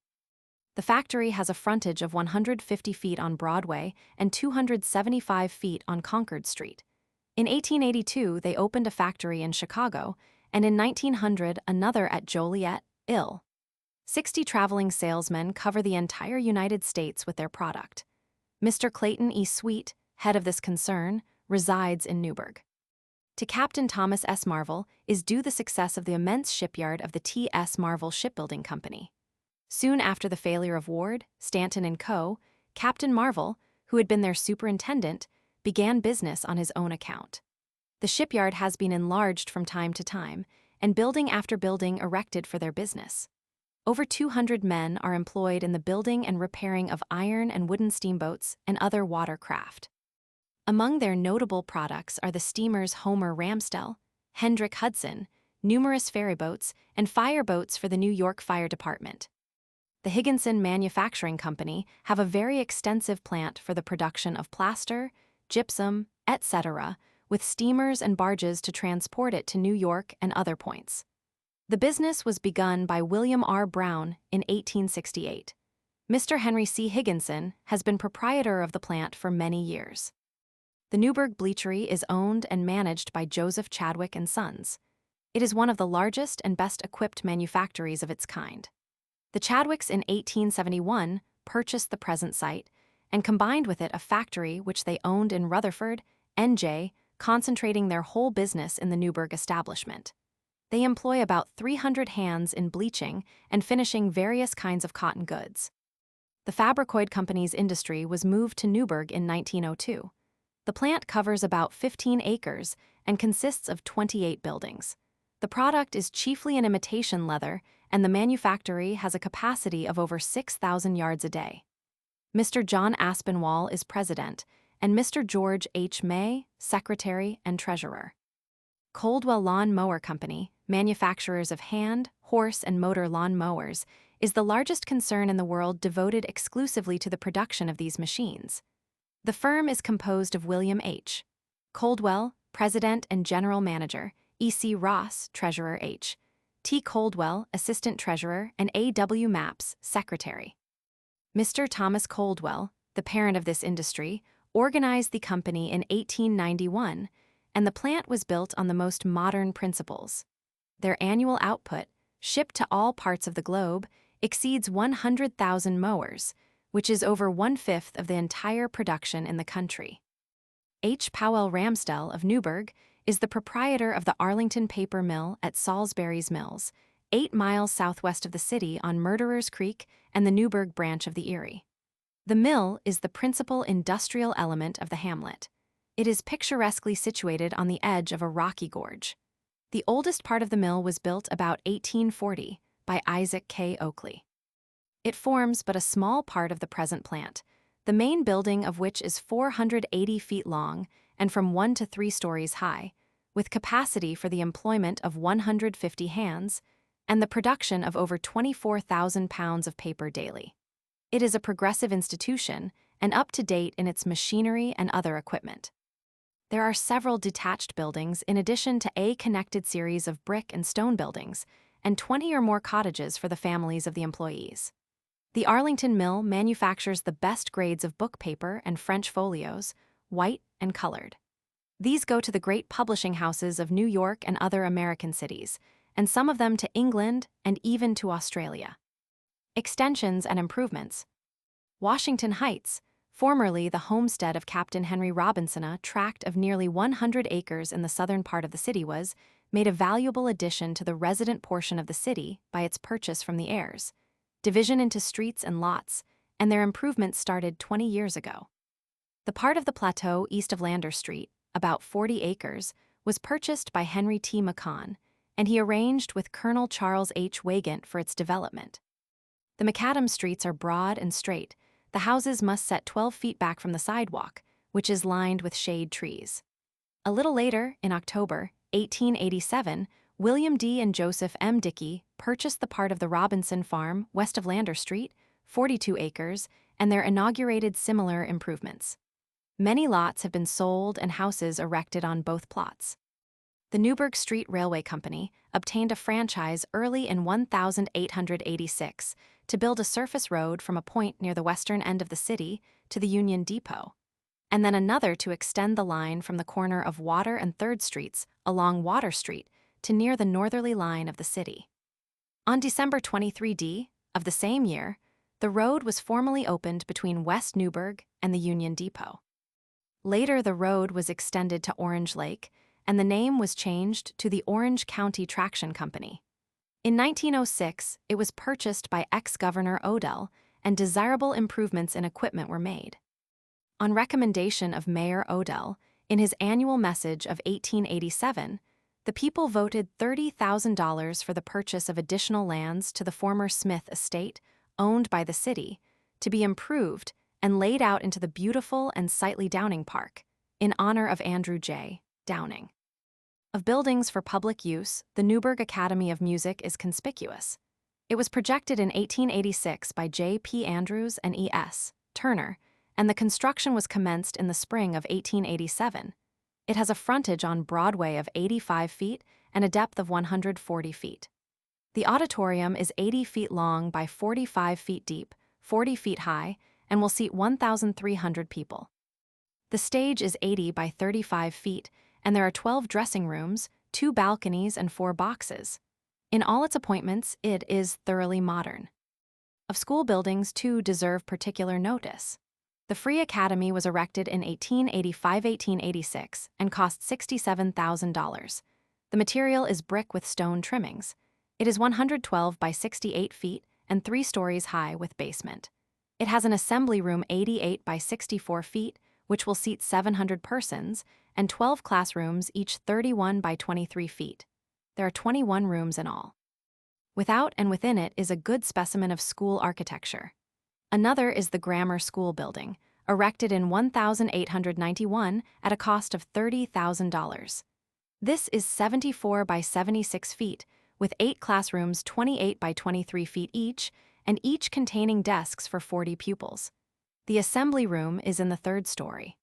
The factory has a frontage of 150 feet on Broadway and 275 feet on Concord Street. In 1882, they opened a factory in Chicago, and in 1900, another at Joliet, Ill. 60 traveling salesmen cover the entire United States with their product. Mr. Clayton E. Sweet, head of this concern, resides in Newburgh. To Captain Thomas S. Marvel is due the success of the immense shipyard of the T.S. Marvel Shipbuilding Company. Soon after the failure of Ward, Stanton and Co., Captain Marvel, who had been their superintendent, began business on his own account. The shipyard has been enlarged from time to time, and building after building erected for their business. Over 200 men are employed in the building and repairing of iron and wooden steamboats and other watercraft. Among their notable products are the steamers Homer Ramsdell, Hendrick Hudson, numerous ferryboats, and fireboats for the New York Fire Department. The Higginson Manufacturing Company have a very extensive plant for the production of plaster, gypsum, etc., with steamers and barges to transport it to New York and other points. The business was begun by William R. Brown in 1868. Mr. Henry C. Higginson has been proprietor of the plant for many years. The Newburgh Bleachery is owned and managed by Joseph Chadwick and Sons. It is one of the largest and best equipped manufactories of its kind. The Chadwicks in 1871 purchased the present site and combined with it a factory which they owned in Rutherford, NJ, concentrating their whole business in the Newburgh establishment. They employ about 300 hands in bleaching and finishing various kinds of cotton goods. The Fabricoid Company's industry was moved to Newburgh in 1902. The plant covers about 15 acres and consists of 28 buildings. The product is chiefly an imitation leather, and the manufactory has a capacity of over 6,000 yards a day. Mr. John Aspinwall is president, and Mr. George H. May, secretary and treasurer. Coldwell Lawn Mower Company, manufacturers of hand, horse, and motor lawn mowers, is the largest concern in the world devoted exclusively to the production of these machines. The firm is composed of William H. Coldwell, president and general manager, E.C. Ross, treasurer H. T. Coldwell, assistant treasurer, and A.W. Mapps, secretary. Mr. Thomas Coldwell, the parent of this industry, organized the company in 1891, and the plant was built on the most modern principles. Their annual output, shipped to all parts of the globe, exceeds 100,000 mowers, which is over 1/5 of the entire production in the country. H. Powell Ramsdell of Newburgh is the proprietor of the Arlington Paper Mill at Salisbury's Mills, 8 miles southwest of the city on Murderers Creek and the Newburgh branch of the Erie. The mill is the principal industrial element of the hamlet. It is picturesquely situated on the edge of a rocky gorge. The oldest part of the mill was built about 1840 by Isaac K. Oakley. It forms but a small part of the present plant, the main building of which is 480 feet long and from 1 to 3 stories high, with capacity for the employment of 150 hands and the production of over 24,000 pounds of paper daily. It is a progressive institution and up to date in its machinery and other equipment. There are several detached buildings in addition to a connected series of brick and stone buildings, and 20 or more cottages for the families of the employees. The Arlington Mill manufactures the best grades of book paper and French folios, white and colored. These go to the great publishing houses of New York and other American cities, and some of them to England and even to Australia. Extensions and improvements. Washington Heights, formerly the homestead of Captain Henry Robinson, a tract of nearly 100 acres in the southern part of the city, was made a valuable addition to the resident portion of the city by its purchase from the heirs, division into streets and lots, and their improvements started 20 years ago. The part of the plateau east of Lander Street, about 40 acres, was purchased by Henry T. McConn, and he arranged with Colonel Charles H. Wagant for its development. The macadam streets are broad and straight. The houses must set 12 feet back from the sidewalk, which is lined with shade trees. A little later, in October 1887, William D. and Joseph M. Dickey purchased the part of the Robinson Farm west of Lander Street, 42 acres, and their inaugurated similar improvements. Many lots have been sold and houses erected on both plots. The Newburgh Street Railway Company obtained a franchise early in 1886 to build a surface road from a point near the western end of the city to the Union Depot, and then another to extend the line from the corner of Water and 3rd Streets along Water Street to near the northerly line of the city. On December 23d of the same year, the road was formally opened between West Newburgh and the Union Depot. Later, the road was extended to Orange Lake, and the name was changed to the Orange County Traction Company. In 1906, it was purchased by ex-Governor Odell, and desirable improvements in equipment were made. On recommendation of Mayor Odell, in his annual message of 1887, the people voted $30,000 for the purchase of additional lands to the former Smith estate, owned by the city, to be improved and laid out into the beautiful and sightly Downing Park, in honor of Andrew J. Downing. Of buildings for public use, the Newburgh Academy of Music is conspicuous. It was projected in 1886 by J. P. Andrews and E. S. Turner, and the construction was commenced in the spring of 1887. It has a frontage on Broadway of 85 feet and a depth of 140 feet. The auditorium is 80 feet long by 45 feet deep, 40 feet high, and will seat 1,300 people. The stage is 80 by 35 feet, and there are 12 dressing rooms, 2 balconies, and 4 boxes. In all its appointments, it is thoroughly modern. Of school buildings, 2 deserve particular notice. The Free Academy was erected in 1885-1886 and cost $67,000. The material is brick with stone trimmings. It is 112 by 68 feet and 3 stories high with basement. It has an assembly room 88 by 64 feet, which will seat 700 persons, and 12 classrooms, each 31 by 23 feet. There are 21 rooms in all. Without and within it is a good specimen of school architecture. Another is the Grammar School building, erected in 1891 at a cost of $30,000. This is 74 by 76 feet, with 8 classrooms 28 by 23 feet each, and each containing desks for 40 pupils. The assembly room is in the 3rd story.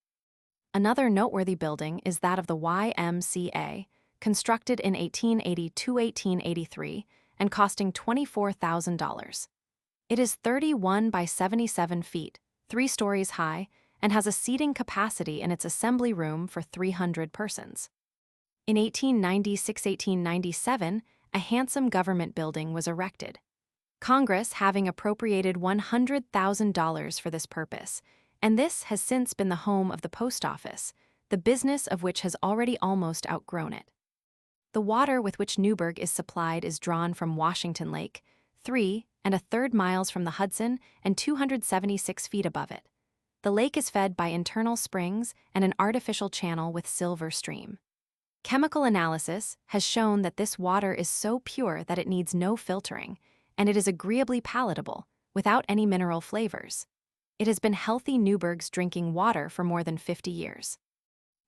Another noteworthy building is that of the YMCA, constructed in 1880–1883 and costing $24,000. It is 31 by 77 feet, 3 stories high, and has a seating capacity in its assembly room for 300 persons. In 1896–1897, a handsome government building was erected. Congress having appropriated $100,000 for this purpose, and this has since been the home of the post office, the business of which has already almost outgrown it. The water with which Newburgh is supplied is drawn from Washington Lake, 3.33 miles from the Hudson and 276 feet above it. The lake is fed by internal springs and an artificial channel with silver stream. Chemical analysis has shown that this water is so pure that it needs no filtering, and it is agreeably palatable, without any mineral flavors. It has been healthy Newburgh's drinking water for more than 50 years.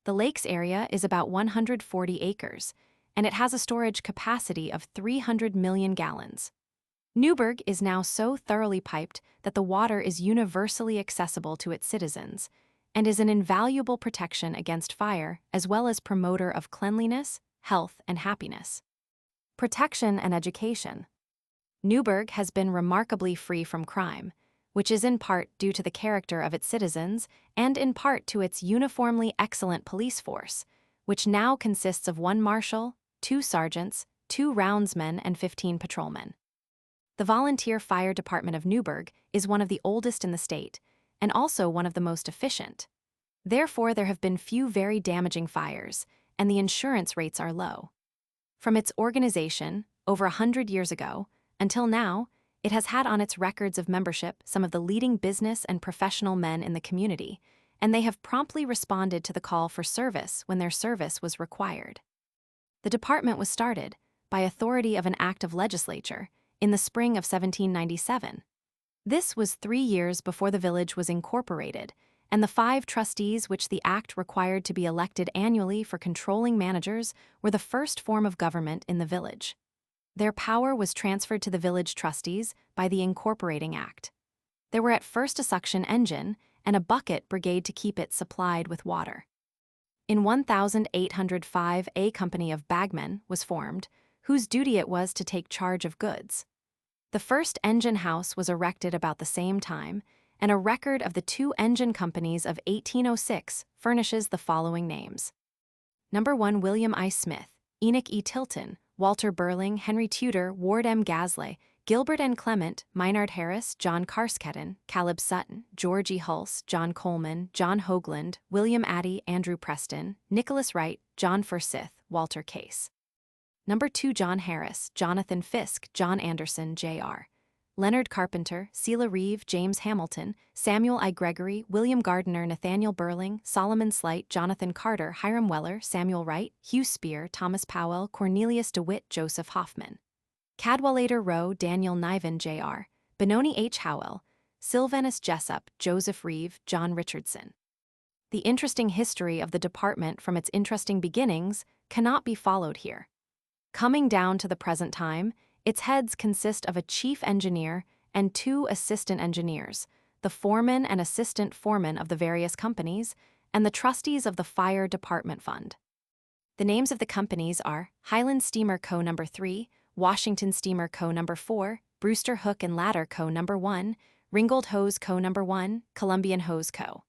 The lake's area is about 140 acres, and it has a storage capacity of 300 million gallons. Newburgh is now so thoroughly piped that the water is universally accessible to its citizens, and is an invaluable protection against fire as well as promoter of cleanliness, health, and happiness. Protection and education. Newburgh has been remarkably free from crime, which is in part due to the character of its citizens and in part to its uniformly excellent police force, which now consists of 1 marshal, 2 sergeants, 2 roundsmen, and 15 patrolmen. The Volunteer Fire Department of Newburgh is one of the oldest in the state, and also one of the most efficient. Therefore, there have been few very damaging fires, and the insurance rates are low. From its organization, over 100 years ago, until now, it has had on its records of membership some of the leading business and professional men in the community, and they have promptly responded to the call for service when their service was required. The department was started, by authority of an act of legislature, in the spring of 1797. This was 3 years before the village was incorporated, and the 5 trustees which the act required to be elected annually for controlling managers were the first form of government in the village. Their power was transferred to the village trustees by the Incorporating Act. There were at first a suction engine and a bucket brigade to keep it supplied with water. In 1805, a company of bagmen was formed, whose duty it was to take charge of goods. The first engine house was erected about the same time, and a record of the 2 engine companies of 1806 furnishes the following names. Number 1, William I. Smith, Enoch E. Tilton, Walter Burling, Henry Tudor, Ward M. Gasley, Gilbert N. Clement, Maynard Harris, John Carskedden, Caleb Sutton, George E. Hulse, John Coleman, John Hoagland, William Addy, Andrew Preston, Nicholas Wright, John Forsyth, Walter Case. Number 2, John Harris, Jonathan Fisk, John Anderson, Jr. Leonard Carpenter, Celia Reeve, James Hamilton, Samuel I. Gregory, William Gardiner, Nathaniel Burling, Solomon Slight, Jonathan Carter, Hiram Weller, Samuel Wright, Hugh Spear, Thomas Powell, Cornelius DeWitt, Joseph Hoffman. Cadwallader Rowe, Daniel Niven, Jr., Benoni H. Howell, Sylvanus Jessup, Joseph Reeve, John Richardson. The interesting history of the department from its interesting beginnings cannot be followed here. Coming down to the present time, its heads consist of a chief engineer and 2 assistant engineers, the foreman and assistant foreman of the various companies, and the trustees of the Fire Department Fund. The names of the companies are Highland Steamer Co. No. 3, Washington Steamer Co. No. 4, Brewster Hook and Ladder Co. No. 1, Ringgold Hose Co. No. 1, Columbian Hose Co.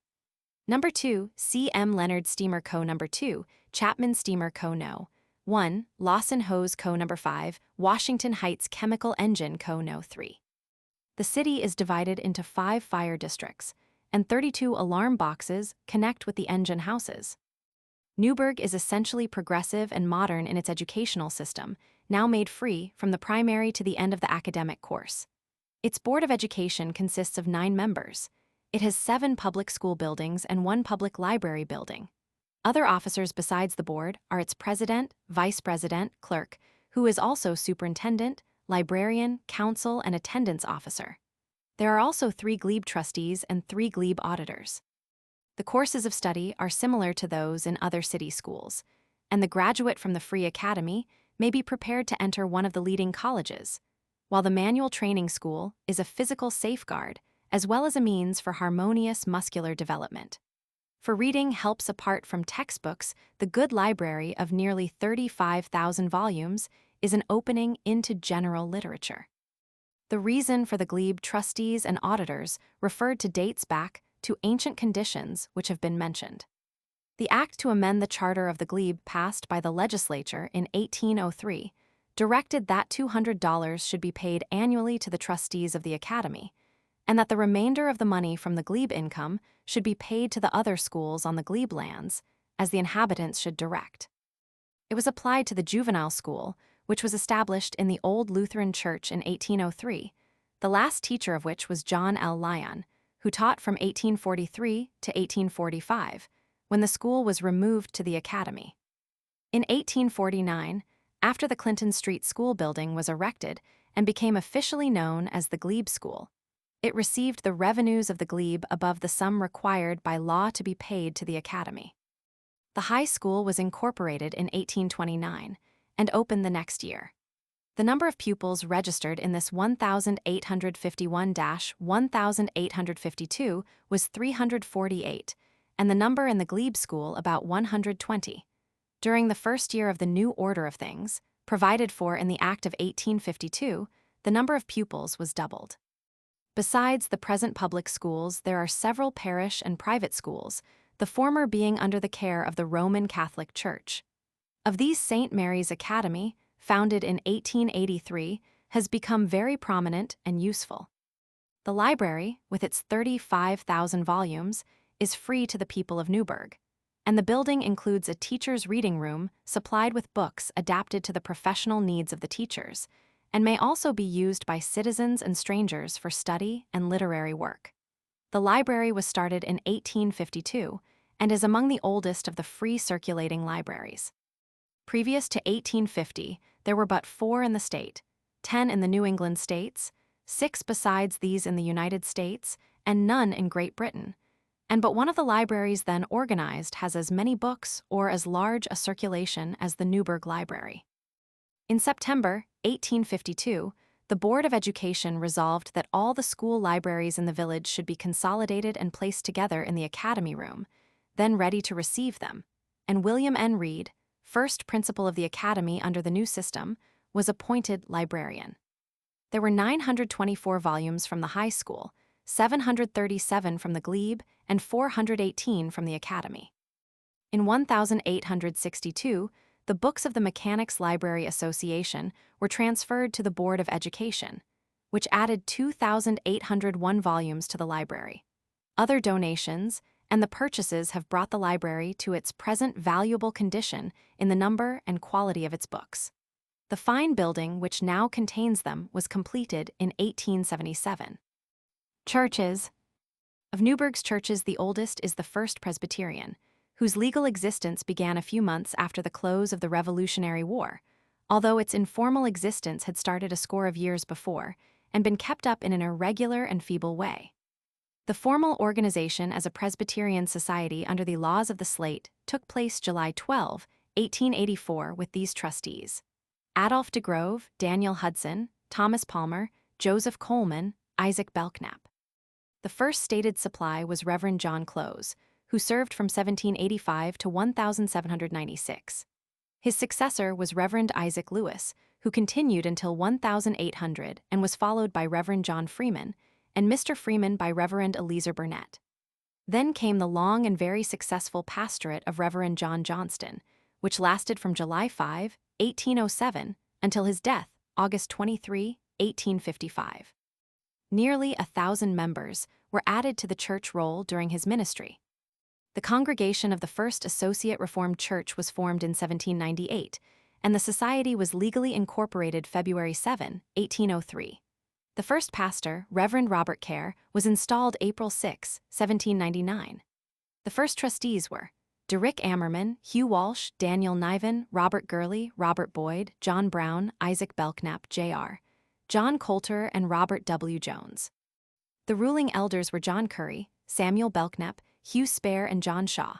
No. 2, C.M. Leonard Steamer Co. No. 2, Chapman Steamer Co. No. 1, Lawson Hose Co. No. 5, Washington Heights Chemical Engine Co. No. 3. The city is divided into 5 fire districts, and 32 alarm boxes connect with the engine houses. Newburgh is essentially progressive and modern in its educational system, now made free from the primary to the end of the academic course. Its Board of Education consists of 9 members. It has 7 public school buildings and 1 public library building. Other officers besides the board are its president, vice president, clerk, who is also superintendent, librarian, counsel, and attendance officer. There are also 3 glebe trustees and 3 glebe auditors. The courses of study are similar to those in other city schools, and the graduate from the Free Academy may be prepared to enter one of the leading colleges, while the Manual Training School is a physical safeguard as well as a means for harmonious muscular development. For reading helps apart from textbooks, the good library of nearly 35,000 volumes is an opening into general literature. The reason for the glebe trustees and auditors referred to dates back to ancient conditions which have been mentioned. The act to amend the charter of the glebe passed by the legislature in 1803 directed that $200 should be paid annually to the trustees of the academy, and that the remainder of the money from the glebe income should be paid to the other schools on the glebe lands, as the inhabitants should direct. It was applied to the juvenile school, which was established in the old Lutheran church in 1803, the last teacher of which was John L. Lyon, who taught from 1843 to 1845, when the school was removed to the academy. In 1849, after the Clinton Street School building was erected and became officially known as the Glebe School, it received the revenues of the glebe above the sum required by law to be paid to the academy. The high school was incorporated in 1829 and opened the next year. The number of pupils registered in this 1,851-1,852 was 348, and the number in the glebe school about 120. During the first year of the new order of things, provided for in the Act of 1852, the number of pupils was doubled. Besides the present public schools, there are several parish and private schools, the former being under the care of the Roman Catholic Church. Of these, St. Mary's Academy, founded in 1883, has become very prominent and useful. The library, with its 35,000 volumes, is free to the people of Newburgh, and the building includes a teacher's reading room supplied with books adapted to the professional needs of the teachers, and may also be used by citizens and strangers for study and literary work. The library was started in 1852 and is among the oldest of the free circulating libraries. Previous to 1850, there were but 4 in the state, 10 in the New England states, 6 besides these in the United States, and none in Great Britain, and but one of the libraries then organized has as many books or as large a circulation as the Newburgh Library. In September 1852, the Board of Education resolved that all the school libraries in the village should be consolidated and placed together in the Academy Room, then ready to receive them, and William N. Reed, first principal of the Academy under the new system, was appointed librarian. There were 924 volumes from the high school, 737 from the glebe, and 418 from the Academy. In 1862, the books of the Mechanics' Library Association were transferred to the Board of Education, which added 2,801 volumes to the library. Other donations and the purchases have brought the library to its present valuable condition in the number and quality of its books. The fine building which now contains them was completed in 1877. Churches. Of Newburgh's churches, the oldest is the First Presbyterian, whose legal existence began a few months after the close of the Revolutionary War, although its informal existence had started a score of years before and been kept up in an irregular and feeble way. The formal organization as a Presbyterian society under the laws of the slate took place July 12, 1884, with these trustees: Adolph de Grove, Daniel Hudson, Thomas Palmer, Joseph Coleman, Isaac Belknap. The first stated supply was Reverend John Close, who served from 1785 to 1796. His successor was Reverend Isaac Lewis, who continued until 1800 and was followed by Reverend John Freeman, and Mr. Freeman by Reverend Eliezer Burnett. Then came the long and very successful pastorate of Reverend John Johnston, which lasted from July 5, 1807, until his death, August 23, 1855. Nearly 1,000 members were added to the church roll during his ministry. The congregation of the First Associate Reformed Church was formed in 1798, and the society was legally incorporated February 7, 1803. The first pastor, Reverend Robert Kerr, was installed April 6, 1799. The first trustees were Derrick Ammerman, Hugh Walsh, Daniel Niven, Robert Gurley, Robert Boyd, John Brown, Isaac Belknap, Jr., John Coulter, and Robert W. Jones. The ruling elders were John Curry, Samuel Belknap, Hugh Spare, and John Shaw.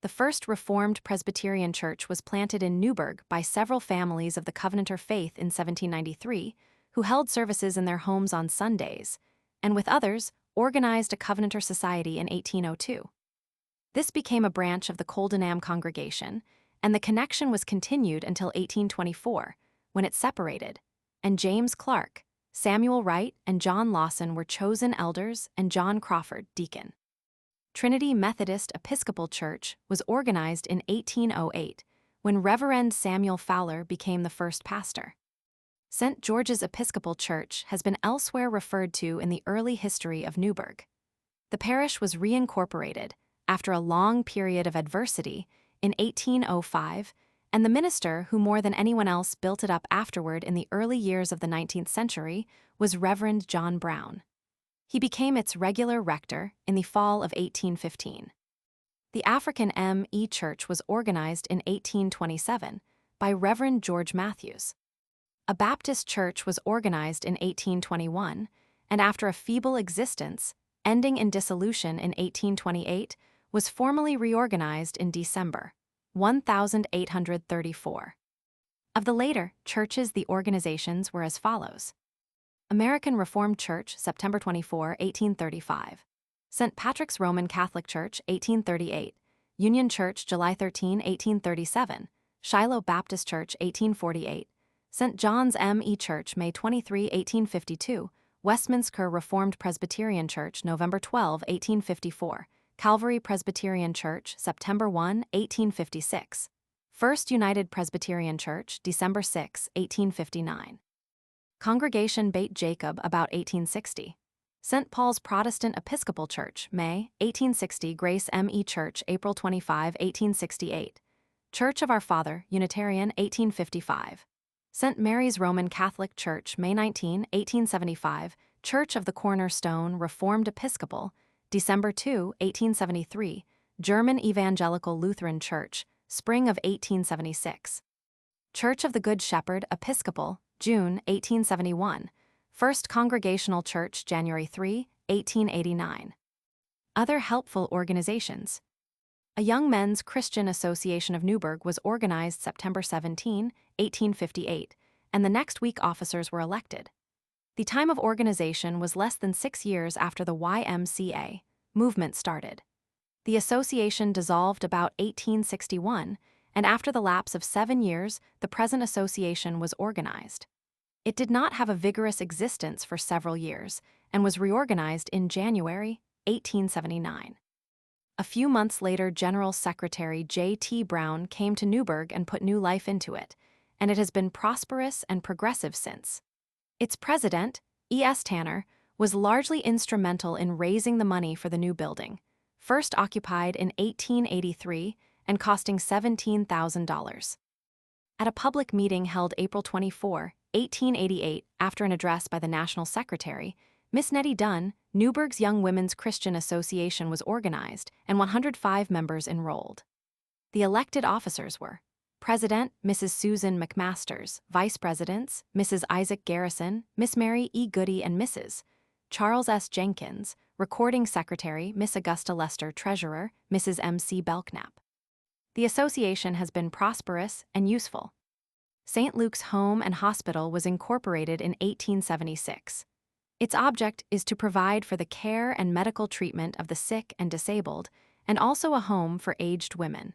The first Reformed Presbyterian Church was planted in Newburgh by several families of the Covenanter faith in 1793, who held services in their homes on Sundays, and with others, organized a Covenanter society in 1802. This became a branch of the Coldenham congregation, and the connection was continued until 1824, when it separated, and James Clark, Samuel Wright, and John Lawson were chosen elders and John Crawford, deacon. Trinity Methodist Episcopal Church was organized in 1808, when Reverend Samuel Fowler became the first pastor. St. George's Episcopal Church has been elsewhere referred to in the early history of Newburgh. The parish was reincorporated, after a long period of adversity, in 1805, and the minister who more than anyone else built it up afterward in the early years of the 19th century was Reverend John Brown. He became its regular rector in the fall of 1815. The African M.E. Church was organized in 1827 by Reverend George Matthews. A Baptist church was organized in 1821, and after a feeble existence, ending in dissolution in 1828, was formally reorganized in December 1834. Of the later churches, the organizations were as follows: American Reformed Church, September 24, 1835. St. Patrick's Roman Catholic Church, 1838. Union Church, July 13, 1837. Shiloh Baptist Church, 1848. St. John's M.E. Church, May 23, 1852. Westminster Reformed Presbyterian Church, November 12, 1854. Calvary Presbyterian Church, September 1, 1856. First United Presbyterian Church, December 6, 1859. Congregation Beit Jacob, about 1860. St. Paul's Protestant Episcopal Church, May, 1860. Grace M.E. Church, April 25, 1868. Church of Our Father, Unitarian, 1855. St. Mary's Roman Catholic Church, May 19, 1875. Church of the Cornerstone Reformed Episcopal, December 2, 1873. German Evangelical Lutheran Church, spring of 1876. Church of the Good Shepherd Episcopal, June 1871. First Congregational Church, January 3, 1889. Other helpful organizations. A Young Men's Christian Association of Newburgh was organized September 17, 1858, and the next week officers were elected. The time of organization was less than 6 years after the YMCA movement started. The association dissolved about 1861, and after the lapse of 7 years, the present association was organized. It did not have a vigorous existence for several years, and was reorganized in January 1879. A few months later, General Secretary J.T. Brown came to Newburgh and put new life into it, and it has been prosperous and progressive since. Its president, E.S. Tanner, was largely instrumental in raising the money for the new building, first occupied in 1883 and costing $17,000. At a public meeting held April 24, 1888, after an address by the National Secretary, Miss Nettie Dunn, Newburgh's Young Women's Christian Association was organized and 105 members enrolled. The elected officers were President, Mrs. Susan McMasters, Vice Presidents, Mrs. Isaac Garrison, Miss Mary E. Goody, and Mrs. Charles S. Jenkins, Recording Secretary, Miss Augusta Lester, Treasurer, Mrs. M.C. Belknap. The association has been prosperous and useful. St. Luke's Home and Hospital was incorporated in 1876. Its object is to provide for the care and medical treatment of the sick and disabled, and also a home for aged women.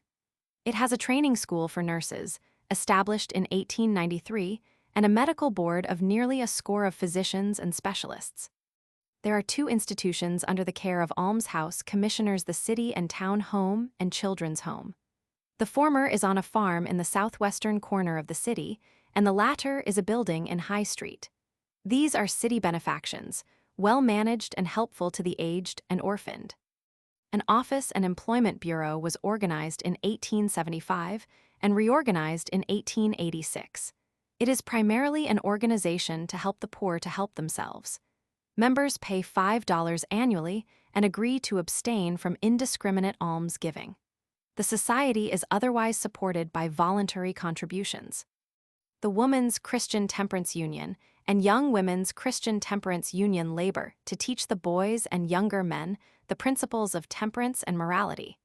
It has a training school for nurses, established in 1893, and a medical board of nearly a score of physicians and specialists. There are 2 institutions under the care of Almshouse commissioners: the City and Town Home and Children's Home. The former is on a farm in the southwestern corner of the city, and the latter is a building in High Street. These are city benefactions, well managed and helpful to the aged and orphaned. An Office and Employment Bureau was organized in 1875 and reorganized in 1886. It is primarily an organization to help the poor to help themselves. Members pay $5 annually and agree to abstain from indiscriminate alms giving. The society is otherwise supported by voluntary contributions. The Woman's Christian Temperance Union and Young Women's Christian Temperance Union labor to teach the boys and younger men the principles of temperance and morality,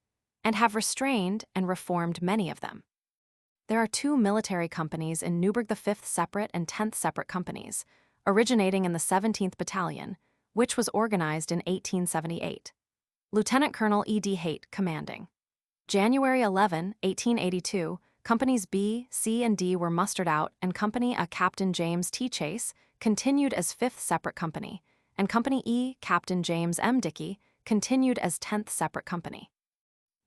and have restrained and reformed many of them. There are 2 military companies in Newburgh, the 5th Separate and 10th Separate Companies, originating in the 17th Battalion, which was organized in 1878. Lieutenant Colonel E.D. Haight commanding. January 11, 1882, Companies B, C, and D were mustered out, and Company A Captain James T. Chase continued as 5th Separate Company, and Company E, Captain James M. Dickey, continued as 10th Separate Company.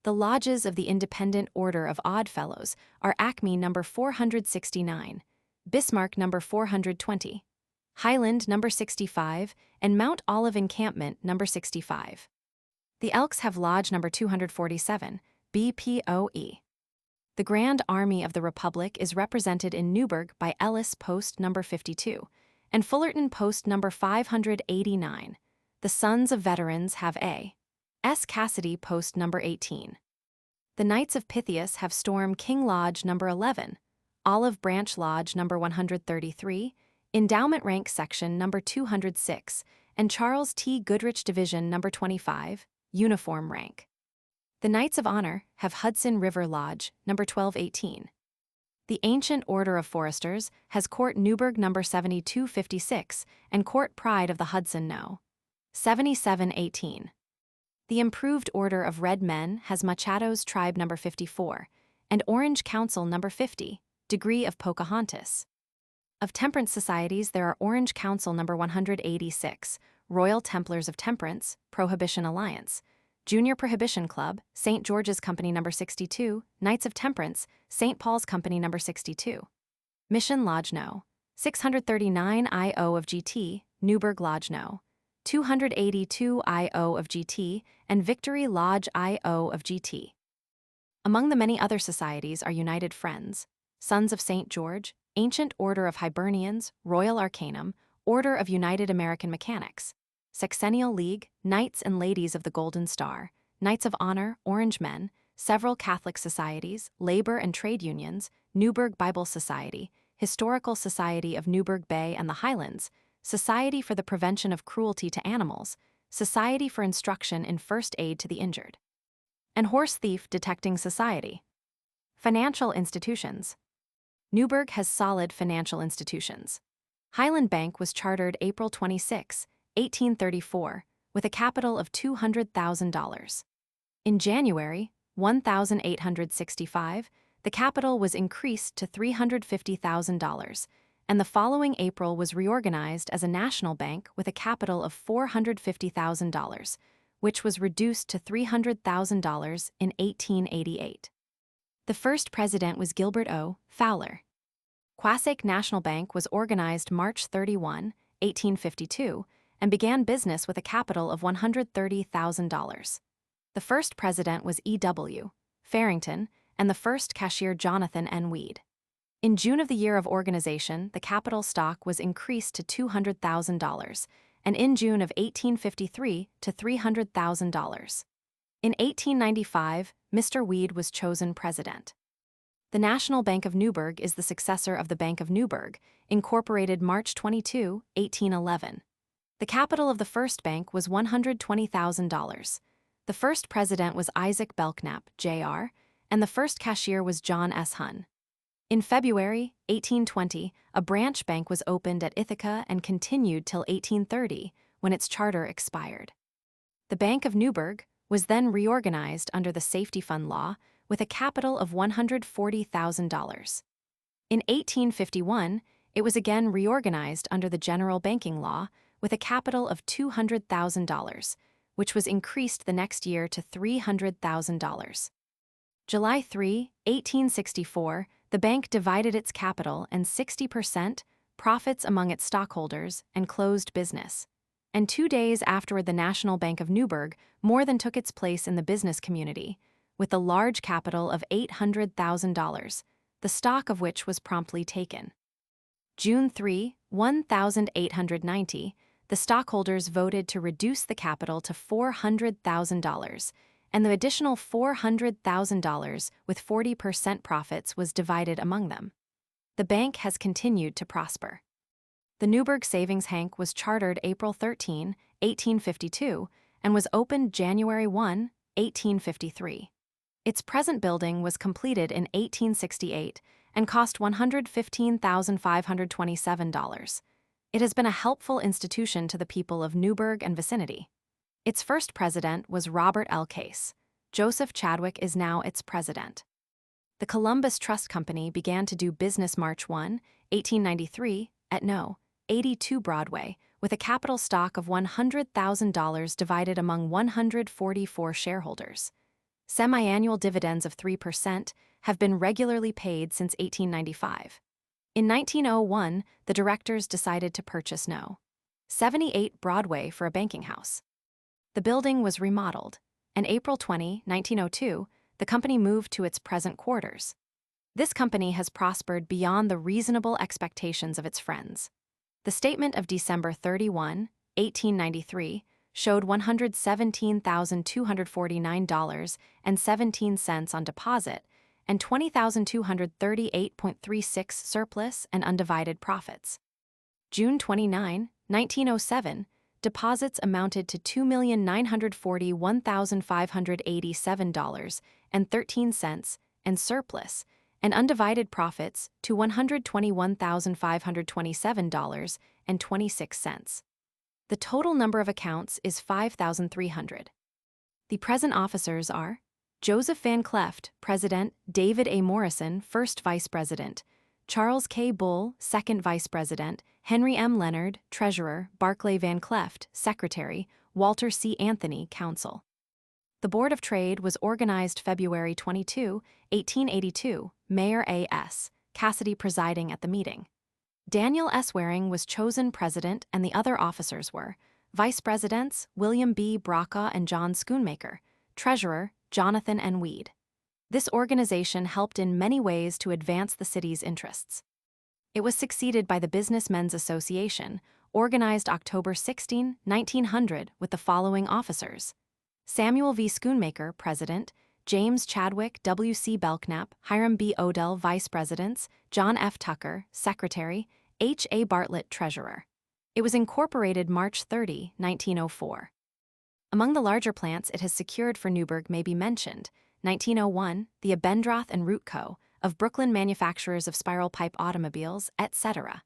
The lodges of the Independent Order of Odd Fellows are Acme No. 469, Bismarck No. 420, Highland No. 65, and Mount Olive Encampment No. 65. The Elks have Lodge No. 247, BPOE. The Grand Army of the Republic is represented in Newburgh by Ellis Post No. 52 and Fullerton Post No. 589. The Sons of Veterans have A. S. Cassidy Post No. 18. The Knights of Pythias have Storm King Lodge No. 11, Olive Branch Lodge No. 133, Endowment Rank Section No. 206, and Charles T. Goodrich Division No. 25, Uniform Rank. The Knights of Honor have Hudson River Lodge No. 1218. The Ancient Order of Foresters has Court Newburgh No. 7256 and Court Pride of the Hudson No. 7718. The Improved Order of Red Men has Machado's Tribe No. 54 and Orange Council No. 50, Degree of Pocahontas. Of temperance societies, there are Orange Council No. 186, Royal Templars of Temperance, Prohibition Alliance, Junior Prohibition Club, St. George's Company No. 62, Knights of Temperance, St. Paul's Company No. 62. Mission Lodge No. 639 I.O. of GT, Newburgh Lodge No. 282 I.O. of GT, and Victory Lodge I.O. of GT. Among the many other societies are United Friends, Sons of St. George, Ancient Order of Hibernians, Royal Arcanum, Order of United American Mechanics, Sexennial League, Knights and Ladies of the Golden Star, Knights of Honor, Orange Men, several Catholic societies, labor and trade unions, Newburgh Bible Society, Historical Society of Newburgh Bay and the Highlands, Society for the Prevention of Cruelty to Animals, Society for Instruction in First Aid to the Injured, and Horse Thief Detecting Society. Financial institutions. Newburgh has solid financial institutions. Highland Bank was chartered April 26, 1834, with a capital of $200,000. In January 1865, the capital was increased to $350,000, and the following April was reorganized as a national bank with a capital of $450,000, which was reduced to $300,000 in 1888. The first president was Gilbert O. Fowler. Quasac National Bank was organized March 31, 1852, and began business with a capital of $130,000. The first president was E.W. Farrington, and the first cashier Jonathan N. Weed. In June of the year of organization, the capital stock was increased to $200,000, and in June of 1853 to $300,000. In 1895, Mr. Weed was chosen president. The National Bank of Newburgh is the successor of the Bank of Newburgh, incorporated March 22, 1811. The capital of the first bank was $120,000. The first president was Isaac Belknap, Jr., and the first cashier was John S. Hunn. In February 1820, a branch bank was opened at Ithaca and continued till 1830, when its charter expired. The Bank of Newburgh was then reorganized under the Safety Fund Law with a capital of $140,000. In 1851, it was again reorganized under the General Banking Law with a capital of $200,000, which was increased the next year to $300,000. July 3, 1864, the bank divided its capital and 60% profits among its stockholders and closed business. And 2 days afterward, the National Bank of Newburgh more than took its place in the business community, with a large capital of $800,000, the stock of which was promptly taken. June 3, 1890, the stockholders voted to reduce the capital to $400,000, and the additional $400,000 with 40% profits was divided among them. The bank has continued to prosper. The Newburgh Savings Bank was chartered April 13, 1852, and was opened January 1, 1853. Its present building was completed in 1868 and cost $115,527. It has been a helpful institution to the people of Newburgh and vicinity. Its first president was Robert L. Case. Joseph Chadwick is now its president. The Columbus Trust Company began to do business March 1, 1893, at No. 82 Broadway, with a capital stock of $100,000 divided among 144 shareholders. Semi-annual dividends of 3% have been regularly paid since 1895. In 1901, the directors decided to purchase No. 78 Broadway for a banking house. The building was remodeled, and April 20, 1902, the company moved to its present quarters. This company has prospered beyond the reasonable expectations of its friends. The statement of December 31, 1893, showed $117,249.17 on deposit and $20,238.36 surplus and undivided profits. June 29, 1907, deposits amounted to $2,941,587.13 and surplus, and undivided profits to $121,527.26. The total number of accounts is 5,300. The present officers are Joseph Van Cleft, President; David A. Morrison, First Vice President; Charles K. Bull, Second Vice President; Henry M. Leonard, Treasurer; Barclay Van Cleft, Secretary; Walter C. Anthony, Counsel. The Board of Trade was organized February 22, 1882, Mayor A.S. Cassidy presiding at the meeting. Daniel S. Waring was chosen president, and the other officers were Vice Presidents William B. Braca and John Schoonmaker; Treasurer Jonathan N. Weed. This organization helped in many ways to advance the city's interests. It was succeeded by the Business Men's Association, organized October 16, 1900, with the following officers: Samuel V. Schoonmaker, President; James Chadwick, W. C. Belknap, Hiram B. Odell, Vice Presidents; John F. Tucker, Secretary; H. A. Bartlett, Treasurer. It was incorporated March 30, 1904. Among the larger plants it has secured for Newburgh may be mentioned: 1901, the Abendroth and Root Co., of Brooklyn, manufacturers of spiral pipe automobiles, etc.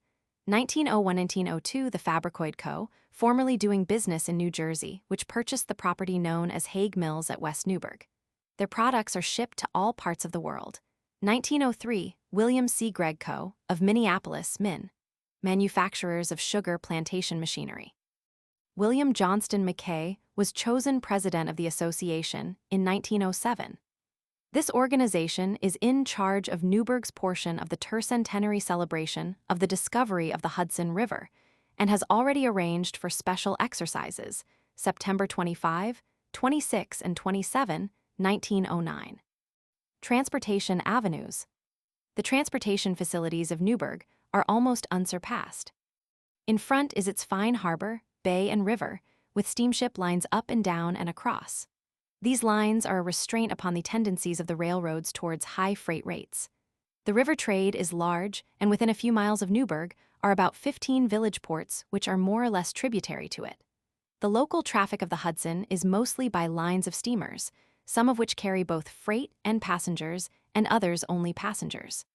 1901-1902, the Fabricoid Co., formerly doing business in New Jersey, which purchased the property known as Hague Mills at West Newburgh. Their products are shipped to all parts of the world. 1903, William C. Gregg Co., of Minneapolis, Minn., manufacturers of sugar plantation machinery. William Johnston Mackay was chosen president of the association in 1907. This organization is in charge of Newburgh's portion of the tercentenary celebration of the discovery of the Hudson River, and has already arranged for special exercises, September 25, 26, and 27, 1909. Transportation avenues. The transportation facilities of Newburgh are almost unsurpassed. In front is its fine harbor, bay, and river, with steamship lines up and down and across. These lines are a restraint upon the tendencies of the railroads towards high freight rates. The river trade is large, and within a few miles of Newburgh are about 15 village ports which are more or less tributary to it. The local traffic of the Hudson is mostly by lines of steamers, some of which carry both freight and passengers, and others only passengers.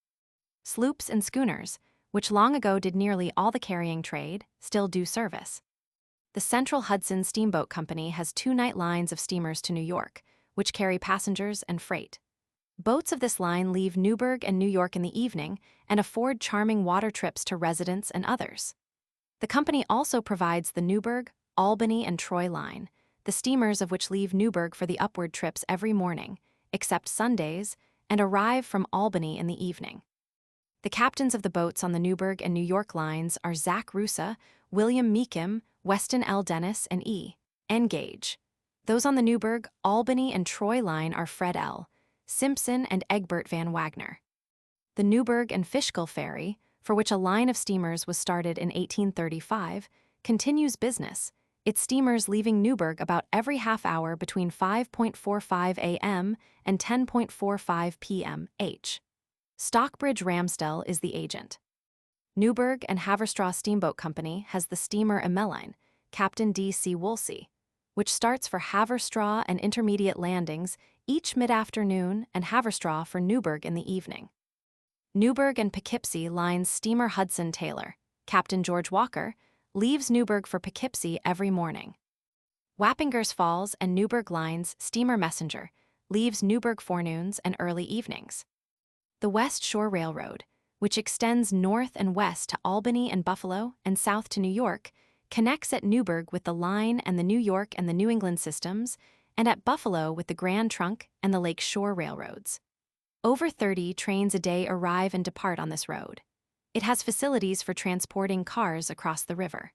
Sloops and schooners, which long ago did nearly all the carrying trade, still do service. The Central Hudson Steamboat Company has 2 night lines of steamers to New York, which carry passengers and freight. Boats of this line leave Newburgh and New York in the evening and afford charming water trips to residents and others. The company also provides the Newburgh, Albany, and Troy line, the steamers of which leave Newburgh for the upward trips every morning, except Sundays, and arrive from Albany in the evening. The captains of the boats on the Newburgh and New York lines are Zach Russa, William Meekim, Weston L. Dennis, and E. N. Gage. Those on the Newburgh, Albany, and Troy line are Fred L. Simpson and Egbert Van Wagner. The Newburgh and Fishkill Ferry, for which a line of steamers was started in 1835, continues business, its steamers leaving Newburgh about every half hour between 5:45 a.m. and 10:45 p.m. h. Stockbridge Ramsdell is the agent. Newburgh and Haverstraw Steamboat Company has the steamer Emmeline, Captain D.C. Woolsey, which starts for Haverstraw and intermediate landings each mid-afternoon and Haverstraw for Newburgh in the evening. Newburgh and Poughkeepsie lines steamer Hudson Taylor, Captain George Walker, leaves Newburgh for Poughkeepsie every morning. Wappingers Falls and Newburgh lines steamer Messenger leaves Newburgh forenoons and early evenings. The West Shore Railroad, which extends north and west to Albany and Buffalo and south to New York, connects at Newburgh with the Line and the New York and the New England systems, and at Buffalo with the Grand Trunk and the Lake Shore Railroads. Over 30 trains a day arrive and depart on this road. It has facilities for transporting cars across the river.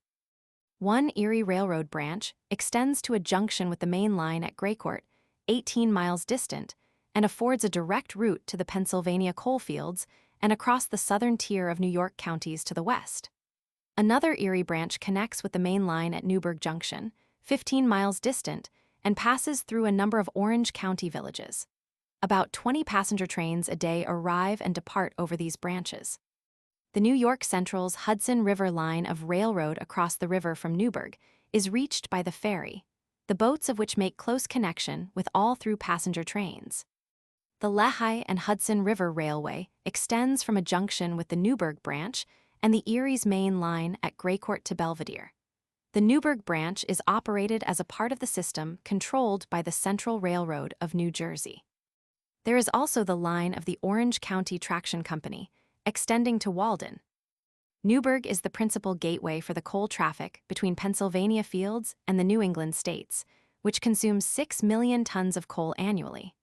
One Erie Railroad branch extends to a junction with the main line at Greycourt, 18 miles distant, and affords a direct route to the Pennsylvania coalfields and across the southern tier of New York counties to the west. Another Erie branch connects with the main line at Newburgh Junction, 15 miles distant, and passes through a number of Orange County villages. About 20 passenger trains a day arrive and depart over these branches. The New York Central's Hudson River line of railroad across the river from Newburgh is reached by the ferry, the boats of which make close connection with all through passenger trains. The Lehigh and Hudson River Railway extends from a junction with the Newburgh branch and the Erie's main line at Greycourt to Belvedere. The Newburgh branch is operated as a part of the system controlled by the Central Railroad of New Jersey. There is also the line of the Orange County Traction Company, extending to Walden. Newburgh is the principal gateway for the coal traffic between Pennsylvania fields and the New England states, which consumes 6 million tons of coal annually.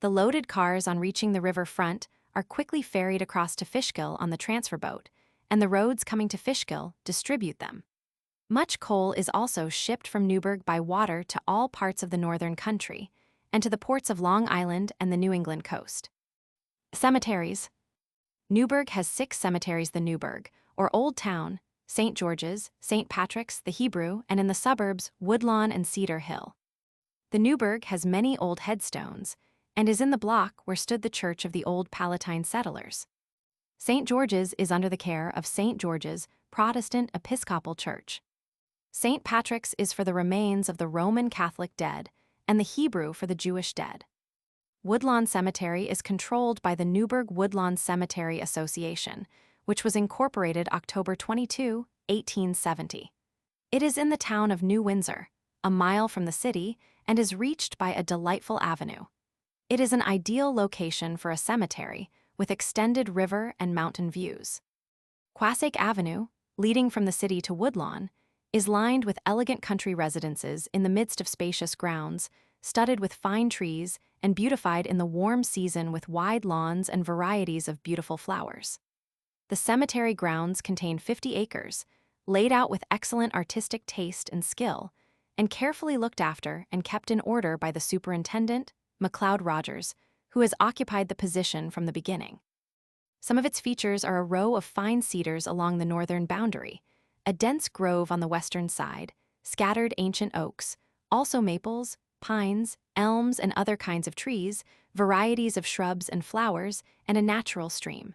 The loaded cars on reaching the river front are quickly ferried across to Fishkill on the transfer boat, and the roads coming to Fishkill distribute them. Much coal is also shipped from Newburgh by water to all parts of the northern country, and to the ports of Long Island and the New England coast. Cemeteries. Newburgh has 6 cemeteries: the Newburgh, or Old Town, St. George's, St. Patrick's, the Hebrew, and in the suburbs, Woodlawn and Cedar Hill. The Newburgh has many old headstones, and is in the block where stood the church of the old Palatine settlers. St. George's is under the care of St. George's Protestant Episcopal Church. St. Patrick's is for the remains of the Roman Catholic dead, and the Hebrew for the Jewish dead. Woodlawn Cemetery is controlled by the Newburgh Woodlawn Cemetery Association, which was incorporated October 22, 1870. It is in the town of New Windsor, a mile from the city, and is reached by a delightful avenue. It is an ideal location for a cemetery with extended river and mountain views. Quasack Avenue, leading from the city to Woodlawn, is lined with elegant country residences in the midst of spacious grounds, studded with fine trees and beautified in the warm season with wide lawns and varieties of beautiful flowers. The cemetery grounds contain 50 acres, laid out with excellent artistic taste and skill, and carefully looked after and kept in order by the superintendent, McLeod Rogers, who has occupied the position from the beginning. Some of its features are a row of fine cedars along the northern boundary, a dense grove on the western side, scattered ancient oaks, also maples, pines, elms, and other kinds of trees, varieties of shrubs and flowers, and a natural stream.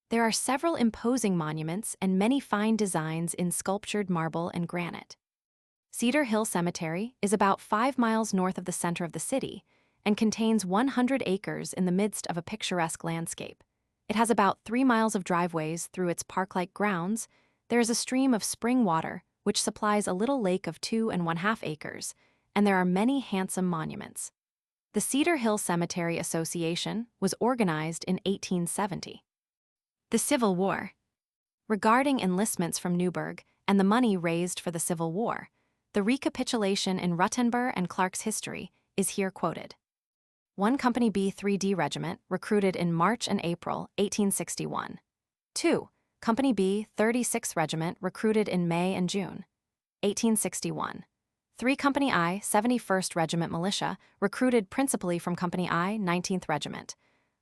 There are several imposing monuments and many fine designs in sculptured marble and granite. Cedar Hill Cemetery is about 5 miles north of the center of the city and contains 100 acres in the midst of a picturesque landscape. It has about 3 miles of driveways through its park-like grounds. There is a stream of spring water, which supplies a little lake of 2½ acres, and there are many handsome monuments. The Cedar Hill Cemetery Association was organized in 1870. The Civil War. Regarding enlistments from Newburgh and the money raised for the Civil War, the recapitulation in Ruttenbur and Clark's history is here quoted. 1 Company B 3D Regiment recruited in March and April 1861. 2. Company B 36th Regiment recruited in May and June 1861. 3 Company I 71st Regiment Militia recruited principally from Company I 19th Regiment.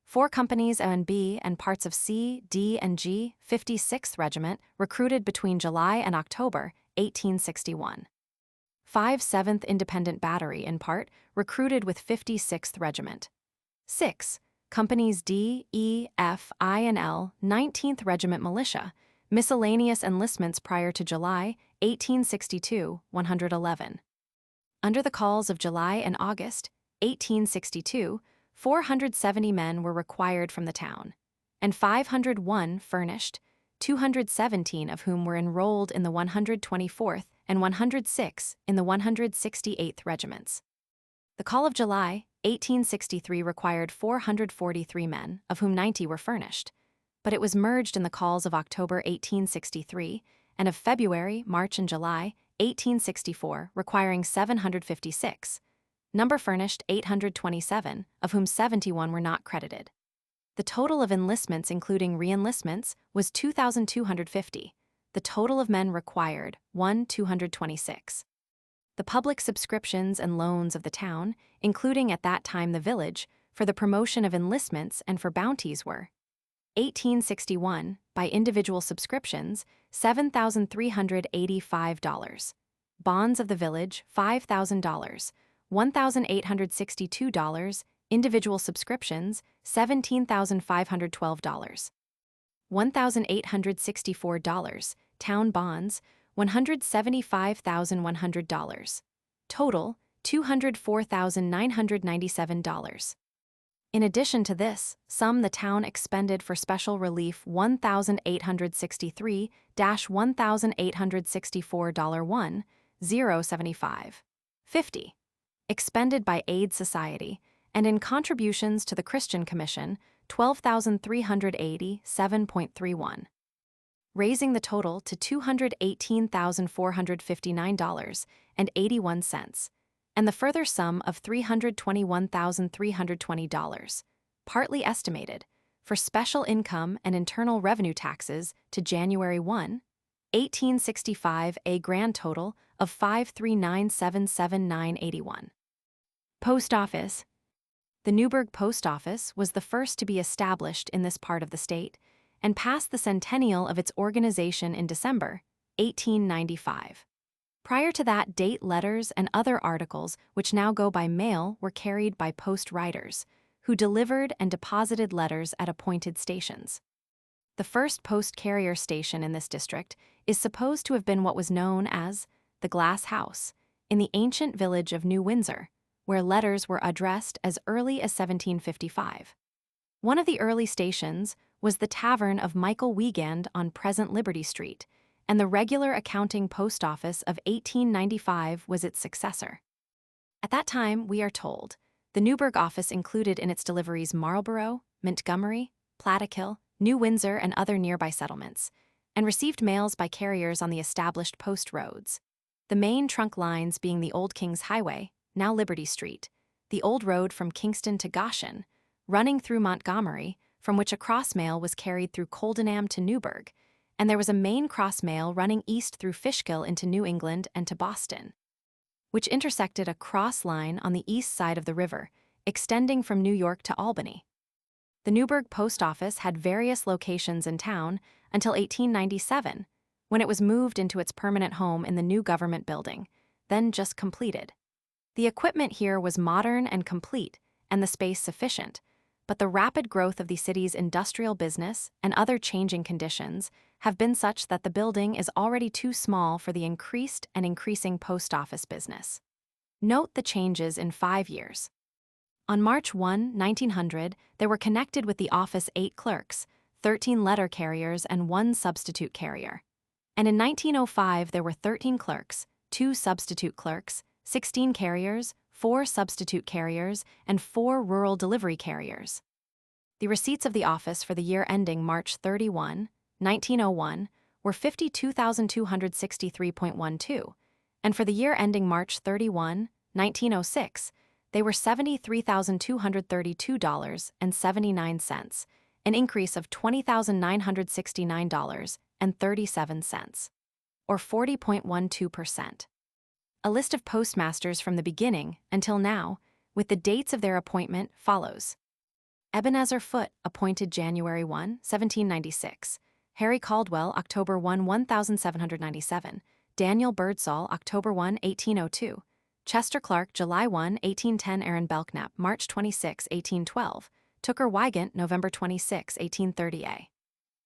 4 companies A and B and parts of C, D, and G 56th Regiment recruited between July and October 1861. 5 7th Independent Battery in part recruited with 56th Regiment. 6. Companies D, E, F, I, and L 19th Regiment Militia, miscellaneous enlistments prior to July 1862 111. Under the calls of July and August 1862, 470 men were required from the town, and 501 furnished, 217 of whom were enrolled in the 124th and 106 in the 168th Regiments. The call of July 1863 required 443 men, of whom 90 were furnished, but it was merged in the calls of October 1863 and of February, March, and July 1864, requiring 756. Number furnished 827, of whom 71 were not credited. The total of enlistments including re-enlistments was 2,250. The total of men required 1,226. The public subscriptions and loans of the town, including at that time the village, for the promotion of enlistments and for bounties were 1861, by individual subscriptions, $7,385. Bonds of the village, $5,000. $1,862, individual subscriptions, $17,512. $1,864, town bonds, $175,100. Total, $204,997. In addition to this, sum the town expended for special relief $1,863-$1,864 $1,075. 50. Expended by Aid Society, and in contributions to the Christian Commission, $12,387.31. Raising the total to $218,459.81, and the further sum of $321,320, partly estimated, for special income and internal revenue taxes to January 1, 1865, a grand total of $539,779.81. Post Office. The Newburgh Post Office was the first to be established in this part of the state and passed the centennial of its organization in December 1895. Prior to that date, letters and other articles which now go by mail were carried by post riders, who delivered and deposited letters at appointed stations. The first post carrier station in this district is supposed to have been what was known as the Glass House, in the ancient village of New Windsor, where letters were addressed as early as 1755. One of the early stations was the Tavern of Michael Wiegand on present Liberty Street, and the regular accounting post office of 1895 was its successor. At that time, we are told, the Newburgh office included in its deliveries Marlborough, Montgomery, Plattekill, New Windsor, and other nearby settlements, and received mails by carriers on the established post roads. The main trunk lines being the Old King's Highway, now Liberty Street, the old road from Kingston to Goshen, running through Montgomery, from which a cross mail was carried through Coldenham to Newburgh, and there was a main cross mail running east through Fishkill into New England and to Boston, which intersected a cross line on the east side of the river, extending from New York to Albany. The Newburgh Post Office had various locations in town until 1897, when it was moved into its permanent home in the new government building, then just completed. The equipment here was modern and complete, and the space sufficient, but the rapid growth of the city's industrial business and other changing conditions have been such that the building is already too small for the increased and increasing post office business. Note the changes in 5 years. On March 1, 1900, there were connected with the office 8 clerks, 13 letter carriers, and 1 substitute carrier. And in 1905, there were 13 clerks, 2 substitute clerks, 16 carriers, 4 substitute carriers, and 4 rural delivery carriers. The receipts of the office for the year ending March 31, 1901, were $52,263.12, and for the year ending March 31, 1906, they were $73,232.79, an increase of $20,969.37, or 40.12%. A list of postmasters from the beginning until now, with the dates of their appointment, follows. Ebenezer Foote, appointed January 1, 1796. Harry Caldwell, October 1, 1797. Daniel Birdsall, October 1, 1802. Chester Clark, July 1, 1810. Aaron Belknap, March 26, 1812. Tooker Wygant, November 26, 1830.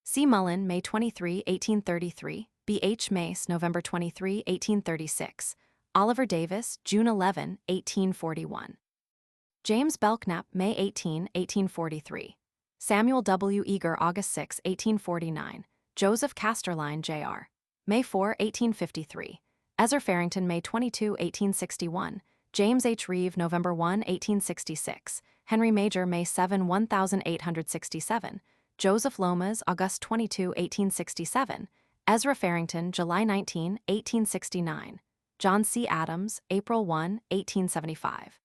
C. Mullen, May 23, 1833. B. H. Mace, November 23, 1836. Oliver Davis, June 11, 1841. James Belknap, May 18, 1843. Samuel W. Eager, August 6, 1849. Joseph Casterline, Jr. May 4, 1853. Ezra Farrington, May 22, 1861. James H. Reeve, November 1, 1866. Henry Major, May 7, 1867. Joseph Lomas, August 22, 1867. Ezra Farrington, July 19, 1869. John C. Adams, April 1, 1875.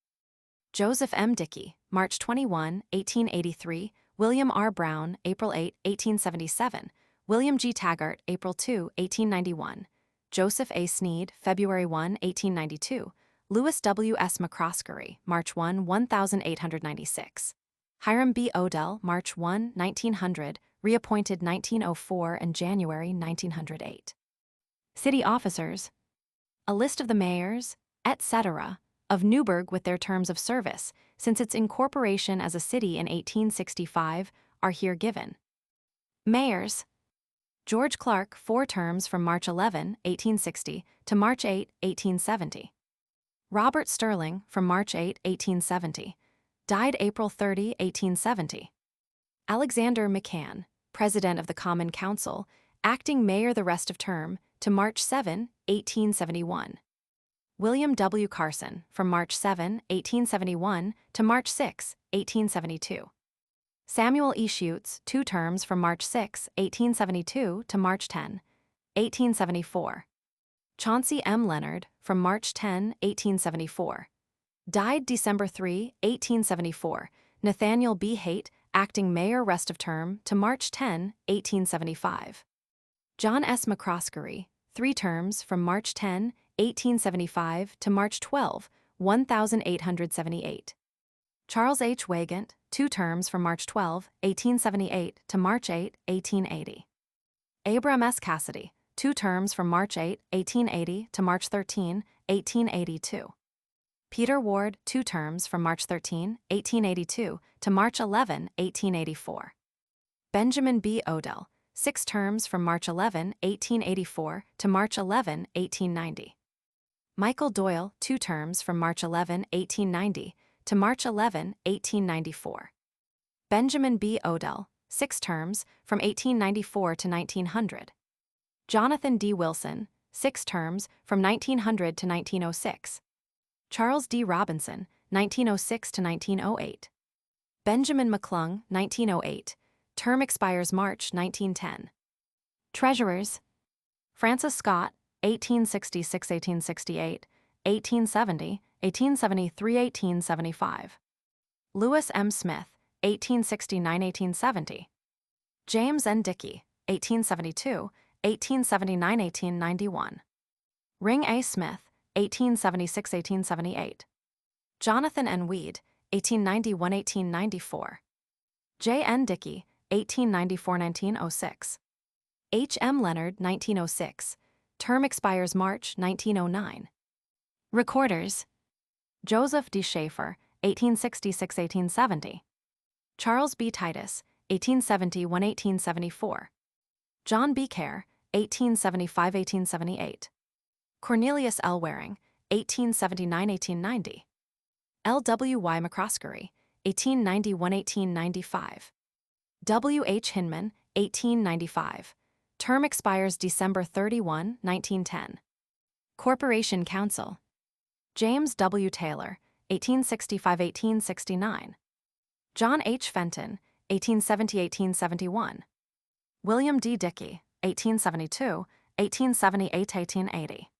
Joseph M. Dickey, March 21, 1883. William R. Brown, April 8, 1877. William G. Taggart, April 2, 1891. Joseph A. Sneed, February 1, 1892. Louis W. S. McCroskey, March 1, 1896. Hiram B. Odell, March 1, 1900, reappointed 1904 and January 1908. City officers. A list of the mayors, etc., of Newburgh with their terms of service, since its incorporation as a city in 1865, are here given. Mayors. George Clark, 4 terms from March 11, 1860 to March 8, 1870. Robert Sterling, from March 8, 1870. Died April 30, 1870. Alexander McCann, President of the Common Council, acting mayor the rest of term, to March 7, 1871. William W. Carson, from March 7, 1871 to March 6, 1872. Samuel E. Schutz, 2 terms from March 6, 1872 to March 10, 1874. Chauncey M. Leonard, from March 10, 1874. Died December 3, 1874. Nathaniel B. Haight, acting mayor rest of term, to March 10, 1875. John S. McCroskey, 3 terms from March 10, 1875 to March 12, 1878. Charles H. Wygant, 2 terms from March 12, 1878 to March 8, 1880. Abram S. Cassidy, 2 terms from March 8, 1880 to March 13, 1882. Peter Ward, 2 terms from March 13, 1882 to March 11, 1884. Benjamin B. Odell, 6 terms from March 11, 1884 to March 11, 1890. Michael Doyle, 2 terms from March 11, 1890 to March 11, 1894. Benjamin B. Odell, 6 terms from 1894 to 1900. Jonathan D. Wilson, 6 terms from 1900 to 1906. Charles D. Robinson, 1906 to 1908. Benjamin McClung, 1908. Term expires March 1910. Treasurers. Francis Scott, 1866-1868, 1870, 1873-1875. Lewis M. Smith, 1869-1870. James N. Dickey, 1872, 1879, 1891. Ring A. Smith, 1876, 1878. Jonathan N. Weed, 1891, 1894. J. N. Dickey, 1894, 1906. H. M. Leonard, 1906. Term expires March 1909. Recorders: Joseph D. Schaefer, 1866, 1870. Charles B. Titus, 1871, 1874. John B. Kerr, 1875, 1878. Cornelius L. Waring, 1879, 1890. L. W. Y. McCroskey, 1891, 1895. W. H. Hinman, 1895. Term expires December 31, 1910. Corporation Counsel: James W. Taylor, 1865, 1869. John H. Fenton, 1870, 1871. William D. Dickey, 1872, 1878, 1880.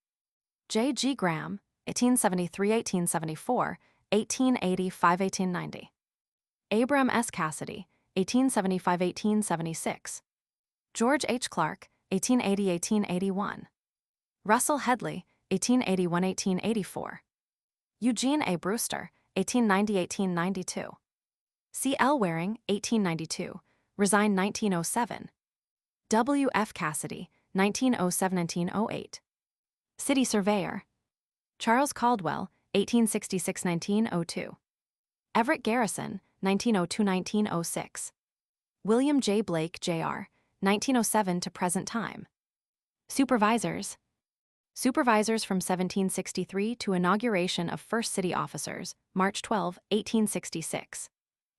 J. G. Graham, 1873, 1874, 1885, 1890. Abram S. Cassidy, 1875, 1876. George H. Clark, 1880, 1881. Russel Headley, 1881, 1884. Eugene A. Brewster, 1890, 1892. C. L. Waring, 1892, resigned 1907. W. F. Cassidy, 1907, 1908. City Surveyor: Charles Caldwell, 1866, 1902. Everett Garrison, 1902, 1906. William J. Blake, Jr., 1907 to present time. Supervisors: Supervisors from 1763 to inauguration of first city officers, March 12, 1866.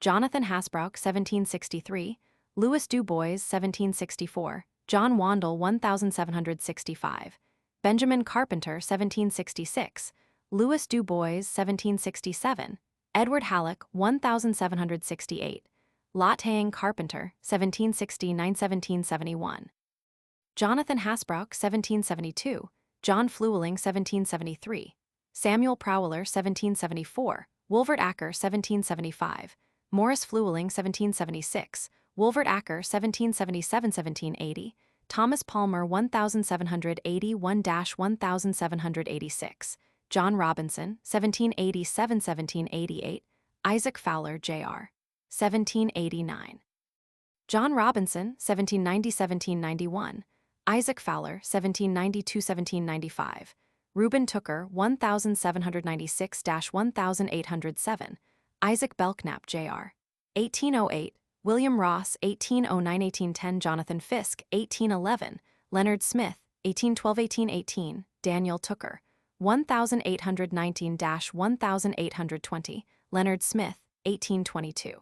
Jonathan Hasbrouck, 1763, Louis Du Bois, 1764, John Wandel, 1765, Benjamin Carpenter, 1766, Louis Du Bois, 1767, Edward Halleck, 1768, Lot-Haying Carpenter, 1769-1771. Jonathan Hasbrouck, 1772, John Flewelling, 1773, Samuel Prowler, 1774, Wolvert Acker, 1775, Morris Flewelling, 1776, Wolvert Acker, 1777-1780, Thomas Palmer, 1781-1786, John Robinson, 1787-1788, Isaac Fowler, Jr., 1789. John Robinson, 1790-1791, Isaac Fowler, 1792-1795, Reuben Tooker, 1796-1807, Isaac Belknap, Jr., 1808, William Ross, 1809-1810, Jonathan Fisk, 1811, Leonard Smith, 1812-1818, Daniel Tooker, 1819-1820, Leonard Smith, 1822.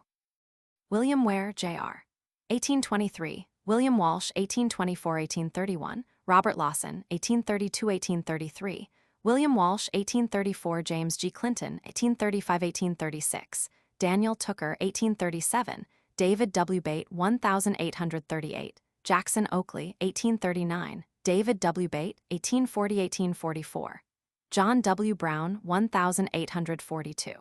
William Ware, Jr., 1823, William Walsh, 1824-1831, Robert Lawson, 1832-1833, William Walsh, 1834, James G. Clinton, 1835-1836, Daniel Tooker, 1837, David W. Bate, 1838, Jackson Oakley, 1839, David W. Bate, 1840-1844, John W. Brown, 1842.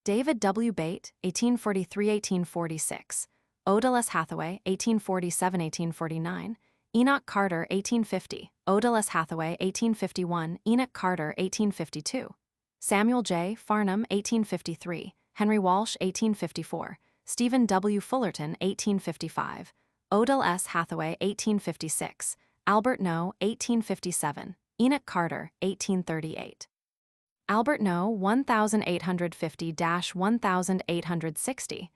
David W. Bate, 1843-1846, Odell S. Hathaway, 1847-1849, Enoch Carter, 1850, Odell S. Hathaway, 1851, Enoch Carter, 1852, Samuel J. Farnham, 1853, Henry Walsh, 1854, Stephen W. Fullerton, 1855, Odell S. Hathaway, 1856, Albert No, 1857, Enoch Carter, 1838. Albert No, 1850-1860,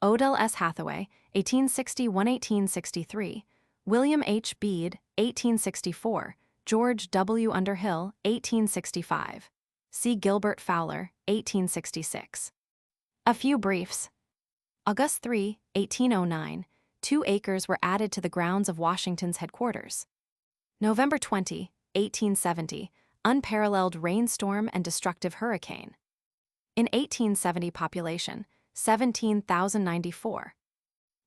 Odell S. Hathaway, 1861-1863, William H. Bede, 1864, George W. Underhill, 1865, C. Gilbert Fowler, 1866. A few briefs. August 3, 1809, 2 acres were added to the grounds of Washington's headquarters. November 20, 1870, unparalleled rainstorm and destructive hurricane. In 1870 population, 17,094.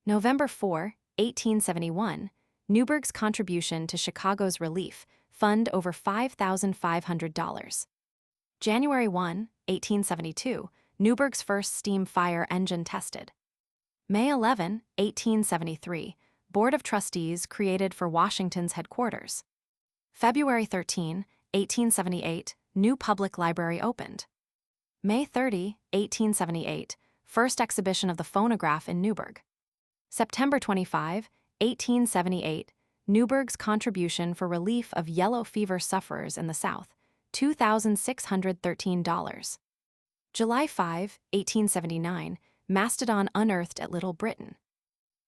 November 4, 1871, Newburgh's contribution to Chicago's relief fund over $5,500. January 1, 1872, Newburgh's first steam fire engine tested. May 11, 1873, Board of Trustees created for Washington's headquarters. February 13, 1878, new public library opened. May 30, 1878, first exhibition of the phonograph in Newburgh. September 25, 1878, Newburgh's contribution for relief of yellow fever sufferers in the South, $2,613. July 5, 1879, mastodon unearthed at Little Britain.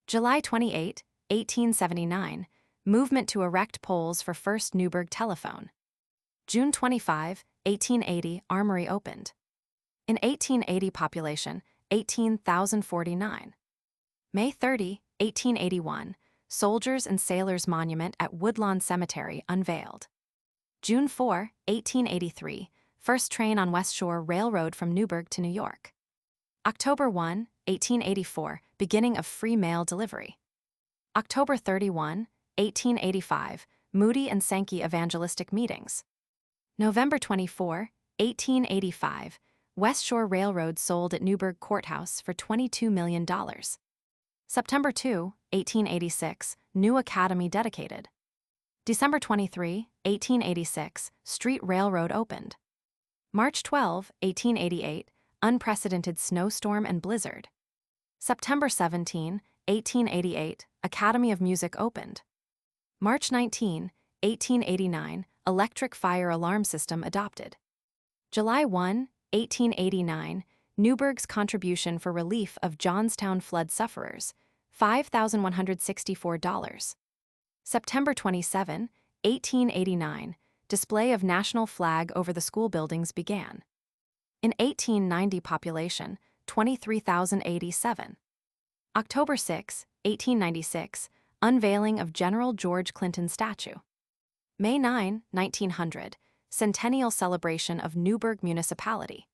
July 28, 1879, movement to erect poles for first Newburgh telephone. June 25, 1880, armory opened. In 1880 population, 18,049. May 30, 1881, Soldiers and Sailors Monument at Woodlawn Cemetery unveiled. June 4, 1883, first train on West Shore Railroad from Newburgh to New York. October 1, 1884, beginning of free mail delivery. October 31, 1885, Moody and Sankey evangelistic meetings. November 24, 1885, West Shore Railroad sold at Newburgh Courthouse for $22 million. September 2, 1886, new academy dedicated. December 23, 1886, street railroad opened. March 12, 1888, unprecedented snowstorm and blizzard. September 17, 1888, Academy of Music opened. March 19, 1889, electric fire alarm system adopted. July 1, 1889, Newburgh's contribution for relief of Johnstown flood sufferers, $5,164. September 27, 1889, display of national flag over the school buildings began. In 1890 population, 23,087. October 6, 1896, unveiling of General George Clinton statue. May 9, 1900, centennial celebration of Newburgh Municipality.